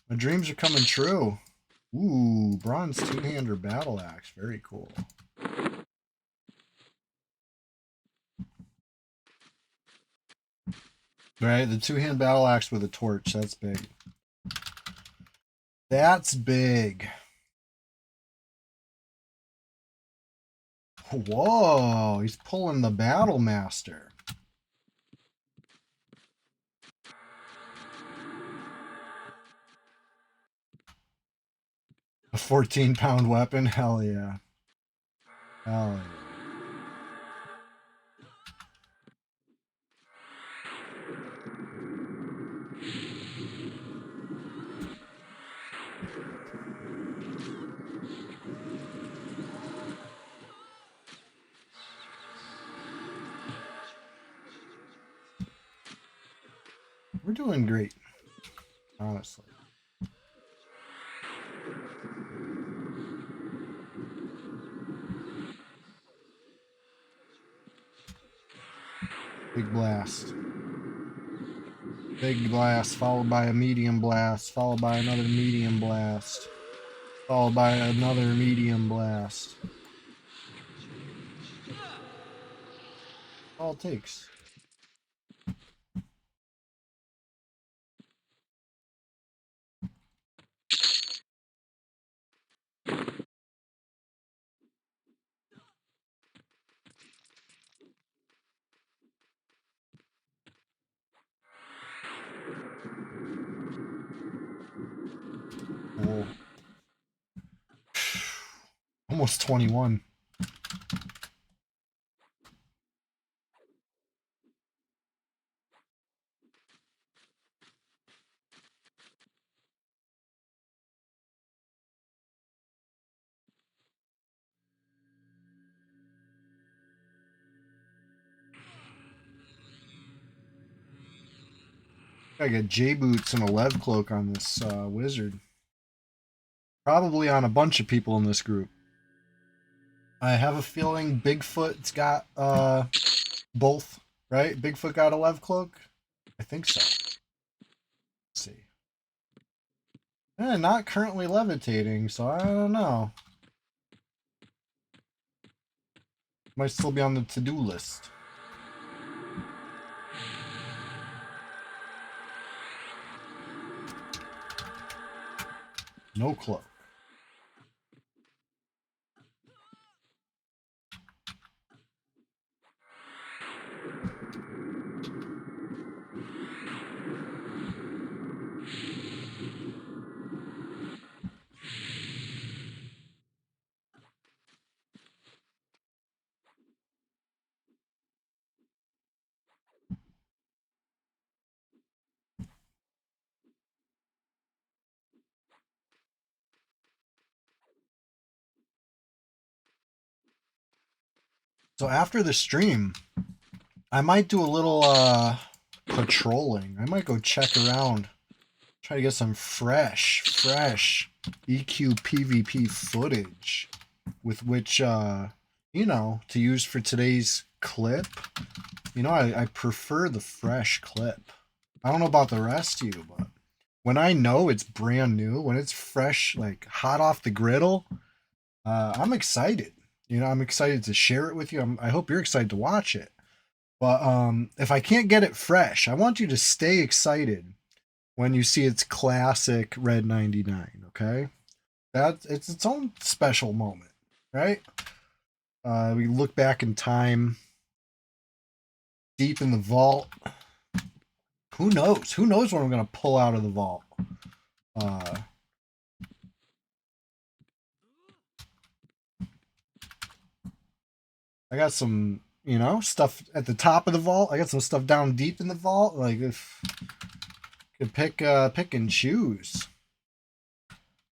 My dreams are coming true. Ooh, bronze two-hander battle axe. Very cool. Right, the two-hand battle axe with a torch. That's big. That's big. Whoa, he's pulling the Battle Master. A 14-pound weapon? Hell yeah. Hell yeah. We're doing great, honestly. Big blast. Big blast, followed by a medium blast, followed by another medium blast, followed by another medium blast. All it takes. Cool. Almost 21. I got J boots and a Lev cloak on this wizard. Probably on a bunch of people in this group. I have a feeling Bigfoot's got both, right? Bigfoot got a Lev cloak? I think so. Let's see. Not currently levitating, so I don't know. Might still be on the to-do list. No cloak. So after the stream, I might do a little patrolling. I might go check around. Try to get some fresh EQ PvP footage with which you know, to use for today's clip. You know, I prefer the fresh clip. I don't know about the rest of you, but when I know it's brand new, when it's fresh, like hot off the griddle, I'm excited. You know, I'm excited to share it with you. I hope you're excited to watch it. But if I can't get it fresh, I want you to stay excited when you see its classic red 99. Okay, that it's its own special moment, right? We look back in time, deep in the vault. Who knows? Who knows what I'm gonna pull out of the vault? Uh, I got some, you know, stuff at the top of the vault. I got some stuff down deep in the vault. Like if could pick and choose,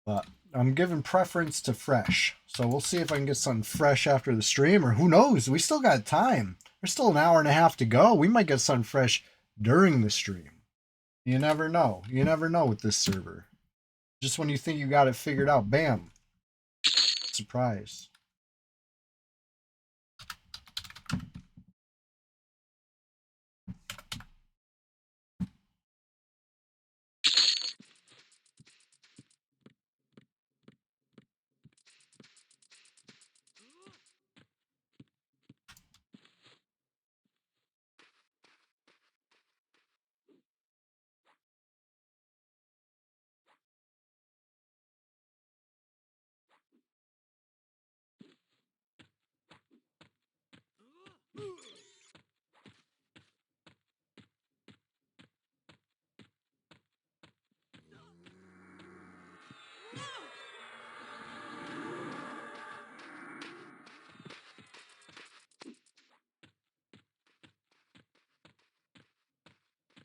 but I'm giving preference to fresh. So we'll see if I can get something fresh after the stream, or who knows? We still got time. There's still an hour and a half to go. We might get something fresh during the stream. You never know. You never know with this server. Just when you think you got it figured out, bam, surprise.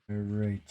All right.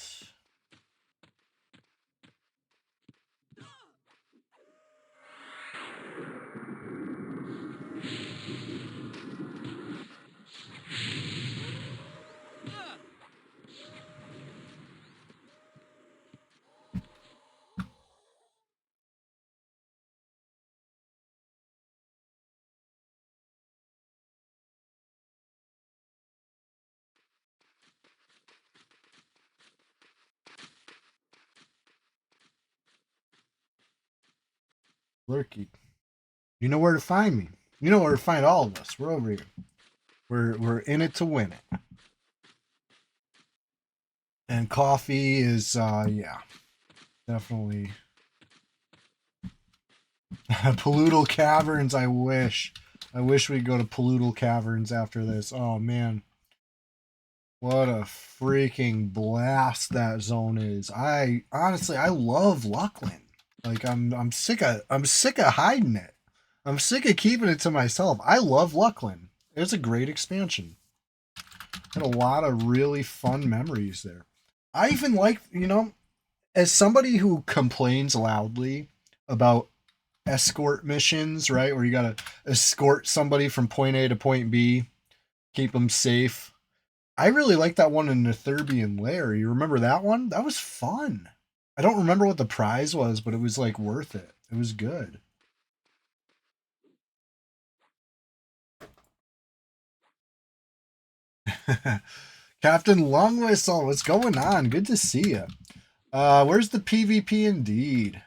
Lurky. You know where to find me. You know where to find all of us. We're over here. We're in it to win it. And coffee is yeah, definitely Pollutal Caverns. I wish we'd go to Pollutal Caverns after this. Oh man, what a freaking blast that zone is. I honestly I love Luckland. Like I'm sick of hiding it. I'm sick of keeping it to myself. I love Luckland. It's a great expansion. Had a lot of really fun memories there. I even like, as somebody who complains loudly about escort missions, right? Where you gotta escort somebody from point A to point B, keep them safe. I really like that one in the Thurbian Lair. You remember that one? That was fun. I don't remember what the prize was, but it was like worth it. It was good. Captain Longwhistle, what's going on? Good to see you. Where's the PvP indeed?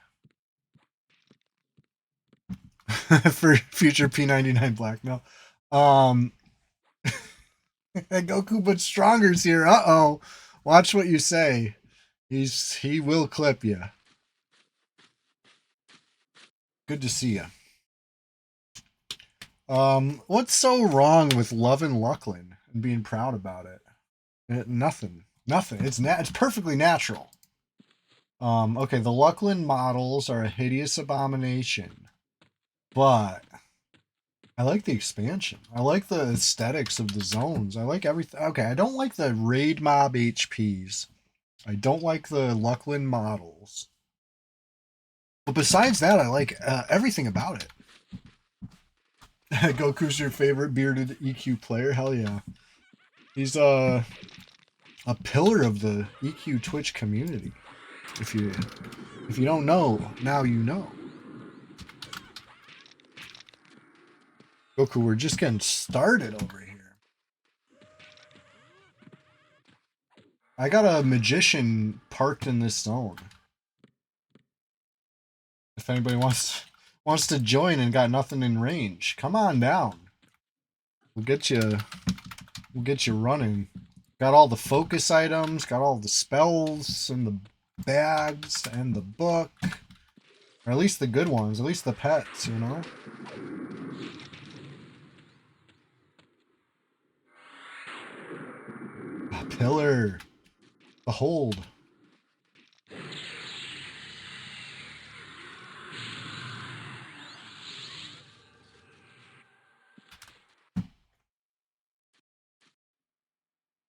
For future P99 blackmail. Goku but Stronger's here. Uh-oh. Watch what you say. He will clip you. Good to see you. What's so wrong with loving Luckland and being proud about it? Nothing. Nothing. It's perfectly natural. Okay, the Luckland models are a hideous abomination, but I like the expansion. I like the aesthetics of the zones. I like everything. Okay, I don't like the raid mob HPs. I don't like the Luckland models. But besides that, I like everything about it. Goku's your favorite bearded EQ player? Hell yeah. He's a pillar of the EQ Twitch community. If you don't know, now you know. Goku, we're just getting started over here. I got a magician parked in this zone. If anybody wants to join and got nothing in range, come on down. We'll get you running. Got all the focus items, got all the spells and the bags and the book. Or at least the good ones, at least the pets, you know? A pillar. Behold.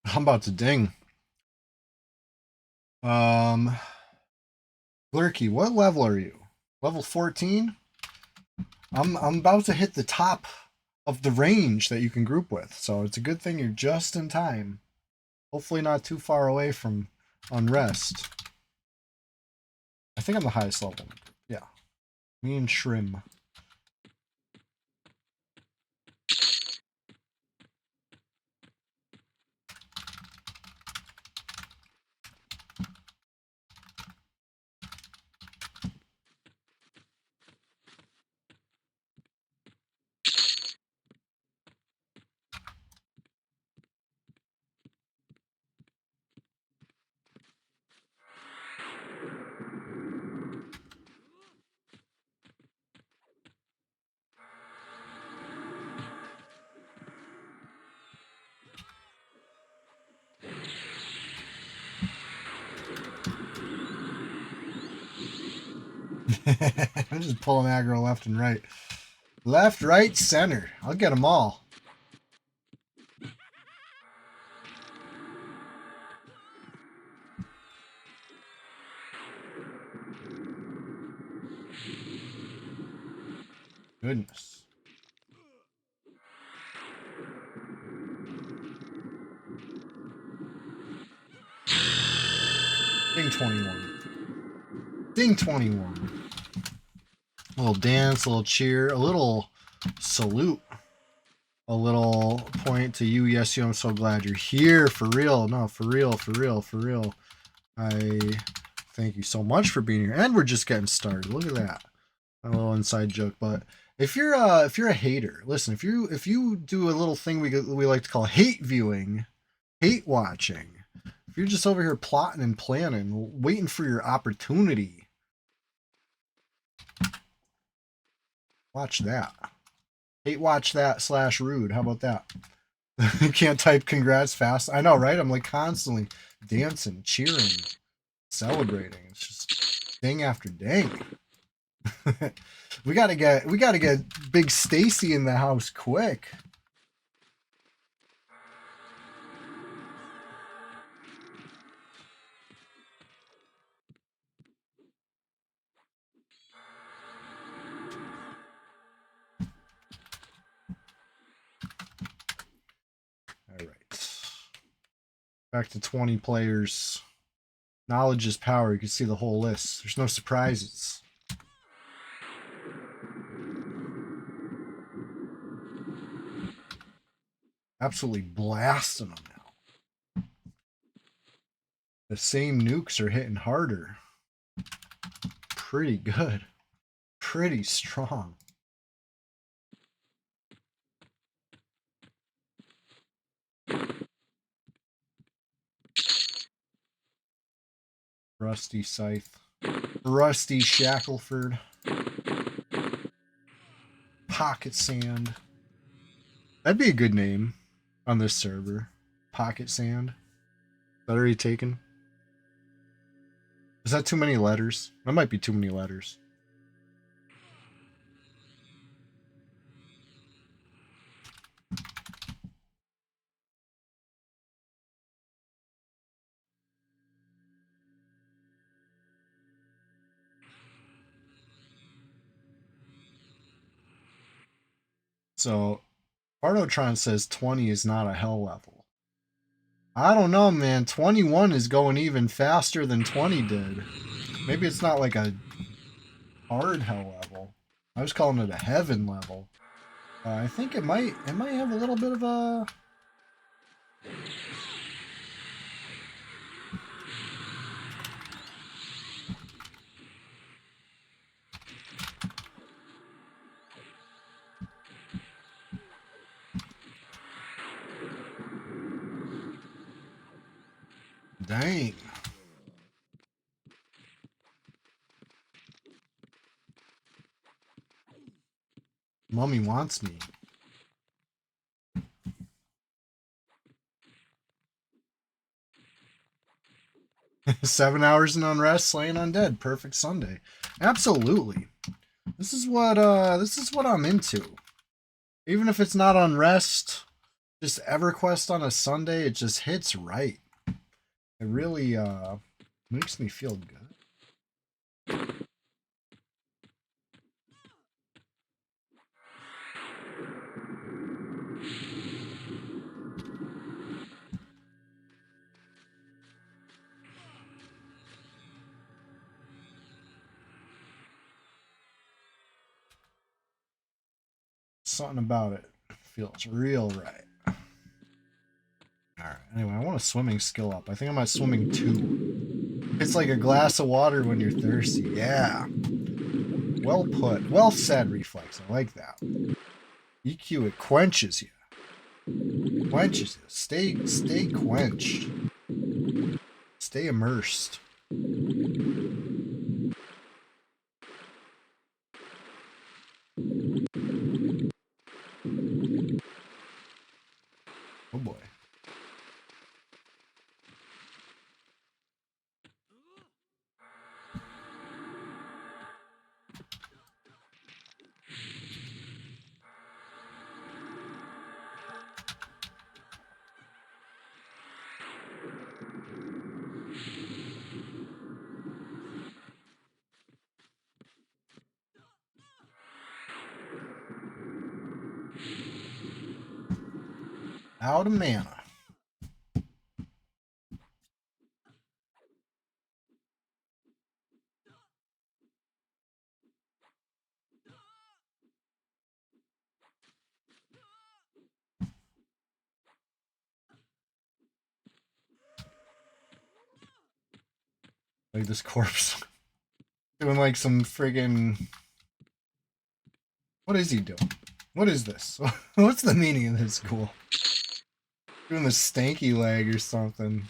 I'm about to ding. Lurky, what level are you? Level 14? I'm about to hit the top of the range that you can group with, so it's a good thing you're just in time. Hopefully not too far away from unrest. I think I'm the highest level. Yeah. Me and Shrim. I'm just pulling aggro left and right. Left, right, center. I'll get them all. Goodness. Ding 21. Ding 21. A little dance, a little cheer, a little salute. A little point to you. Yes, you. I'm so glad you're here. For real. No, for real, for real, for real. I thank you so much for being here. And we're just getting started. Look at that. A little inside joke, but if you're a hater, listen, if you do a little thing we like to call hate viewing, hate watching, if you're just over here plotting and planning, waiting for your opportunity, watch that. Hate watch that / rude. How about that? You can't type congrats fast. I know, right? I'm like constantly dancing, cheering, celebrating. It's just ding after ding. we gotta get Big Stacy in the house quick. All right. Back to 20 players. Knowledge is power. You can see the whole list. There's no surprises. Absolutely blasting them now. The same nukes are hitting harder. Pretty good. Pretty strong. Rusty Scythe. Rusty Shackleford. Pocket Sand. That'd be a good name on this server. Pocket Sand. Is that already taken? Is that too many letters? That might be too many letters. So, Arnotron says 20 is not a hell level. I don't know, man. 21 is going even faster than 20 did. Maybe it's not like a hard hell level. I was calling it a heaven level. I think it might have a little bit of a... Dang. Mummy wants me. Seven hours in unrest, slaying undead. Perfect Sunday. Absolutely. This is what I'm into. Even if it's not unrest, just EverQuest on a Sunday, it just hits right. It really makes me feel good. Something about it feels real right. Alright, anyway, I want a swimming skill up. I think I'm at swimming 2. It's like a glass of water when you're thirsty. Yeah. Well put. Well said, Reflex. I like that. EQ, it quenches you. Quenches you. Stay quenched. Stay immersed. Oh boy. out of mana. Like this corpse doing like some friggin'. What is he doing? What is this? What's the meaning of this ghoul? Doing the stanky leg or something.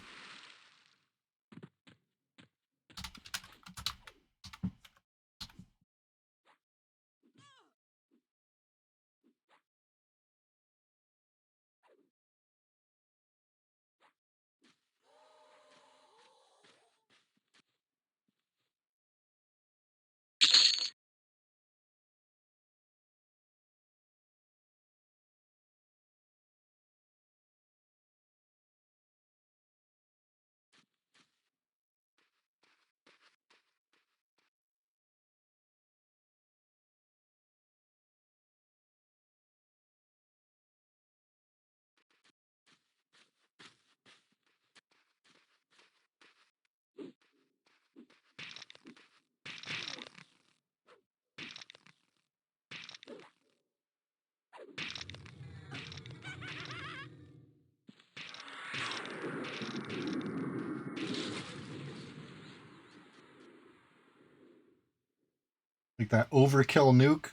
Like that overkill nuke.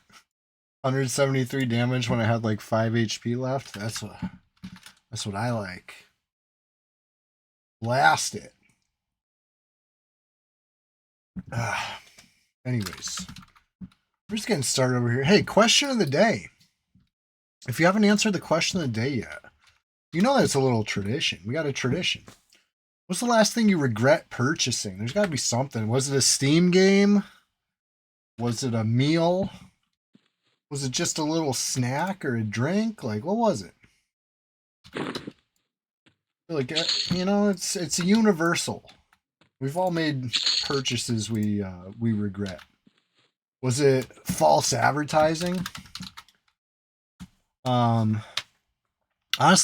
173 damage when I had like 5 HP left. That's what I like. Blast it. Anyways, we're just getting started over here. Hey, question of the day. If you haven't answered the question of the day yet, you know that's a little tradition. We got a tradition. What's the last thing you regret purchasing? There's got to be something. Was it a Steam game? Was it a meal? Was it just a little snack or a drink? Like, what was it? Like, you know, it's a universal. We've all made purchases we regret. Was it false advertising? Honestly,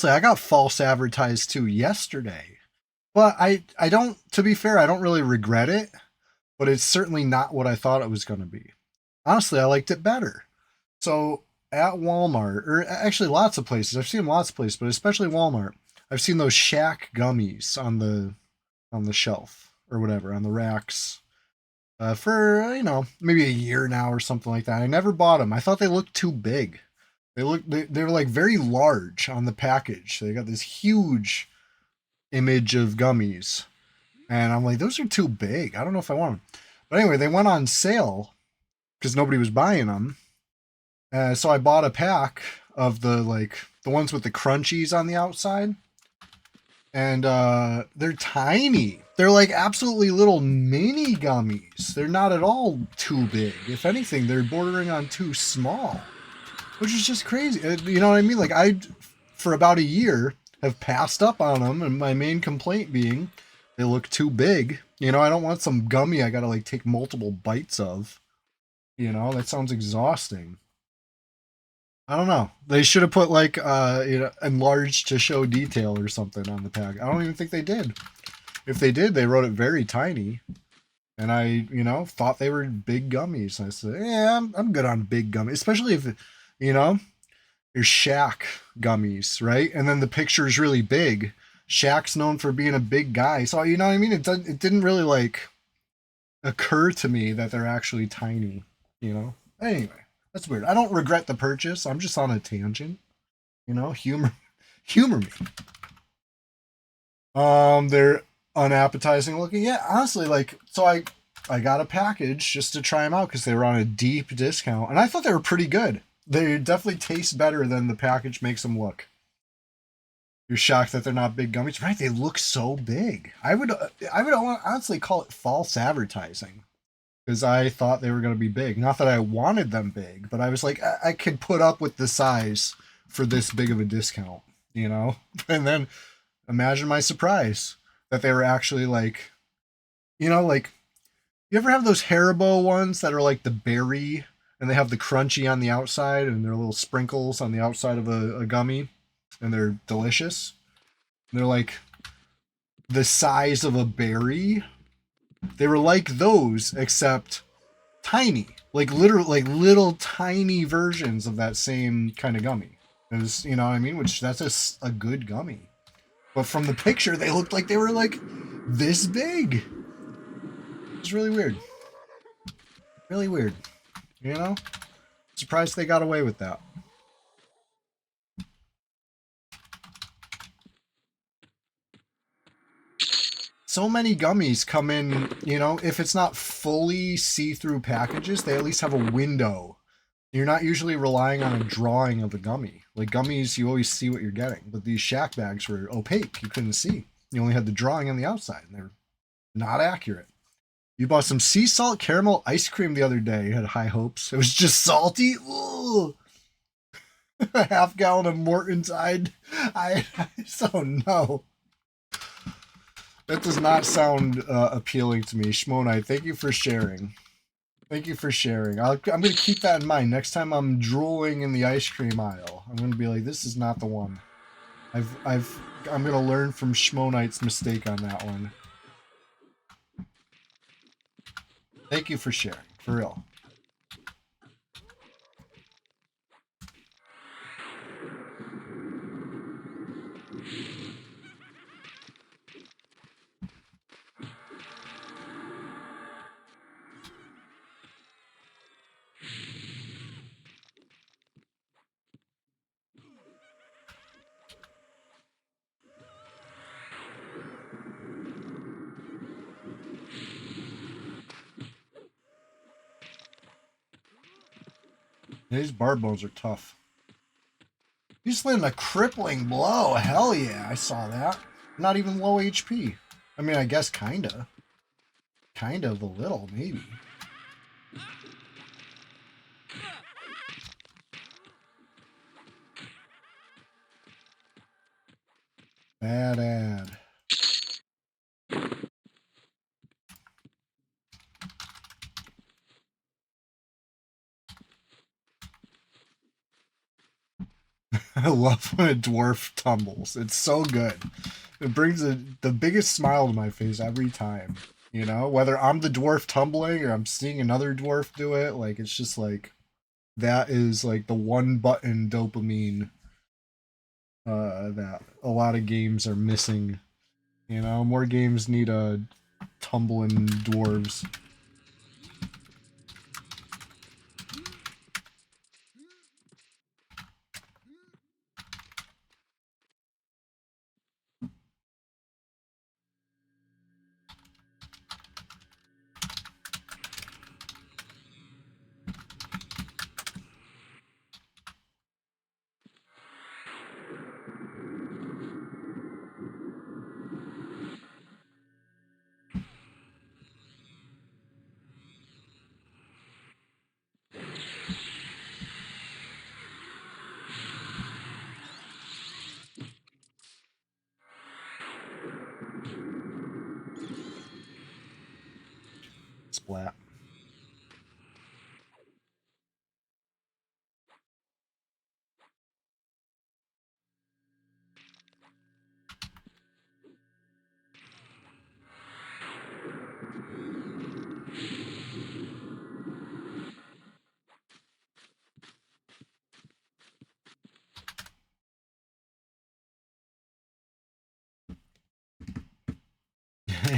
I got false advertised too yesterday. But I don't, to be fair, I don't really regret it, but it's certainly not what I thought it was going to be. Honestly, I liked it better. So at Walmart, or actually lots of places, I've seen lots of places, but especially Walmart, I've seen those Shack gummies on the shelf or whatever, on the racks. For, you know, maybe a year now or something like that. I never bought them. I thought they looked too big. They were like very large on the package. They got this huge image of gummies. And I'm like, those are too big. I don't know if I want them. But anyway, they went on sale because nobody was buying them. So I bought a pack of the ones with the crunchies on the outside. And they're tiny. They're like absolutely little mini gummies. They're not at all too big. If anything, they're bordering on too small, which is just crazy. You know what I mean? Like, I, for about a year, have passed up on them, and my main complaint being they look too big. You know, I don't want some gummy I gotta like take multiple bites of. You know, that sounds exhausting. I don't know. They should have put like you know, enlarged to show detail or something on the pack. I don't even think they did. If they did, they wrote it very tiny. And I, you know, thought they were big gummies. I said, yeah, I'm good on big gummies, especially if, you know, your Shaq gummies, right? And then the picture is really big. Shaq's known for being a big guy, so you know what I mean. It didn't really like occur to me that they're actually tiny. You know. Anyway, that's weird. I don't regret the purchase. I'm just on a tangent. You know, humor me. They're unappetizing looking. Yeah, honestly, like, so I got a package just to try them out because they were on a deep discount, and I thought they were pretty good. They definitely taste better than the package makes them look. You're shocked that they're not big gummies, right? They look so big. I would honestly call it false advertising because I thought they were going to be big. Not that I wanted them big, but I was like, I could put up with the size for this big of a discount, you know? And then imagine my surprise that they were actually like, you know, like, you ever have those Haribo ones that are like the berry and they have the crunchy on the outside and they're little sprinkles on the outside of a gummy? and they're delicious. They're like the size of a berry. They were like those, except tiny, like literal, like little tiny versions of that same kind of gummy. It was, you know what I mean? Which that's a good gummy. But from the picture, they looked like they were like this big. It's really weird. Really weird. You know? Surprised they got away with that. So many gummies come in, you know, if it's not fully see-through packages, they at least have a window. You're not usually relying on a drawing of a gummy. Like gummies, you always see what you're getting. But these shack bags were opaque. You couldn't see. You only had the drawing on the outside, and they're not accurate. You bought some sea salt caramel ice cream the other day. You had high hopes. It was just salty. Ooh. A half gallon of Morton's I so no. That does not sound appealing to me. Shmonite, thank you for sharing. Thank you for sharing. I'm going to keep that in mind. Next time I'm drooling in the ice cream aisle, I'm going to be like, this is not the one. I'm going to learn from Shmonite's mistake on that one. Thank you for sharing. For real. These barb bones are tough. You just landed a crippling blow. Hell yeah, I saw that. Not even low HP. I mean, I guess kinda. Kind of a little, maybe. Bad ad. I love when a dwarf tumbles. It's so good. It brings the biggest smile to my face every time. You know, whether I'm the dwarf tumbling or I'm seeing another dwarf do it, like it's just like that is like the one button dopamine that a lot of games are missing. You know, more games need a tumbling dwarves. Splat.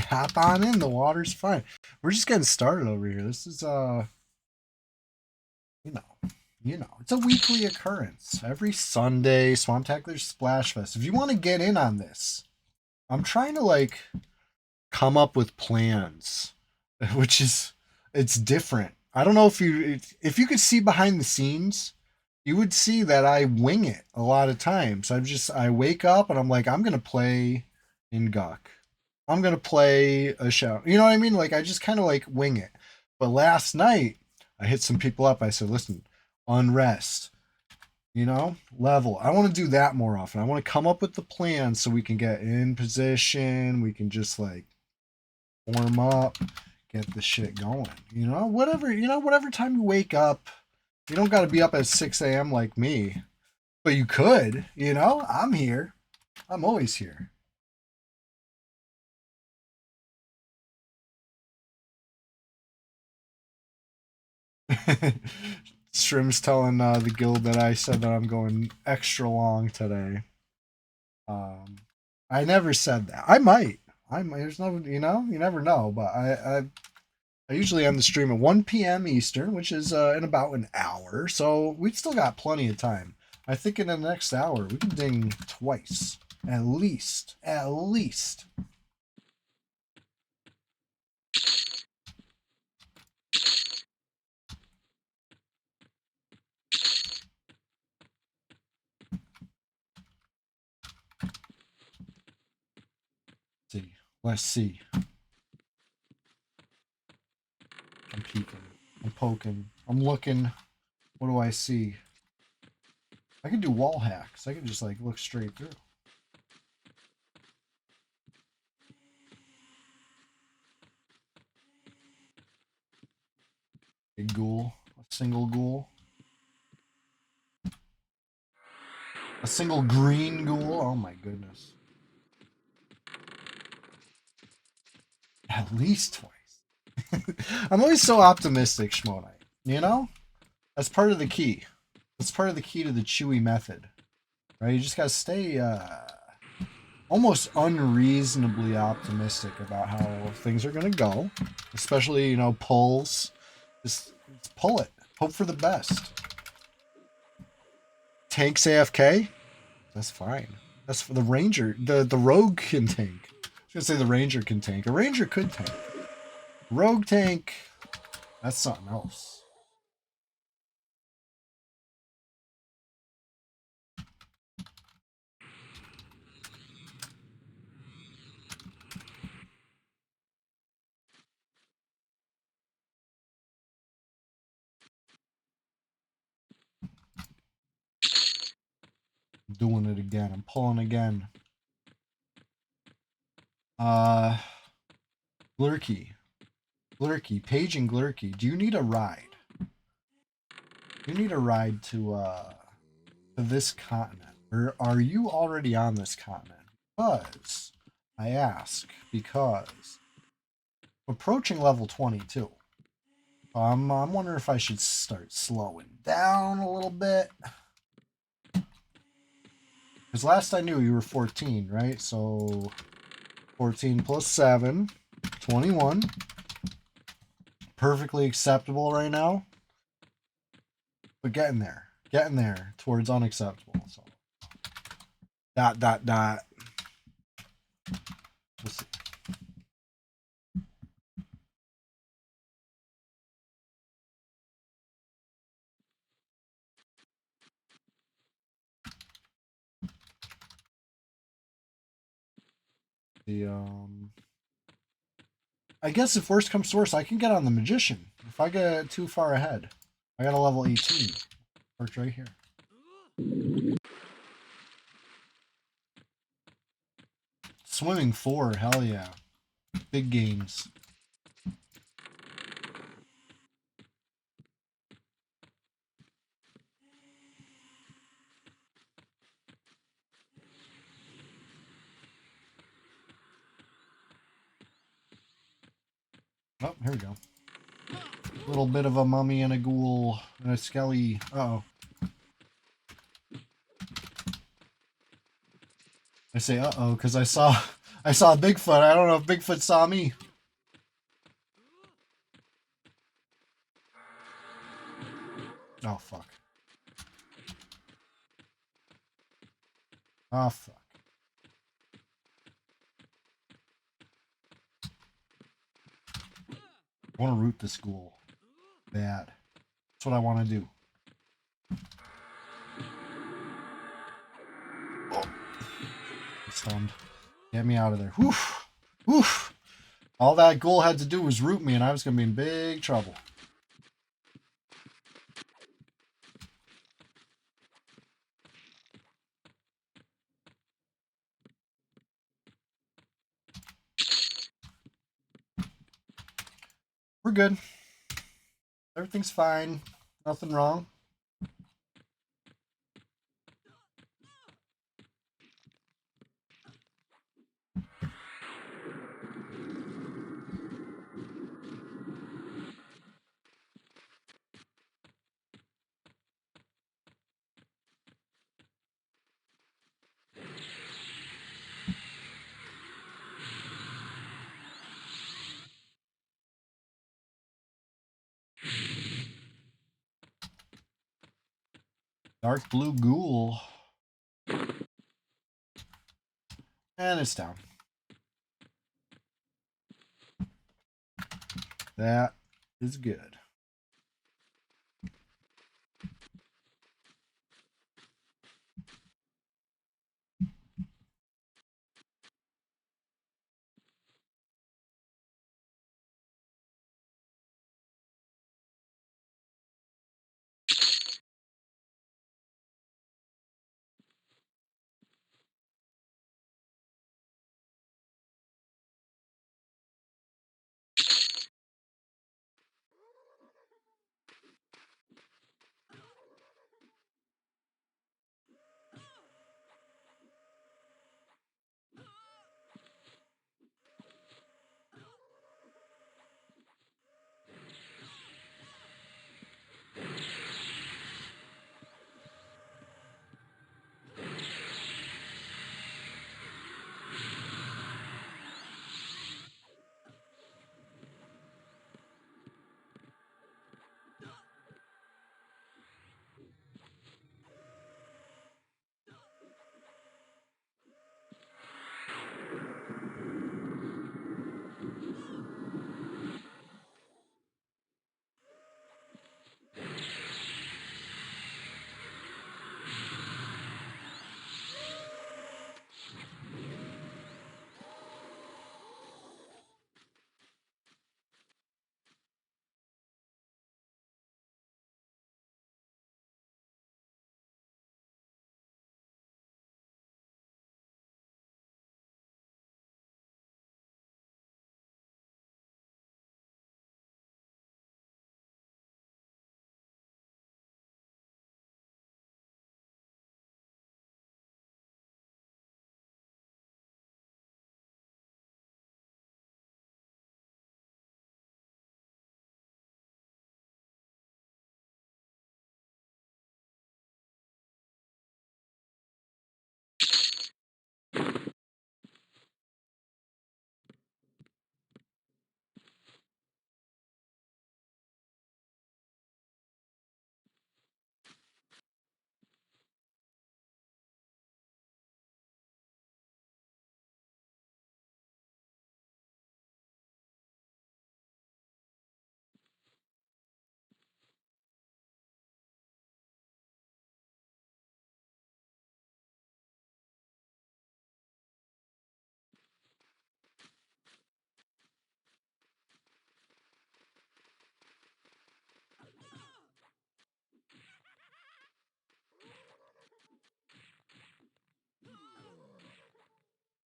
Hop on in, the water's fine. We're just getting started over here. This is you know, it's a weekly occurrence. Every Sunday, Swamptacular Splashfest. If you want to get in on this, I'm trying to like come up with plans, which is it's different. I don't know if you could see behind the scenes, you would see that I wing it a lot of times. I wake up and I'm like, I'm gonna play in Guk. I'm gonna play a show. You know what I mean? Like I just kind of like wing it. But last night I hit some people up. I said, listen, unrest, you know, level. I want to do that more often. I want to come up with the plan so we can get in position. We can just like warm up, get the shit going. Whatever time you wake up. You don't got to be up at 6 a.m. like me. But you could, you know, I'm here. I'm always here. Shrim's telling the guild that I said that I'm going extra long today. Um, I never said that. I might. I might. There's no, you know, you never know. But I usually end the stream at 1 p.m. Eastern, which is in about an hour. So we've still got plenty of time. I think in the next hour we can ding twice, at least. At least. See. Let's see. I'm peeking. I'm poking. I'm looking. What do I see? I can do wall hacks. I can just like look straight through. A ghoul. A single ghoul. A single green ghoul. Oh my goodness. At least twice. I'm always so optimistic, Schmonite. You know? That's part of the key. That's part of the key to the Chewy method. Right? You just gotta stay almost unreasonably optimistic about how things are gonna go. Especially, you know, pulls. Just pull it. Hope for the best. Tanks AFK? That's fine. That's for the ranger. The rogue can tank. I was gonna say the ranger can tank. A ranger could tank. Rogue tank. That's something else. I'm doing it again. I'm pulling again. Uh, Glurky. Glurky. Paging Glurky. Do you need a ride? You need a ride to this continent. Or are you already on this continent? Because I ask because I'm approaching level 22. I'm wondering if I should start slowing down a little bit. Because last I knew you were 14, right? So 14 plus 7, 21. Perfectly acceptable right now. But getting there. Getting there towards unacceptable. So dot dot dot. We'll see. The I guess if worst comes to worst, I can get on the magician. If I get too far ahead. I got a level 18. Worked right here. Swimming 4, hell yeah. Big games. Oh, here we go. A little bit of a mummy and a ghoul and a skelly. Uh-oh. I say uh-oh because I saw Bigfoot. I don't know if Bigfoot saw me. Oh fuck. Oh fuck. I want to root this ghoul. Bad. That's what I want to do. Oh. I'm stunned. Get me out of there. Woof. Woof. All that ghoul had to do was root me and I was going to be in big trouble. We're good. Everything's fine. Nothing wrong. Dark blue ghoul. And it's down. That is good.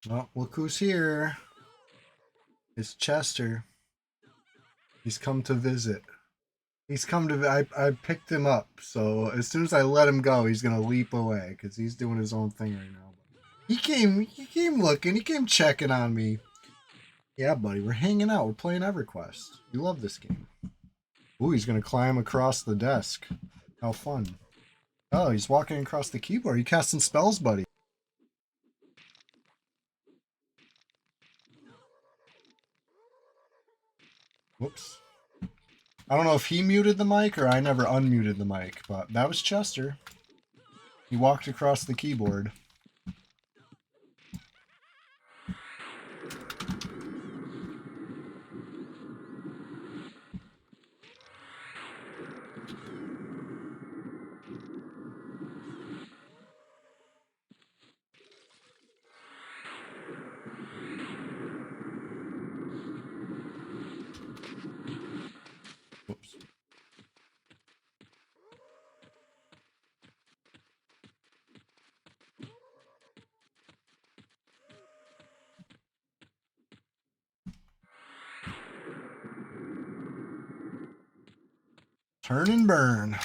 Well, look who's here. It's Chester. He's come to visit. He's come to. I picked him up, so as soon as I let him go, he's gonna leap away because he's doing his own thing right now. He came looking. He came checking on me. Yeah, buddy, we're hanging out. We're playing EverQuest. You love this game. Ooh, he's gonna climb across the desk. How fun! Oh, he's walking across the keyboard. You casting spells, buddy. Whoops. I don't know if he muted the mic or I never unmuted the mic, but that was Chester. He walked across the keyboard. Whoops. Turn and burn.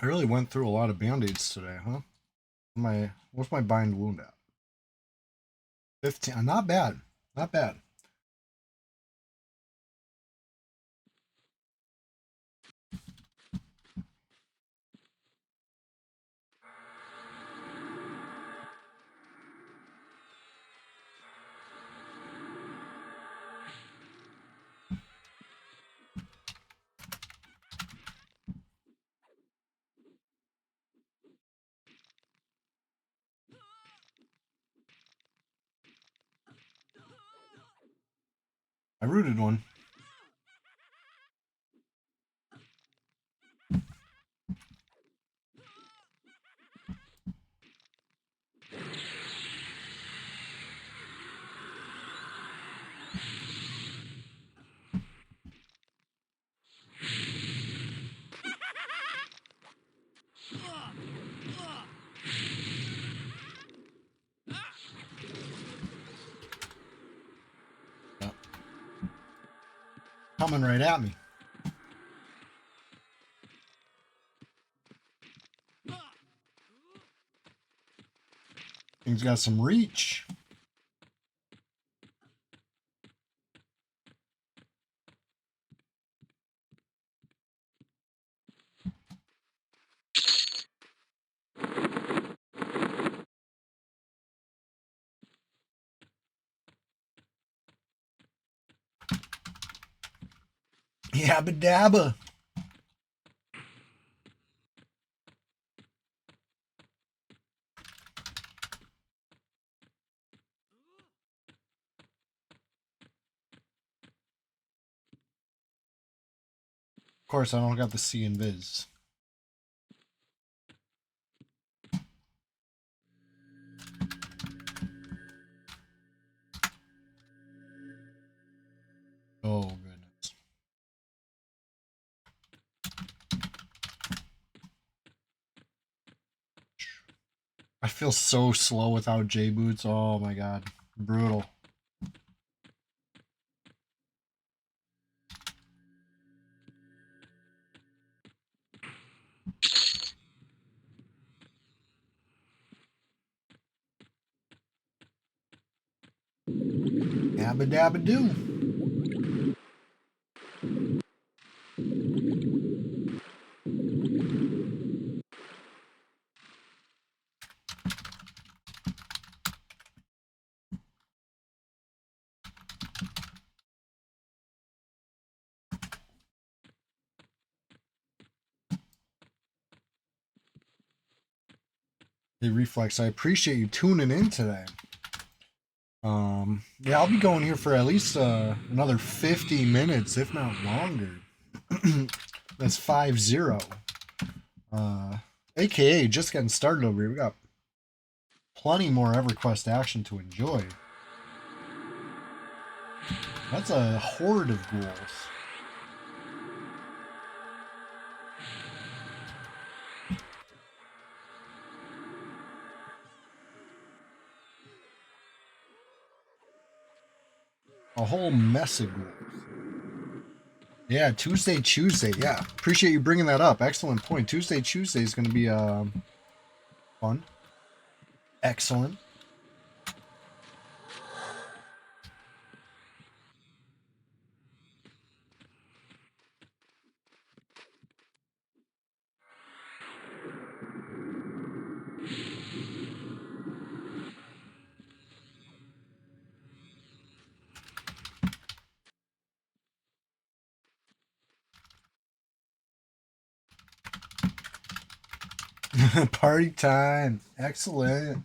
I really went through a lot of band-aids today, huh? What's my bind wound at? 15. Not bad. Not bad. rooted one. Coming right at me. Thing's got some reach. Yabba dabba. Of course, I don't got the C invis. Oh, goodness. I feel so slow without J-boots. Oh, my God. Brutal. Yabba dabba do. Hey, Reflex, I appreciate you tuning in today. Yeah, I'll be going here for at least another 50 minutes, if not longer. That's 5-0. AKA just getting started over here. We got plenty more EverQuest action to enjoy. That's a horde of ghouls. A whole mess of ghouls. Yeah, Tuesday. Yeah, appreciate you bringing that up. Excellent point. Tuesday is going to be fun. Excellent. Party time. Excellent.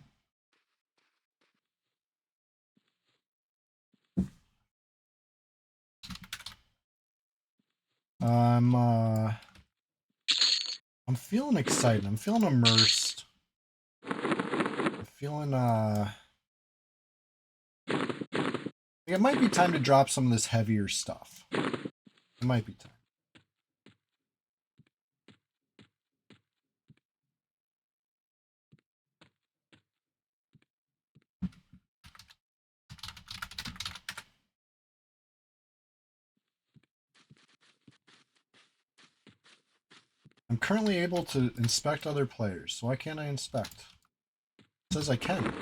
I'm feeling excited. I'm feeling immersed. I'm feeling it might be time to drop some of this heavier stuff. It might be time. I'm currently able to inspect other players, so why can't I inspect? It says I can.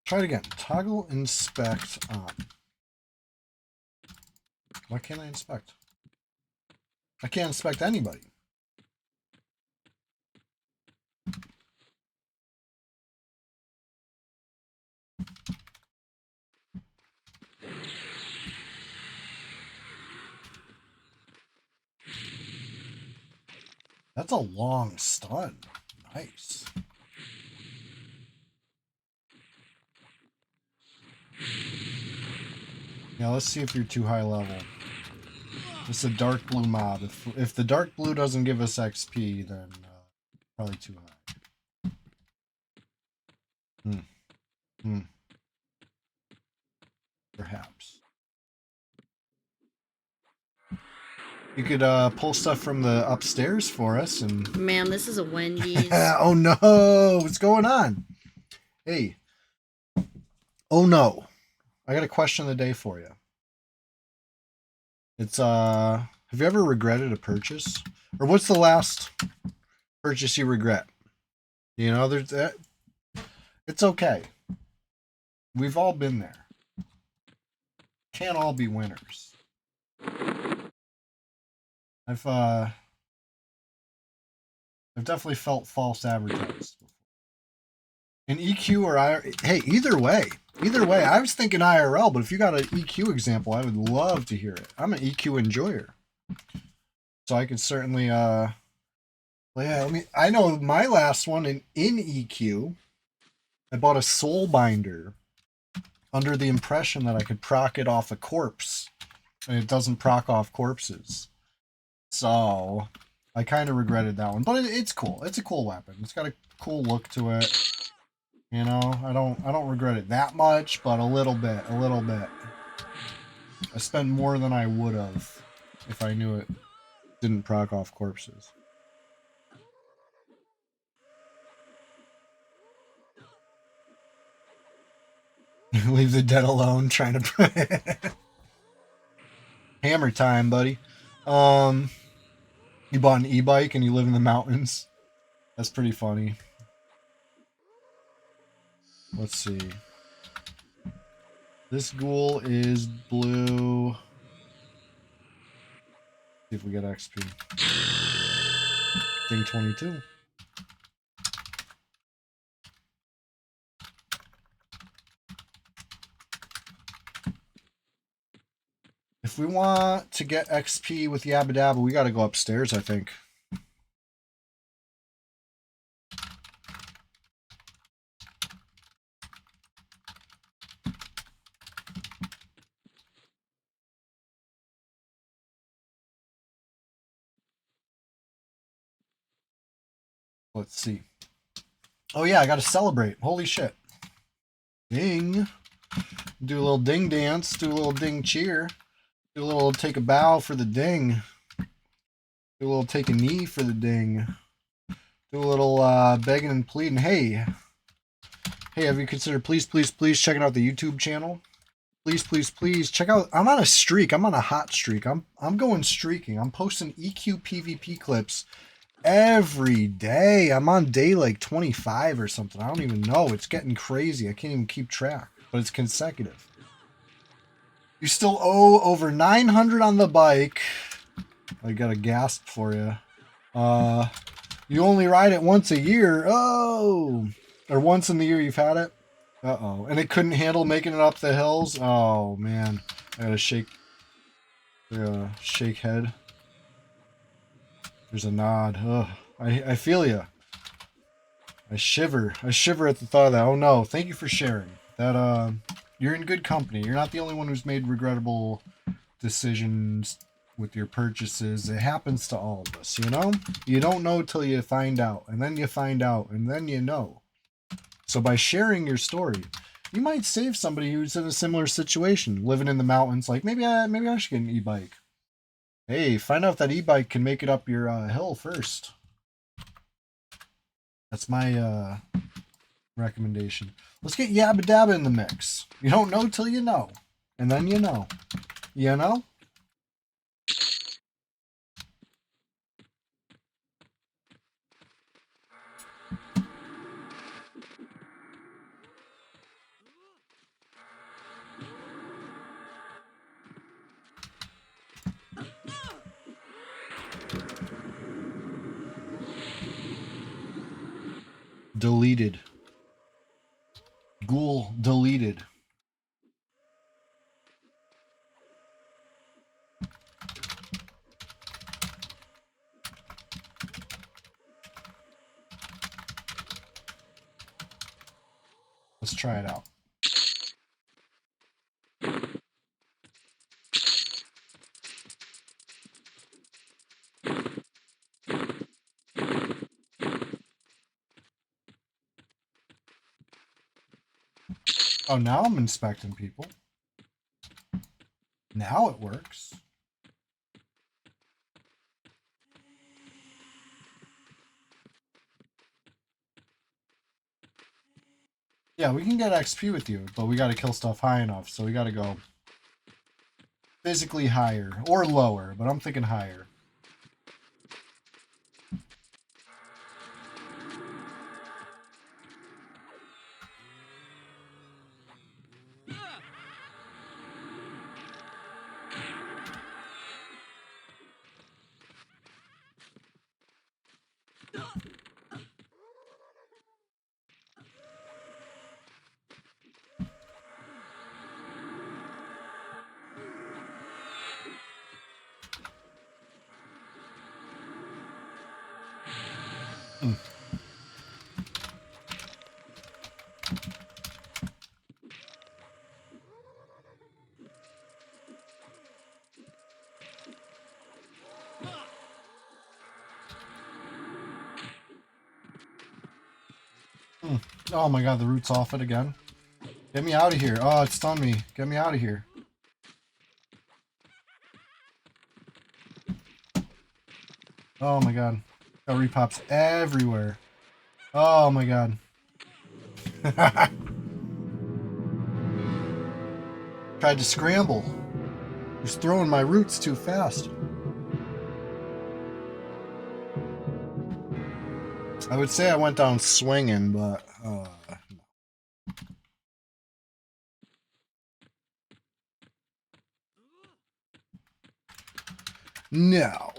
Try it again. Toggle inspect on. Why can't I inspect? I can't inspect anybody. That's a long stun. Nice. Yeah, let's see if you're too high level. It's a dark blue mob. If the dark blue doesn't give us XP, then probably too high. Hmm. Hmm. Perhaps. You could pull stuff from the upstairs for us and... Man, this is a Wendy's. Oh no! What's going on? Hey. Oh no. I got a question of the day for you. It's have you ever regretted a purchase? Or what's the last purchase you regret? You know, there's that. It's okay. We've all been there. Can't all be winners. I've definitely felt false advertised. An EQ or hey, either way. Either way, I was thinking IRL, but if you got an EQ example, I would love to hear it. I'm an EQ enjoyer. So I could certainly well, yeah, I know my last one in EQ, I bought a soul binder under the impression that I could proc it off a corpse. And it doesn't proc off corpses. So I kind of regretted that one. But it's cool. It's a cool weapon. It's got a cool look to it. You know, I don't regret it that much, but a little bit. I spent more than I would have if I knew it didn't proc off corpses. Leave the dead alone trying to hammer time, buddy. You bought an e-bike and you live in the mountains. That's pretty funny. Let's see. This ghoul is blue. See if we get XP. Ding 22. If we want to get XP with Yabba Dabba, we gotta go upstairs, I think. Let's see. Oh yeah, I gotta celebrate. Holy shit. Ding. Do a little ding dance. Do a little ding cheer. Do a little take a bow for the ding. Do a little take a knee for the ding. Do a little begging and pleading. Hey, have you considered please checking out the YouTube channel? Please check out. I'm on a streak. I'm on a hot streak. I'm going streaking. I'm posting EQ PvP clips every day. I'm on day like 25 or something. I don't even know. It's getting crazy. I can't even keep track, but it's consecutive. You still owe over 900 on the bike. I got a gasp for you. You only ride it once a year. Oh, or once in the year you've had it. Uh-oh. And it couldn't handle making it up the hills. Oh man, I gotta shake head. There's a nod. Ugh. I feel you. I shiver at the thought of that. Oh no, thank you for sharing that. You're in good company. You're not the only one who's made regrettable decisions with your purchases. It happens to all of us, you know? You don't know till you find out, and then you find out, and then you know. So by sharing your story, you might save somebody who's in a similar situation, living in the mountains, like maybe I should get an e-bike. Hey, find out if that e-bike can make it up your hill first. That's my recommendation. Let's get Yabba Dabba in the mix. You don't know till you know. And then you know. You know? Deleted. Ghoul deleted. Let's try it out. Oh, now I'm inspecting people. Now it works. Yeah, we can get XP with you, but we gotta kill stuff high enough, so we gotta go physically higher. Or lower, but I'm thinking higher. Hmm. Hmm. Oh my god, the root's off it again. Get me out of here. Oh, it stunned me. Get me out of here. Oh my god. Got repops everywhere. Oh my god. Tried to scramble. Was throwing my roots too fast. I would say I went down swinging, but no.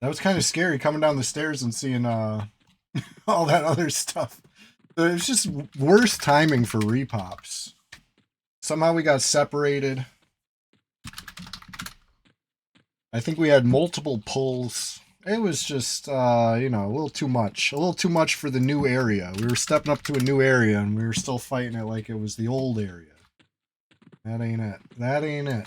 That was kind of scary coming down the stairs and seeing all that other stuff. It was just worse timing for repops. Somehow we got separated. I think we had multiple pulls. It was just, you know, a little too much. A little too much for the new area. We were stepping up to a new area and we were still fighting it like it was the old area. That ain't it. That ain't it.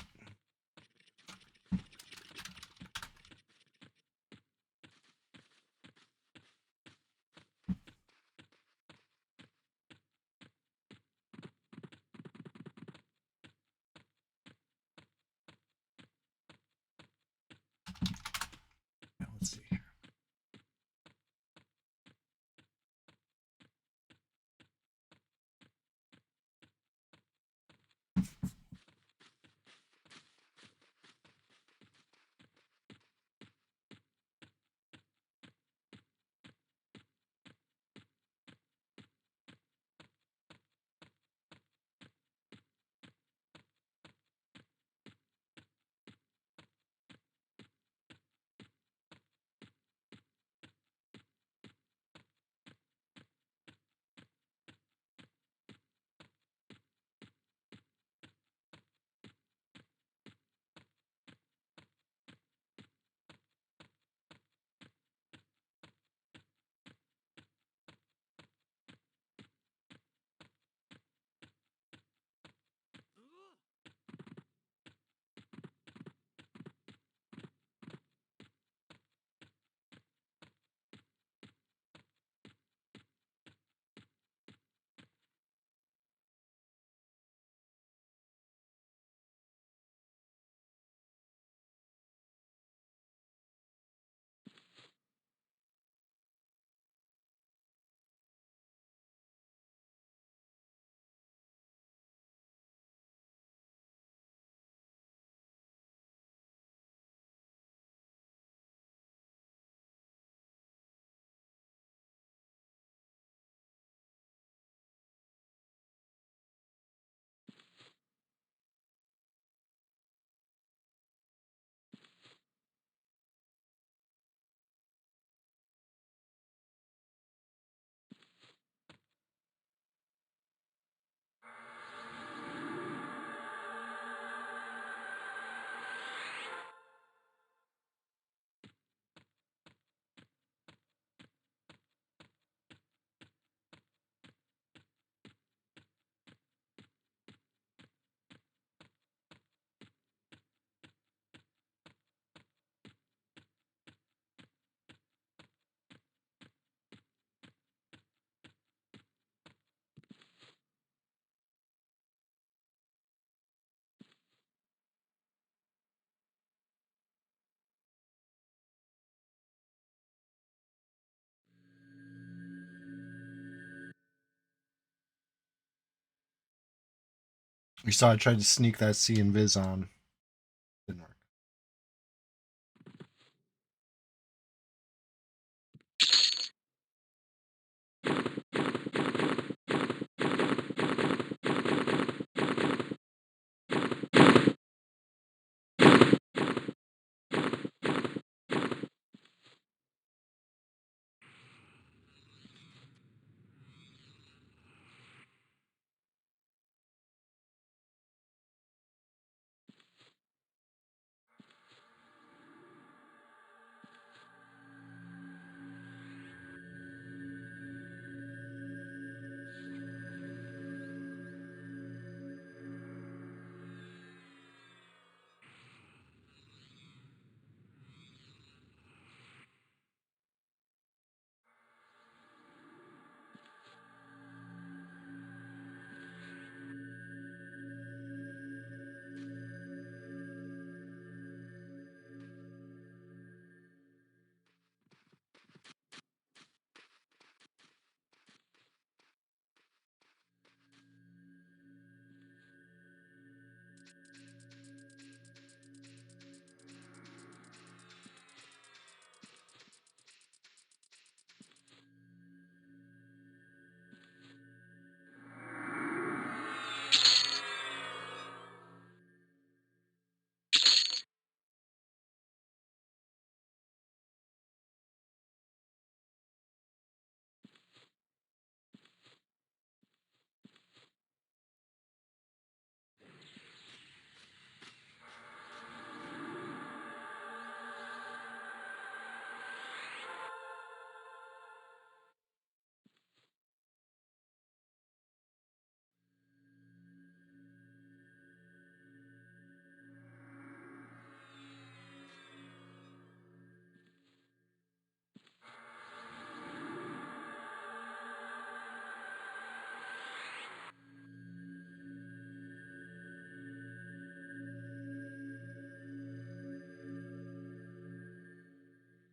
Let's see here. You saw I tried to sneak that C and Viz on. Didn't work.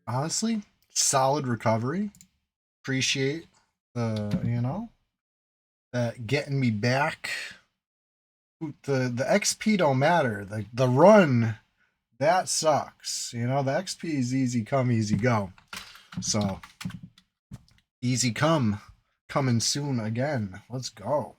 Honestly, solid recovery. Appreciate the that getting me back. The XP don't matter. The run that sucks. The XP is easy come, easy go. So easy come, coming soon again. Let's go.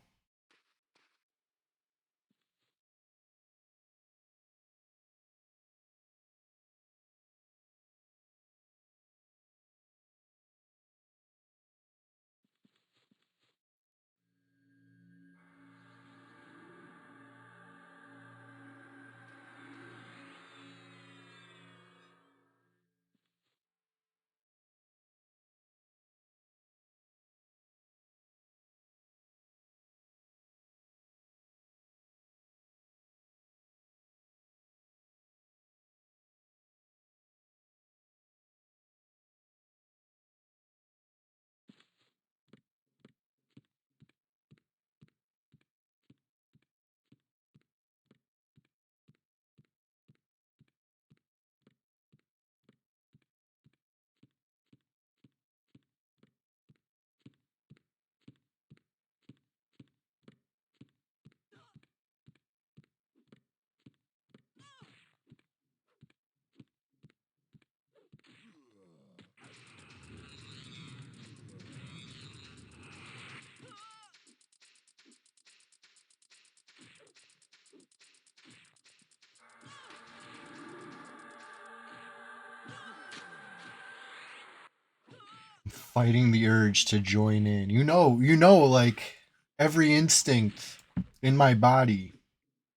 Fighting the urge to join in. Like every instinct in my body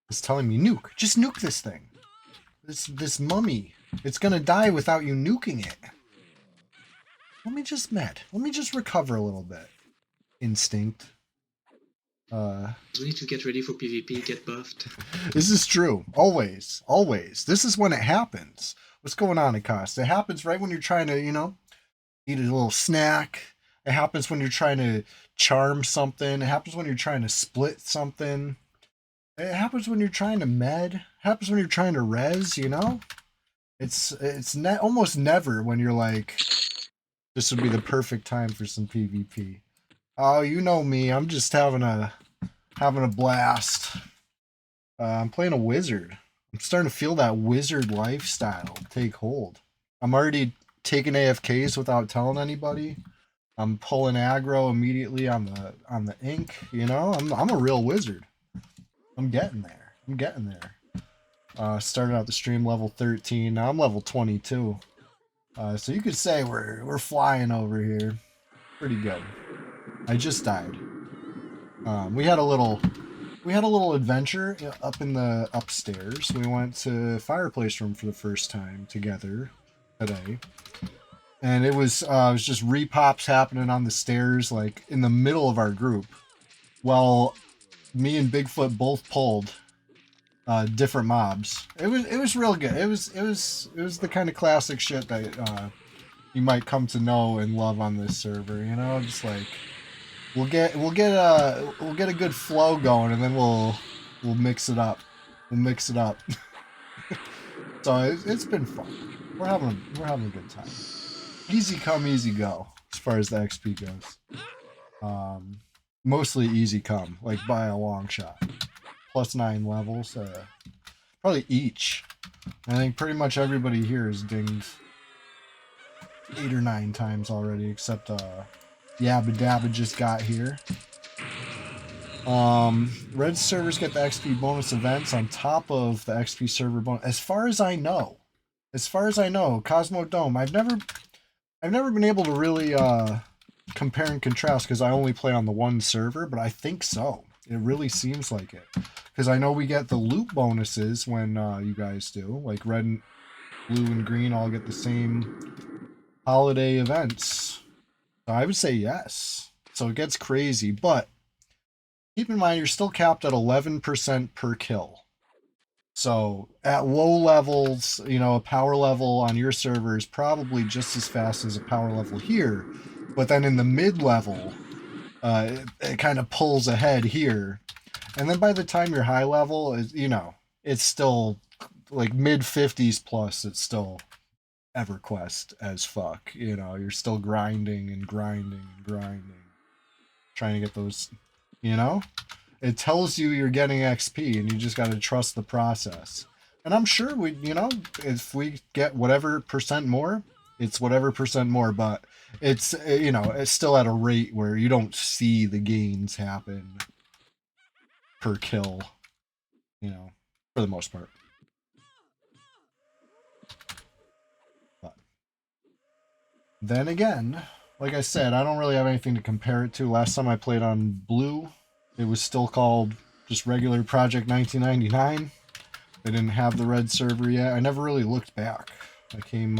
is telling me nuke. Just nuke this thing. This mummy. It's gonna die without you nuking it. Let me just recover a little bit. Instinct. You need to get ready for PvP, get buffed. This is true. Always. Always. This is when it happens. What's going on, Acosta? It happens right when you're trying to, eat a little snack. It happens when you're trying to charm something. It happens when you're trying to split something. It happens when you're trying to med. It happens when you're trying to res. It's almost never when you're like, this would be the perfect time for some PvP. Oh, you know me. I'm just having a blast. I'm playing a wizard. I'm starting to feel that wizard lifestyle take hold. I'm already taking AFKs without telling anybody. I'm pulling aggro immediately on the ink. You know, I'm a real wizard. I'm getting there. I'm getting there. Started out the stream level 13. Now I'm level 22. So you could say we're flying over here. Pretty good. I just died. We had a little adventure up in the upstairs. We went to fireplace room for the first time together today, and it was just repops happening on the stairs, like in the middle of our group. While me and Bigfoot both pulled different mobs. It was real good. It was the kind of classic shit that you might come to know and love on this server. You know, just like we'll get a good flow going, and then we'll mix it up. We'll mix it up. So it's been fun. We're having a good time. Easy come, easy go as far as the XP goes. Mostly easy come, like by a long shot. Plus 9 levels, probably each. I think pretty much everybody here is dinged 8 or 9 times already, except Yabba Dabba just got here. Red servers get the XP bonus events on top of the XP server bonus. As far as I know, Cosmo Dome. I've never been able to really compare and contrast because I only play on the one server, but I think so. It really seems like it because I know we get the loot bonuses when you guys do, like red and blue and green all get the same holiday events. So I would say yes. So it gets crazy, but keep in mind you're still capped at 11% per kill. So at low levels, you know, a power level on your server is probably just as fast as a power level here. But then in the mid level, it kind of pulls ahead here. And then by the time you're high level, you know, it's still like mid 50s plus. It's still EverQuest as fuck. You know, you're still grinding and grinding and grinding, trying to get those, you know? It tells you you're getting XP and you just got to trust the process. And I'm sure you know, if we get whatever percent more, it's whatever percent more, but it's, you know, it's still at a rate where you don't see the gains happen per kill, you know, for the most part. But then again, like I said, I don't really have anything to compare it to. Last time I played on Blue, it was still called just regular Project 1999. They didn't have the red server yet. I never really looked back. I came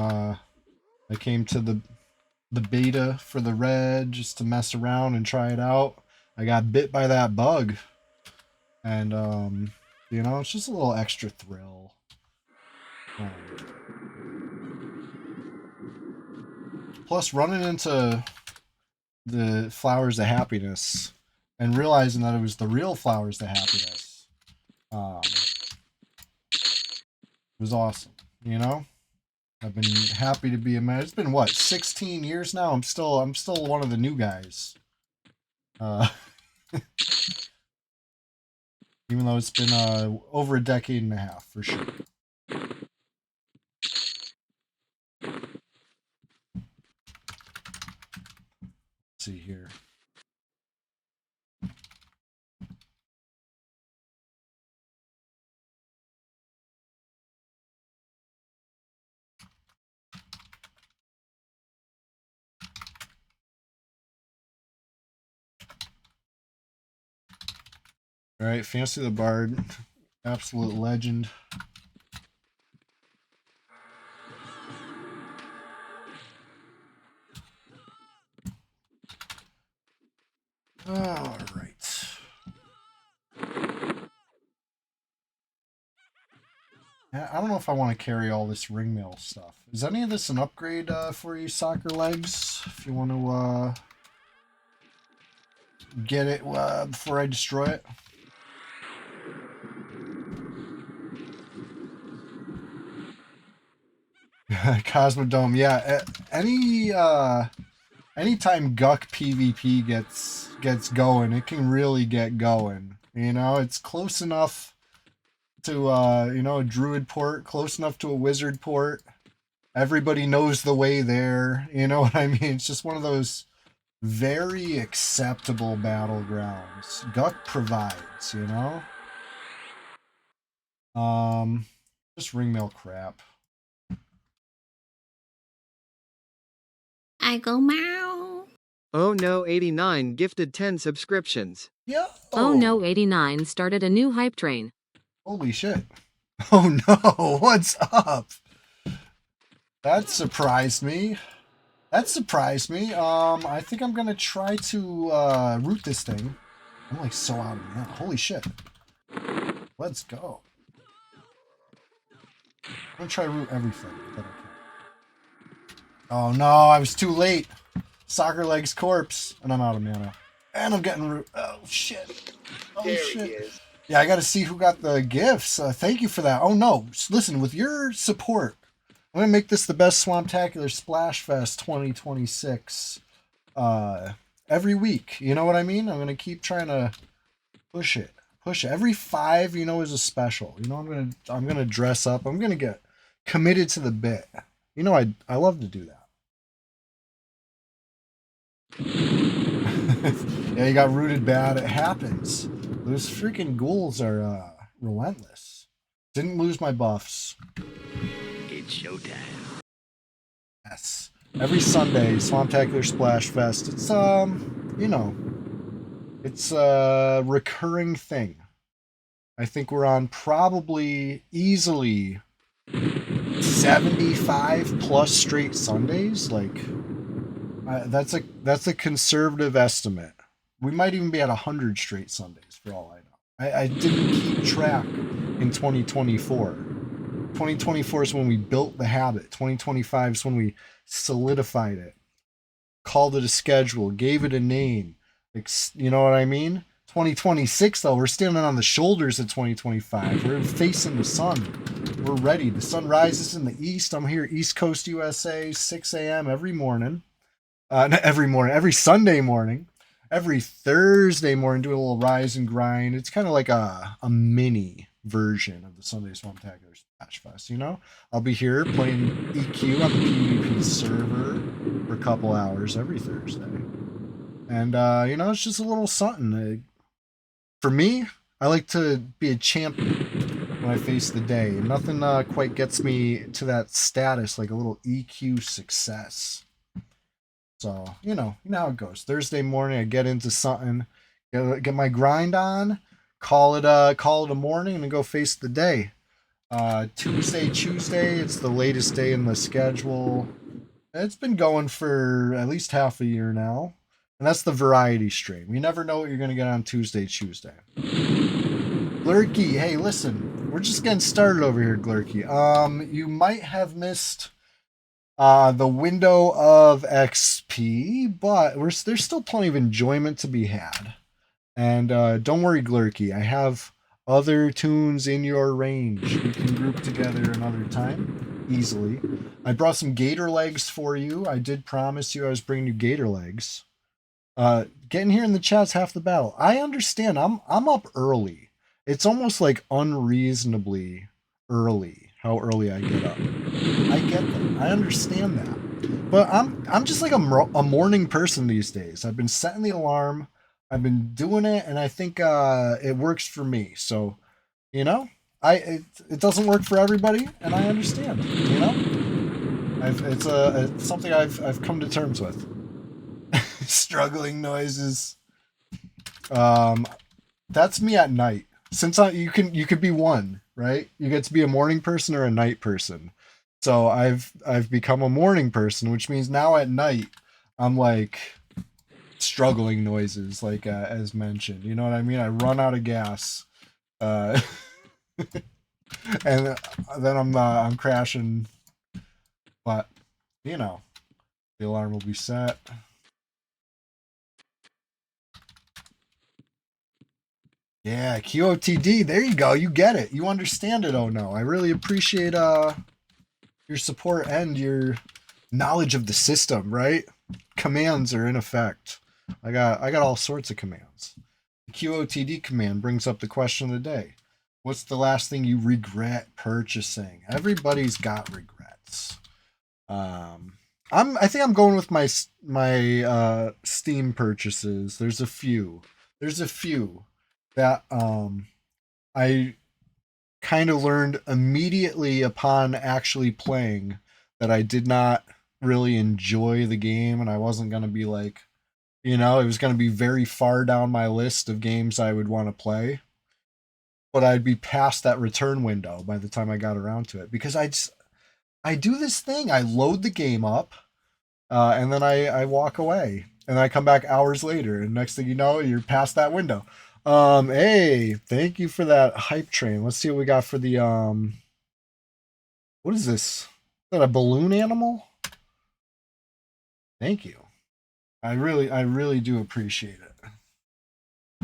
to the beta for the red just to mess around and try it out. I got bit by that bug, and you know, it's just a little extra thrill. Plus, running into the flowers of happiness and realizing that it was the real flowers of happiness was awesome. You know, I've been happy to be a man. It's been what, 16 years now. I'm still one of the new guys. Even though it's been over a decade and a half for sure. Let's see here. All right, Fancy the Bard, absolute legend. All right. I don't know if I want to carry all this ringmail stuff. Is any of this an upgrade for you, soccer legs? If you want to get it before I destroy it. Cosmodome, yeah. Anytime Guck PvP gets going, it can really get going. You know, it's close enough to a druid port, close enough to a wizard port. Everybody knows the way there. You know what I mean? It's just one of those very acceptable battlegrounds. Guck provides, Um, just ringmail crap. I go meow. Oh no 89 gifted 10 subscriptions. Yo! Oh no 89 started a new hype train. Holy shit. Oh no, what's up? That surprised me. I think I'm gonna try to root this thing. I'm like so out of mana. Holy shit. Let's go. I'm gonna try to root everything that I can. Oh no, I was too late. Soccer Leg's corpse. And I'm out of mana. And I'm getting root. Oh shit. Oh There shit. he is. Yeah, I gotta see who got the gifts. Thank you for that. Oh no. Listen, with your support, I'm gonna make this the best Swamptacular Splashfest 2026 every week. You know what I mean? I'm gonna keep trying to push it. Every 5, is a special. I'm gonna dress up. I'm gonna get committed to the bit. I love to do that. Yeah, you got rooted bad. It happens. Those freaking ghouls are relentless. Didn't lose my buffs. It's showtime. Yes. Every Sunday, Swamptacular Splash Fest. It's it's a recurring thing. I think we're on probably easily 75 plus straight Sundays. Like that's a conservative estimate. We might even be at 100 straight Sundays for all I know. I didn't keep track in 2024. 2024 is when we built the habit. 2025 is when we solidified it, called it a schedule, gave it a name. You know what I mean? 2026 though, we're standing on the shoulders of 2025. We're facing the sun. We're ready. The sun rises in the east. I'm here, East Coast USA, 6 a.m. every morning. Not every morning, every Sunday morning. Every Thursday morning, do a little rise and grind. It's kind of like a mini version of the Sunday Swamptacular Splash Fest, I'll be here playing EQ on the PvP server for a couple hours every Thursday. And, it's just a little something. For me, I like to be a champion when I face the day. Nothing quite gets me to that status like a little EQ success. So, you know how it goes. Thursday morning, I get into something, get my grind on, call it a morning, and then go face the day. Tuesday, it's the latest day in the schedule. It's been going for at least half a year now. And that's the variety stream. You never know what you're going to get on Tuesday. Glurky, hey, listen. We're just getting started over here, Glurky. You might have missed the window of XP, but there's still plenty of enjoyment to be had. And don't worry, Glurky. I have other tunes in your range. We can group together another time easily. I brought some gator legs for you. I did promise you I was bringing you gator legs. Getting here in the chat's half the battle. I understand. I'm up early. It's almost like unreasonably early how early I get up. I get that. I understand that. But I'm just like a morning person these days. I've been setting the alarm. I've been doing it, and I think it works for me. So, it doesn't work for everybody, and I understand. It's something I've come to terms with. Struggling noises. That's me at night. Since you could be one, right? You get to be a morning person or a night person. So I've become a morning person, which means now at night I'm like struggling noises, like as mentioned. You know what I mean? I run out of gas, and then I'm crashing. But the alarm will be set. Yeah, QOTD. There you go. You get it. You understand it. Oh no, I really appreciate your support and your knowledge of the system. Right? Commands are in effect. I got all sorts of commands. The QOTD command brings up the question of the day. What's the last thing you regret purchasing? Everybody's got regrets. I think I'm going with my Steam purchases. There's a few. That I kind of learned immediately upon actually playing that I did not really enjoy the game, and I wasn't going to be like, it was going to be very far down my list of games I would want to play, but I'd be past that return window by the time I got around to it, because I do this thing. I load the game up, and then I walk away, and I come back hours later, and next thing you know, you're past that window. Hey, thank you for that hype train. Let's see what we got for the what is this? Is that a balloon animal? Thank you. I really do appreciate it.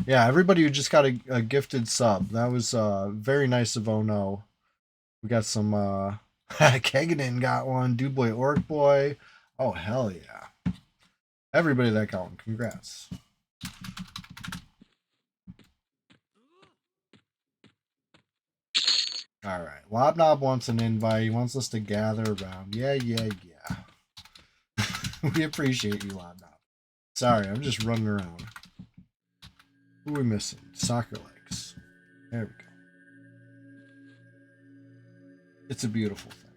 Yeah, everybody who just got a gifted sub. That was very nice of Oh No. We got some Kegaden got one, Dude Boy Orc Boy. Oh hell yeah. Everybody that got one, congrats. All right, Lobnob wants an invite. He wants us to gather around. Yeah. We appreciate you, Lobnob. Sorry, I'm just running around. Who are we missing? Soccer legs. There we go. It's a beautiful thing.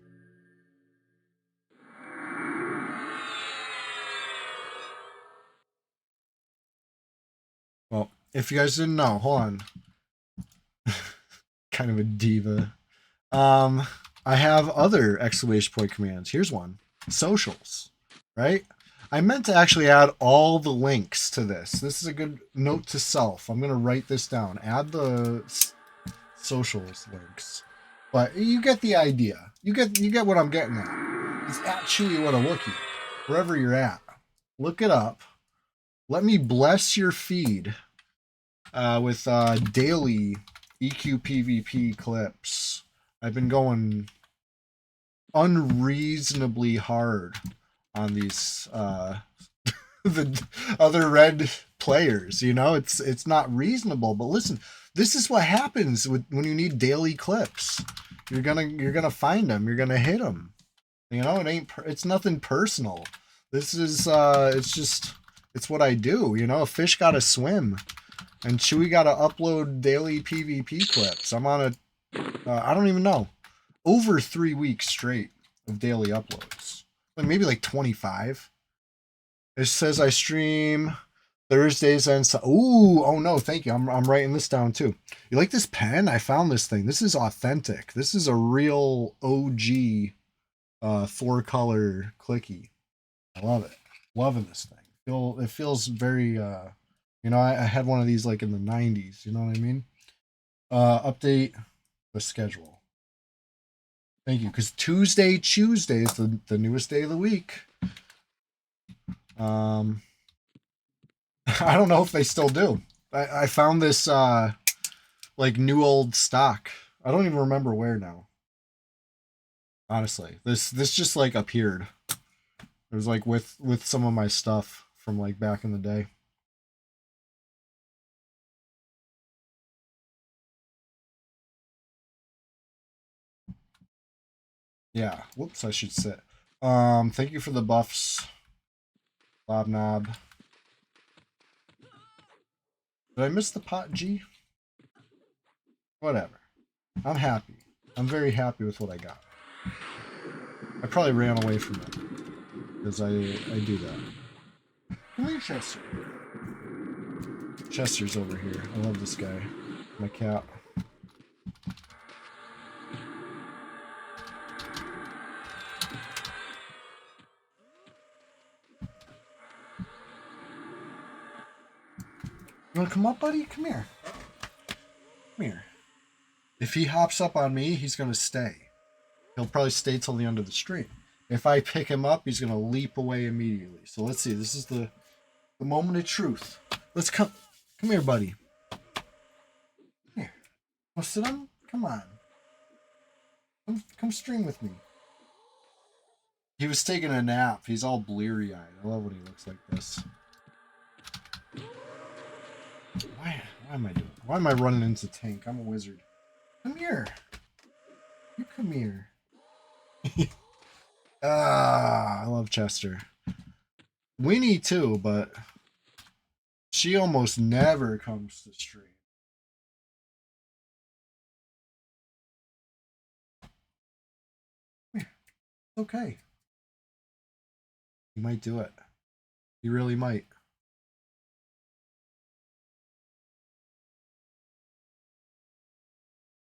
Well, if you guys didn't know, hold on. Kind of a diva. I have other exclamation point commands. Here's one. Socials, right? I meant to actually add all the links to this. This is a good note to self. I'm going to write this down. Add the socials links. But you get the idea. You get what I'm getting at. It's at Chewy What a Wookie. Wherever you're at. Look it up. Let me bless your feed with daily EQ PvP clips. I've been going unreasonably hard on these the other red players. It's not reasonable. But listen, this is what happens when you need daily clips. You're gonna find them. You're gonna hit them. It's nothing personal. This is it's what I do. A fish gotta swim. And Chewy got to upload daily PvP clips. I'm on I don't even know, over 3 weeks straight of daily uploads. Maybe like 25. It says I stream Thursdays and oh no, thank you. I'm writing this down too. You like this pen? I found this thing. This is authentic. This is a real OG 4-color clicky. I love it. Loving this thing. It feels very I had one of these like in the 90s, you know what I mean? Update the schedule. Thank you, because Tuesday is the newest day of the week. I don't know if they still do. I found this like new old stock. I don't even remember where now. Honestly, this just like appeared. It was like with some of my stuff from like back in the day. Yeah, whoops, I should sit. Thank you for the buffs, Lobnob. Did I miss the pot G? Whatever. I'm happy. I'm very happy with what I got. I probably ran away from it, because I do that. Come here, Chester. Chester's over here. I love this guy. My cat. You wanna come up, buddy? Come here. Come here. If he hops up on me, he's gonna stay. He'll probably stay till the end of the stream. If I pick him up, he's gonna leap away immediately. So let's see. This is the moment of truth. Let's come here, buddy. Here. Want to sit on? Come on. Come stream with me. He was taking a nap. He's all bleary-eyed. I love when he looks like this. Why am I doing? Why am I running into tank? I'm a wizard. Come here. You come here. I love Chester. Winnie too, but she almost never comes to stream. It's okay. You might do it. You really might.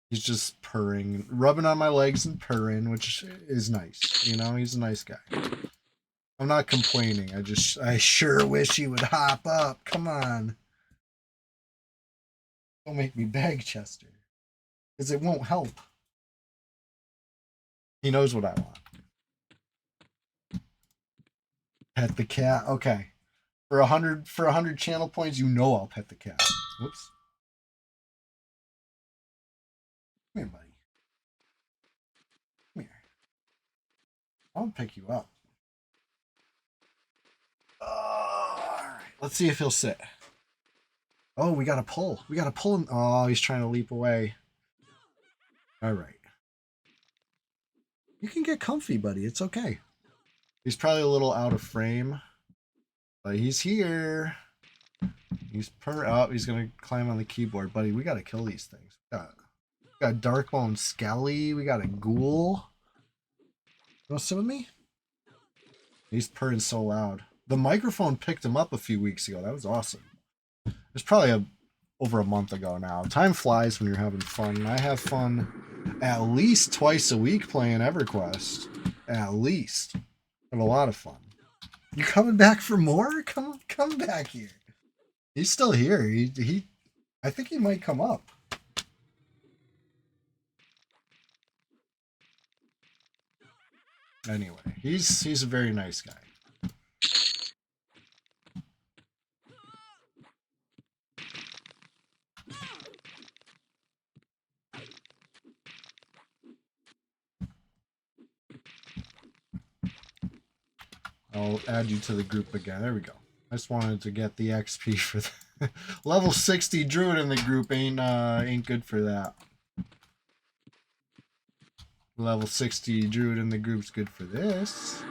He's just purring, rubbing on my legs and purring, which is nice. You know, he's a nice guy. I'm not complaining. I sure wish he would hop up. Come on. Don't make me beg, Chester. Because it won't help. He knows what I want. Pet the cat. Okay. For 100 channel points, you know I'll pet the cat. Whoops. Come here, buddy. Come here. I'll pick you up. Alright. Let's see if he'll sit. Oh, we gotta pull. We gotta pull him. Oh, he's trying to leap away. Alright. You can get comfy, buddy. It's okay. He's probably a little out of frame. But he's here. He's he's gonna climb on the keyboard. Buddy, we gotta kill these things. We got Darkbone Skelly. We got a ghoul. You wanna sit with me? He's purring so loud. The microphone picked him up a few weeks ago. That was awesome. It was probably over a month ago now. Time flies when you're having fun. And I have fun at least twice a week playing EverQuest. At least. Have a lot of fun. You coming back for more? Come back here. He's still here. I think he might come up. Anyway, he's a very nice guy. I'll add you to the group again. There we go. I just wanted to get the XP for the level 60 druid in the group ain't good for that. Level 60 druid in the group's good for this.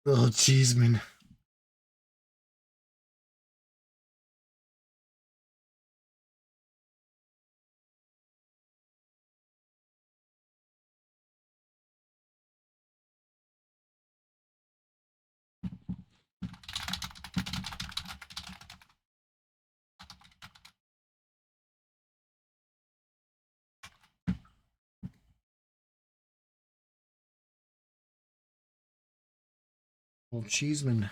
Oh, Cheeseman. Oh, Cheeseman.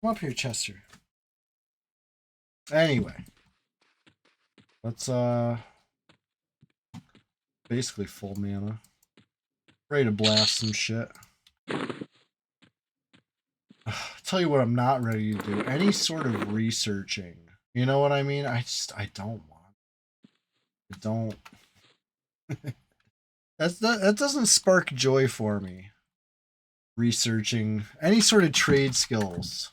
Come up here, Chester. Anyway. Let's, basically full mana. Ready to blast some shit. Tell you what I'm not ready to do. Any sort of researching. You know what I mean? I don't want. I don't. That doesn't spark joy for me. Researching any sort of trade skills.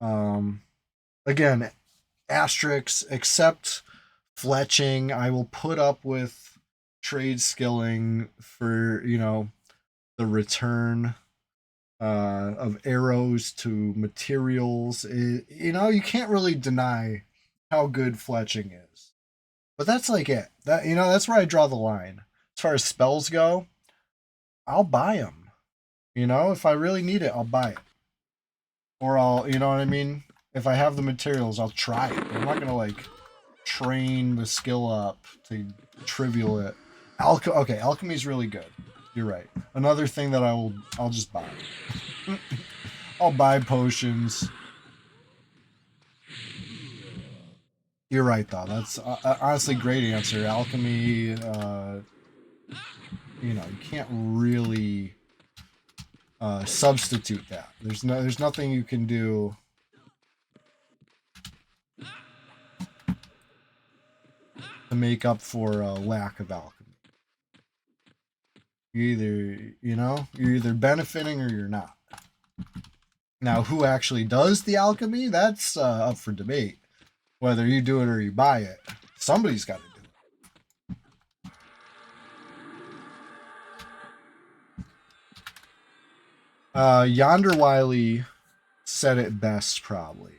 Again, asterisks, except fletching. I will put up with trade skilling for, you know, the return of arrows to materials. You know, you can't really deny how good fletching is. But that's like it. That, you know, that's where I draw the line. As far as spells go, I'll buy them. You know, if I really need it, I'll buy it. Or I'll, you know what I mean? If I have the materials, I'll try it. But I'm not gonna like train the skill up to trivial it. Okay, alchemy's really good. You're right. Another thing that I'll just buy. I'll buy potions. You're right though. That's honestly great answer. Alchemy, you know, you can't really substitute that. There's nothing you can do. To make up for a lack of alchemy. You're either benefiting or you're not. Now, who actually does the alchemy? That's up for debate. Whether you do it or you buy it, somebody's got to do it. Yonder Wiley said it best, probably.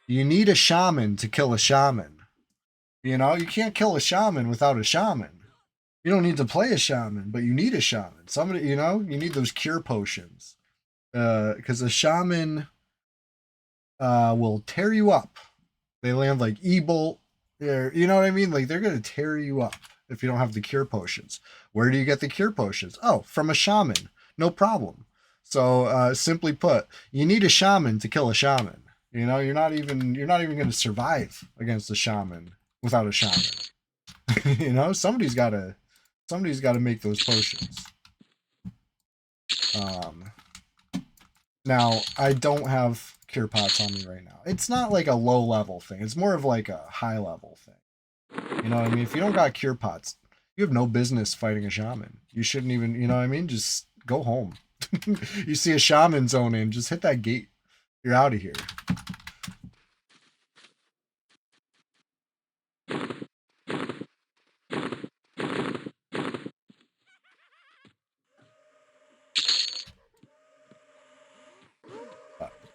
You need a shaman to kill a shaman. You know, you can't kill a shaman without a shaman. You don't need to play a shaman, but you need a shaman. Somebody, you know, you need those cure potions. Because a shaman will tear you up. They land like E-Bolt. You know what I mean? Like, they're going to tear you up if you don't have the cure potions. Where do you get the cure potions? Oh, from a shaman. No problem. So, simply put, you need a shaman to kill a shaman. You know, you're not even going to survive against a shaman without a shaman. You know, somebody's got to make those potions. Now, I don't have cure pots on me right now. It's not like a low level thing. It's more of like a high level thing. You know what I mean? If you don't got cure pots, you have no business fighting a shaman. You shouldn't even, you know what I mean? Just go home. You see a shaman zone in, just hit that gate. You're out of here.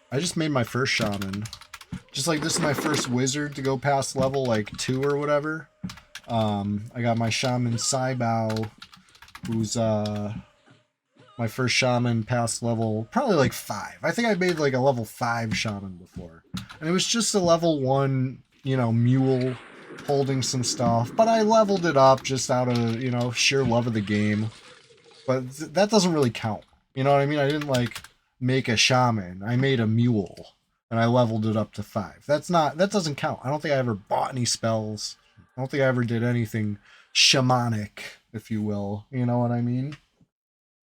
I just made my first shaman. Just like this is my first wizard to go past level like 2 or whatever. I got my shaman Saibao, who's my first shaman past level probably like 5. I think I made like a level 5 shaman before. And it was just a level 1, you know, mule holding some stuff, but I leveled it up just out of, you know, sheer love of the game. But that doesn't really count. You know what I mean? I didn't like make a shaman. I made a mule and I leveled it up to 5. That doesn't count. I don't think I ever bought any spells. I don't think I ever did anything shamanic, if you will. You know what I mean?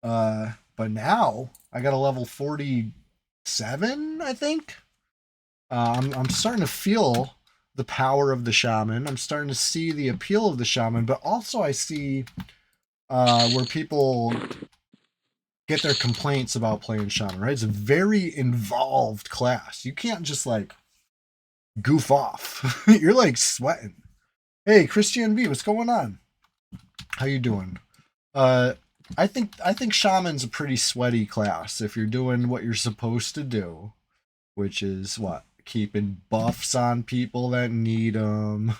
But now I got a level 47, I think. I'm starting to feel the power of the shaman. I'm starting to see the appeal of the shaman, but also I see where people get their complaints about playing shaman, right? It's a very involved class. You can't just like goof off. You're like sweating. Hey, Christian B, what's going on? How you doing? I think shaman's a pretty sweaty class if you're doing what you're supposed to do, which is what? Keeping buffs on people that need them,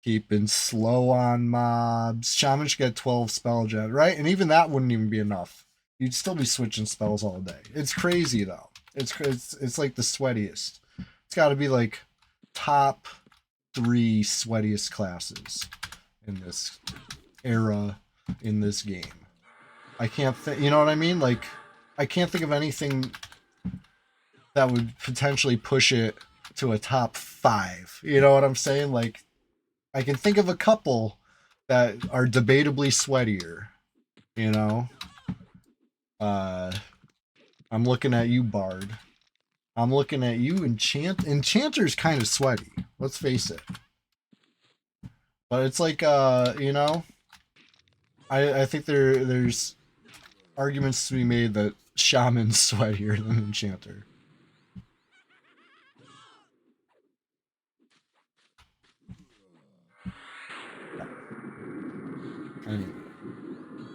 keeping slow on mobs. Shaman should get 12 spell gems, right? And even that wouldn't even be enough. You'd still be switching spells all day. It's crazy though. It's like the sweatiest. It's got to be like top 3 sweatiest classes in this era in this game. I can't think, you know what I mean? Like, I can't think of anything that would potentially push it to a top 5. You know what I'm saying? Like, I can think of a couple that are debatably sweatier, you know? I'm looking at you, Bard. I'm looking at you, Enchanter's kind of sweaty. Let's face it. But it's like, you know, I think there's arguments to be made that Shaman's sweatier than Enchanter. Anyway,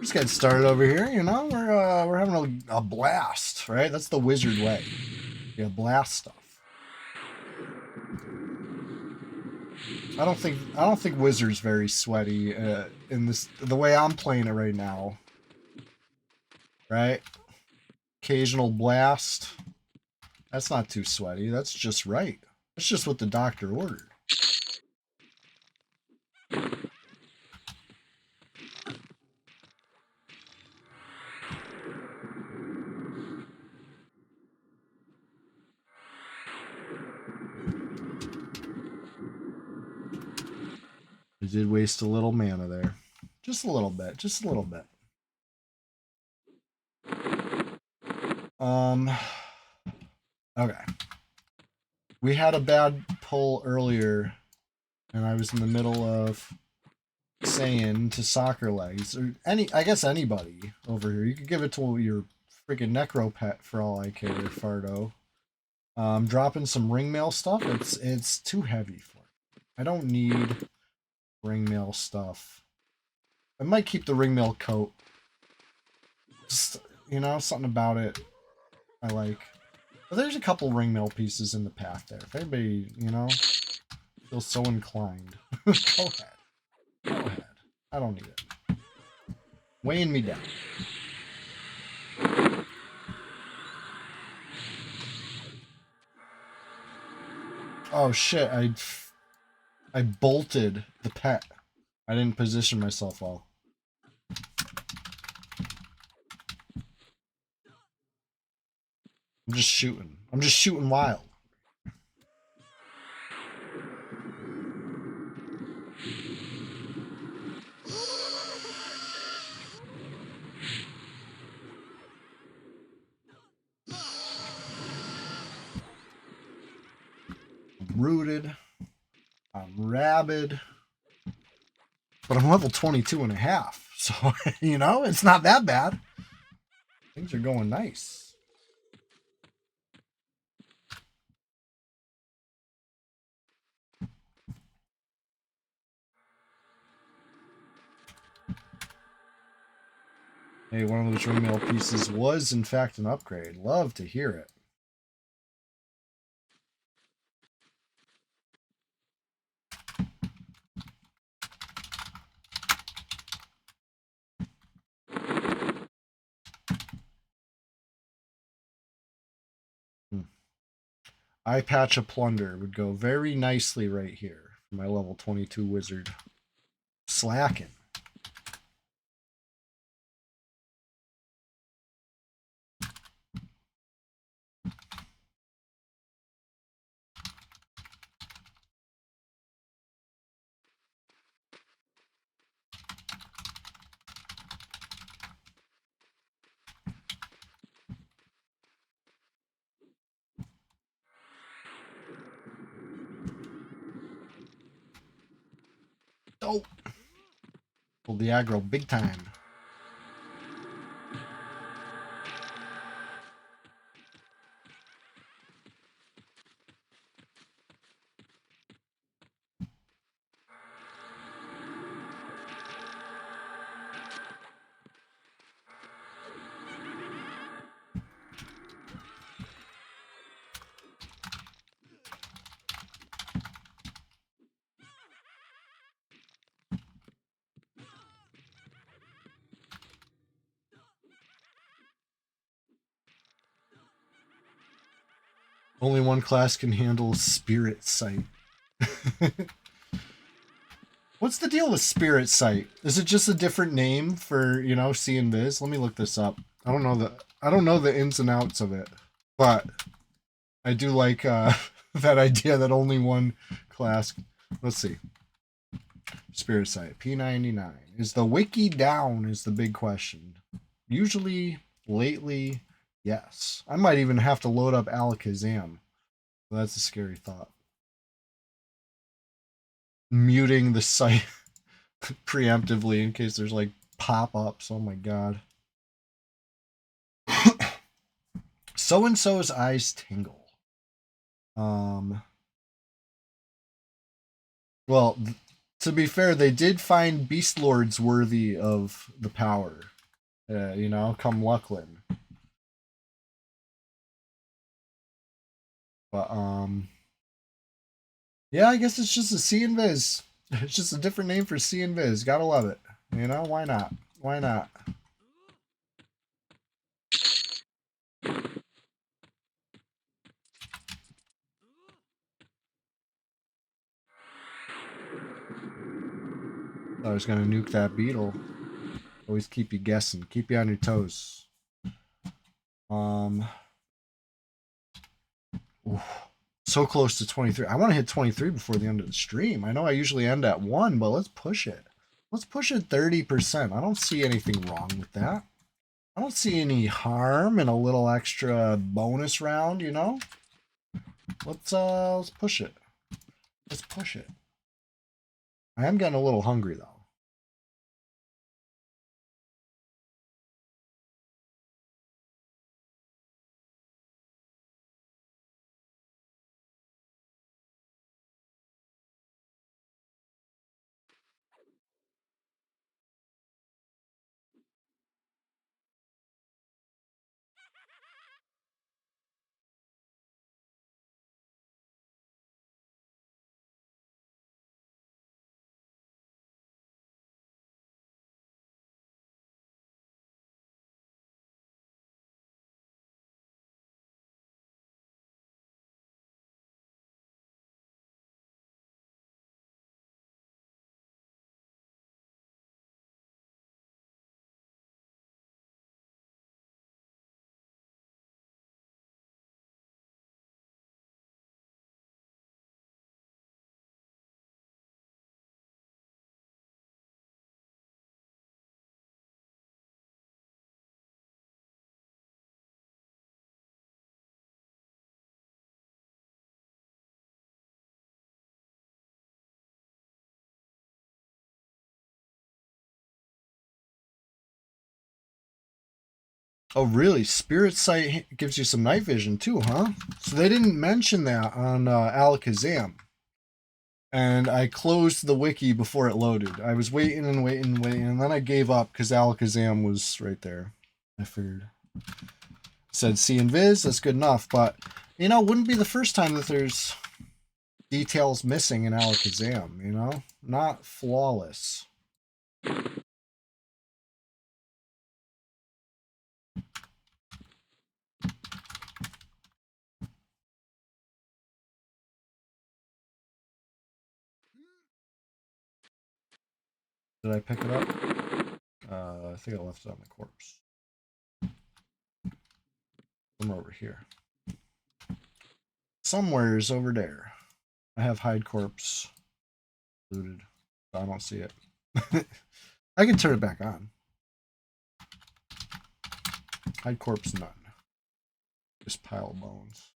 just getting started over here, you know. We're having a blast, right? That's the wizard way. Yeah, blast stuff. I don't think Wizard's very sweaty in the way I'm playing it right now. Right? occasional blast. That's not too sweaty. That's just right. That's just what the doctor ordered. I did waste a little mana there. Just a little bit. Just a little bit. Okay. We had a bad pull earlier, and I was in the middle of saying to Soccer Legs, or I guess anybody over here, you could give it to your freaking Necro Pet for all I care, Fardo. Dropping some ringmail stuff, it's too heavy for me. I don't need ringmail stuff. I might keep the ringmail coat. Just, you know, something about it I like. But there's a couple ringmail pieces in the path there. If anybody, you know, feels so inclined, go ahead. Go ahead. I don't need it. Weighing me down. Oh shit, I bolted the pet. I didn't position myself well. I'm just shooting. I'm just shooting wild. I'm rooted. I'm rabid. But I'm level 22 and a half. So, you know, it's not that bad. Things are going nice. Hey, one of those ringmail pieces was, in fact, an upgrade. Love to hear it. Eye Patch of Plunder would go very nicely right here for my level 22 wizard. Slacking. Oh! Pulled the aggro big time. Only one class can handle Spirit Sight. What's the deal with Spirit Sight? Is it just a different name for, you know, seeing Viz? Let me look this up. I don't know the ins and outs of it. But I do like that idea that only one class. Let's see. Spirit Sight P99. Is the wiki down is the big question. Usually, lately, yes. I might even have to load up Alakazam. Well, that's a scary thought. Muting the site preemptively in case there's like pop-ups. Oh my god. So-and-so's eyes tingle. Well, to be fair, they did find Beast Lords worthy of the power. You know, come Lucklin. But, yeah, I guess it's just a C and Viz. It's just a different name for C and Viz. Gotta love it. You know, why not? Why not? I was gonna nuke that beetle. Always keep you guessing. Keep you on your toes. Oof. So close to 23. I want to hit 23 before the end of the stream. I know I usually end at 1, but let's push it. Let's push it 30%. I don't see anything wrong with that. I don't see any harm in a little extra bonus round, you know? Let's push it. Let's push it. I am getting a little hungry though. Oh, really? Spirit Sight gives you some night vision too, huh? So they didn't mention that on Alakazam. And I closed the wiki before it loaded. I was waiting and waiting and waiting, and then I gave up because Alakazam was right there. I figured. Said see and viz, that's good enough, but you know, wouldn't be the first time that there's details missing in Alakazam, you know? Not flawless. Did I pick it up? I think I left it on the corpse. Somewhere over here. Somewhere's over there. I have hide corpse looted. I don't see it. I can turn it back on. Hide corpse none. Just pile of bones.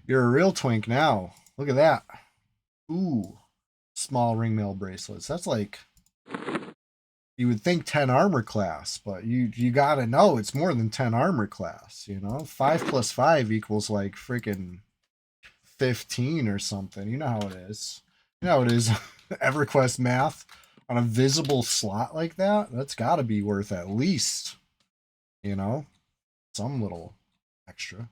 You're a real twink now. Look at that. Ooh. Small ringmail bracelets. That's like, you would think 10 armor class, but you gotta know it's more than 10 armor class, you know? 5 plus 5 equals like freaking 15 or something. You know how it is. You know how it is. EverQuest math on a visible slot like that. That's gotta be worth at least, you know, some little extra.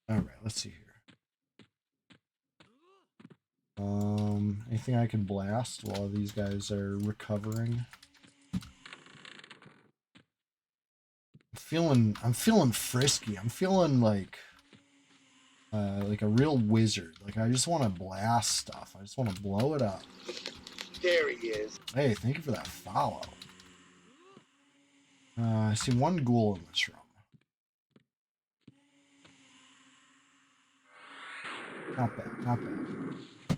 All right, let's see here. Anything I can blast while these guys are recovering? I'm feeling frisky. I'm feeling like a real wizard. Like I just want to blast stuff. I just want to blow it up. There he is. Hey, thank you for that follow. I see one ghoul in this room. Not bad, not bad.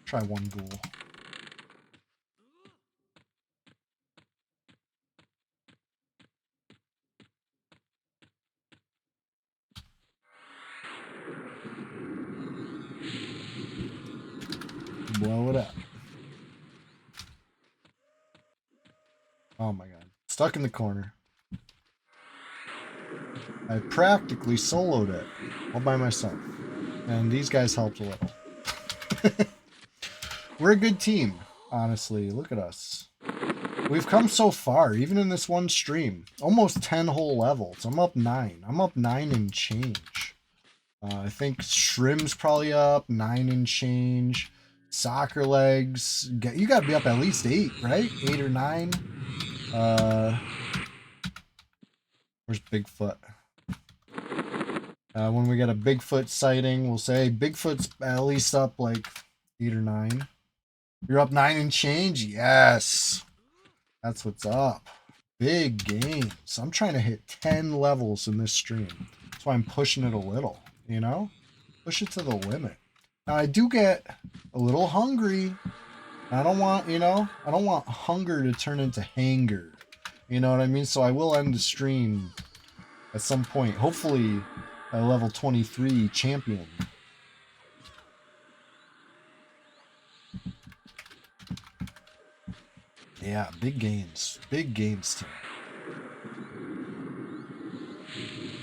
Try one ghoul. Blow it up. Oh my god. Stuck in the corner. I practically soloed it all by myself. And these guys helped a little. We're a good team, honestly. Look at us. We've come so far, even in this one stream. Almost 10 whole levels. I'm up 9. I'm up 9 and change. I think Shrim's probably up 9 and change. Soccer legs. You gotta be up at least 8, right? 8 or 9. Where's Bigfoot? When we get a Bigfoot sighting, we'll say Bigfoot's at least up like 8 or 9. You're up 9 and change? Yes. That's what's up. Big games. I'm trying to hit 10 levels in this stream. That's why I'm pushing it a little, you know? Push it to the limit. Now, I do get a little hungry. I don't want, you know, I don't want hunger to turn into hanger. You know what I mean? So I will end the stream at some point. Hopefully, a level 23 champion. Yeah, big gains. Big gains team.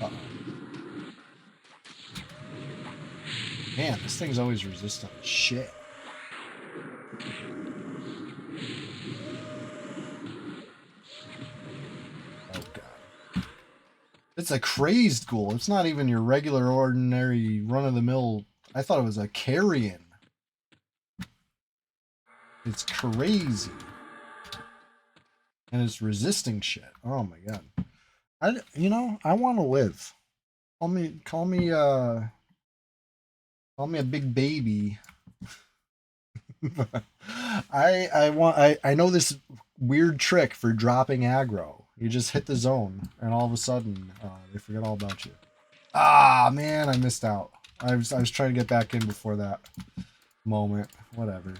Uh-oh. Man, this thing's always resistant as shit. Oh god. It's a crazed ghoul. It's not even your regular ordinary run-of-the-mill. I thought it was a carrion. It's crazy. And it's resisting shit. Oh my god. I want to live. Call me a big baby. I know this weird trick for dropping aggro. You just hit the zone, and all of a sudden, they forget all about you. Ah, man, I missed out. I was trying to get back in before that moment. Whatever.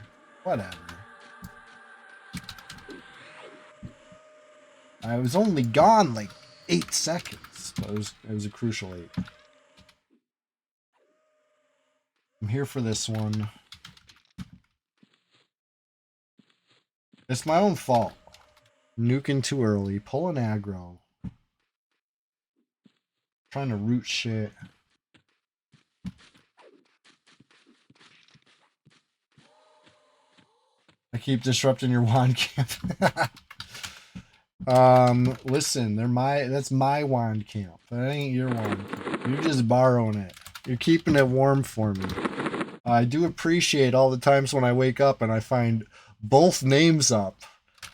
I was only gone like 8 seconds, but it was a crucial 8. I'm here for this one. It's my own fault. Nuking too early, pulling aggro. Trying to root shit. I keep disrupting your wand camp. Listen, that's my wand camp. That ain't your wand camp. You're just borrowing it. You're keeping it warm for me. I do appreciate all the times when I wake up and I find both names up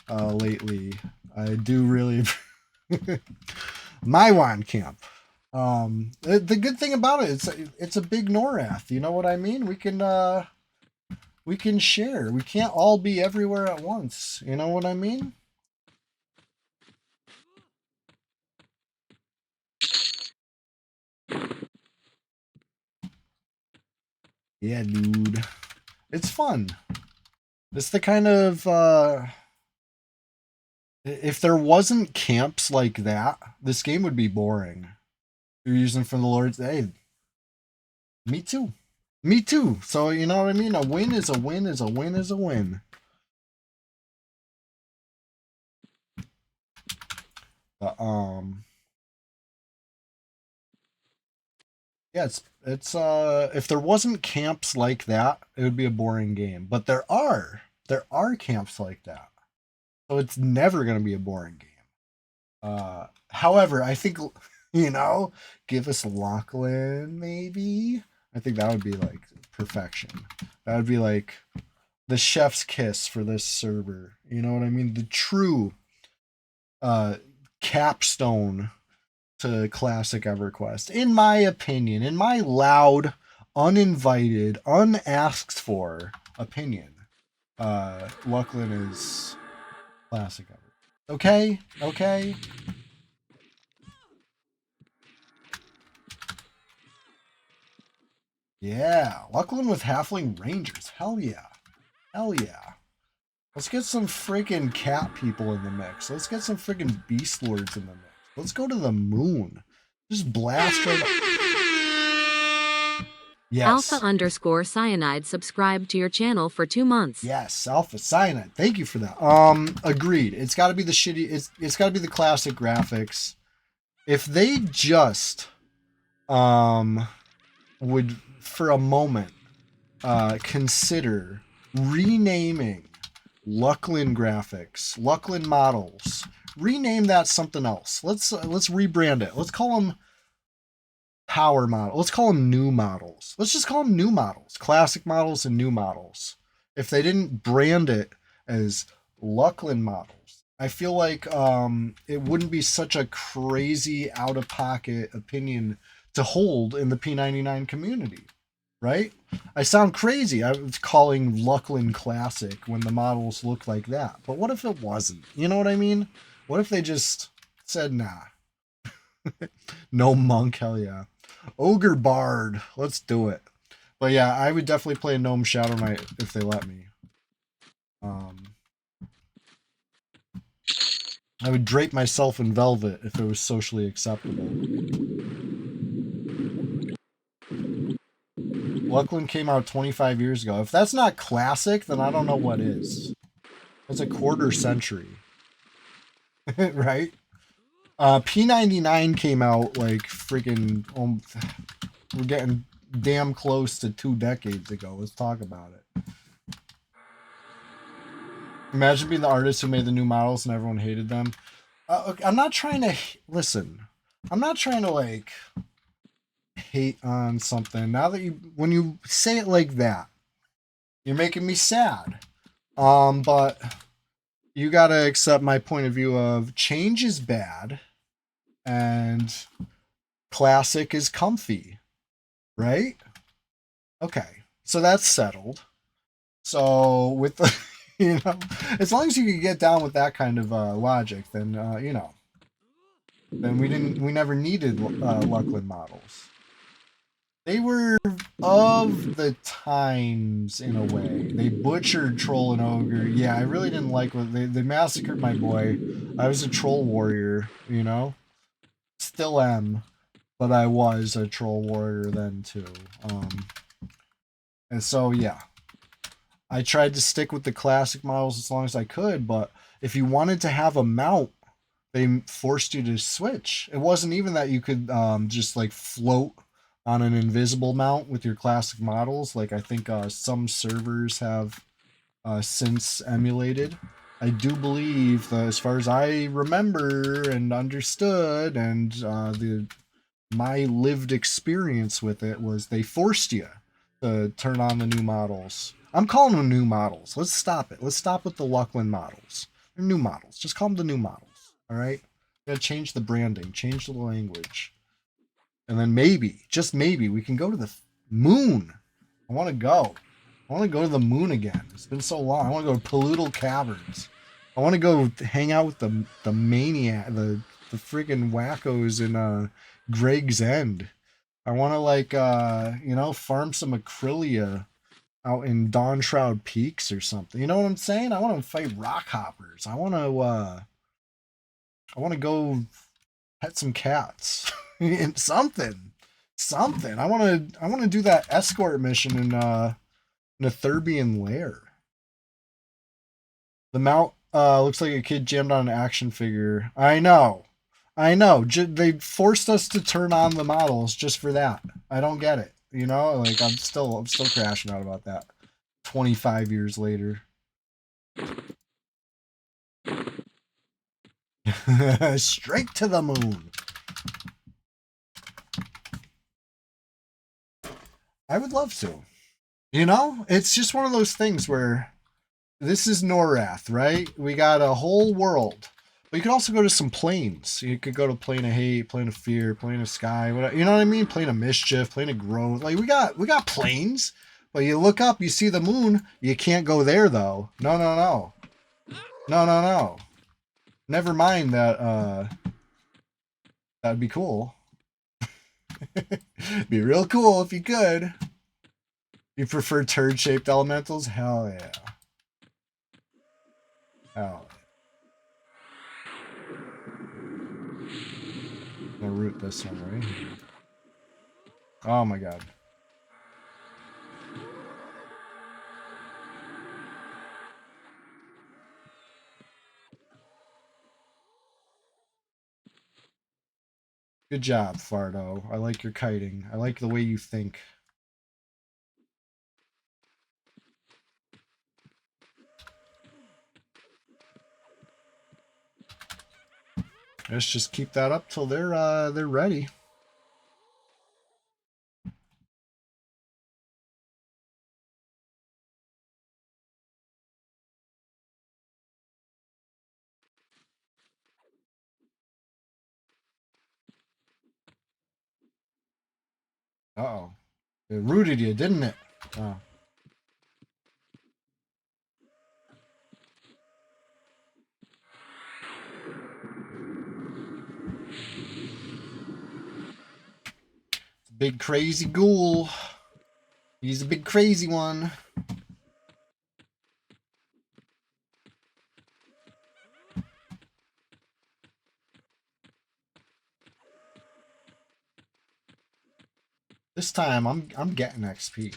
lately. I do really my wand camp. The good thing about it, it's a big Norath. You know what I mean? We can share. We can't all be everywhere at once. You know what I mean? Yeah, dude. It's fun. It's the kind of if there wasn't camps like that, this game would be boring. You're using for the Lord's. Hey, me too. Me too. So you know what I mean? A win is a win is a win is a win. But yeah, it's if there wasn't camps like that, it would be a boring game. But there are camps like that. So it's never gonna be a boring game. However, I think give us Lachlan maybe. I think that would be like perfection. That would be like the chef's kiss for this server. You know what I mean? The true capstone to classic EverQuest, in my opinion, in my loud, uninvited, unasked for opinion. Lachlan is classic Ever. Okay. Yeah, Lachlan with Halfling Rangers. Hell yeah. Let's get some freaking cat people in the mix. Let's get some freaking beast lords in the mix. Let's go to the moon. Just blast right up. Yes. Alpha_cyanide subscribed to your channel for 2 months. Yes, Alpha Cyanide. Thank you for that. Agreed. It's got to be the shitty. It's got to be the classic graphics. if they just would for a moment consider renaming Luckland Graphics, Luckland Models, rename that something else. Let's rebrand it. Let's call them Power Model. Let's call them New Models. Let's just call them New Models, Classic Models and New Models. If they didn't brand it as Luckland Models, I feel like it wouldn't be such a crazy out of pocket opinion to hold in the P99 community, right? I sound crazy. I was calling Luckland Classic when the models look like that. But what if it wasn't? You know what I mean? What if they just said, nah, no monk, hell yeah. Ogre Bard, let's do it. But yeah, I would definitely play Gnome Shadow Knight if they let me. I would drape myself in velvet if it was socially acceptable. Luckland came out 25 years ago. If that's not classic, then I don't know what is. That's a quarter century. Right? P99 came out like freaking... we're getting damn close to 2 decades ago. Let's talk about it. Imagine being the artist who made the new models and everyone hated them. I'm not trying to... Listen. I'm not trying to, like, hate on something. Now that when you say it like that, you're making me sad. But you gotta accept my point of view of change is bad and classic is comfy, right? Okay, so that's settled. So with the, as long as you can get down with that kind of logic, then then we never needed Luckland models. They were of the times in a way. They butchered Troll and Ogre. Yeah, I really didn't like what they massacred my boy. I was a troll warrior, Still am, but I was a troll warrior then too. And so yeah. I tried to stick with the classic models as long as I could, but if you wanted to have a mount, they forced you to switch. It wasn't even that you could just like float on an invisible mount with your classic models. Like I think some servers have since emulated. I do believe that as far as I remember and understood, and my lived experience with it was they forced you to turn on the new models. I'm calling them new models. Let's stop it. Let's stop with the Luckland models. They're new models. Just call them the new models. All right? You gotta change the branding, change the language. And then maybe, just maybe, we can go to the moon. I want to go. I want to go to the moon again. It's been so long. I want to go to Pollutal Caverns. I want to go hang out with the maniac, the freaking wackos in Greg's End. I want to like farm some Acrylia out in Dawn Shroud Peaks or something. You know what I'm saying? I want to fight rock hoppers. I want to go pet some cats. And something. I want to do that escort mission in Netherbian Lair. The mount looks like a kid jammed on an action figure. I know. They forced us to turn on the models just for that. I don't get it. Like I'm still crashing out about that. 25 years later. Straight to the moon. I would love to. It's just one of those things where this is Norath, right? We got a whole world. But you could also go to some planes. You could go to Plane of Hate, Plane of Fear, Plane of Sky, whatever. You know what I mean? Plane of Mischief, Plane of Growth. Like we got planes. But you look up, you see the moon. You can't go there though. No. Never mind that. That'd be cool. Be real cool if you could. You prefer turd-shaped elementals? Hell yeah. Hell yeah. I'm gonna root this one right here. Oh my god. Good job, Fardo. I like your kiting. I like the way you think. Let's just keep that up till they're ready. Uh-oh. It rooted you, didn't it? Oh. Big crazy ghoul. He's a big crazy one. This time I'm getting XP.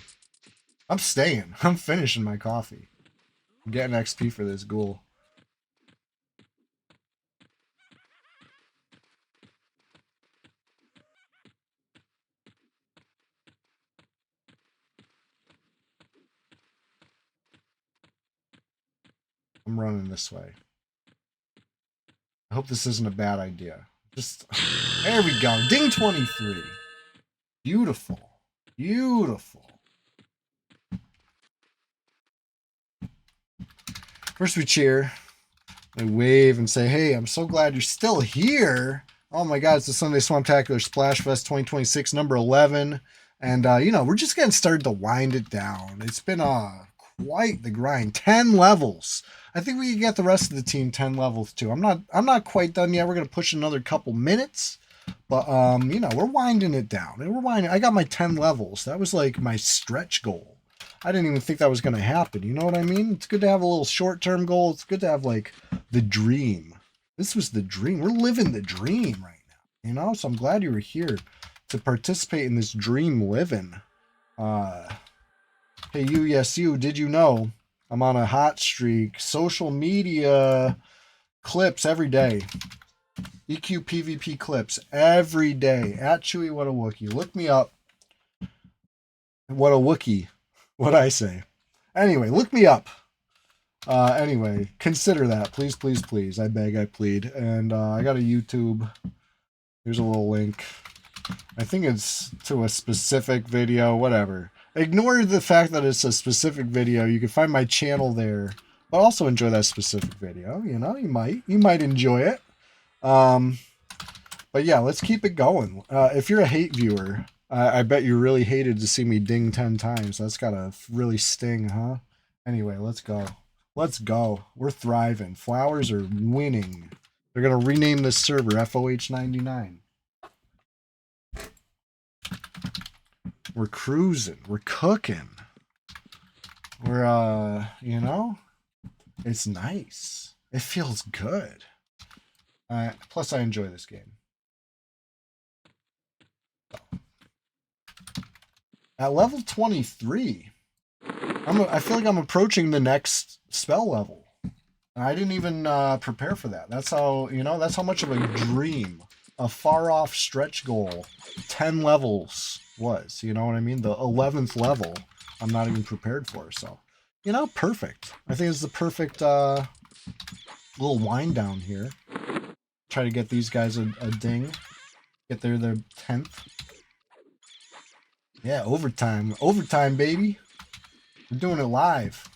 I'm staying. I'm finishing my coffee. I'm getting XP for this ghoul. I'm running this way. I hope this isn't a bad idea. Just there we go. Ding 23. Beautiful. Beautiful. First we cheer. We wave and say, hey, I'm so glad you're still here. Oh my God, it's the Sunday Swamptacular Splashfest 2026, number 11. And, you know, we're just getting started to wind it down. It's been quite the grind. 10 levels. I think we can get the rest of the team 10 levels too. I'm not quite done yet. We're going to push another couple minutes. But, you know, we're winding it down. And we're winding. I got my 10 levels. That was like my stretch goal. I didn't even think that was going to happen. You know what I mean? It's good to have a little short-term goal. It's good to have, like, the dream. This was the dream. We're living the dream right now, you know? So I'm glad you were here to participate in this dream living. Hey, you, yes, you, did you know I'm on a hot streak? Social media clips every day. EQ PvP clips every day. At Chewy What a Wookie. Look me up. What a Wookie. What I say. Anyway, look me up. Anyway, consider that. Please, please, please. I beg, I plead. And I got a YouTube. Here's a little link. I think it's to a specific video, whatever. Ignore the fact that it's a specific video. You can find my channel there. But also enjoy that specific video. You know, you might enjoy it. But yeah, let's keep it going. If you're a hate viewer, I bet you really hated to see me ding 10 times. That's gotta really sting, huh? Anyway, let's go. Let's go. We're thriving. Flowers are winning. They're going to rename this server FOH99. We're cruising. We're cooking. We're, you know, it's nice. It feels good. Plus, I enjoy this game. At level 23, I feel like I'm approaching the next spell level. I didn't even prepare for that. That's how, you know, that's how much of a dream, a far off stretch goal, 10 levels was. You know what I mean? The 11th level, I'm not even prepared for. So, you know, perfect. I think it's the perfect little wind down here. Try to get these guys a ding. Get their 10th. Yeah, overtime. Overtime, baby. We're doing it live.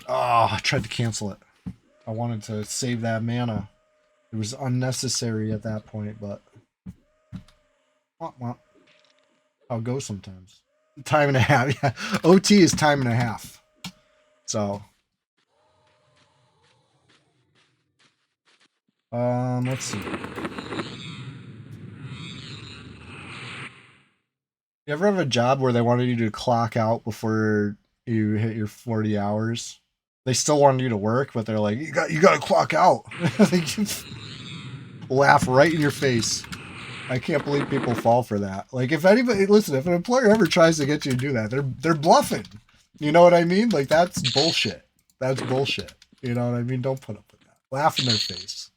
Oh, I tried to cancel it. I wanted to save that mana. It was unnecessary at that point, but I'll go sometimes. Time and a half. Yeah, OT is time and a half. So, let's see. You ever have a job where they wanted you to clock out before you hit your 40 hours? They still wanted you to work, but they're like, you got to clock out. They laugh right in your face. I can't believe people fall for that. Like, if anybody, listen, if an employer ever tries to get you to do that, they're bluffing. You know what I mean? Like, that's bullshit. That's bullshit. You know what I mean? Don't put up with that. Laugh in their face.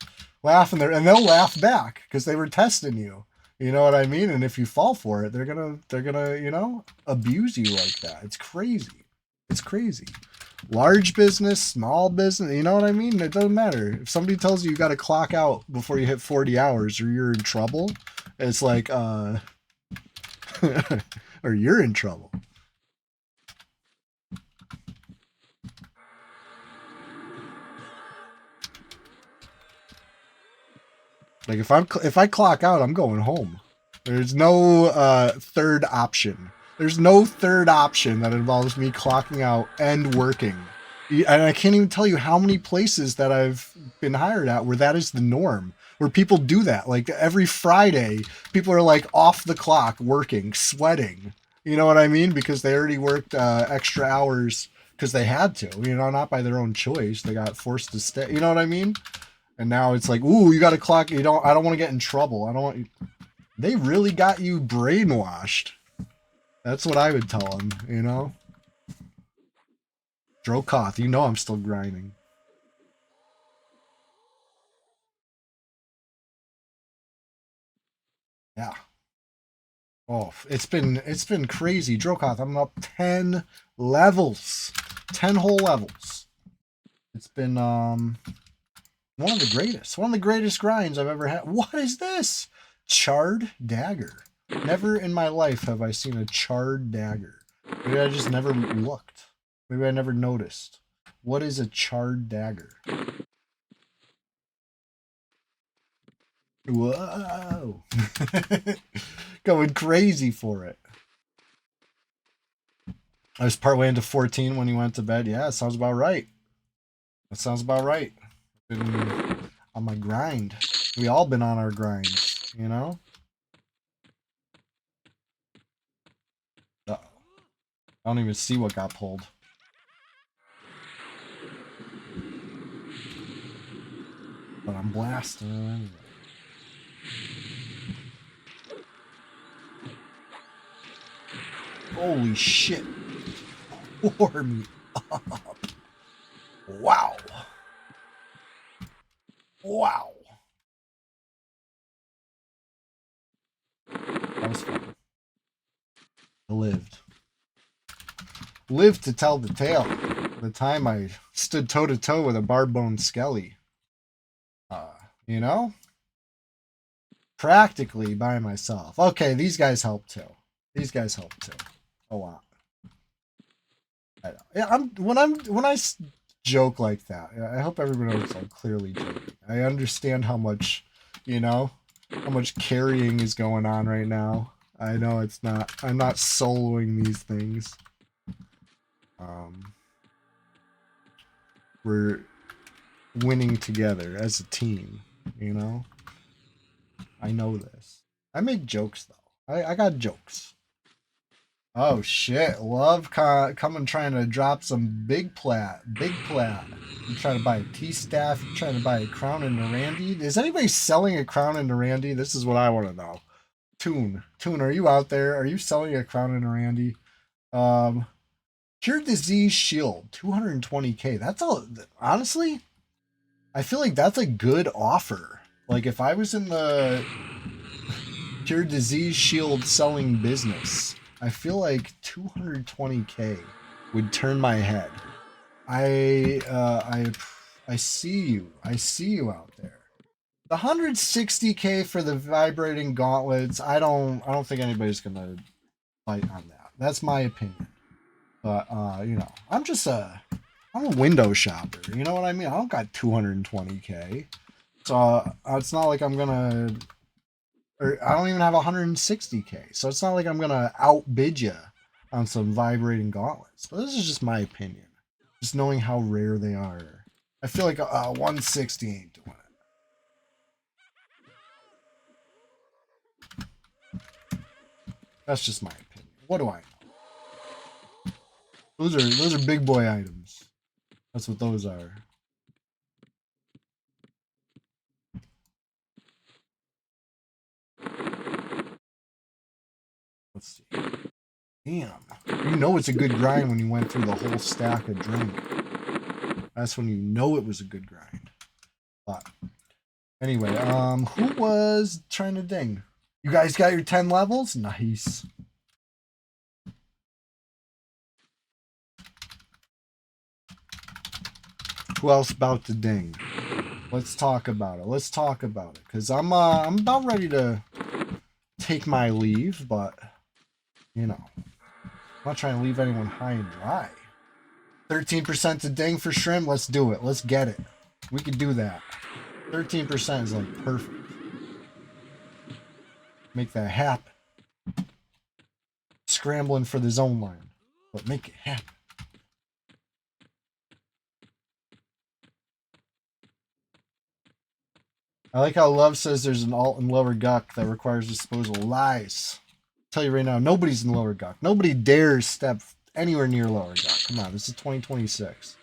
Laugh in their, and they'll laugh back because they were testing you. You know what I mean? And if you fall for it, they're gonna, you know, abuse you like that. It's crazy. It's crazy. Large business, small business, you know what I mean? It doesn't matter. If somebody tells you got to clock out before you hit 40 hours or you're in trouble, it's like, or you're in trouble. Like if I clock out, I'm going home. There's no third option. There's no third option that involves me clocking out and working. And I can't even tell you how many places that I've been hired at where that is the norm, where people do that. Like every Friday, people are like off the clock working, sweating. You know what I mean? Because they already worked extra hours because they had to, you know, not by their own choice. They got forced to stay. You know what I mean? And now it's like, ooh, you got to clock. I don't want to get in trouble. I don't want. They really got you brainwashed. That's what I would tell them, you know? Drokoth, you know I'm still grinding. Yeah. Oh, it's been crazy. Drokoth, I'm up 10 levels. 10 whole levels. It's been one of the greatest. One of the greatest grinds I've ever had. What is this? Charred dagger. Never in my life have I seen a charred dagger. Maybe I just never looked. Maybe I never noticed. What is a charred dagger? Whoa. Going crazy for it. I was partway into 14 when he went to bed. Yeah, it sounds about right. That sounds about right. Been on my grind. We all been on our grinds, you know? Uh-oh. I don't even see what got pulled. But I'm blasting it anyway. Holy shit. Tore me up. Wow. Wow. That was fun. I lived. Lived to tell the tale. The time I stood toe to toe with a barbone skelly. You know? Practically by myself. Okay, these guys help too. These guys help too. A lot. Yeah, when I joke like that, I hope everyone knows I'm clearly joking. I understand how much, you know, how much carrying is going on right now. I know it's not. I'm not soloing these things. We're winning together as a team. You know. I know this. I make jokes though. I got jokes. Oh shit! Love coming trying to drop some big plat. You trying to buy a tea staff? You trying to buy a crown and Narandi? Is anybody selling a crown and Narandi? This is what I want to know. Toon, are you out there? Are you selling a crown and Narandi? Cure Disease Shield, 220k. That's all. Honestly, I feel like that's a good offer. Like if I was in the Cure Disease Shield selling business, I feel like 220k would turn my head. I see you. I see you out there. The 160k for the vibrating gauntlets, I don't think anybody's gonna fight on that. That's my opinion. But you know, I'm a window shopper. You know what I mean? I don't got 220k. So it's not like I'm gonna, or I don't even have 160k. So it's not like I'm gonna outbid you on some vibrating gauntlets. But this is just my opinion. Just knowing how rare they are. I feel like 160 ain't doing it. That's just my opinion. What do I know? Those are big boy items. That's what those are. Let's see. Damn. You know it's a good grind when you went through the whole stack of drink. That's when you know it was a good grind. But anyway, who was trying to ding? You guys got your 10 levels? Nice. Who else about to ding? Let's talk about it. Let's talk about it. Cause I'm about ready to take my leave, but you know, I'm not trying to leave anyone high and dry. 13% to ding for shrimp. Let's do it. Let's get it. We could do that. 13% is like perfect. Make that happen. Scrambling for the zone line, but make it happen. I like how Love says there's an alt in Lower Guck that requires disposal. Lies. I'll tell you right now, nobody's in Lower Guck. Nobody dares step anywhere near Lower Guck. Come on, this is 2026.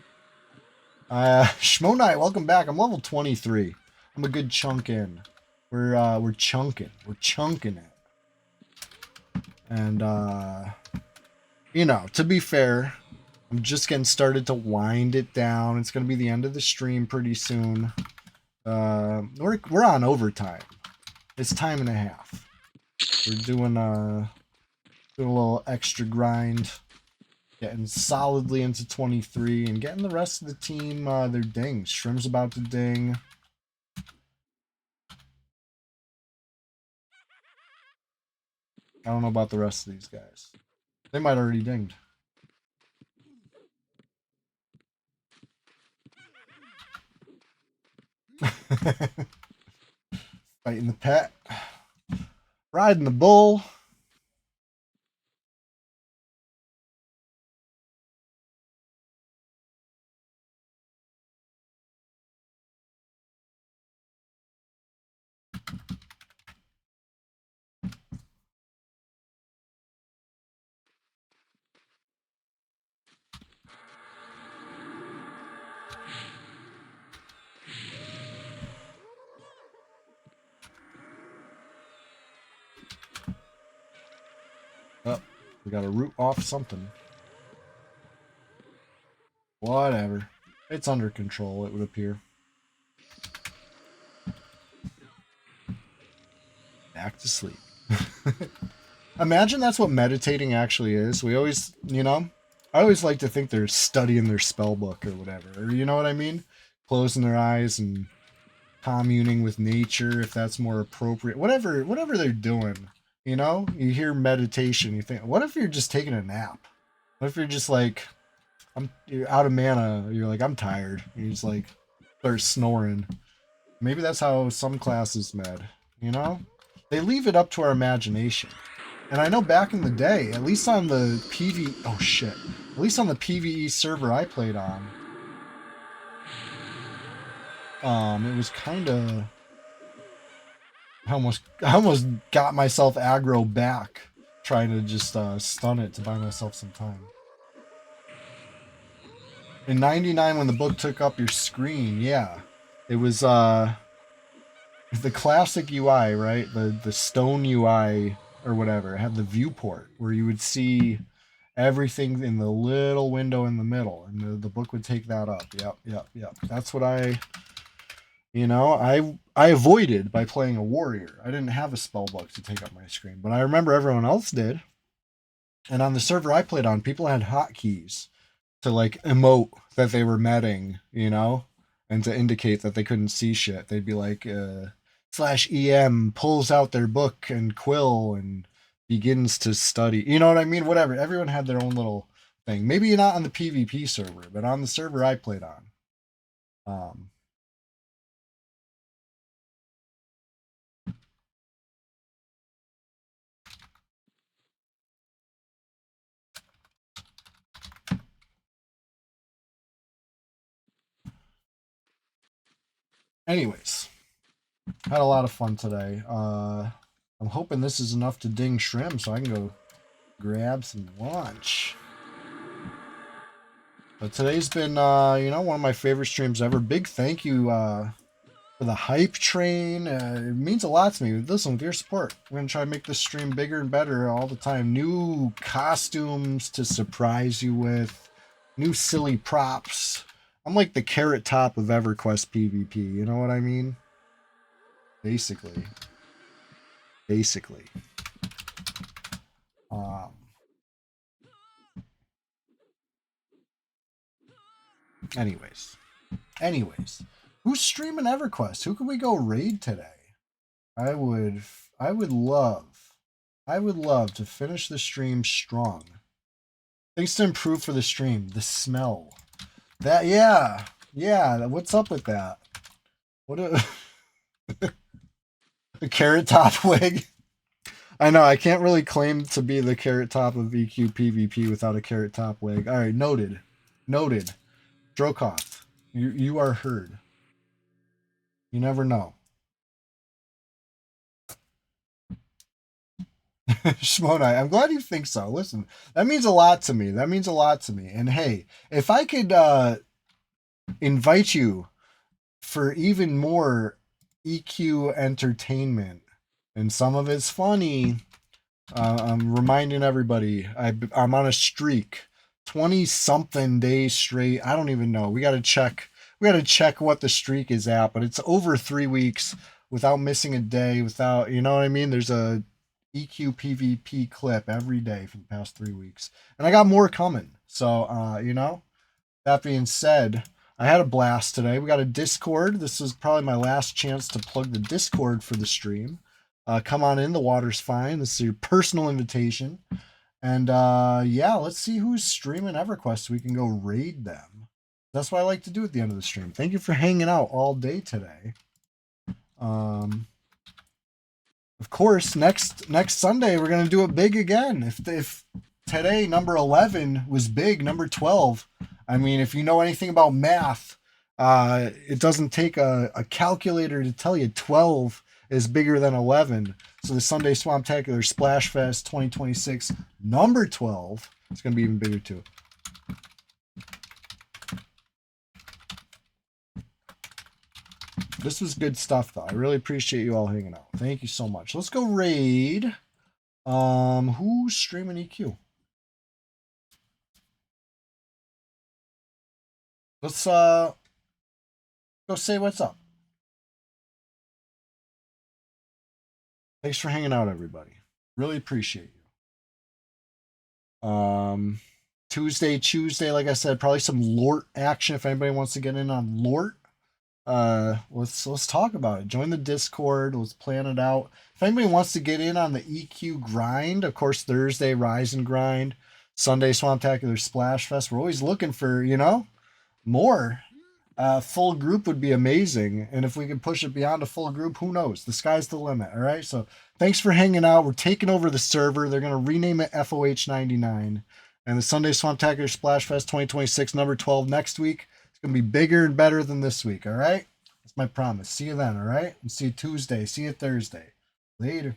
Schmo Knight, welcome back. I'm level 23. I'm a good chunk in. We're chunking. We're chunking it. And you know, to be fair, I'm just getting started to wind it down. It's gonna be the end of the stream pretty soon. We're on overtime. It's time and a half. We're doing a little extra grind, getting solidly into 23 and getting the rest of the team their dings. Shrim's about to ding. I don't know about the rest of these guys. They might already dinged. Fighting the pet. Riding the bull. Oh, we got to root off something. Whatever. It's under control, it would appear. Back to sleep. Imagine that's what meditating actually is. We always, you know, I always like to think they're studying their spell book or whatever. Or you know what I mean? Closing their eyes and communing with nature, if that's more appropriate. Whatever they're doing. You know? You hear meditation, you think, what if you're just taking a nap? What if you're just like, you're out of mana, you're like, I'm tired. You just like start snoring. Maybe that's how some classes med, you know? They leave it up to our imagination. And I know back in the day, at least on the at least on the PvE server I played on, it was kind of, I almost got myself aggro back trying to just stun it to buy myself some time. In 99 when the book took up your screen, yeah, it was the classic UI, right? The stone UI or whatever. It had the viewport where you would see everything in the little window in the middle, and the book would take that up. Yep. That's what I avoided by playing a warrior. I didn't have a spell book to take up my screen, but I remember everyone else did. And on the server I played on, people had hotkeys to like emote that they were medding, you know, and to indicate that they couldn't see shit. They'd be like, /EM pulls out their book and quill and begins to study. You know what I mean? Whatever. Everyone had their own little thing. Maybe not on the PvP server, but on the server I played on. Anyways, had a lot of fun today. I'm hoping this is enough to ding shrimp so I can go grab some lunch. But today's been, one of my favorite streams ever. Big thank you for the hype train. It means a lot to me. Listen, with your support, we're gonna try to make this stream bigger and better all the time. New costumes to surprise you with, new silly props. I'm like the Carrot Top of EverQuest PvP. You know what I mean? Basically. Um, anyways, who's streaming EverQuest? Who can we go raid today? I would love to finish the stream strong. Things to improve for the stream. The smell. That yeah. What's up with that? What a the Carrot Top wig. I know I can't really claim to be the Carrot Top of EQ PvP without a Carrot Top wig. All right, noted. Drokoth, you are heard. You never know. Shmonai, I'm glad you think so. Listen, that means a lot to me. And hey, if I could invite you for even more EQ entertainment, and some of it's funny, I'm reminding everybody I'm on a streak, 20-something days straight. I don't even know. We got to check what the streak is at, but it's over 3 weeks without missing a day, without, you know what I mean? There's a EQ PvP clip every day for the past 3 weeks. And I got more coming. So, you know, that being said, I had a blast today. We got a Discord. This is probably my last chance to plug the Discord for the stream. Come on in. The water's fine. This is your personal invitation. And yeah, let's see who's streaming EverQuest so we can go raid them. That's what I like to do at the end of the stream. Thank you for hanging out all day today. Of course, next Sunday we're gonna do it big again. If today number 11 was big, number 12. I mean, if you know anything about math, it doesn't take a calculator to tell you 12 is bigger than 11. So the Sunday Swamptacular Splashfest 2026 number 12 is gonna be even bigger too. This was good stuff, though. I really appreciate you all hanging out. Thank you so much. Let's go raid. Who's streaming EQ? Let's go say what's up. Thanks for hanging out, everybody. Really appreciate you. Tuesday, like I said, probably some Lort action if anybody wants to get in on Lort. Let's talk about it. Join the Discord. Let's plan it out. If anybody wants to get in on the EQ grind, of course, Thursday Rise and Grind, Sunday Swamptacular Splashfest. We're always looking for, you know, more. Full group would be amazing, and if we could push it beyond a full group, who knows? The sky's the limit. All right. So thanks for hanging out. We're taking over the server. They're gonna rename it FOH99, and the Sunday Swamptacular Splashfest 2026 number 12 next week. It's going to be bigger and better than this week, all right? That's my promise. See you then, all right? And see you Tuesday. See you Thursday. Later.